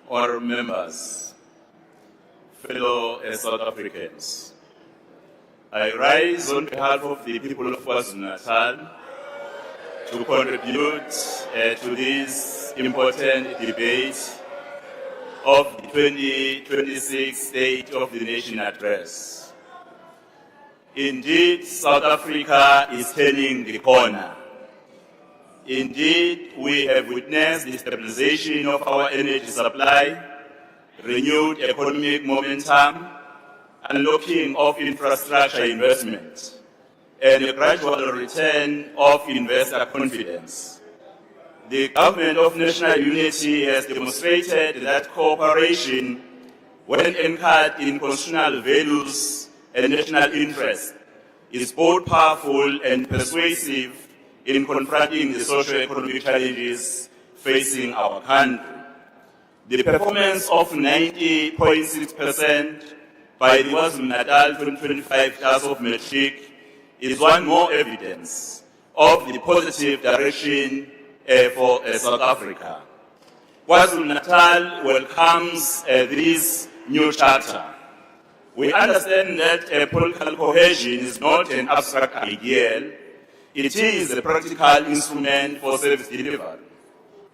honourable members, fellow South Africans. I rise on behalf of the people of KwaZulu-Natal to contribute to this important debate of the 2026 State of the Nation Address. Indeed, South Africa is turning the corner. Indeed, we have witnessed the stabilization of our energy supply, renewed economic momentum, unlocking of infrastructure investment, and a gradual return of investor confidence. The Government of National Unity has demonstrated that cooperation, when anchored in constitutional values and national interest, is both powerful and persuasive in confronting the socio-economic challenges facing our country. The performance of 90.6% by the KwaZulu-Natal 2025 class of matric is one more evidence of the positive direction for South Africa. KwaZulu-Natal welcomes this new charter. We understand that political cohesion is not an abstract ideal. It is a practical instrument for service delivery,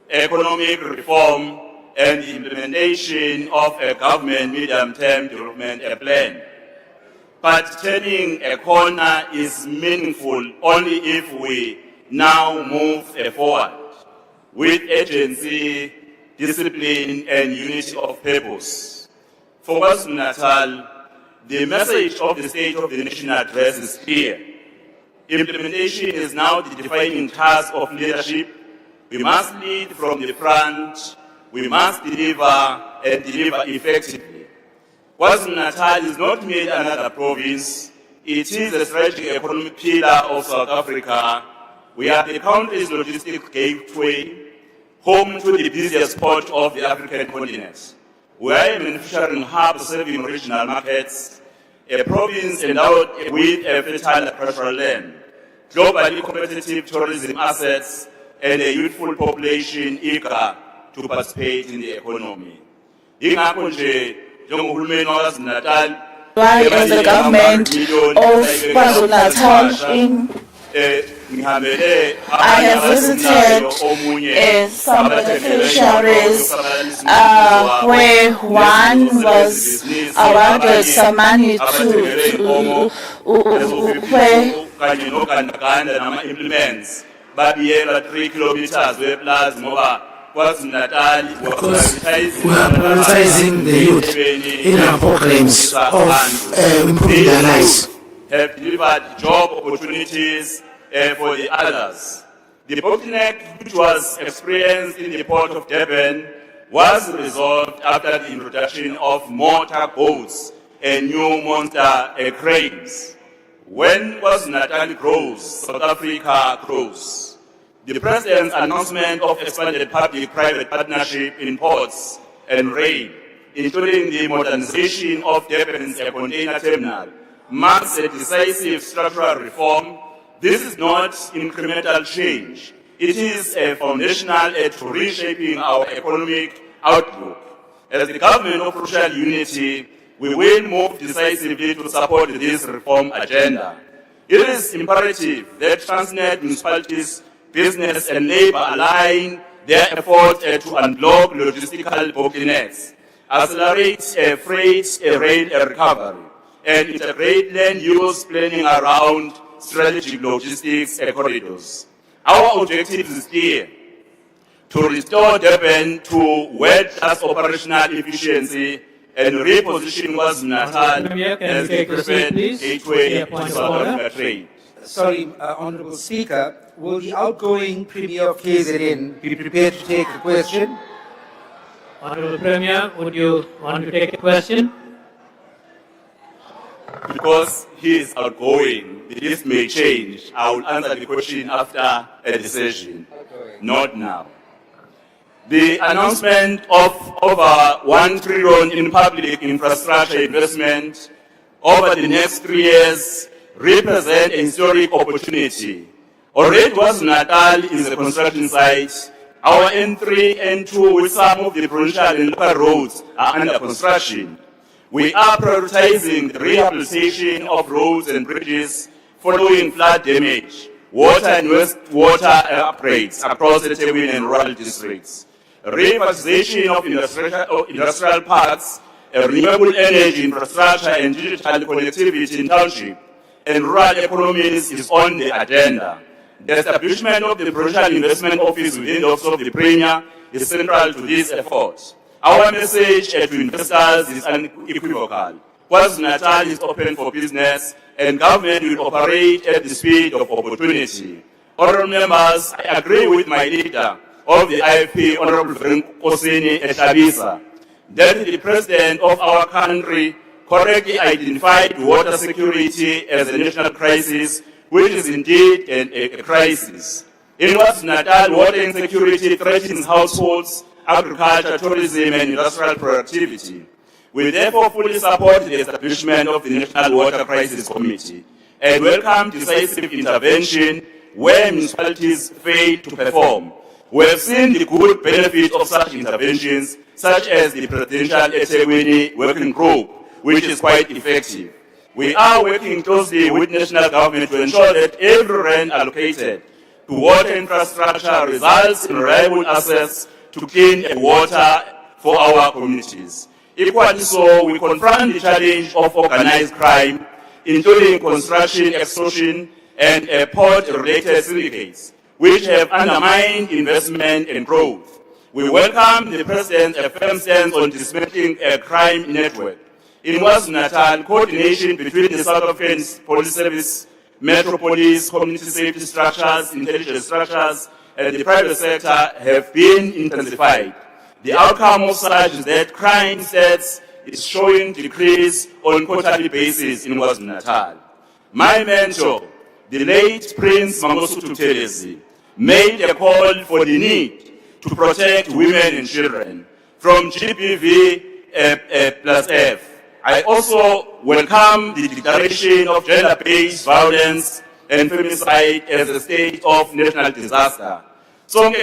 economic reform, and the implementation of a government medium-term development plan. But turning a corner is meaningful only if we now move forward with agency, discipline, and unity of purpose. For KwaZulu-Natal, the message of the State of the Nation Address is clear. Implementation is now the defining task of leadership. We must lead from the front, we must deliver and deliver effectively. KwaZulu-Natal is not merely another province, it is a strategic economic pillar of South Africa. We are the country's logistic gateway, home to the busiest port of the African continent. We are a manufacturing hub serving regional markets, a province endowed with a fertile agricultural land, globally competitive tourism assets, and a youthful population eager to participate in the economy. Ingakho nje njengohulumeni waKwaZulu-Natal, Why as the government of KwaZulu-Natal I have visited some of the beneficiaries where one was awarded some money to implements babiyela 3 kilometers weplaza ngoba KwaZulu-Natal we are prioritizing the youth in our programs of improving their lives. Have delivered job opportunities for the others. The bottleneck which was experienced in the port of Durban was resolved after the introduction of motor boats and new monster cranes. When KwaZulu-Natal grows, South Africa grows. The President's announcement of expanded public-private partnership in ports and rail, including the modernization of Durban's container terminal, marks a decisive structural reform. This is not incremental change. It is a foundational to reshaping our economic outlook. As the government of Provincial Unity, we will move decisively to support this reform agenda. It is imperative that Transnet municipalities, business and labor align their efforts to unblock logistical bottlenecks, accelerate freight rail recovery, and integrate land use planning around strategic logistics corridors. Our objective is clear: to restore Durban to world-class operational efficiency and reposition KwaZulu-Natal as the preferred gateway to South Africa trade. Sorry, Honourable Speaker, will the outgoing Premier of KZN be prepared to take the question? Honourable Premier, would you want to take a question? Because he is outgoing, the list may change. I will answer the question after a decision, not now. The announcement of over 1 trillion in public infrastructure investment over the next 3 years represent a historic opportunity. Already KwaZulu-Natal is a construction site. Our N3, N2 with some of the provincial and local roads are under construction. We are prioritizing the rehabilitation of roads and bridges following flood damage, water and wastewater upgrades across the Tegwin and rural districts, revitalization of industrial parks, renewable energy infrastructure and digital connectivity in township and rural economies is on the agenda. The establishment of the Provincial Investment Office within the Office of the Premier is central to this effort. Our message to investors is unequivocal. KwaZulu-Natal is open for business and government will operate at the speed of opportunity. Honourable members, I agree with my leader of the IFP, Honourable Kosini Eshabisa, that the President of our country correctly identified water security as a national crisis, which is indeed a crisis. In KwaZulu-Natal, water insecurity threatens households, agriculture, tourism, and industrial productivity. We therefore fully support the establishment of the National Water Crisis Committee and welcome decisive intervention where municipalities fail to perform. We have seen the good benefit of such interventions, such as the Presidential Etegwini Working Group, which is quite effective. We are working closely with national government to ensure that every rand allocated to water infrastructure results in reliable access to clean water for our communities. Equally so, we confront the challenge of organized crime, including construction, extortion, and port-related syndicates, which have undermined investment and growth. We welcome the President's firm stance on dismantling a crime network. In KwaZulu-Natal, coordination between the South African Police Service, Metro Police, community safety structures, intelligence structures, and the private sector have been intensified. The outcome of such is that crime stats is showing decrease on quarterly basis in KwaZulu-Natal. My mentor, the late Prince Mangosuthu Buthelezi, made a call for the need to protect women and children from GBV plus F. I also welcome the declaration of gender-based violence and femicide as a state of national disaster. All of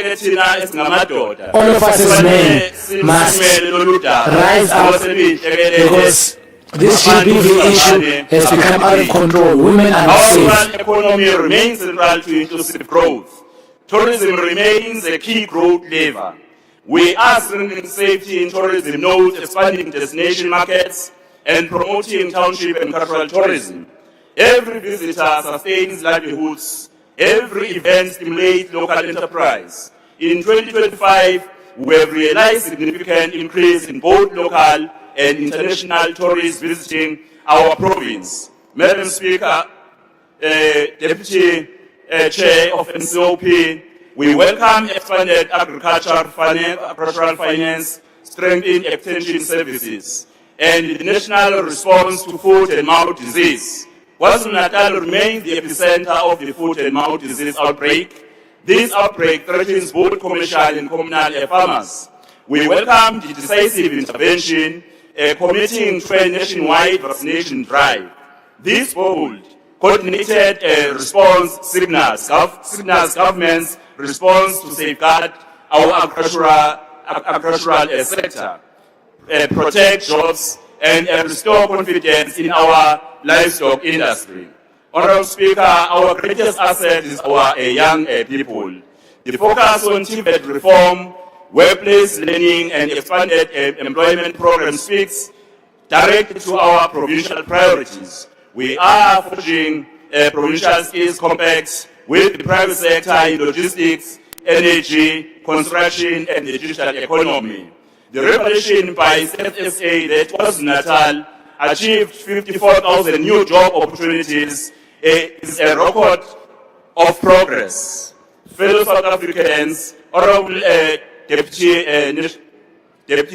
us as men must rise up because this GBV issue has become out of control. Women are Our unsafe. rural economy remains central to inclusive growth. Tourism remains a key growth lever. We are strengthening safety in tourism nodes, expanding destination markets, and promoting township and cultural tourism. Every visitor sustains livelihoods. Every event stimulates local enterprise. In 2025, we have realized significant increase in both local and international tourists visiting our province. Madam Speaker, Deputy Chair of NCOP, we welcome expanded agricultural finance, strengthened extension services, and the national response to foot and mouth disease. KwaZulu-Natal remains the epicenter of the foot and mouth disease outbreak. This outbreak threatens both commercial and communal farmers. We welcome the decisive intervention committing to a nationwide vaccination drive. This bold, coordinated response signals government's response to safeguard our agricultural sector, protect jobs, and restore confidence in our livestock industry. Honorable Speaker, our greatest asset is our young people. The focus on TVET reform, workplace learning, and expanded employment program speaks directly to our provincial priorities. We are forging provincial skills compacts with the private sector in logistics, energy, construction, and the digital economy. The revelation by SSA that KwaZulu-Natal achieved 54,000 new job opportunities is a record of progress. Fellow South Africans, Honorable Deputy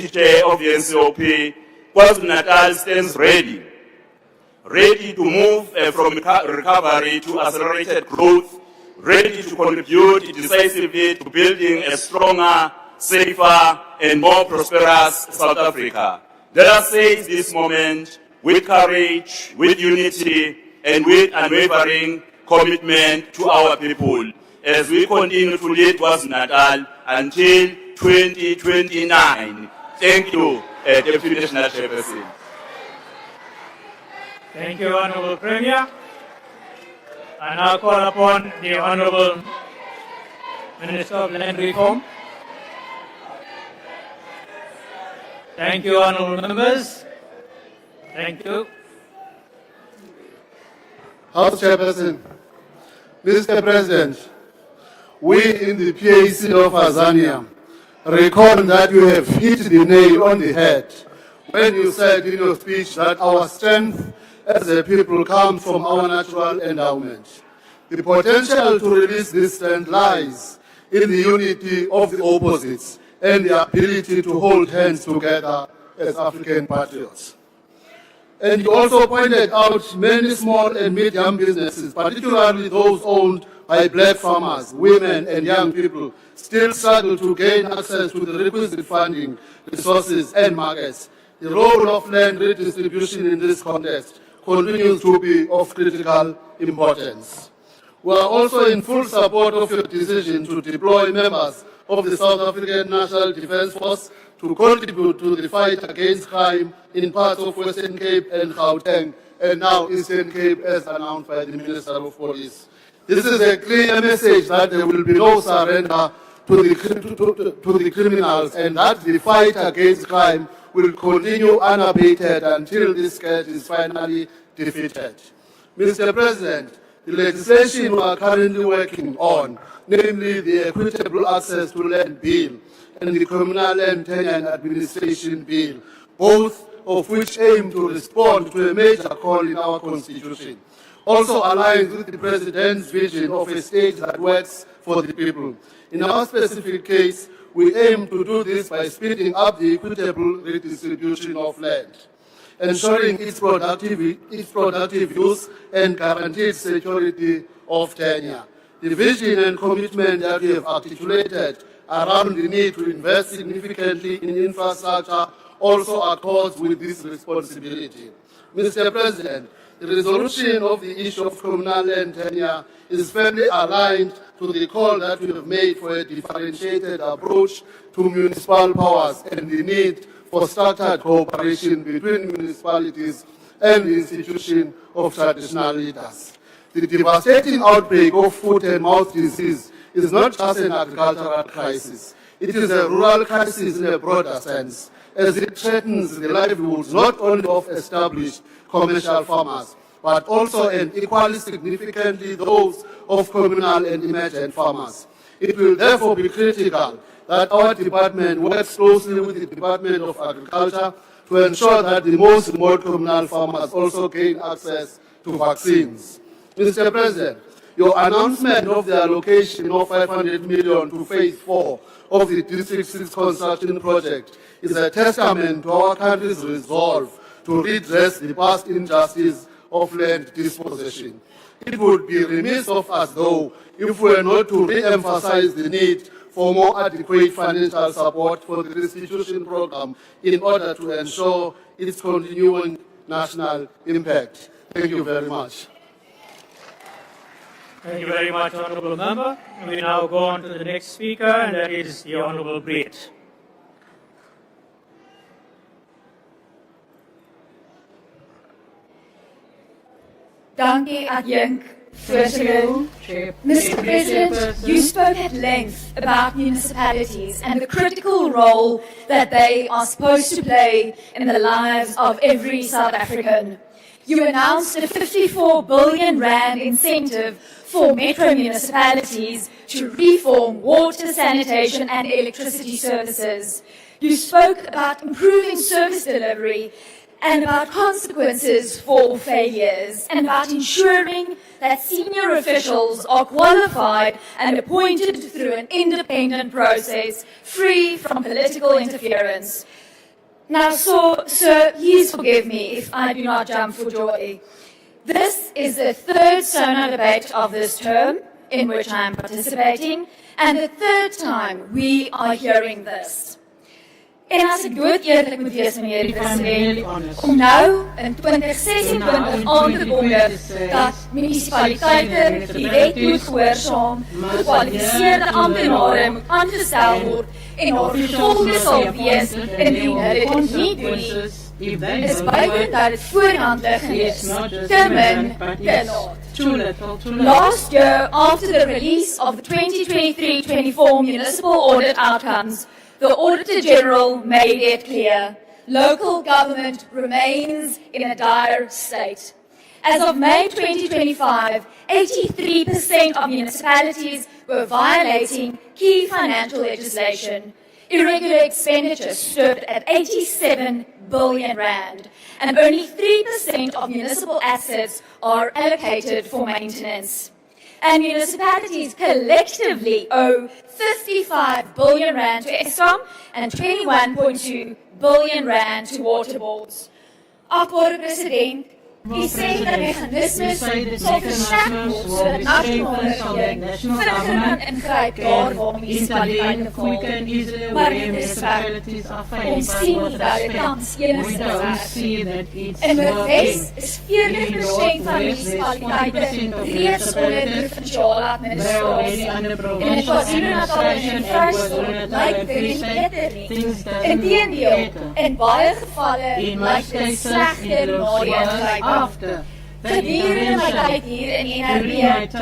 Chair of the NCOP, KwaZulu-Natal stands ready to move from recovery to accelerated growth, ready to contribute decisively to building a stronger, safer, and more prosperous South Africa. Let us seize this moment with courage, with unity, and with unwavering commitment to our people as we continue to lead KwaZulu-Natal until 2029. Thank you, Deputy National Chairperson. Thank you, Honorable Premier. I now call upon the Honorable Minister of Land Reform. Thank you, honorable members. Thank you. House Chairperson, Mr. President, we in the PAC of Azania reckon that you have hit the nail on the head when you said in your speech that our strength as a people comes from our natural endowment. The potential to release this strength lies in the unity of the opposites and the ability to hold hands together as African patriots. And you also pointed out many small and medium businesses, particularly those owned by black farmers, women, and young people, still struggle to gain access to the requisite funding, resources, and markets. The role of land redistribution in this context continues to be of critical importance. We are also in full support of your decision to deploy members of the South African National Defence Force to contribute to the fight against crime in parts of Western Cape and Gauteng, and now Eastern Cape as announced by the Minister of Police. This is a clear message that there will be no surrender to the criminals and that the fight against crime will continue unabated until this scourge is finally defeated. Mr. President, the legislation we are currently working on, namely the Equitable Access to Land Bill and the Communal Land Tenure Administration Bill, both of which aim to respond to a major call in our Constitution, also aligns with the President's vision of a state that works for the people. In our specific case, we aim to do this by speeding up the equitable redistribution of land, ensuring its productive use and guaranteed security of tenure. The vision and commitment that we have articulated around the need to invest significantly in infrastructure also accords with this responsibility. Mr. President, the resolution of the issue of communal land tenure is firmly aligned to the call that we have made for a differentiated approach to municipal powers and the need for structured cooperation between municipalities and the institution of traditional leaders. The devastating outbreak of foot and mouth disease is not just an agricultural crisis. It is a rural crisis in a broader sense, as it threatens the livelihoods not only of established commercial farmers, but also and equally significantly those of communal and emergent farmers. It will therefore be critical that our department works closely with the Department of Agriculture to ensure that the most remote communal farmers also gain access to vaccines. Mr. President, your announcement of the allocation of 500 million to Phase 4 of the District 6 construction project is a testament to our country's resolve to redress the past injustice of land dispossession. It would be remiss of us, though, if we were not to re-emphasize the need for more adequate financial support for the restitution program in order to ensure its continuing national impact. Thank you very much. Thank you very much, Honourable Member. We now go on to the next speaker, and that is the Honourable Brett. Dankie, Adjunk, Voorzitter. Mr. President, you spoke at length about municipalities and the critical role that they are supposed to play in the lives of every South African. You announced a 54 billion rand incentive for metro municipalities to reform water, sanitation and electricity services. You spoke about improving service delivery and about consequences for failures, and about ensuring that senior officials are qualified and appointed through an independent process, free from political interference. Now, sir, please forgive me if I do not jump for joy. This is the third SONA debate of this term in which I am participating, and the third time we are hearing this. En as ek dood eerlik moet wees, meneer die president, om nou in 2026 aan te kondig dat munisipaliteite die wet moet gehoorsaam, gekwalifiseerde amptenare moet aangestel word en haar gevolge sal wees indien hulle dit nie doen nie, is buiten dat het voorhand liggend is, te min, te laat. Last year, after the release of the 2023-24 municipal audit outcomes, the Auditor General made it clear, local government remains in a dire state. As of May 2025, 83% of municipalities were violating key financial legislation. Irregular expenditure stood at 87 billion rand, and only 3% of municipal assets are allocated for maintenance. And municipalities collectively owe 55 billion rand to Eskom and 21.2 billion rand to water boards. Akbare President, u sê dat mechanismes sal versterk word sodat nasionale regering vinniger kan ingryp daar waar munisipaliteite val. Maar met respek, ons sien dat dit tans enigszins werk. In Noordwes is 40% van munisipaliteite reeds onder provinciale administrasie. En in KwaZulu-Natal en Vrystaat lyk dit nie beter nie. Inteendeel, in baie gevalle lyk dit slegter na die ingryping. Gedurende my tyd hier in NRB het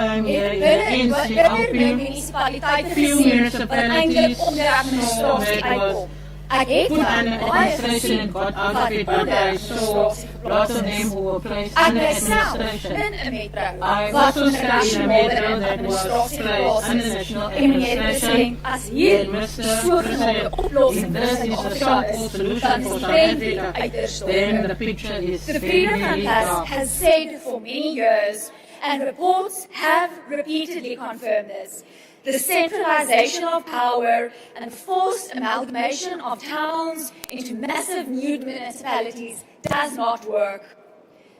binne munisipaliteite gesien wat eintlik onder administrasie uitkom. Ek het baie gesien wat onder administrasie geplaas is. Ek myself in 'n metro wat onder nasionale administrasie geplaas is. En meneer President, as hier sogenaamde oplossing is, dan is die trend uiters donker. The Freedom Fund has said for many years, and reports have repeatedly confirmed this, The centralization of power and forced amalgamation of towns into massive new municipalities does not work.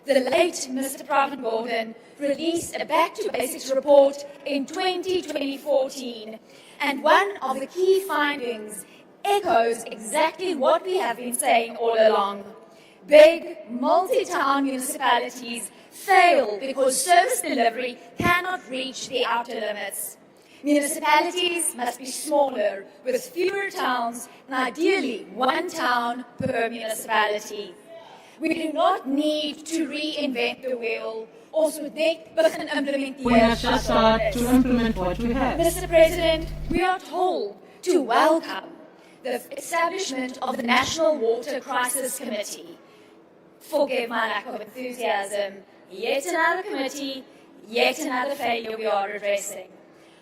The late Mr. Pravin Gordhan released a Back to Basics report in 2014, and one of the key findings echoes exactly what we have been saying all along. Big, multi-town municipalities fail because service delivery cannot reach the outer limits. Municipalities must be smaller, with fewer towns, and ideally one town per municipality. We do not need to reinvent the wheel. Ons moet net begin implementeer. We have to start to implement what we have. Mr. President, we are told to welcome the establishment of the National Water Crisis Committee. Forgive my lack of enthusiasm. Yet another committee, yet another failure we are addressing.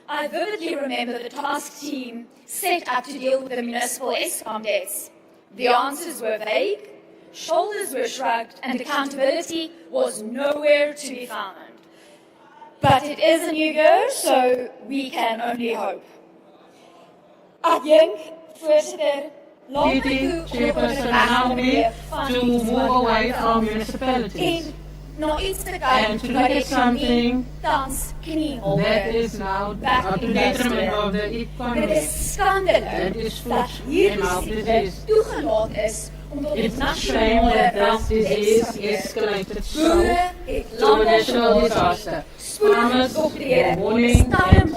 I vividly remember the task team set up to deal with the municipal ESCOM debts. The answers were vague, shoulders were shrugged, and accountability was nowhere to be found. But it is a new year, so we can only hope. Ek dink, voorsitter, Chairperson, allow me to move away from municipalities and to look at something that is now to the detriment of the economy. That is food and mouth disease. It's a shame that this disease escalated so to a national disaster. Farmers were warning and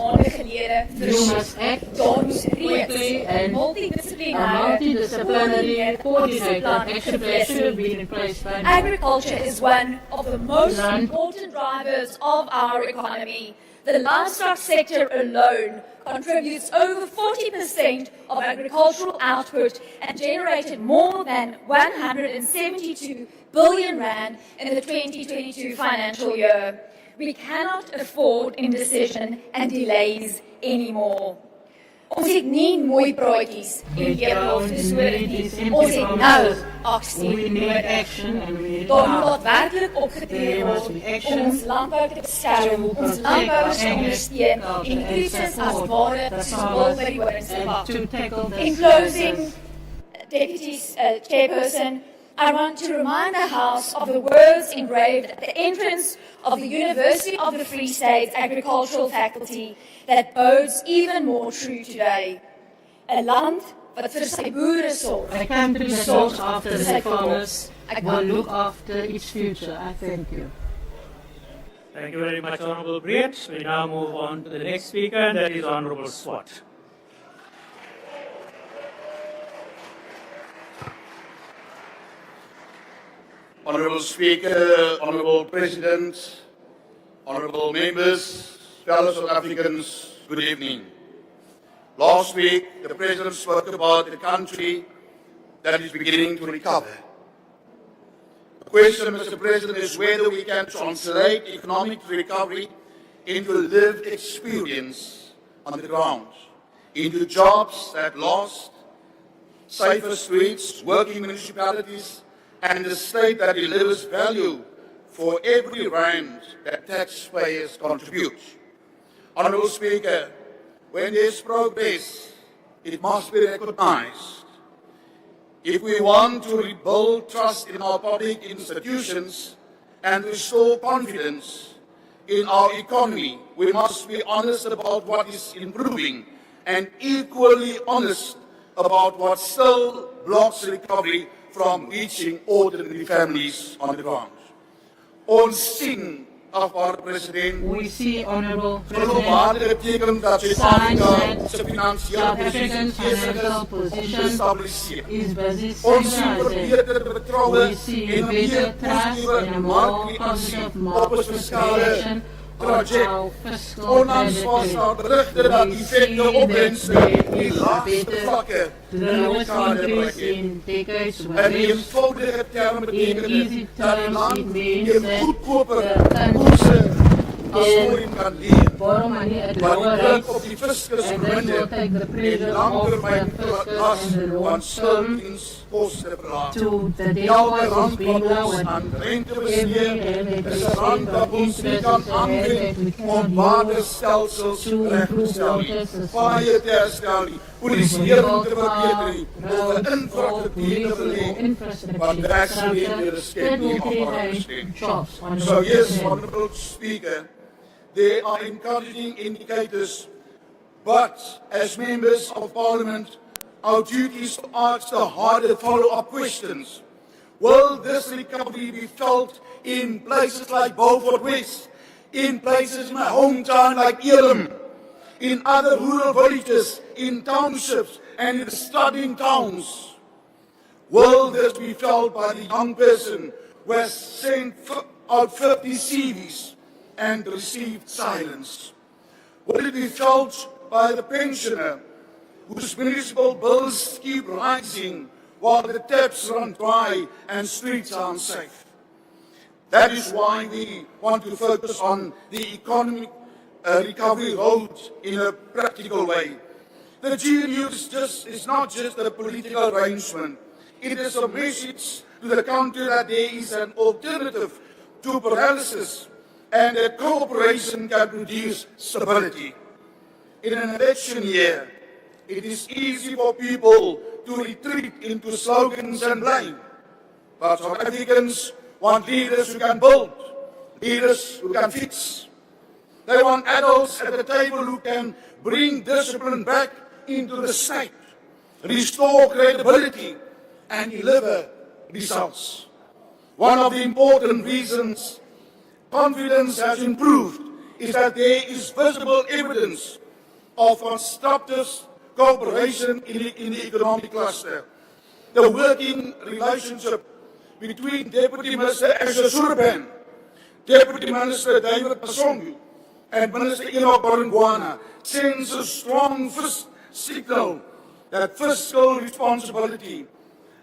you must act quickly, and a multidisciplinary coordinated action plan should have been in place by now. Agriculture is one of the most important drivers of our economy. The livestock sector alone contributes over 40% of agricultural output and generated more than 172 billion rand in the 2022 financial year. We cannot afford indecision and delays anymore. Ons het nie mooi praatjies en beloftes nodig nie. Ons het nou aksie nodig. Daar moet daadwerklik opgetree word om ons landbou te beskerm, ons landbouers te ondersteun en krisis as ware symbool by die horings te pak. In closing, Deputy Chairperson, I want to remind the House of the words engraved at the entrance of the University of the Free State's Agricultural Faculty that bodes even more true today. 'n land wat vir sy boere sorg. A country that looks after the farmers will look after its future. I thank you. Thank you very much, Honourable Breed. We now move on to the next speaker, and that is Honourable Swart. Honourable Speaker, Honourable President, Honourable Members, fellow South Africans, good evening. Last week, the President spoke about the country that is beginning to recover. The question, Mr. President, is whether we can translate economic recovery into a lived experience on the ground, into jobs that last, safer streets, working municipalities, and a state that delivers value for every rand that taxpayers contribute. Honourable Speaker, when there is progress, it must be recognized. If we want to rebuild trust in our public institutions and restore confidence in our economy, we must be honest about what is improving and equally honest about what still blocks recovery from reaching ordinary families on the ground. Ons sien, afbare President, we see, Honourable globale beteken dat Suid-Afrika se South Africa's financial position is busy ons sien stabilizing. verbeterde vertroue We see en 'n better meer trust positiewe and a more markreaksie positive op ons market fiskale situation projek. of our fiscal Ondanks vasstaande berigte dat We effekte see opbrengste that die laagste vlakke the lowest increase in decades were in reached. eenvoudige terme In beteken easy dit dat die terms, land it means teen that goedkoper the country koerse voorheen kan leen. borrow money at Maar lower die druk rates, op die fiscus and that will verminder take the en pressure off langtermyn the fiscus las and the van long term skuldingskoste verlaag. to the debt Elke was rand being wat ons lowered. aan rente Every bestee, rand that is we 'n rand spend wat on ons nie interest kan is a rand that we aanwend cannot om use waterstelsels to reg te improve stel nie, water systems. paaie te herstel nie, polisieering te verbeter nie, of 'n infrastruktuur te belê, want werksgeleenthede skep nie afhanklikheid nie. So yes, Honourable Speaker, there are encouraging indicators, but as members of Parliament, our duty is to ask the harder follow-up questions. Will this recovery be felt in places like Beaufort West, in places in my hometown like Elim, in other rural villages, in townships, and in studying towns? Will this be felt by the young person who has sent out 50 CVs and received silence? Will it be felt by the pensioner whose municipal bills keep rising while the taps run dry and streets are unsafe? That is why we want to focus on the economic recovery road in a practical way. The GNU is not just a political arrangement. It is a message to the country that there is an alternative to paralysis and that cooperation can produce stability. In an election year, it is easy for people to retreat into slogans and blame. But South Africans want leaders who can build, leaders who can fix. They want adults at the table who can bring discipline back into the state, restore credibility, and deliver results. One of the important reasons confidence has improved is that there is visible evidence of constructive cooperation in the economic cluster. The working relationship between Deputy Minister Asher Surban, Deputy Minister David Pasongu, and Minister Enoch Barangwana sends a strong signal that fiscal responsibility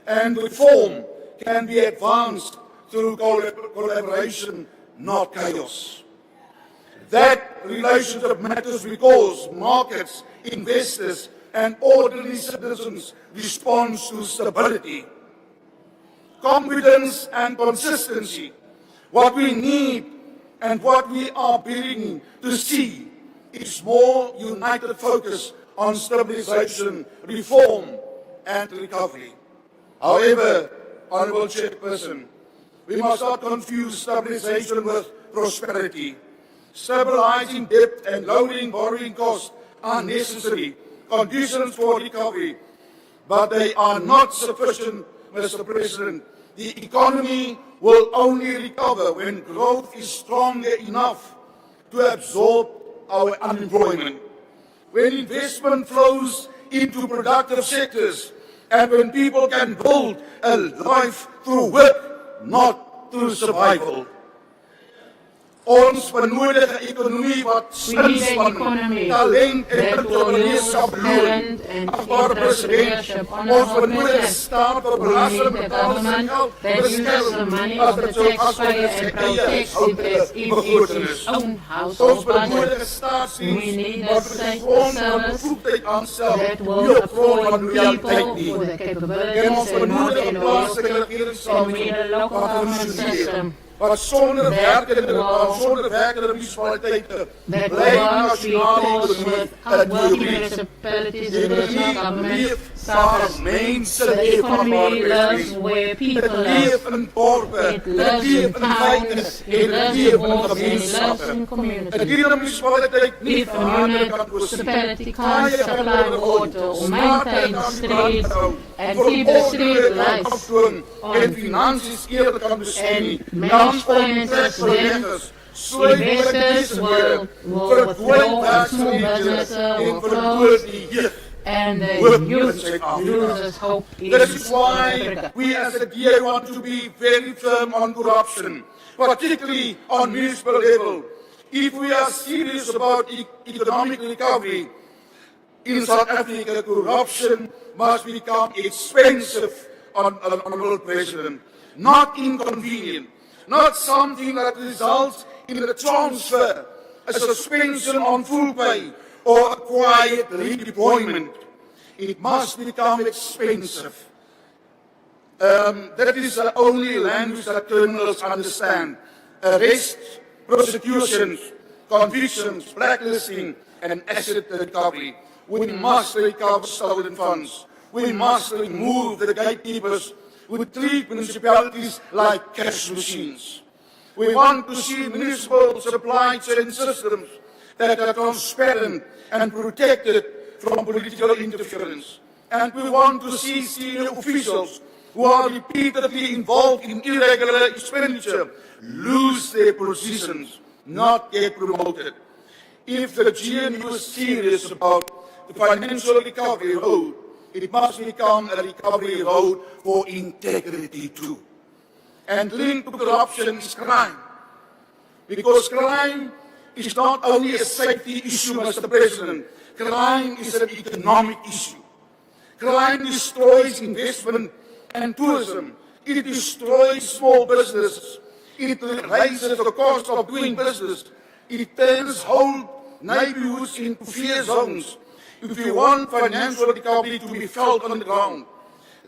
and reform can be advanced through collaboration, not chaos. That relationship matters because markets, investors, and ordinary citizens respond to stability. Confidence and consistency, what we need and what we are beginning to see is more united focus on stabilization, reform, and recovery. However, Honourable Chairperson, we must not confuse stabilization with prosperity. Stabilizing debt and lowering borrowing costs are necessary conditions for recovery, but they are not sufficient, Mr. President. The economy will only recover when growth is stronger enough to absorb our unemployment, when investment flows into productive sectors, and when people can build a life through work, not through survival. Ons benodige ekonomie wat inspann, talent en entrepreneurskap loon. Achtbare president, ons benodige staat wat belastingbetalers en geld beskerm as dit so afsluit sy eie houdende begroting. Ons benodige staatsdienst wat vir die grond van bevoegdheid aanstel, nie op grond van loyaliteit nie. En ons benodige plaaslike regeringsstelsel wat functioneer. Wat sonder werkende municipaliteite bly nasionale ekonomie leef waar mense leef van het leef in dorpe, het leef in wijken en het leef in gemeenschappen. Het hele municipaliteit niet veranderen kan voorzien. Kaaie kan worden gehoord, straten kan gebrand hou, verordening kan afdoen en financiën eerder kan besteden. Transformationsprojecten, sluitbeleggingen, verdwijnt werkzaamheden en verloor die jeugd. And the youth loses hope. This is why we as a DA want to be very firm on corruption, particularly on municipal level. If we are serious about economic recovery in South Africa, corruption must become expensive, Honourable President, not inconvenient, not something that results in the transfer a suspension on full pay, or a quiet redeployment. It must become expensive. That is the only language that criminals understand. Arrests, prosecutions, convictions, blacklisting, and asset recovery. We must recover stolen funds. We must remove the gatekeepers who treat municipalities like cash machines. We want to see municipal supply chain systems that are transparent and protected from political interference. And we want to see senior officials who are repeatedly involved in irregular expenditure lose their positions, not get promoted. If the GNU is serious about the financial recovery road, it must become a recovery road for integrity too. And linked to corruption is crime. Because crime is not only a safety issue, Mr. President, crime is an economic issue. Crime destroys investment and tourism. It destroys small businesses. It raises the cost of doing business. It turns whole neighborhoods into fear zones. If we want financial recovery to be felt on the ground,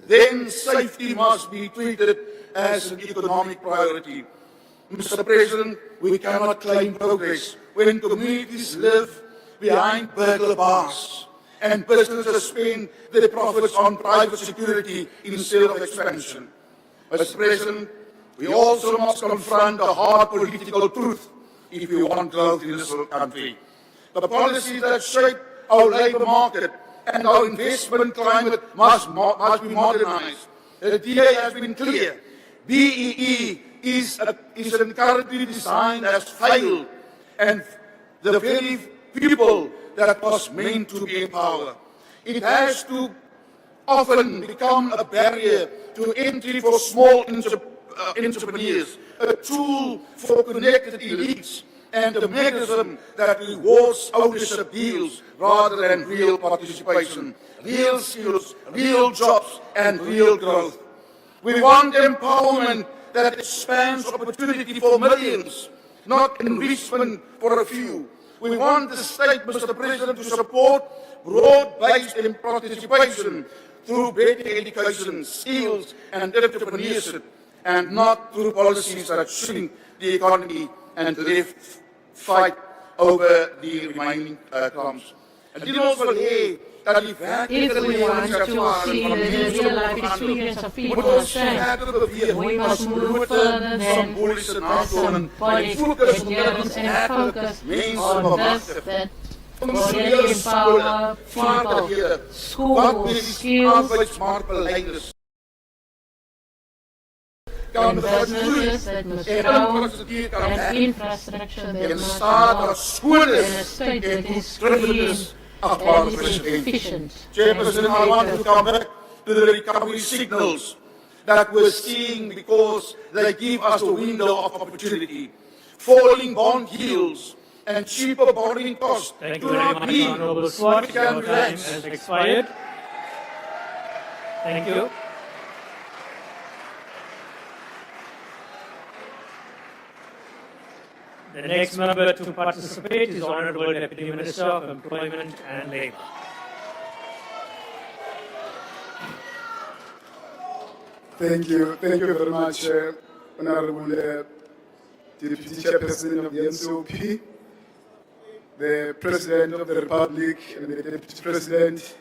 then safety must be treated as an economic priority. Mr. President, we cannot claim progress when communities live behind burglar bars and businesses spend their profits on private security instead of expansion. Mr. President, we also must confront the hard political truth if we want growth in this country. The policies that shape our labour market and our investment climate must be modernized. The DA has been clear. BEE is currently designed as failed, and the very people that was meant to be in power. It has to often become a barrier to entry for small entrepreneurs, a tool for connected elites, and a mechanism that rewards ownership deals rather than real participation, real skills, real jobs, and real growth. We want empowerment that expands opportunity for millions, not enrichment for a few. We want the state, Mr. President, to support broad-based participation through better education, skills, and entrepreneurship, and not through policies that shrink the economy and left fight over the remaining crumbs. En dit ons wil hê dat die werklike lewensverwagting van mense moet ons verder beweeg as groter simboliese nakoming en fokus op werklik mense bemagtig. Funksionele skole, vaardighede, skills, arbeidsmarktbeleid businesses that must grow, and infrastructure that must grow, and a state that is clean and is efficient. Chairperson, I want to come back to the recovery signals that we're seeing because they give us a window of opportunity. Falling bond yields and cheaper borrowing costs do not mean we can relax. Has expired. Thank you. The next member to participate is Honourable Deputy Minister of Employment and Labour. Thank you very much, Honourable Deputy Chairperson of the NCOP, the President of the Republic and the Deputy President.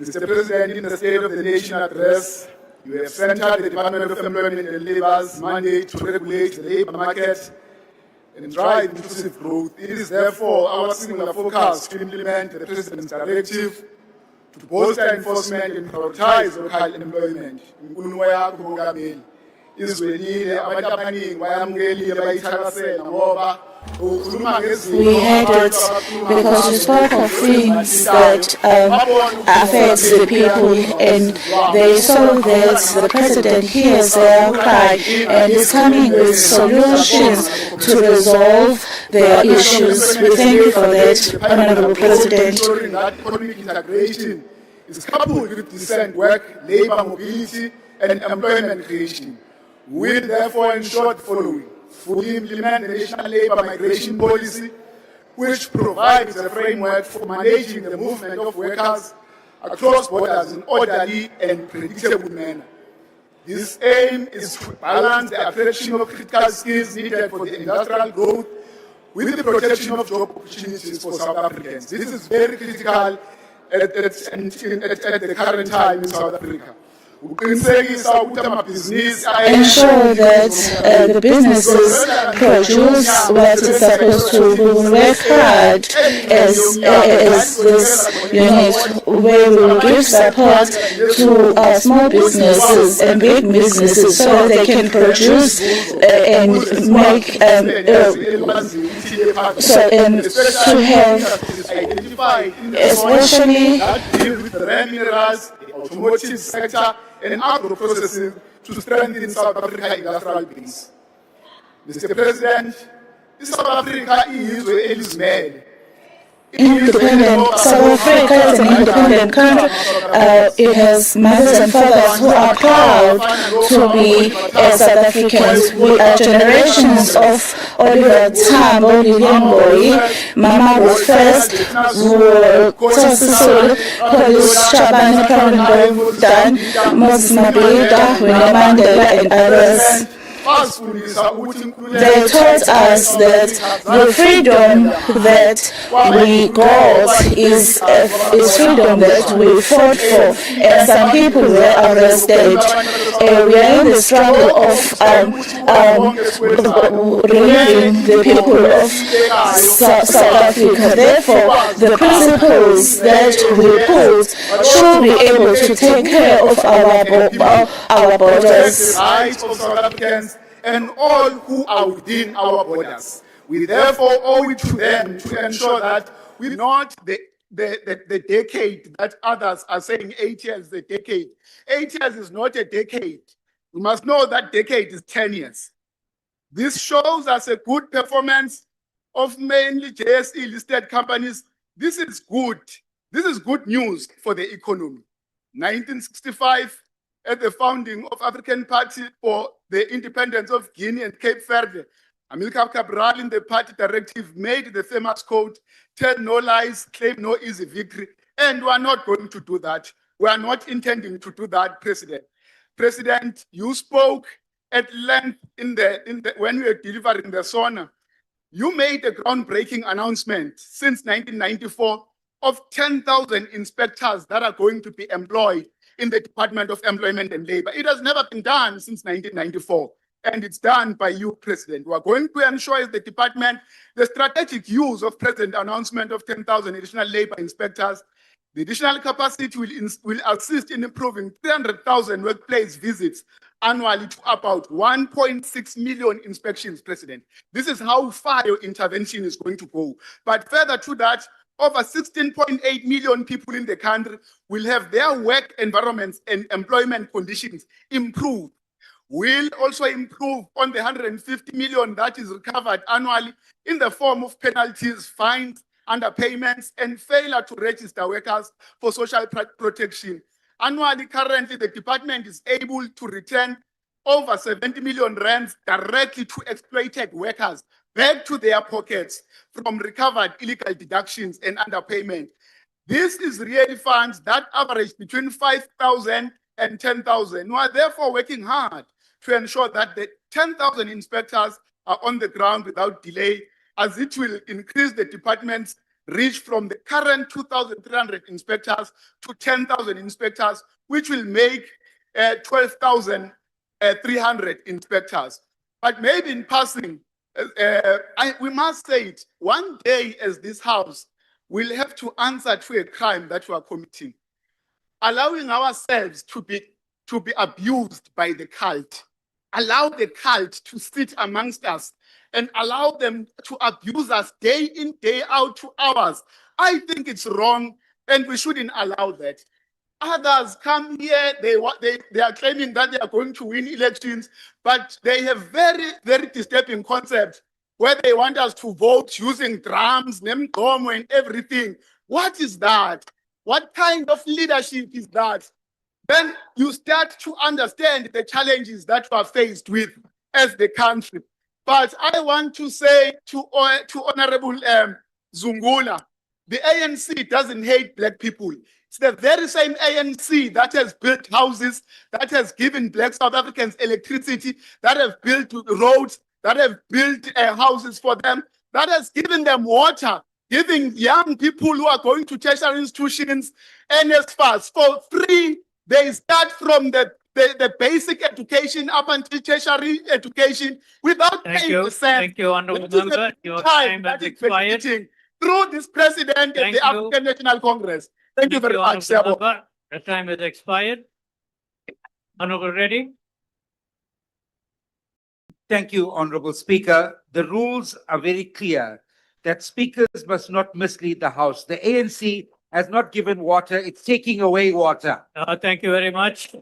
Mr. President, in the State of the Nation address, you have centered the Department of Employment and Labour's mandate to regulate the labour market and drive inclusive growth. It is therefore our singular focus to implement the President's directive to bolster enforcement and prioritize local employment. Inkulumo yakho Mongameli izwelile abantu abaningi bayamkelile bayithakasela ngoba ukhuluma ngezinto. We had it because we spoke of things that affect the people, and they saw that the President hears their cry and is coming with solutions to resolve their issues. We thank you for that, Honourable President. Economic integration is coupled with decent work, labour mobility, and employment creation. We will therefore ensure the following. fully implement the National Labour Migration Policy, which provides a framework for managing the movement of workers across borders in orderly and predictable manner. This aim is to balance the attraction of critical skills needed for the industrial growth with the protection of job opportunities for South Africans. This is very critical at the current time in South Africa. Ensure that the businesses produce what is supposed to work hard as this unit, where we will give support to small businesses and big businesses so that they can produce and make to have especially automotive sector and agro-processing to strengthen South Africa industrial base. Mr. President, South Africa is where it is made. South Africa is an independent country. It has mothers and fathers who are proud to be South Africans. We are generations of Oliver Tambo, Lilian Mama was first, Sisulu, Police, Shabani, Dan, Moses Mabida, Winnie Mandela, and others. They taught us that the freedom that we got is freedom that we fought for, and some people were arrested. We are in the struggle of relieving the people of South Africa. Therefore, the principles that we put should be able to take care of our borders. And all who are within our borders. We therefore owe it to them to ensure that we not the decade that others are saying 8 years is a decade. 8 years is not a decade. We must know that decade is 10 years. This shows us a good performance of mainly JSE listed companies. This is good. This is good news for the economy. 1965, at the founding of African Party for the Independence of Guinea and Cape Verde, Amilcar Cabral in the party directive made the famous quote, "Tell no lies, claim no easy victory," and we are not going to do that. We are not intending to do that, President. President, you spoke at length when we were delivering the SONA. You made a groundbreaking announcement since 1994 of 10,000 inspectors that are going to be employed in the Department of Employment and Labor. It has never been done since 1994, and it's done by you, President. We are going to ensure as the department the strategic use of President's announcement of 10,000 additional labor inspectors. The additional capacity will assist in improving 300,000 workplace visits annually to about 1.6 million inspections, President. This is how far your intervention is going to go. But further to that, over 16.8 million people in the country will have their work environments and employment conditions improved. We'll also improve on the 150 million that is recovered annually in the form of penalties, fines, underpayments, and failure to register workers for social protection. Annually, currently, the department is able to return over 70 million rands directly to exploited workers back to their pockets from recovered illegal deductions and underpayment. This is really funds that average between 5,000 and 10,000. We are therefore working hard to ensure that the 10,000 inspectors are on the ground without delay, as it will increase the department's reach from the current 2,300 inspectors to 10,000 inspectors, which will make 12,300 inspectors. But maybe in passing, we must say it, one day as this House will have to answer to a crime that we are committing. Allowing ourselves to be abused by the cult, allow the cult to sit amongst us and allow them to abuse us day in, day out 2 hours. I think it's wrong and we shouldn't allow that. Others come here, they are claiming that they are going to win elections, but they have very, very disturbing concepts where they want us to vote using drums, nemgomo, and everything. What is that? What kind of leadership is that? Then you start to understand the challenges that we are faced with as the country. But I want to say to Honorable Zungula, the ANC doesn't hate black people. It's the very same ANC that has built houses, that has given black South Africans electricity, that have built roads, that have built houses for them, that has given them water, giving young people who are going to tertiary institutions NSFAS for free. They start from the basic education up until tertiary education without paying a cent. Thank you, Honorable Member. Your time has expired. Through this president and the African National Congress. Thank you very much, Honorable Sebo. Member. The time has expired. Honorable Reddy. Thank you, Honorable Speaker. The rules are very clear that speakers must not mislead the House. The ANC has not given water, it's taking away water. Thank you very much.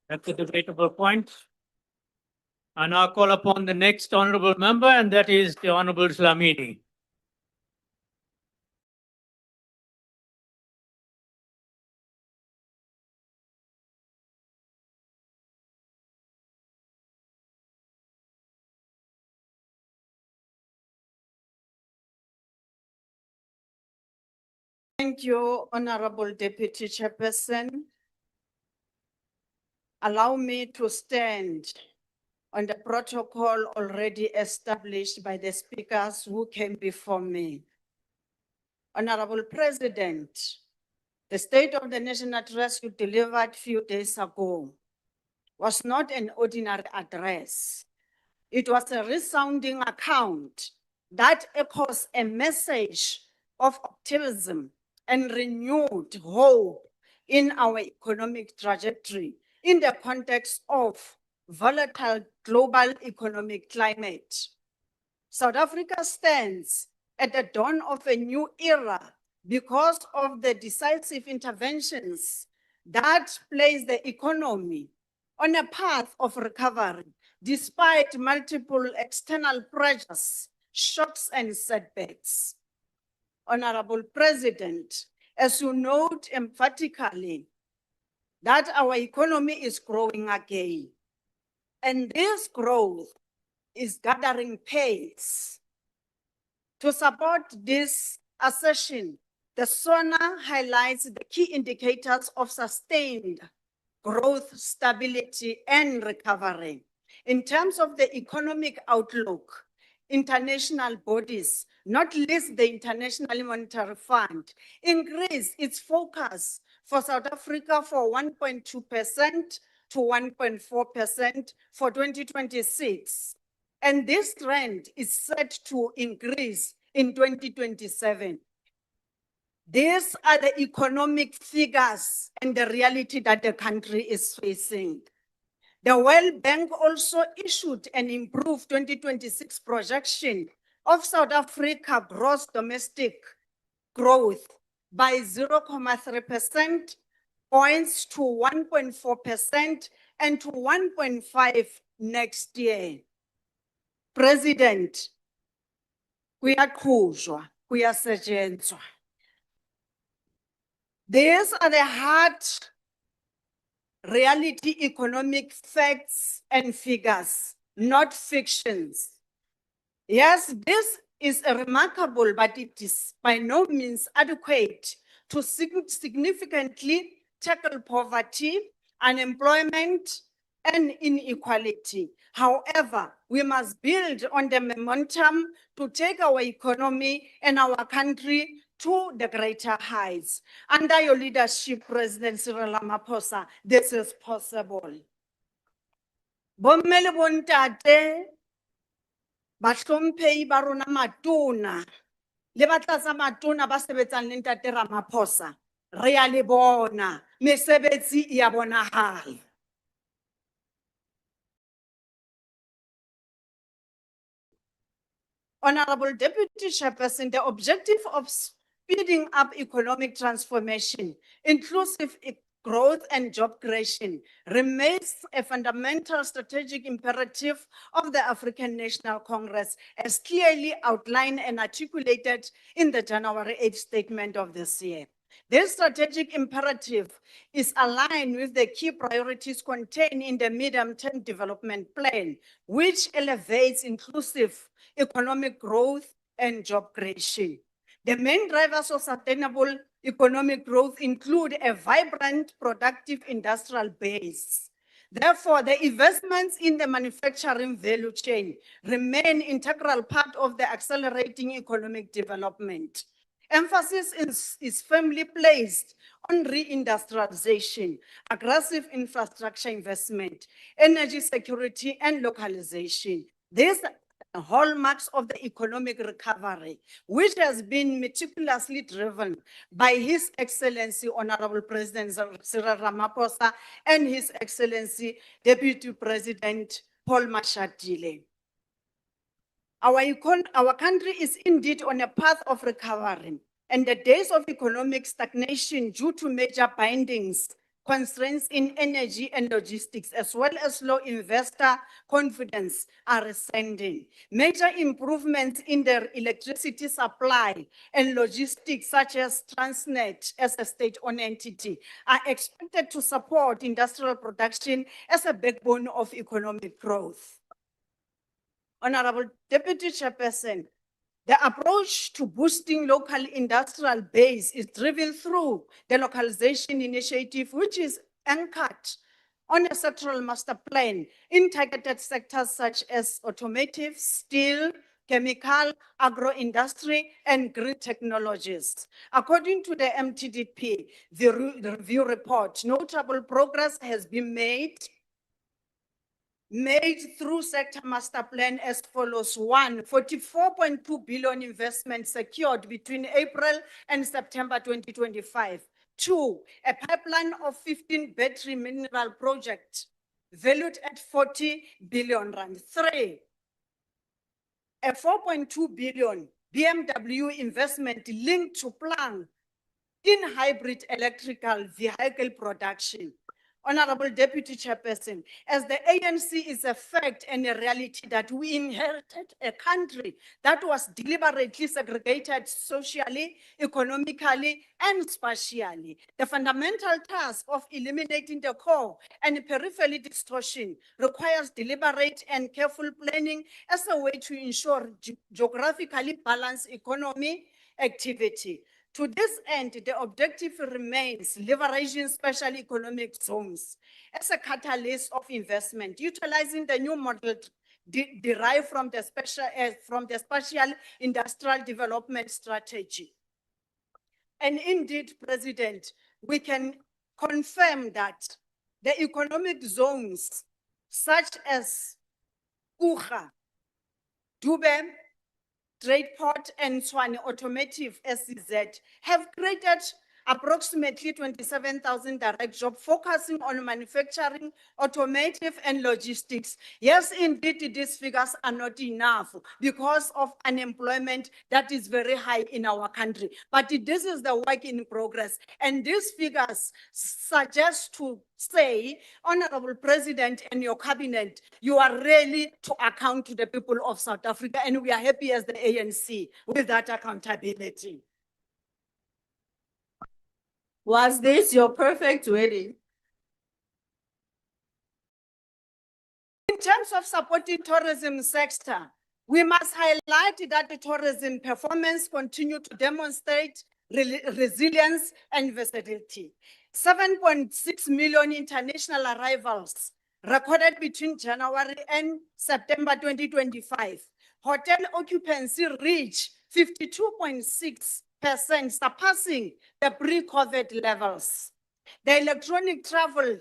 That's a debatable point. I now call upon the next honorable member, and that is the Honorable Dlamini. Thank you, Honorable Deputy Chairperson. Allow me to stand on the protocol already established by the speakers who came before me. Honorable President, the State of the Nation address you delivered a few days ago was not an ordinary address. It was a resounding account that echoes a message of optimism and renewed hope in our economic trajectory in the context of volatile global economic climate. South Africa stands at the dawn of a new era because of the decisive interventions that place the economy on a path of recovery despite multiple external pressures, shocks, and setbacks. Honorable President, as you note emphatically that our economy is growing again, and this growth is gathering pace. To support this assertion, the SONA highlights the key indicators of sustained growth, stability, and recovery. In terms of the economic outlook, international bodies, not least the International Monetary Fund, increased its focus for South Africa for 1.2% to 1.4% for 2026. And this trend is set to increase in 2027. These are the economic figures and the reality that the country is facing. The World Bank also issued an improved 2026 projection of South Africa gross domestic growth by 0.3% points to 1.4% and to 1.5% next year. President, kuyaqhuzwa, kuyasetshenzwa. These are the hard reality economic facts and figures, not fictions. Yes, this is remarkable, but it is by no means adequate to significantly tackle poverty, unemployment, and inequality. However, we must build on the momentum to take our economy and our country to the greater heights. Under your leadership, President Cyril Ramaphosa, this is possible. Bommele bontate, bahlomphehi ba rona matona, le batlatsa matona ba sebetsang le ntate Ramaphosa, re a le bona, mesebetsi e a bonahala. Honorable Deputy Chairperson, the objective of speeding up economic transformation, inclusive growth and job creation remains a fundamental strategic imperative of the African National Congress as clearly outlined and articulated in the January 8th statement of this year. This strategic imperative is aligned with the key priorities contained in the medium-term development plan, which elevates inclusive economic growth and job creation. The main drivers of sustainable economic growth include a vibrant, productive industrial base. Therefore, the investments in the manufacturing value chain remain integral part of the accelerating economic development. Emphasis is firmly placed on reindustrialization, aggressive infrastructure investment, energy security, and localization. These are hallmarks of the economic recovery, which has been meticulously driven by His Excellency Honorable President Cyril Ramaphosa and His Excellency Deputy President Paul Mashatile. Our country is indeed on a path of recovery, and the days of economic stagnation due to major bindings, constraints in energy and logistics, as well as low investor confidence are ascending. Major improvements in the electricity supply and logistics, such as Transnet as a state-owned entity, are expected to support industrial production as a backbone of economic growth. Honorable Deputy Chairperson, the approach to boosting local industrial base is driven through the localization initiative, which is anchored on a sectoral master plan in targeted sectors such as automotive, steel, chemical, agro-industry, and green technologies. According to the MTDP, the review report, notable progress has been made through sector master plan as follows. 1, 44.2 billion investment secured between April and September 2025. 2, a pipeline of 15 battery mineral projects valued at 40 billion rand. 3, a 4.2 billion BMW investment linked to plan in hybrid electrical vehicle production. Honorable Deputy Chairperson, as the ANC is a fact and a reality that we inherited a country that was deliberately segregated socially, economically, and spatially. The fundamental task of eliminating the core and peripheral distortion requires deliberate and careful planning as a way to ensure geographically balanced economy activity. To this end, the objective remains leveraging special economic zones as a catalyst of investment, utilizing the new model derived from the spatial industrial development strategy. And indeed, President, we can confirm that the economic zones such as Uga, Dube, Tradeport, and Swane Automotive SEZ have created approximately 27,000 direct jobs focusing on manufacturing, automotive, and logistics. Yes, indeed, these figures are not enough because of unemployment that is very high in our country. But this is the work in progress. And these figures suggest to say, Honorable President and your cabinet, you are really to account to the people of South Africa, and we are happy as the ANC with that accountability. Was this your perfect wedding? In terms of supporting tourism sector, we must highlight that the tourism performance continue to demonstrate resilience and versatility. 7.6 million international arrivals recorded between January and September 2025. Hotel occupancy reached 52.6%, surpassing the pre-COVID levels. The electronic travel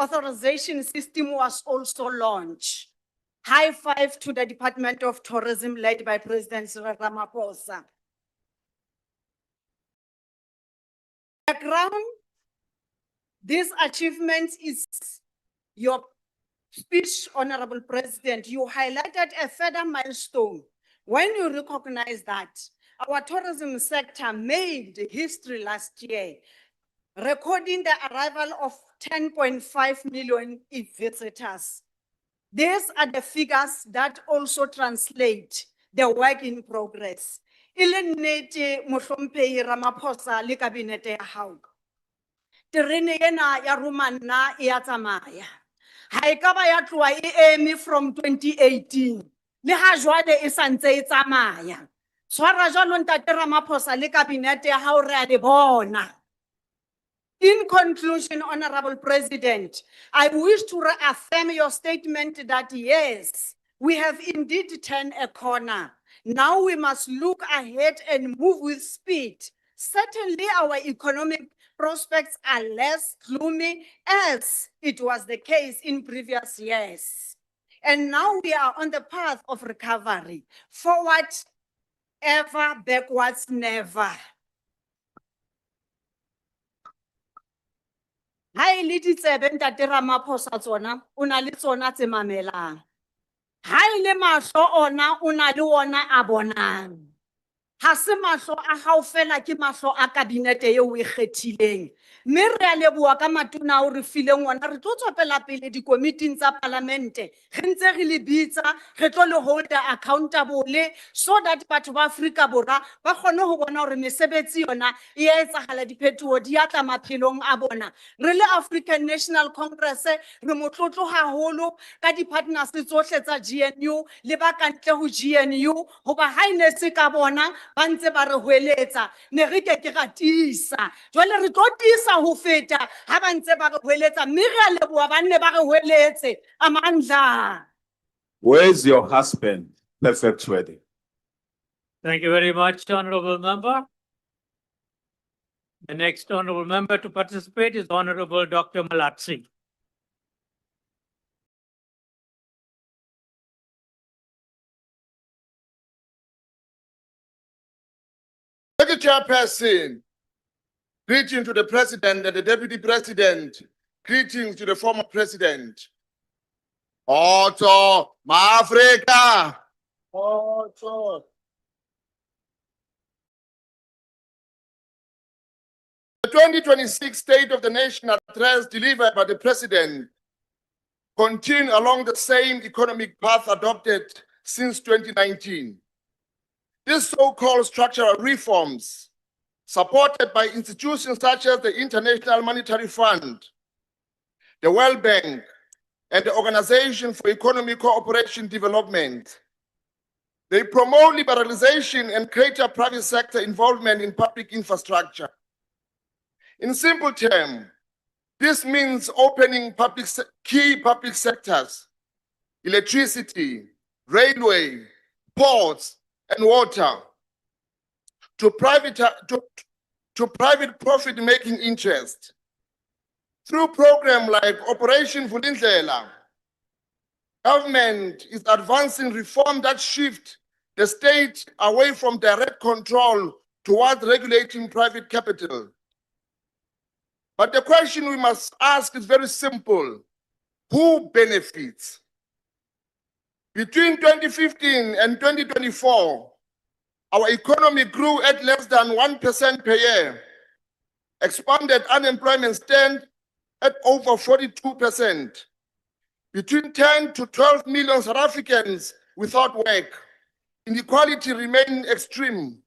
authorization system was also launched. High five to the Department of Tourism led by President Cyril Ramaphosa. Background, this achievement is your speech, Honorable President. You highlighted a further milestone when you recognize that our tourism sector made history last year, recording the arrival of 10.5 million visitors. These are the figures that also translate the work in progress. E le nnete mohlomphehi Ramaphosa le kabinete ya hao. Terene ena ya Romanna e a tsamaya. Ha e ka ba ya tloha e eme from 2018. Le ha jwale e santse e tsamaya. Tshwara jwalo ntate Ramaphosa le kabinete ya hao re a le bona. In conclusion, Honorable President, I wish to reaffirm your statement that yes, we have indeed turned a corner. Now we must look ahead and move with speed. Certainly our economic prospects are less gloomy as it was the case in previous years. And now we are on the path of recovery. Forward ever, backwards never. Ha e le ditsebe ntate Ramaphosa tsona, o na le tsona tse mamelang. Ha e le mahlo ona, o na le ona a bonang. Ha se mahlo a hao fela ke mahlo a kabinete eo o e kgethileng. Mme re a leboha ka matona ao re fileng ona, re tlo tswela pele dikomiting tsa palamente. Re ntse re le bitsa, re tlo le hold accountable so that batho ba Afrika Borwa ba kgone ho bona hore mesebetsi yona e etsahala diphethoho di atla maphelong a bona. Re le African National Congress re motlotlo haholo ka di-partners tsohle tsa GNU le ba kantle ho GNU hoba ha e ne se ka bona ba ntse ba re hweletsa ne re ke ra tiisa jwale re tlo tiisa ho feta ha ba ntse ba re hweletsa mme re a leboha ba nne ba re hweletse amandla. Where's your husband? Perfect wedding. Thank you very much, Honorable Member. The next Honorable Member to participate is Honorable Dr. Malatsi. Thank you, Chairperson. Greeting to the President and the Deputy President. Greetings to the former President. Otto, Africa. Otto. The 2026 State of the Nation address delivered by the President continue along the same economic path adopted since 2019. These so-called structural reforms, supported by institutions such as the International Monetary Fund, the World Bank, and the Organization for Economic Cooperation Development, they promote liberalization and greater private sector involvement in public infrastructure. In simple terms, this means opening key public sectors, electricity, railway, ports, and water to private profit-making interests. Through programs like Operation Vulindlela, government is advancing reform that shift the state away from direct control towards regulating private capital. But the question we must ask is very simple. Who benefits? Between 2015 and 2024, our economy grew at less than 1% per year. Expanded unemployment stand at over 42%. Between 10 to 12 million South Africans without work. Inequality remains extreme,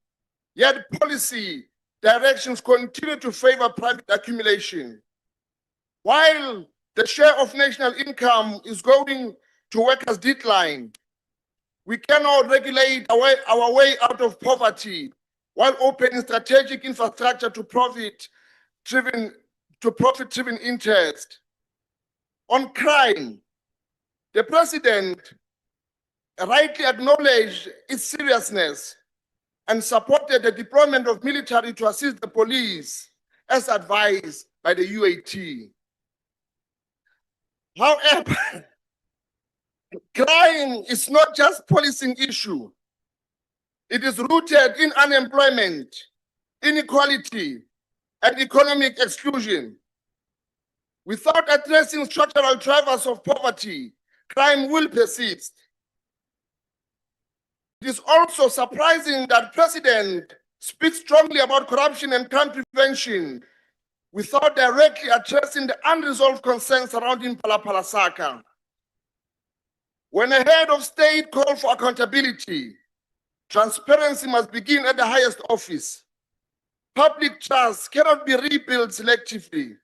yet policy directions continue to favor private accumulation. While the share of national income is going to workers' decline, we cannot regulate our way out of poverty while opening strategic infrastructure to profit-driven interest. On crime, the President rightly acknowledged its seriousness and supported the deployment of military to assist the police as advised by the UAT. However, crime is not just a policing issue. It is rooted in unemployment, inequality, and economic exclusion. Without addressing structural drivers of poverty, crime will persist. It is also surprising that the President speaks strongly about corruption and crime prevention without directly addressing the unresolved concerns surrounding Palapalasaka. When a head of state calls for accountability, Transparency must begin at the highest office. Public trust cannot be rebuilt selectively.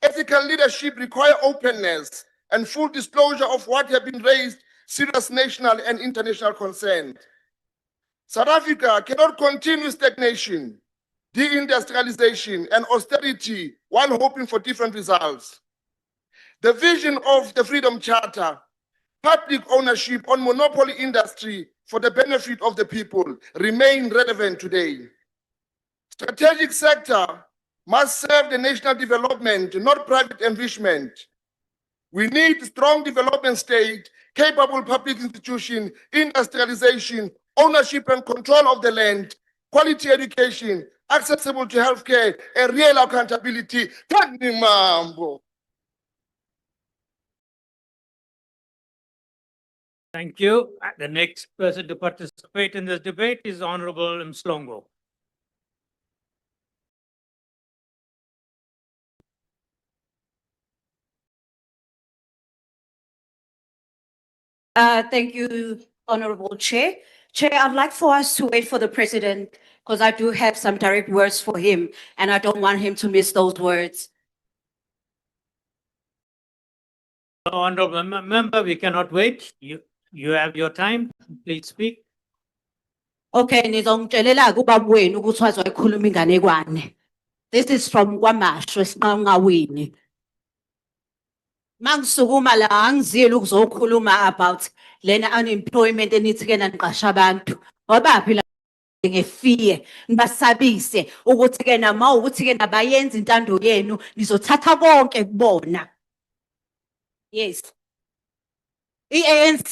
Ethical leadership requires openness and full disclosure of what have been raised serious national and international concern. South Africa cannot continue stagnation, deindustrialization, and austerity while hoping for different results. The vision of the Freedom Charter, public ownership on monopoly industry for the benefit of the people, remain relevant today. Strategic sector must serve the national development, not private enrichment. We need strong development state, capable public institution, industrialization, ownership and control of the land, quality education, accessible to healthcare, and real accountability. Thank you. The next person to participate in this debate is Honorable Mslongo. Thank you, Honorable Chair. Chair, I'd like for us to wait for the President because I do have some direct words for him and I don't want him to miss those words. Honorable member, we cannot wait. You have your time. Please speak. Okay, nizongitshelela kubaba wenu ukuthi wazoyikhuluma inganekwane. This is from KwaMashu eSiqangawini. Mangisukuma la angizile ukuzokhuluma about lena unemployment enithi ke naniqasha abantu. Ngoba phela ngefear nibasabise ukuthi ke nama ukuthi ke nabayenza intando yenu nizothatha konke kubona. Yes. I-ANC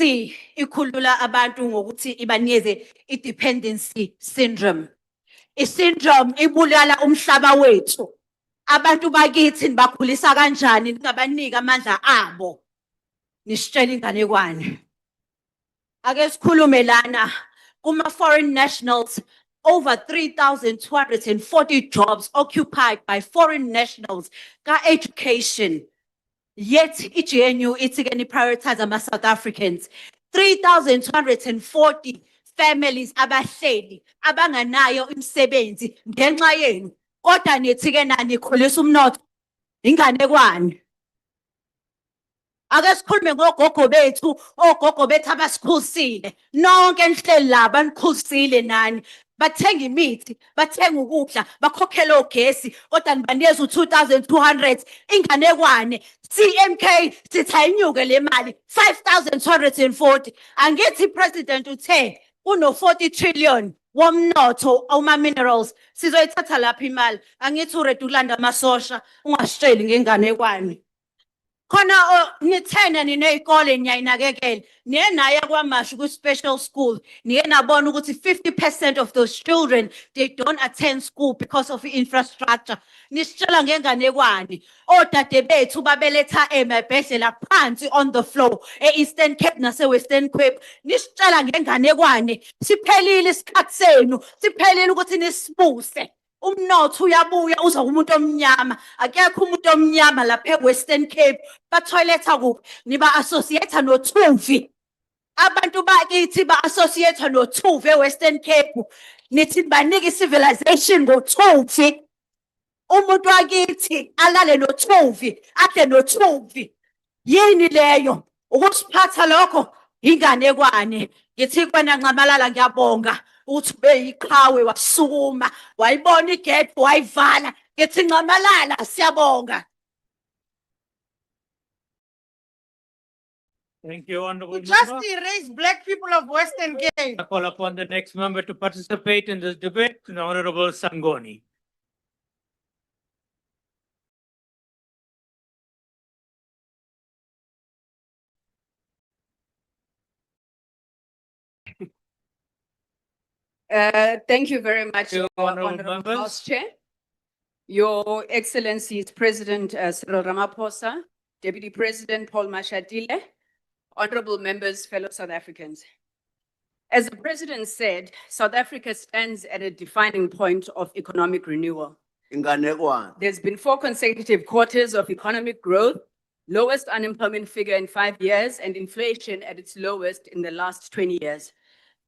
ikhulula abantu ngokuthi ibanikeze i-dependency syndrome. I-syndrome ibulala umhlaba wethu. Abantu bakithi nibakhulisa kanjani ningabanika amandla abo. Nisitshela inganekwane. Ake sikhulume lana kuma foreign nationals, over 3,240 jobs occupied by foreign nationals ka education. Yet GNU ithi ke ni prioritize ama South Africans. 3,240 families abahleli abanganayo imisebenzi ngenxa yenu. Kodwa nithi ke nani khulisa umnotho inganekwane. Ake sikhulume ngogogo bethu, ogogo bethu abasikhulisile. Nonke nihleli laba nikhulisile nani. Bathenga imithi, bathenga ukudla, bakhokhela ogesi, kodwa nibanikeza u-2,200 inganekwane. CMK sithi ayinyuke le mali 5,240. Angithi president uthe uno 40 trillion womnotho oma minerals. Sizoyithatha lapha imali. Angithi uredu kulanda amasosha ungasitsheli ngenganekwane. Khona nithena nineyikole niyayinakekela. Niye naya KwaMashu ku-special school. Niye nabona ukuthi 50% of those children, they don't attend school because of infrastructure. Nisitshela ngenganekwane. Odade bethu babeletha emabhedlela phansi on the floor. E-Eastern Cape nase-Western Cape. Nisitshela ngenganekwane. Siphelile isikhathi senu. Siphelile ukuthi nisibuse. Umnotho uyabuya uza umuntu omnyama. Akekho umuntu omnyama lapha eWestern Cape. Bathoiletha kuphi? Niba associate noThuvi. Abantu bakithi ba associate noThuvi eWestern Cape. Nithi banike civilization ngoThuvi. Umuntu wakithi alale noThuvi, adle noThuvi. Yini leyo? Ukusiphatha lokho inganekwane. Ngithi kwena Ncamalala ngiyabonga. Uthi beyiqhawe wasukuma wayibona igate wayivala ngithi Ncamalala siyabonga. Thank you, Honorable Just member. erase black people of Western Cape. I call upon the next member to participate in this debate, the Honorable Sangoni. Thank you very much, Honorable Honorable members. House Chair. Your Excellencies President Cyril Ramaphosa, Deputy President Paul Mashatile, honorable members, fellow South Africans. As the President said, South Africa stands at a defining point of economic renewal. There's been 4 consecutive quarters of economic growth, lowest unemployment figure in 5 years, and inflation at its lowest in the last 20 years.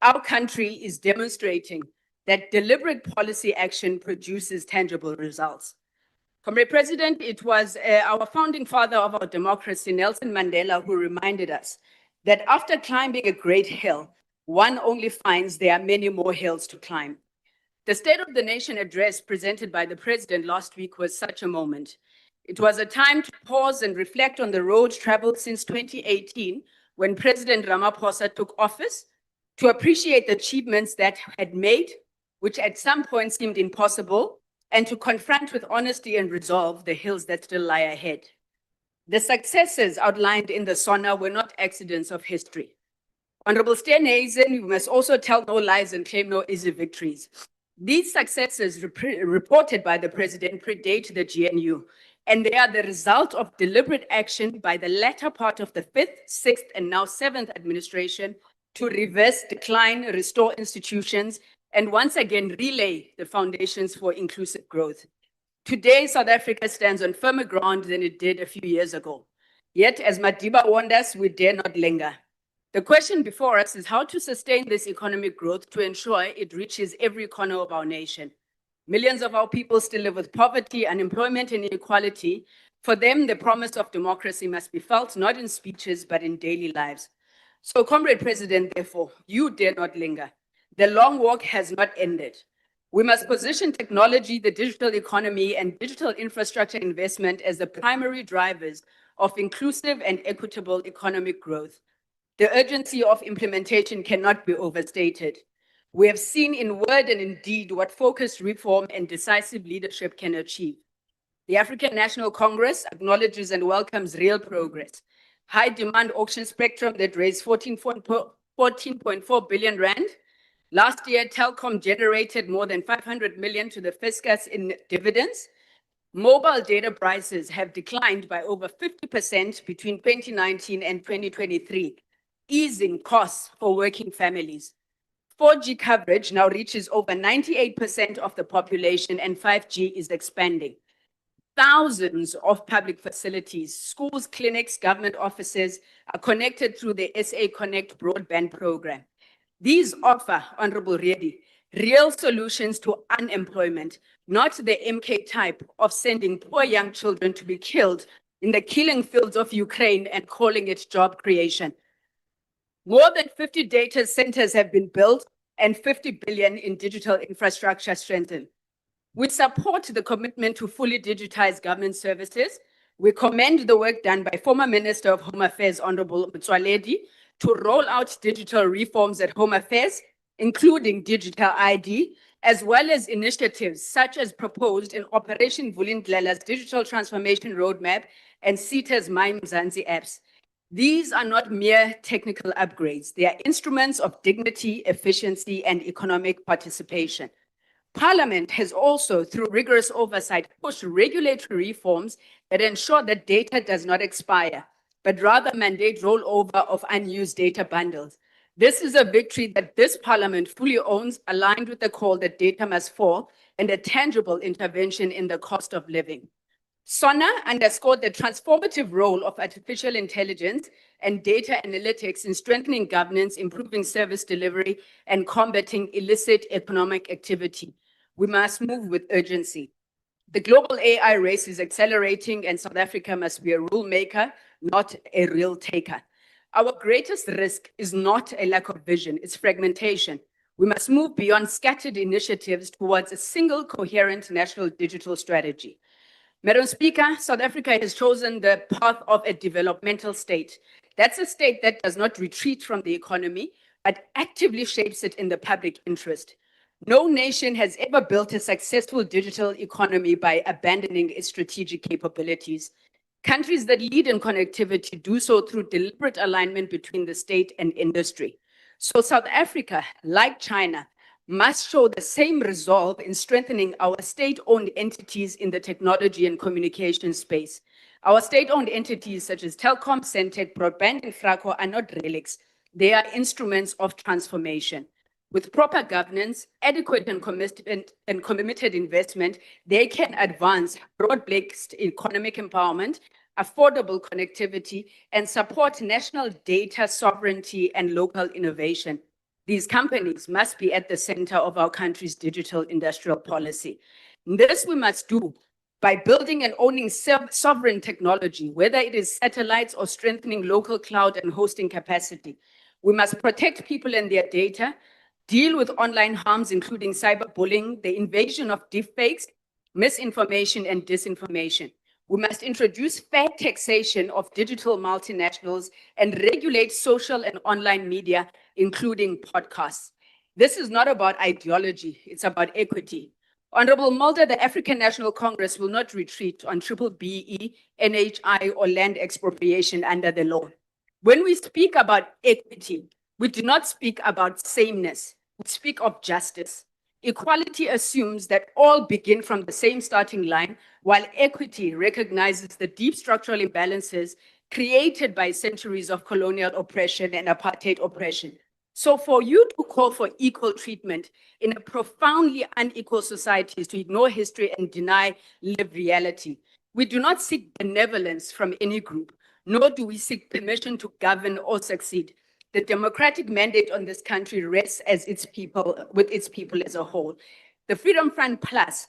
Our country is demonstrating that deliberate policy action produces tangible results. Comrade President, it was our founding father of our democracy, Nelson Mandela, who reminded us that after climbing a great hill, one only finds there are many more hills to climb. The State of the Nation address presented by the President last week was such a moment. It was a time to pause and reflect on the road traveled since 2018, when President Ramaphosa took office, to appreciate the achievements that had made, which at some point seemed impossible, and to confront with honesty and resolve the hills that still lie ahead. The successes outlined in the SONA were not accidents of history. Honorable Steenhuisen, we must also tell no lies and claim no easy victories. These successes reported by the President predate the GNU, and they are the result of deliberate action by the latter part of the 5th, 6th, and now 7th administration to reverse decline, restore institutions, and once again relay the foundations for inclusive growth. Today, South Africa stands on firmer ground than it did a few years ago. Yet, as Madiba warned us, we dare not linger. The question before us is how to sustain this economic growth to ensure it reaches every corner of our nation. Millions of our people still live with poverty, unemployment, and inequality. For them, the promise of democracy must be felt not in speeches, but in daily lives. So, Comrade President, therefore, you dare not linger. The long walk has not ended. We must position technology, the digital economy, and digital infrastructure investment as the primary drivers of inclusive and equitable economic growth. The urgency of implementation cannot be overstated. We have seen in word and in deed what focused reform and decisive leadership can achieve. The African National Congress acknowledges and welcomes real progress. High demand auction spectrum that raised 14.4 billion rand. Last year, Telkom generated more than 500 million to the fiscus in dividends. Mobile data prices have declined by over 50% between 2019 and 2023, easing costs for working families. 4G coverage now reaches over 98% of the population, and 5G is expanding. Thousands of public facilities, schools, clinics, government offices are connected through the SA Connect broadband program. These offer, Honorable Reddy, real solutions to unemployment, not the MK type of sending poor young children to be killed in the killing fields of Ukraine and calling it job creation. More than 50 data centers have been built and 50 billion in digital infrastructure strengthened. We support the commitment to fully digitize government services. We commend the work done by former Minister of Home Affairs, Honorable Motsoaledi, to roll out digital reforms at Home Affairs, including digital ID, as well as initiatives such as proposed in Operation Vulindlela's digital transformation roadmap and CETA's My Mzansi apps. These are not mere technical upgrades. They are instruments of dignity, efficiency, and economic participation. Parliament has also, through rigorous oversight, pushed regulatory reforms that ensure that data does not expire, but rather mandate rollover of unused data bundles. This is a victory that this Parliament fully owns, aligned with the call that data must fall and a tangible intervention in the cost of living. SONA underscored the transformative role of artificial intelligence and data analytics in strengthening governance, improving service delivery, and combating illicit economic activity. We must move with urgency. The global AI race is accelerating, and South Africa must be a rule maker, not a real taker. Our greatest risk is not a lack of vision, it's fragmentation. We must move beyond scattered initiatives towards a single coherent national digital strategy. Madam Speaker, South Africa has chosen the path of a developmental state. That's a state that does not retreat from the economy, but actively shapes it in the public interest. No nation has ever built a successful digital economy by abandoning its strategic capabilities. Countries that lead in connectivity do so through deliberate alignment between the state and industry. So South Africa, like China, must show the same resolve in strengthening our state-owned entities in the technology and communication space. Our state-owned entities such as Telkom, Centec, Broadband, and Fraco are not relics. They are instruments of transformation. With proper governance, adequate and committed investment, they can advance broad-based economic empowerment, affordable connectivity, and support national data sovereignty and local innovation. These companies must be at the center of our country's digital industrial policy. This we must do by building and owning sovereign technology, whether it is satellites or strengthening local cloud and hosting capacity. We must protect people and their data, deal with online harms, including cyberbullying, the invasion of deepfakes, misinformation and disinformation. We must introduce fair taxation of digital multinationals and regulate social and online media, including podcasts. This is not about ideology, it's about equity. Honorable Mulder, the African National Congress will not retreat on BBBE, NHI, or land expropriation under the law. When we speak about equity, we do not speak about sameness, we speak of justice. Equality assumes that all begin from the same starting line, while equity recognizes the deep structural imbalances created by centuries of colonial oppression and apartheid oppression. So for you to call for equal treatment in a profoundly unequal society is to ignore history and deny lived reality. We do not seek benevolence from any group, nor do we seek permission to govern or succeed. The democratic mandate on this country rests as its people, with its people as a whole. The Freedom Front Plus,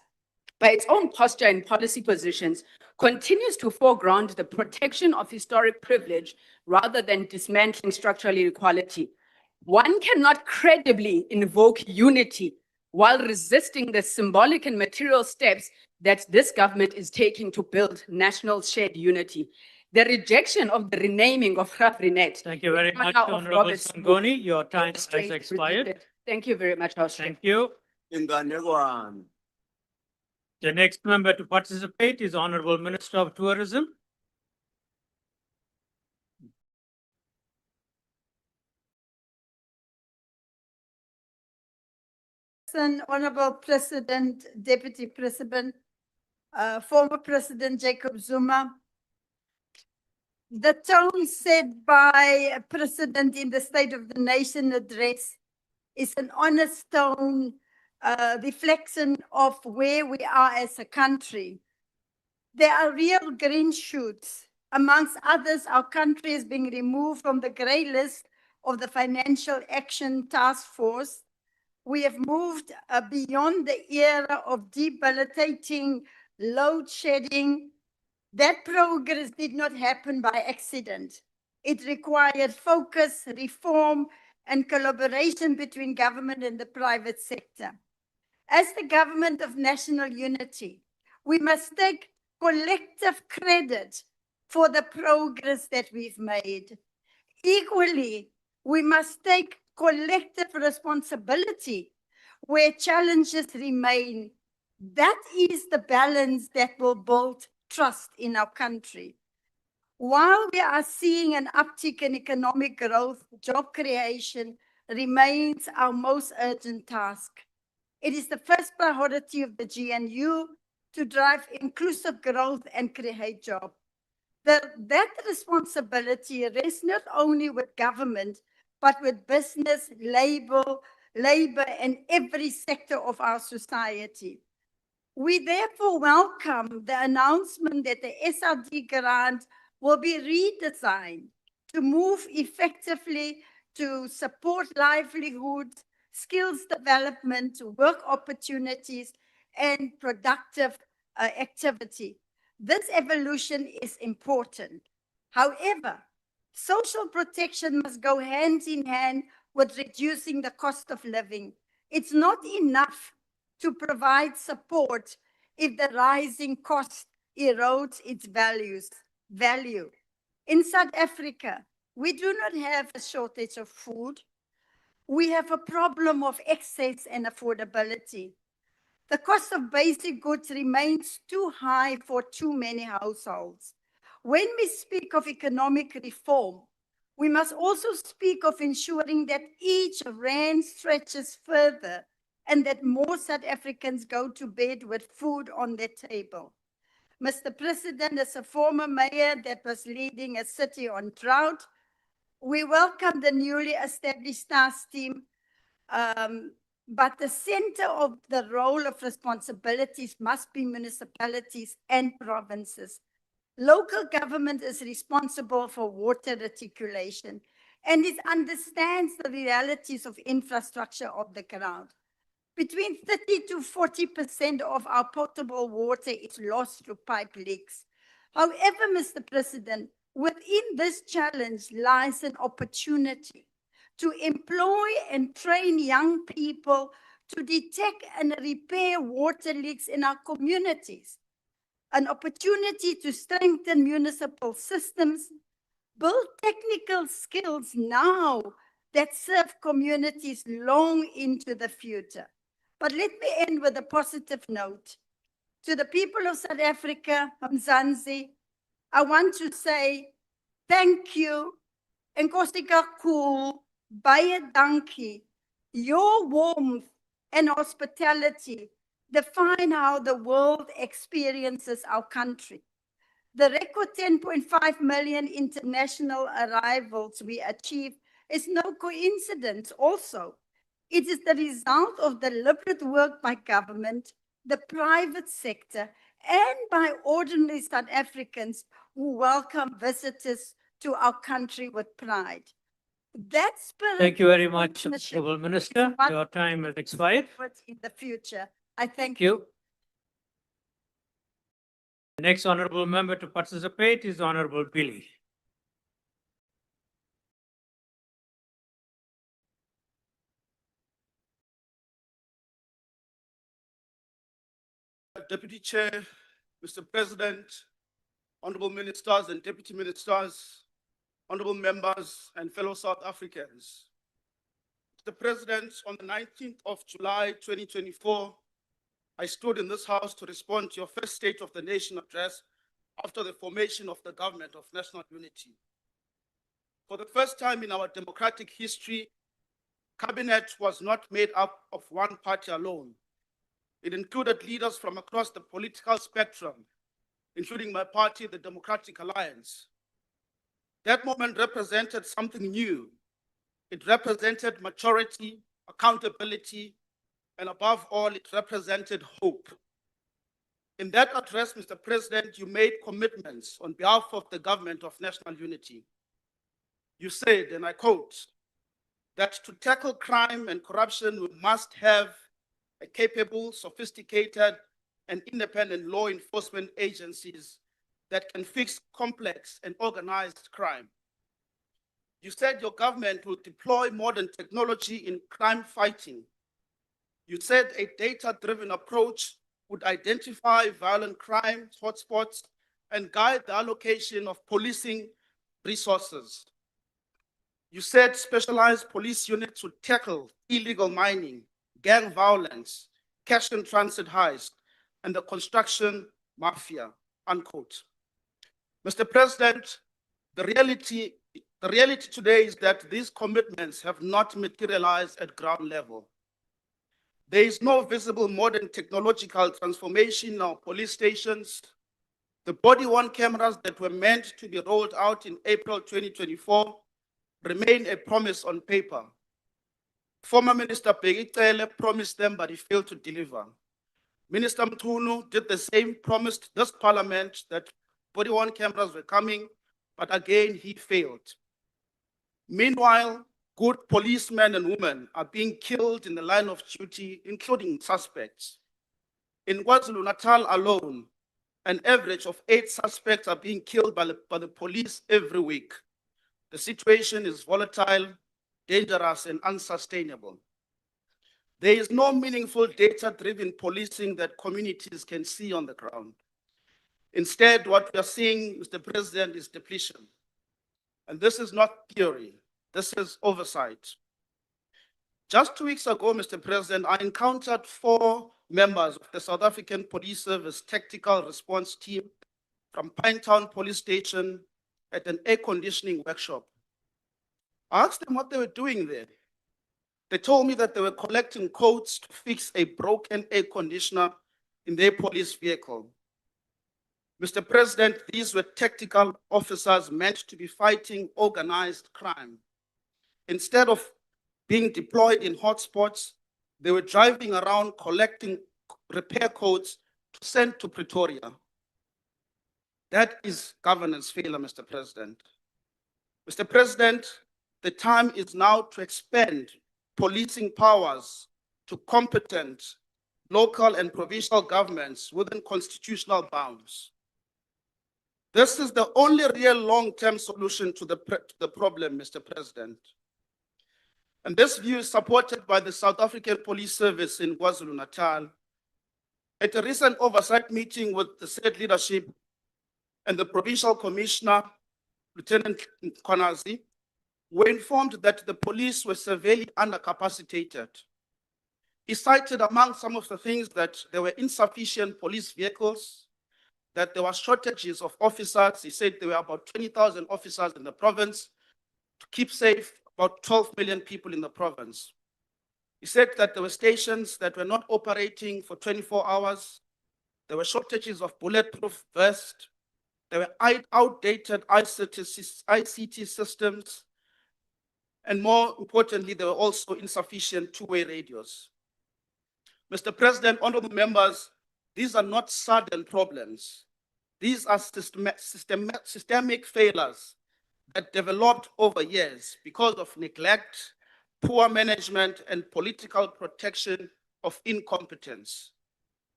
by its own posture and policy positions, continues to foreground the protection of historic privilege rather than dismantling structural inequality. One cannot credibly invoke unity while resisting the symbolic and material steps that this government is taking to build national shared unity. The rejection of the renaming of Rafrinet. Thank you very much, Honorable Sangoni. Your time has expired. Thank you very much, House. Thank you. The next member to participate is Honorable Minister of Tourism. Honorable President, Deputy President, former President Jacob Zuma. The tone set by a president in the State of the Nation address is an honest tone, reflection of where we are as a country. There are real green shoots. Amongst others, our country is being removed from the grey list of the Financial Action Task Force. We have moved beyond the era of debilitating load shedding. That progress did not happen by accident. It required focus, reform, and collaboration between government and the private sector. As the government of national unity, we must take collective credit for the progress that we've made. Equally, we must take collective responsibility where challenges remain. That is the balance that will build trust in our country. While we are seeing an uptick in economic growth, job creation remains our most urgent task. It is the first priority of the GNU to drive inclusive growth and create jobs. That responsibility rests not only with government, but with business, labor, and every sector of our society. We therefore welcome the announcement that the SRD grant will be redesigned to move effectively to support livelihoods, skills development, work opportunities, and productive activity. This evolution is important. However, social protection must go hand in hand with reducing the cost of living. It's not enough to provide support if the rising cost erodes its value. In South Africa, we do not have a shortage of food. We have a problem of access and affordability. The cost of basic goods remains too high for too many households. When we speak of economic reform, we must also speak of ensuring that each rand stretches further and that more South Africans go to bed with food on their table. Mr. President, as a former mayor that was leading a city on drought, we welcome the newly established task team, but the center of the role of responsibilities must be municipalities and provinces. Local government is responsible for water reticulation. and it understands the realities of infrastructure of the ground. Between 30 to 40% of our potable water is lost through pipe leaks. However, Mr. President, within this challenge lies an opportunity to employ and train young people to detect and repair water leaks in our communities, an opportunity to strengthen municipal systems, build technical skills now that serve communities long into the future. But let me end with a positive note. To the people of South Africa, Mzansi, I want to say thank you. Enkosi kakhulu, baie dankie. Your warmth and hospitality define how the world experiences our country. The record 10.5 million international arrivals we achieved is no coincidence also. It is the result of deliberate work by government, the private sector, and by ordinary South Africans who welcome visitors to our country with pride. That spirit. Thank you very much, Honorable Minister. Your time has expired. In the future, I thank Thank you. The next honorable member to participate is Honorable Billy. Deputy Chair, Mr. President, honorable ministers and deputy ministers, honorable members and fellow South Africans. Mr. President, on the 19th of July, 2024, I stood in this house to respond to your first State of the Nation address after the formation of the Government of National Unity. For the first time in our democratic history, Cabinet was not made up of one party alone. It included leaders from across the political spectrum, including my party, the Democratic Alliance. That moment represented something new. It represented maturity, accountability, and above all, it represented hope. In that address, Mr. President, you made commitments on behalf of the Government of National Unity. You said, and I quote, that to tackle crime and corruption, we must have a capable, sophisticated, and independent law enforcement agencies that can fix complex and organized crime. You said your government will deploy modern technology in crime fighting. You said a data-driven approach would identify violent crime hotspots and guide the allocation of policing resources. You said specialized police units would tackle illegal mining, gang violence, cash and transit heist, and the construction mafia, unquote. Mr. President, the reality today is that these commitments have not materialized at ground level. There is no visible modern technological transformation in our police stations. The body-worn cameras that were meant to be rolled out in April 2024 remain a promise on paper. Former Minister Begicele promised them, but he failed to deliver. Minister Mchunu did the same, promised this parliament that body-worn cameras were coming, but again, he failed. Meanwhile, good policemen and women are being killed in the line of duty, including suspects. In KwaZulu-Natal alone, an average of 8 suspects are being killed by the police every week. The situation is volatile, dangerous, and unsustainable. There is no meaningful data-driven policing that communities can see on the ground. Instead, what we are seeing, Mr. President, is depletion. And this is not theory, this is oversight. Just 2 weeks ago, Mr. President, I encountered 4 members of the South African Police Service Tactical Response Team from Pinetown Police Station at an air conditioning workshop. I asked them what they were doing there. They told me that they were collecting codes to fix a broken air conditioner in their police vehicle. Mr. President, these were tactical officers meant to be fighting organized crime. Instead of being deployed in hotspots, they were driving around collecting repair codes to send to Pretoria. That is governance failure, Mr. President. Mr. President, the time is now to expand policing powers to competent local and provincial governments within constitutional bounds. This is the only real long-term solution to the problem, Mr. President. And this view is supported by the South African Police Service in KwaZulu-Natal. At a recent oversight meeting with the said leadership and the Provincial Commissioner, Lieutenant Konazi, were informed that the police were severely undercapacitated. He cited among some of the things that there were insufficient police vehicles, that there were shortages of officers. He said there were about 20,000 officers in the province to keep safe about 12 million people in the province. He said that there were stations that were not operating for 24 hours. There were shortages of bulletproof vests. There were outdated ICT systems. And more importantly, there were also insufficient two-way radios. Mr. President, honorable members, these are not sudden problems. These are systemic failures that developed over years because of neglect, poor management, and political protection of incompetence.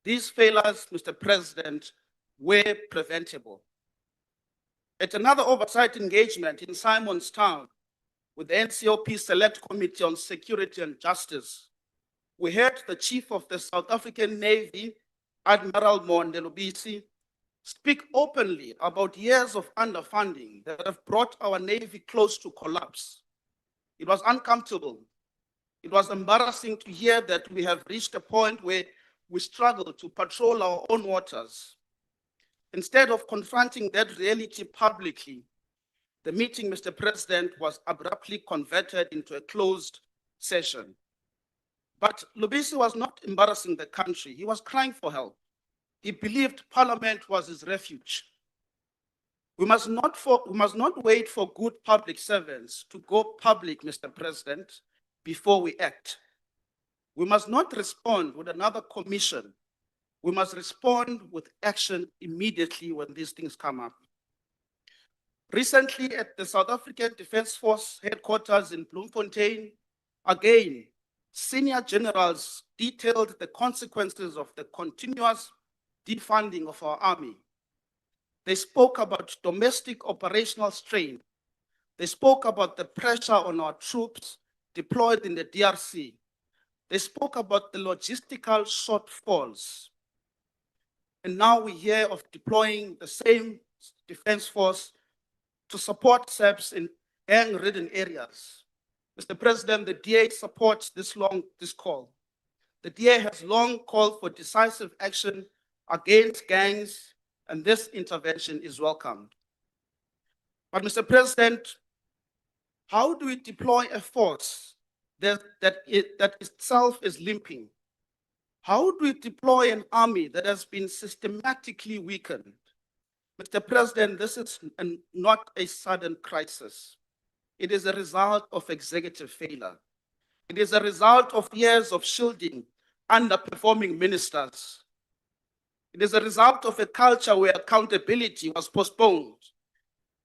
These failures, Mr. President, were preventable. At another oversight engagement in Simonstown with the NCOP Select Committee on Security and Justice, we heard the Chief of the South African Navy, Admiral Monde Lubisi, speak openly about years of underfunding that have brought our Navy close to collapse. It was uncomfortable. It was embarrassing to hear that we have reached a point where we struggle to patrol our own waters. Instead of confronting that reality publicly, the meeting, Mr. President, was abruptly converted into a closed session. But Lubisi was not embarrassing the country. He was crying for help. He believed Parliament was his refuge. We must not wait for good public servants to go public, Mr. President, before we act. We must not respond with another commission. We must respond with action immediately when these things come up. Recently, at the South African Defence Force headquarters in Bloemfontein, again, senior generals detailed the consequences of the continuous defunding of our army. They spoke about domestic operational strain. They spoke about the pressure on our troops deployed in the DRC. They spoke about the logistical shortfalls. And now we hear of deploying the same defense force to support SAPs in gang-ridden areas. Mr. President, the DA supports this call. The DA has long called for decisive action against gangs, and this intervention is welcomed. But Mr. President, how do we deploy a force that itself is limping? How do we deploy an army that has been systematically weakened? Mr. President, this is not a sudden crisis. It is a result of executive failure. It is a result of years of shielding underperforming ministers. It is a result of a culture where accountability was postponed.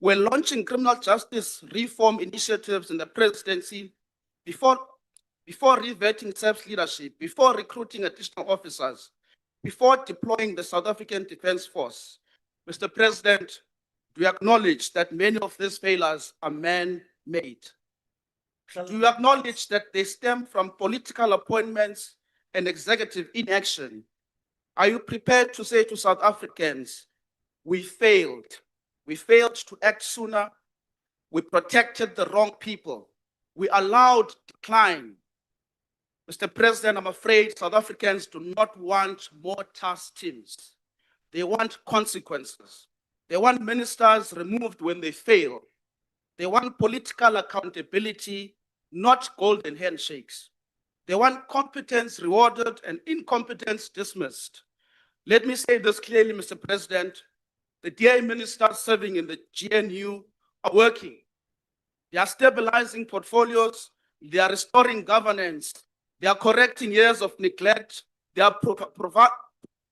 We're launching criminal justice reform initiatives in the presidency before reverting SAP's leadership, before recruiting additional officers, before deploying the South African Defence Force. Mr. President, do you acknowledge that many of these failures are man-made? Do you acknowledge that they stem from political appointments and executive inaction? Are you prepared to say to South Africans, we failed? We failed to act sooner. We protected the wrong people. We allowed decline. Mr. President, I'm afraid South Africans do not want more task teams. They want consequences. They want ministers removed when they fail. They want political accountability, not golden handshakes. They want competence rewarded and incompetence dismissed. Let me say this clearly, Mr. President. The DA ministers serving in the GNU are working. They are stabilizing portfolios. They are restoring governance. They are correcting years of neglect. They are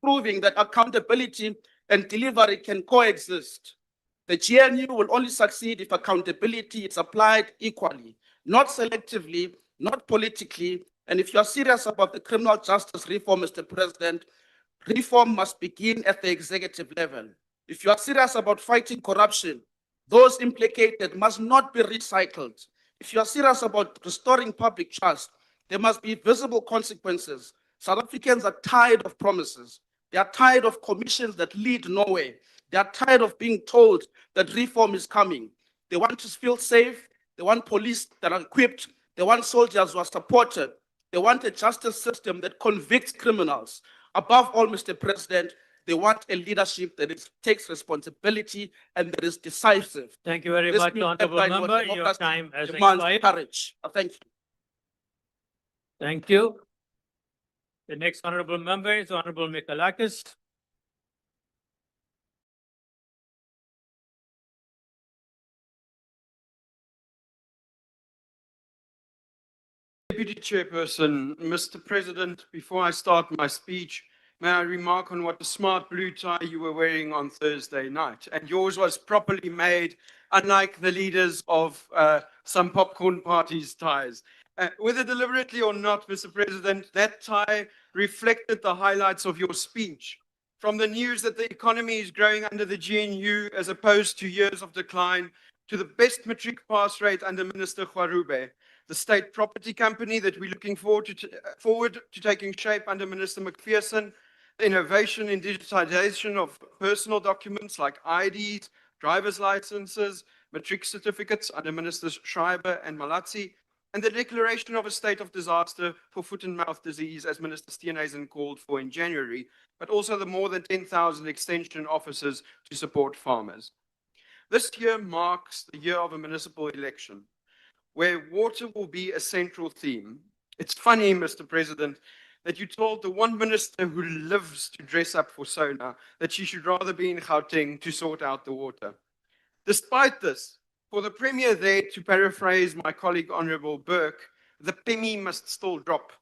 proving that accountability and delivery can coexist. The GNU will only succeed if accountability is applied equally. not selectively, not politically. And if you are serious about the criminal justice reform, Mr. President, reform must begin at the executive level. If you are serious about fighting corruption, those implicated must not be recycled. If you are serious about restoring public trust, there must be visible consequences. South Africans are tired of promises. They are tired of commissions that lead nowhere. They are tired of being told that reform is coming. They want to feel safe. They want police that are equipped. They want soldiers who are supported. They want a justice system that convicts criminals. Above all, Mr. President, they want a leadership that takes responsibility and that is decisive. Thank you very This much, new Honorable headline was Member. Your democracy time has demands expired. courage. Thank you. Thank you. The next Honorable Member is Honorable Mikalakis. Deputy Chairperson, Mr. President, before I start my speech, may I remark on what a smart blue tie you were wearing on Thursday night. And yours was properly made, unlike the leaders of some popcorn parties' ties. Whether deliberately or not, Mr. President, that tie reflected the highlights of your speech. From the news that the economy is growing under the GNU as opposed to years of decline, to the best matric pass rate under Minister Khwarube, the state property company that we're looking forward to taking shape under Minister McPherson, the innovation in digitization of personal documents like IDs, driver's licenses, matric certificates under Ministers Schreiber and Malatsi, and the declaration of a state of disaster for foot and mouth disease, as Minister Steenhuisen called for in January, but also the more than 10,000 extension officers to support farmers. This year marks the year of a municipal election, where water will be a central theme. It's funny, Mr. President, that you told the one minister who lives to dress up for SONA that she should rather be in Gauteng to sort out the water. Despite this, for the Premier there, to paraphrase my colleague Honorable Burke, the penny must still drop.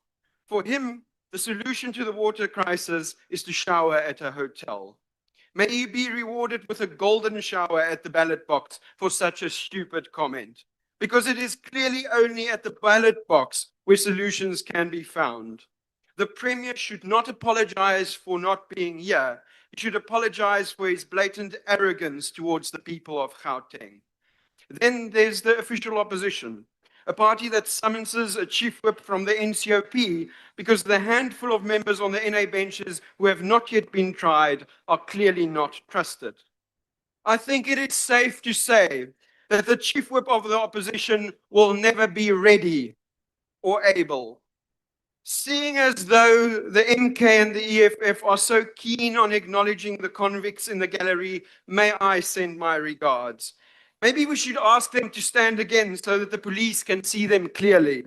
For him, the solution to the water crisis is to shower at a hotel. May he be rewarded with a golden shower at the ballot box for such a stupid comment. Because it is clearly only at the ballot box where solutions can be found. The Premier should not apologize for not being here. He should apologize for his blatant arrogance towards the people of Gauteng. Then there's the official opposition, a party that summonses a chief whip from the NCOP because the handful of members on the NA benches who have not yet been tried are clearly not trusted. I think it is safe to say that the chief whip of the opposition will never be ready or able. Seeing as though the MK and the EFF are so keen on acknowledging the convicts in the gallery, may I send my regards. Maybe we should ask them to stand again so that the police can see them clearly.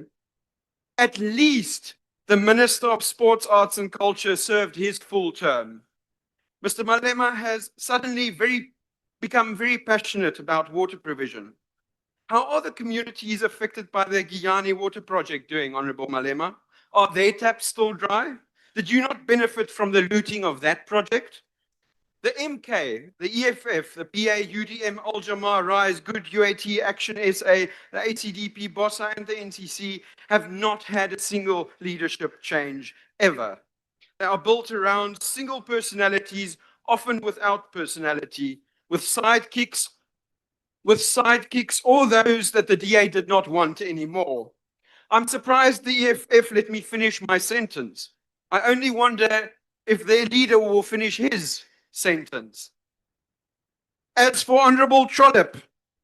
At least the Minister of Sports, Arts and Culture served his full term. Mr. Malema has suddenly become very passionate about water provision. How are the communities affected by the Giyani water project doing, Honorable Malema? Are their taps still dry? Did you not benefit from the looting of that project? The MK, the EFF, the PA, UDM, Al-Jamar, RISE, Good, UAT, Action SA, the ACDP, BOSA, and the NCC have not had a single leadership change ever. They are built around single personalities, often without personality, with sidekicks or those that the DA did not want anymore. I'm surprised the EFF let me finish my sentence. I only wonder if their leader will finish his sentence. As for Honorable Trollip,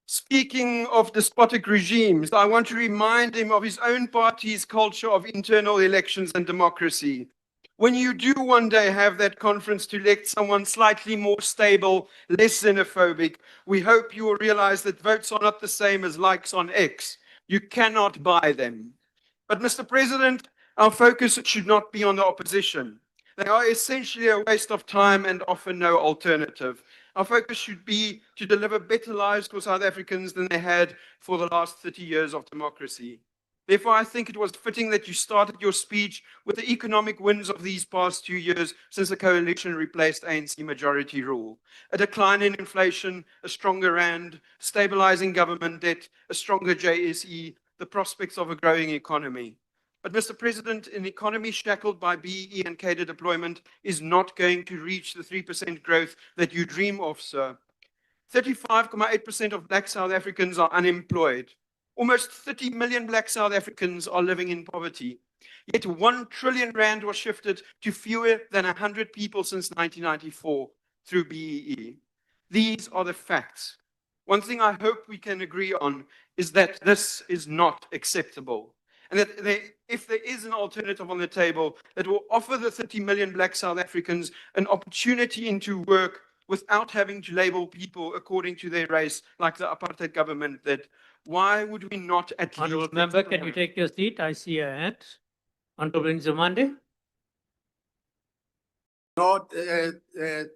speaking of despotic regimes, I want to remind him of his own party's culture of internal elections and democracy. When you do one day have that conference to elect someone slightly more stable, less xenophobic, we hope you will realize that votes are not the same as likes on X. You cannot buy them. But Mr. President, our focus should not be on the opposition. They are essentially a waste of time and offer no alternative. Our focus should be to deliver better lives for South Africans than they had for the last 30 years of democracy. Therefore, I think it was fitting that you started your speech with the economic wins of these past 2 years since the coalition replaced ANC majority rule. A decline in inflation, a stronger rand, stabilizing government debt, a stronger JSE, the prospects of a growing economy. But Mr. President, an economy shackled by BEE and cadre deployment is not going to reach the 3% growth that you dream of, sir. 35.8% of Black South Africans are unemployed. Almost 30 million Black South Africans are living in poverty. Yet 1 trillion rand was shifted to fewer than 100 people since 1994 through BEE. These are the facts. One thing I hope we can agree on is that this is not acceptable. And that if there is an alternative on the table that will offer the 30 million Black South Africans an opportunity into work without having to label people according to their race, like the apartheid government did, why would we not at Honourable least... member, can you take your seat? I see a hand. Honourable Nzimande. No,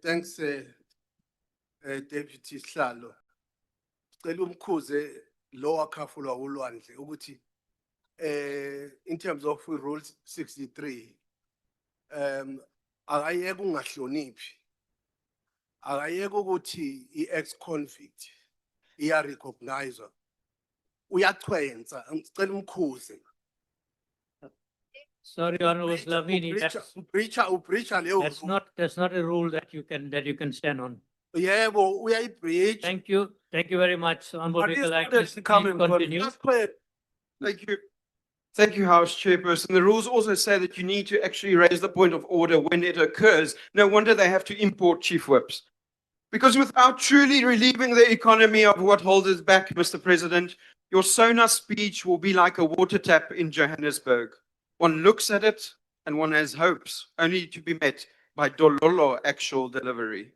thanks, Deputy Slalo. Cela umkhuze lo wakhafulwa ulwandle ukuthi in terms of Rule 63 akayeke ungahloniphi, akayeke ukuthi i-ex-convict iya-recognize, uyachwenza. Ngicela umkhuze. Sorry, Honourable Slavini, that's not a rule that you can stand on. Yebo, uyayibreach. Thank you very much. Honourable But Speaker, it's not please continue. Thank you. Thank you, House Chairperson. The rules also say that you need to actually raise the point of order when it occurs. No wonder they have to import chief whips. Because without truly relieving the economy of what holds us back, Mr. President, your SONA speech will be like a water tap in Johannesburg. One looks at it and one has hopes, only to be met by dololo actual delivery.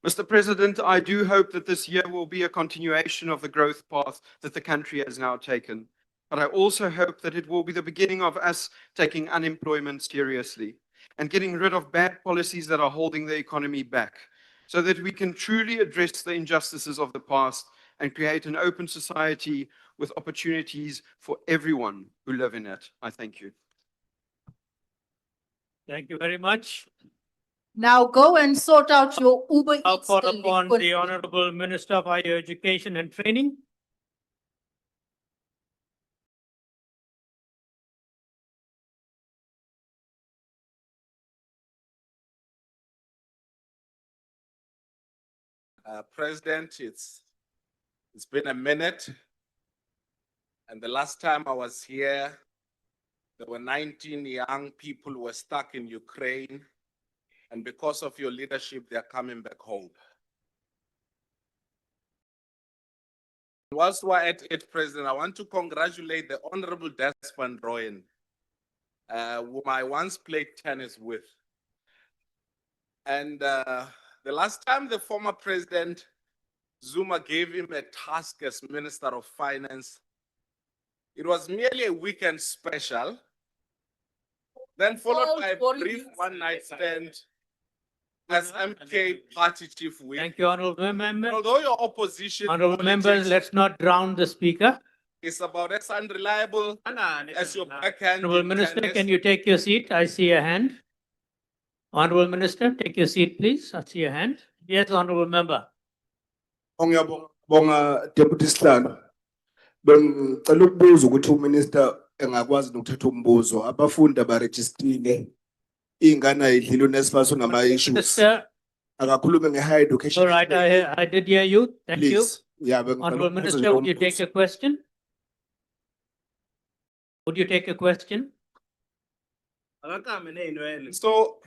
Mr. President, I do hope that this year will be a continuation of the growth path that the country has now taken. But I also hope that it will be the beginning of us taking unemployment seriously and getting rid of bad policies that are holding the economy back, so that we can truly address the injustices of the past and create an open society with opportunities for everyone who live in it. I thank you. Thank you very much. Now go and sort out your Uber I'll Eats call upon the delinquent. Honourable Minister of Higher Education and Training. President, it's been a minute. And the last time I was here, there were 19 young people who were stuck in Ukraine. And because of your leadership, they're coming back home. Whilst we're at it, President, I want to congratulate the Honorable Desmond Royen, whom I once played tennis with. And the last time the former President Zuma gave him a task as Minister of Finance, it was merely a weekend special, then followed by a brief one-night stand as MK party chief whip. Thank you, Honourable Member. Although your opposition Honourable Members, let's not drown the Speaker. is about as unreliable as your backhand. Honourable Minister, can you take your seat? I see a hand. Honourable Minister, take your seat, please. I see a hand. Yes, Honourable Member. Ngiyabonga Deputy Slalo. Bengicela ukubuza ukuthi uMinister engakwazi nokuthatha umbuzo abafundi abarejistile ingane ayidlile uNesfaso ngama issues. Minister. Akakhulume nge-higher education. All right, I did hear you. Thank you. Please. Yeah, Honourable Minister, would you take a question? Would you take a question? So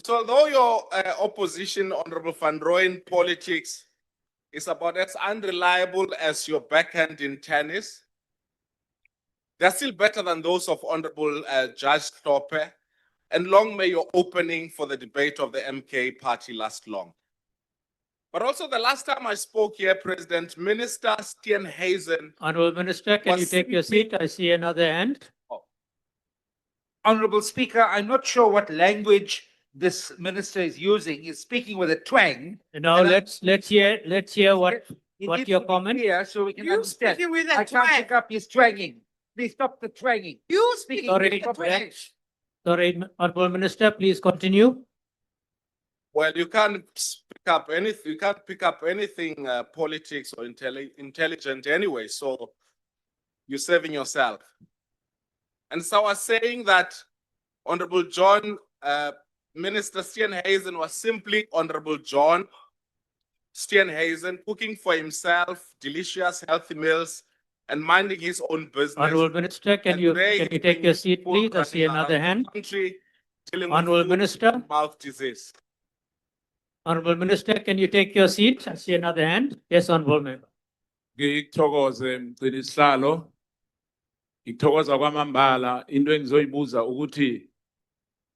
although your opposition, Honorable Van Rooyen, politics is about as unreliable as your backhand in tennis, they're still better than those of Honorable Judge Tope, and long may your opening for the debate of the MK party last long. But also the last time I spoke here, President, Minister Steenhuisen. Honourable Minister, can you take your seat? I see another hand. Honourable Speaker, I'm not sure what language this minister is using. He's speaking with a twang. No, let's hear what your comment. Here, so we can understand. speaking with a I can't twang. pick up his twanging. Please stop the twanging. You speaking Sorry, with a twang. Sorry, Honourable Minister, please continue. Well, you can't speak up anything. You can't pick up anything politics or intelligent anyway. So you're serving yourself. And so I was saying that Honorable John, Minister Steenhuisen was simply Honorable John Steenhuisen, cooking for himself delicious, healthy meals and minding his own business. Honorable Minister, can you take your seat, please? I see another hand. Honorable Minister. Mouth disease. Honorable Minister, can you take your seat? I see another hand. Yes, Honorable Member. Ngithokoze mgcinisihlalo. Ngithokoza kwamambala into engizoyibuza ukuthi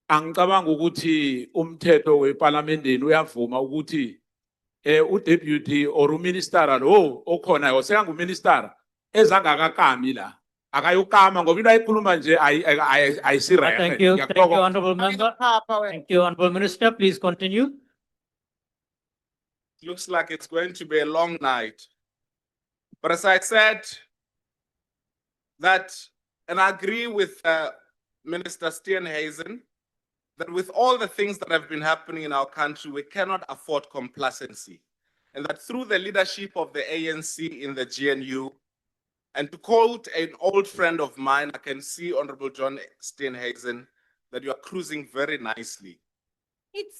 angicabanga ukuthi umthetho weParlamenteni uyavuma ukuthi uDeputy or uMinister lo okhona osekanguMinister ezangakakami la akayokama ngoba into ayikhuluma nje ayisirele. Thank you, Honorable Member. Thank you, Honorable Minister. Please continue. Looks like it's going to be a long night. But as I said, that, and I agree with Minister Steenhuisen, that with all the things that have been happening in our country, we cannot afford complacency. And that through the leadership of the ANC in the GNU, and to quote an old friend of mine, I can see Honorable John Steenhuisen, that you are cruising very nicely.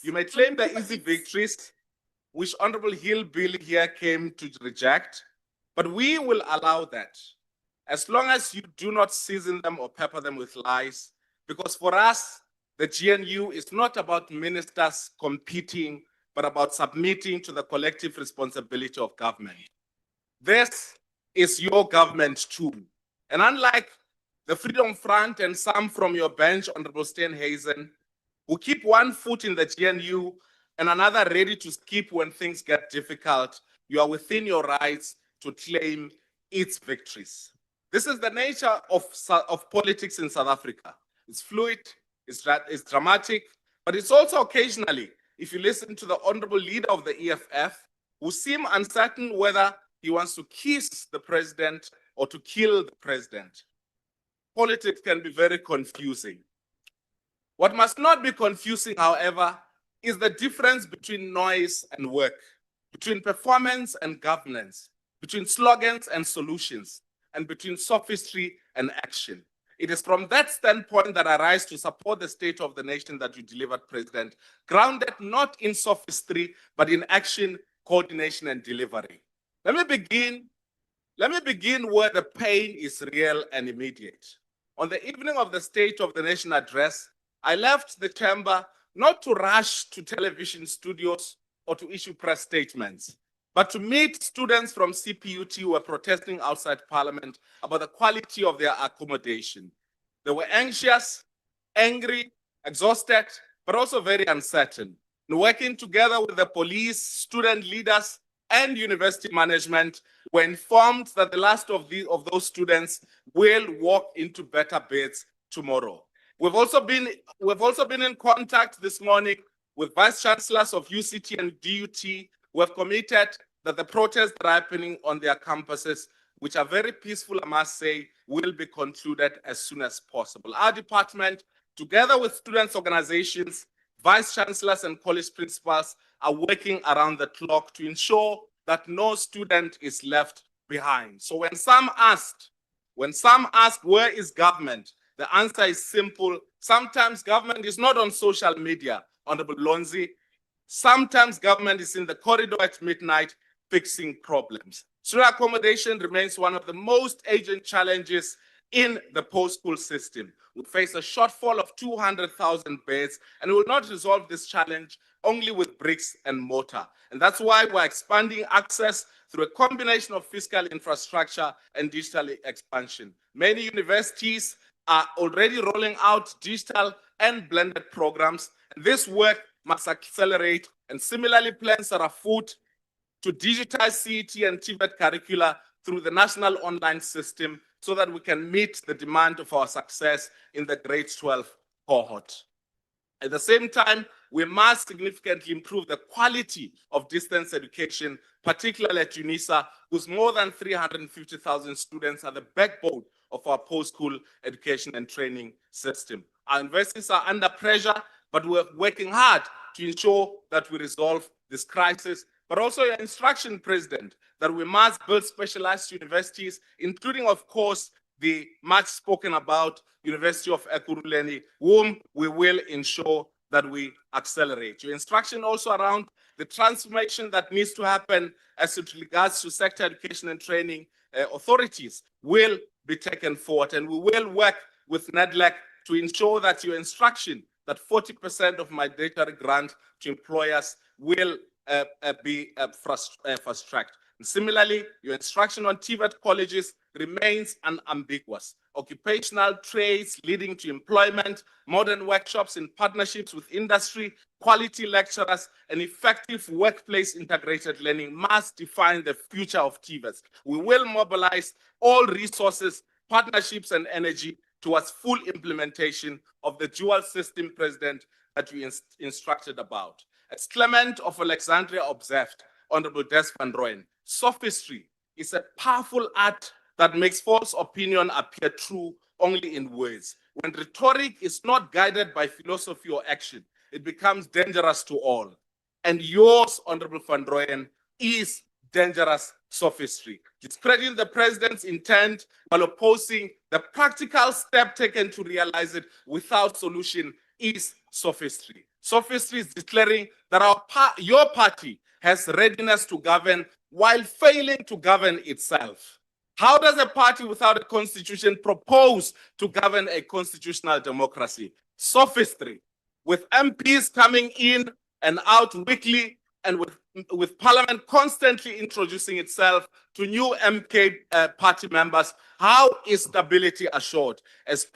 You may claim the easy victories, which Honorable Hillbilly here came to reject, but we will allow that as long as you do not season them or pepper them with lies, because for us, the GNU is not about ministers competing, but about submitting to the collective responsibility of government. This is your government too. And unlike the Freedom Front and some from your bench, Honorable Steenhuisen, who keep one foot in the GNU and another ready to skip when things get difficult, you are within your rights to claim its victories. This is the nature of politics in South Africa. It's fluid, it's dramatic, but it's also occasionally, if you listen to the honorable leader of the EFF, who seem uncertain whether he wants to kiss the president or to kill the president. Politics can be very confusing. What must not be confusing, however, is the difference between noise and work, between performance and governance, between slogans and solutions, and between sophistry and action. It is from that standpoint that I rise to support the state of the nation that you delivered, President, grounded not in sophistry, but in action, coordination, and delivery. Let me begin where the pain is real and immediate. On the evening of the State of the Nation address, I left the chamber not to rush to television studios or to issue press statements, but to meet students from CPUT who were protesting outside Parliament about the quality of their accommodation. They were anxious, angry, exhausted, but also very uncertain. And working together with the police, student leaders, and university management, were informed that the last of those students will walk into better beds tomorrow. We've also been in contact this morning with vice chancellors of UCT and DUT, who have committed that the protests that are happening on their campuses, which are very peaceful, I must say, will be concluded as soon as possible. Our department, together with students' organizations, vice chancellors and college principals, are working around the clock to ensure that no student is left behind. So when some ask, where is government? The answer is simple. Sometimes government is not on social media, Honorable Lonzi. Sometimes government is in the corridor at midnight fixing problems. Student accommodation remains one of the most urgent challenges in the post-school system. We face a shortfall of 200,000 beds, and we will not resolve this challenge only with bricks and mortar. And that's why we're expanding access through a combination of fiscal infrastructure and digital expansion. Many universities are already rolling out digital and blended programs. And this work must accelerate, and similarly plans are afoot to digitize CET and TVET curricula through the national online system so that we can meet the demand of our success in the grade 12 cohort. At the same time, we must significantly improve the quality of distance education, particularly at UNISA, whose more than 350,000 students are the backbone of our post-school education and training system. Our universities are under pressure, but we're working hard to ensure that we resolve this crisis, but also your instruction, President, that we must build specialized universities, including, of course, the much spoken about University of Ekurhuleni, whom we will ensure that we accelerate. Your instruction also around the transformation that needs to happen as it regards to sector education and training authorities will be taken forward, and we will work with NEDLAC to ensure that your instruction that 40% of my data grant to employers will be fast-tracked. Similarly, your instruction on TVET colleges remains unambiguous. Occupational trades leading to employment, modern workshops in partnerships with industry, quality lecturers, and effective workplace integrated learning must define the future of TVETs. We will mobilize all resources, partnerships, and energy towards full implementation of the dual system, President, that we instructed about. As Clement of Alexandria observed, Honorable Des van Rooyen, sophistry is a powerful art that makes false opinion appear true only in words. When rhetoric is not guided by philosophy or action, it becomes dangerous to all. And yours, Honorable van Rooyen, is dangerous sophistry. Discrediting the president's intent while opposing the practical step taken to realize it without solution is sophistry. Sophistry is declaring that your party has readiness to govern while failing to govern itself. How does a party without a constitution propose to govern a constitutional democracy? Sophistry, with MPs coming in and out weekly, and with Parliament constantly introducing itself to new MK party members. How is stability assured? As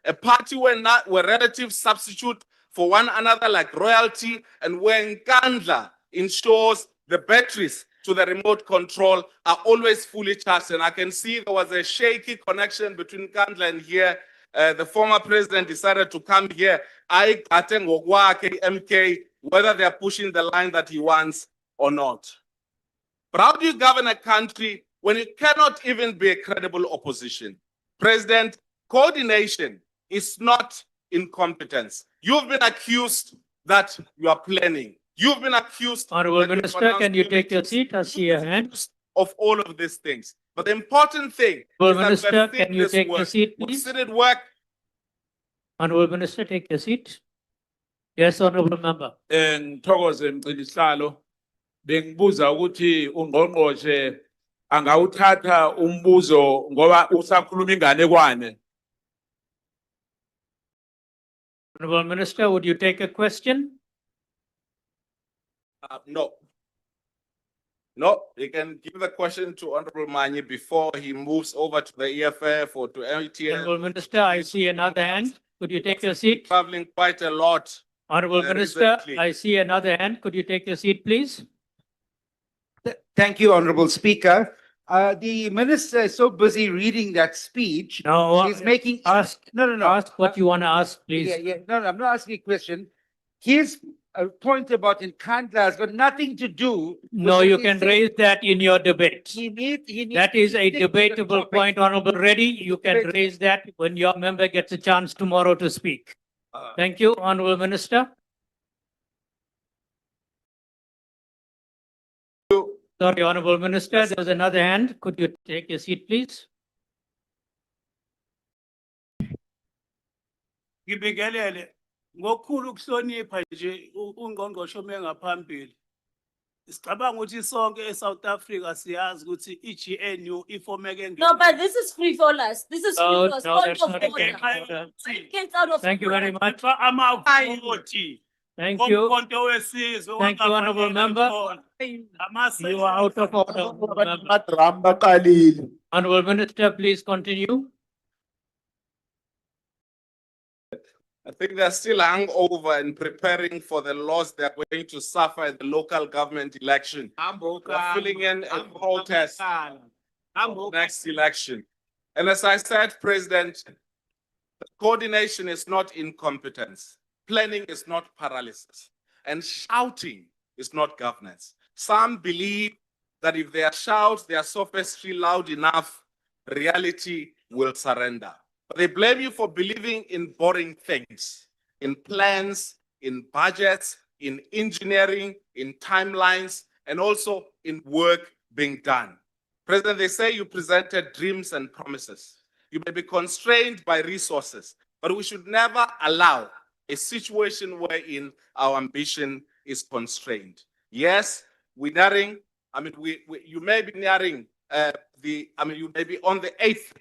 a party where relatives substitute for one another like royalty, and where Nkandla ensures the batteries to the remote control are always fully charged. And I can see there was a shaky connection between Nkandla and here. The former president decided to come here. I MK, whether they are pushing the line that he wants or not. But how do you govern a country when you cannot even be a credible opposition? President, coordination is not incompetence. You've been accused that you are planning. You've been accused. Honorable Minister, can you take your seat? I see your hand. Of all of these things. But the important thing Honorable is Minister, that can you take your seat, we've please? seen it work. Honorable Minister, take your seat. Yes, Honorable Member. Ngithokoze Mgcinisihlalo, bengibuza ukuthi ungqongqoshe angawuthatha umbuzo ngoba usakhuluma inganekwane. Honorable Minister, would you take a question? No. No, you can give the question to Honorable Manyi before he moves over to the EFF or to LTN. Honorable Minister, I see another hand. Could you take your seat? Traveling quite a lot. Honorable Minister, I see another hand. Could you take your seat, please? Thank you, Honorable Speaker. The minister is so busy reading that speech. No, he's making ask. No. Ask what you want to ask, please. Yeah. No, I'm not asking a question. His point about Nkandla has got nothing to do. No, you can raise that in your debate. He needs That is a to stick to the debatable topic. point, Honorable Reddy. You can raise that when your member gets a chance tomorrow to speak. Thank you, Honorable Minister. Sorry, Honorable Minister, there's another hand. Could you take your seat, please? Ngibingelele ngokukhulu ukuhlonipha nje ungqongqoshe mengaphambili. Sicabanga ukuthi sonke eSouth Africa siyazi ukuthi iGNU ifomeke. No, but this is free for us. This is free No, for us. no, Point that's of not a order. game order. Get out of Thank you very much. Amavoti. Thank you. Umkhonto wesizwe Thank you, Honorable Member. You are out of order, Honorable Member. Honorable Minister, please continue. I think they're still hangover and preparing for the loss they're going to suffer in the local government election. They're filling in a protest next election. And as I said, President, coordination is not incompetence. Planning is not paralysis. And shouting is not governance. Some believe that if they shout their sophistry loud enough, reality will surrender. But they blame you for believing in boring things, in plans, in budgets, in engineering, in timelines, and also in work being done. President, they say you presented dreams and promises. You may be constrained by resources, but we should never allow a situation wherein our ambition is constrained. Yes, we're nearing, you may be nearing you may be on the 8th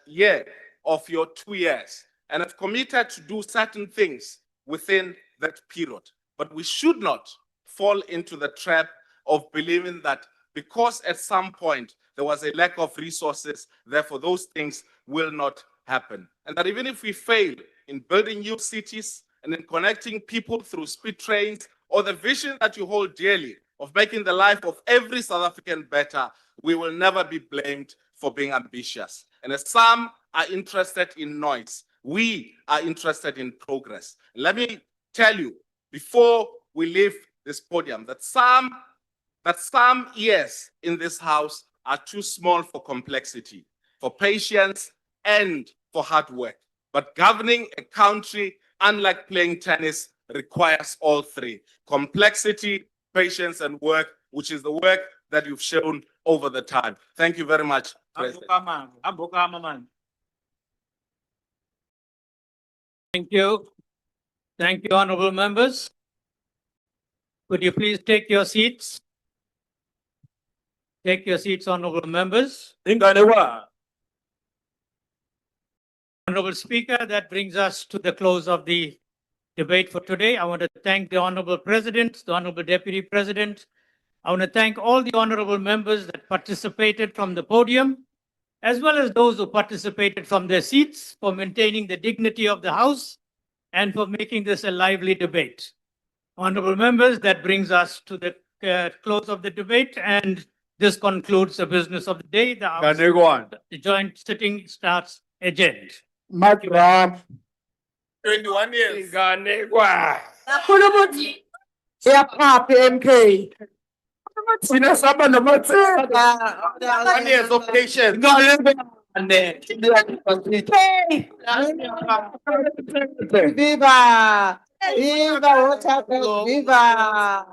year of your 2 years and have committed to do certain things within that period. But we should not fall into the trap of believing that because at some point there was a lack of resources, therefore those things will not happen. And that even if we fail in building new cities and in connecting people through speed trains or the vision that you hold dearly of making the life of every South African better, we will never be blamed for being ambitious. And as some are interested in noise, we are interested in progress. Let me tell you, before we leave this podium, that some years in this house are too small for complexity, for patience, and for hard work. But governing a country, unlike playing tennis, requires all three: complexity, patience, and work, which is the work that you've shown over the time. Thank you very much, President. Thank you. Thank you, honorable members. Could you please take your seats? Take your seats, honorable members. Honorable Speaker, that brings us to the close of the debate for today. I want to thank the Honorable President, the Honorable Deputy President. I want to thank all the honorable members that participated from the podium, as well as those who participated from their seats, for maintaining the dignity of the House and for making this a lively debate. Honorable members, that brings us to the close of the debate, and this concludes the business of the day. The joint sitting starts adjourned. 21 years. MK. Sina saba na matse. 1 years of patience. Viva! Viva! What happened? Viva!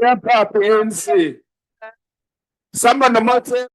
Yeah, Papa, ANC. Samba na matse.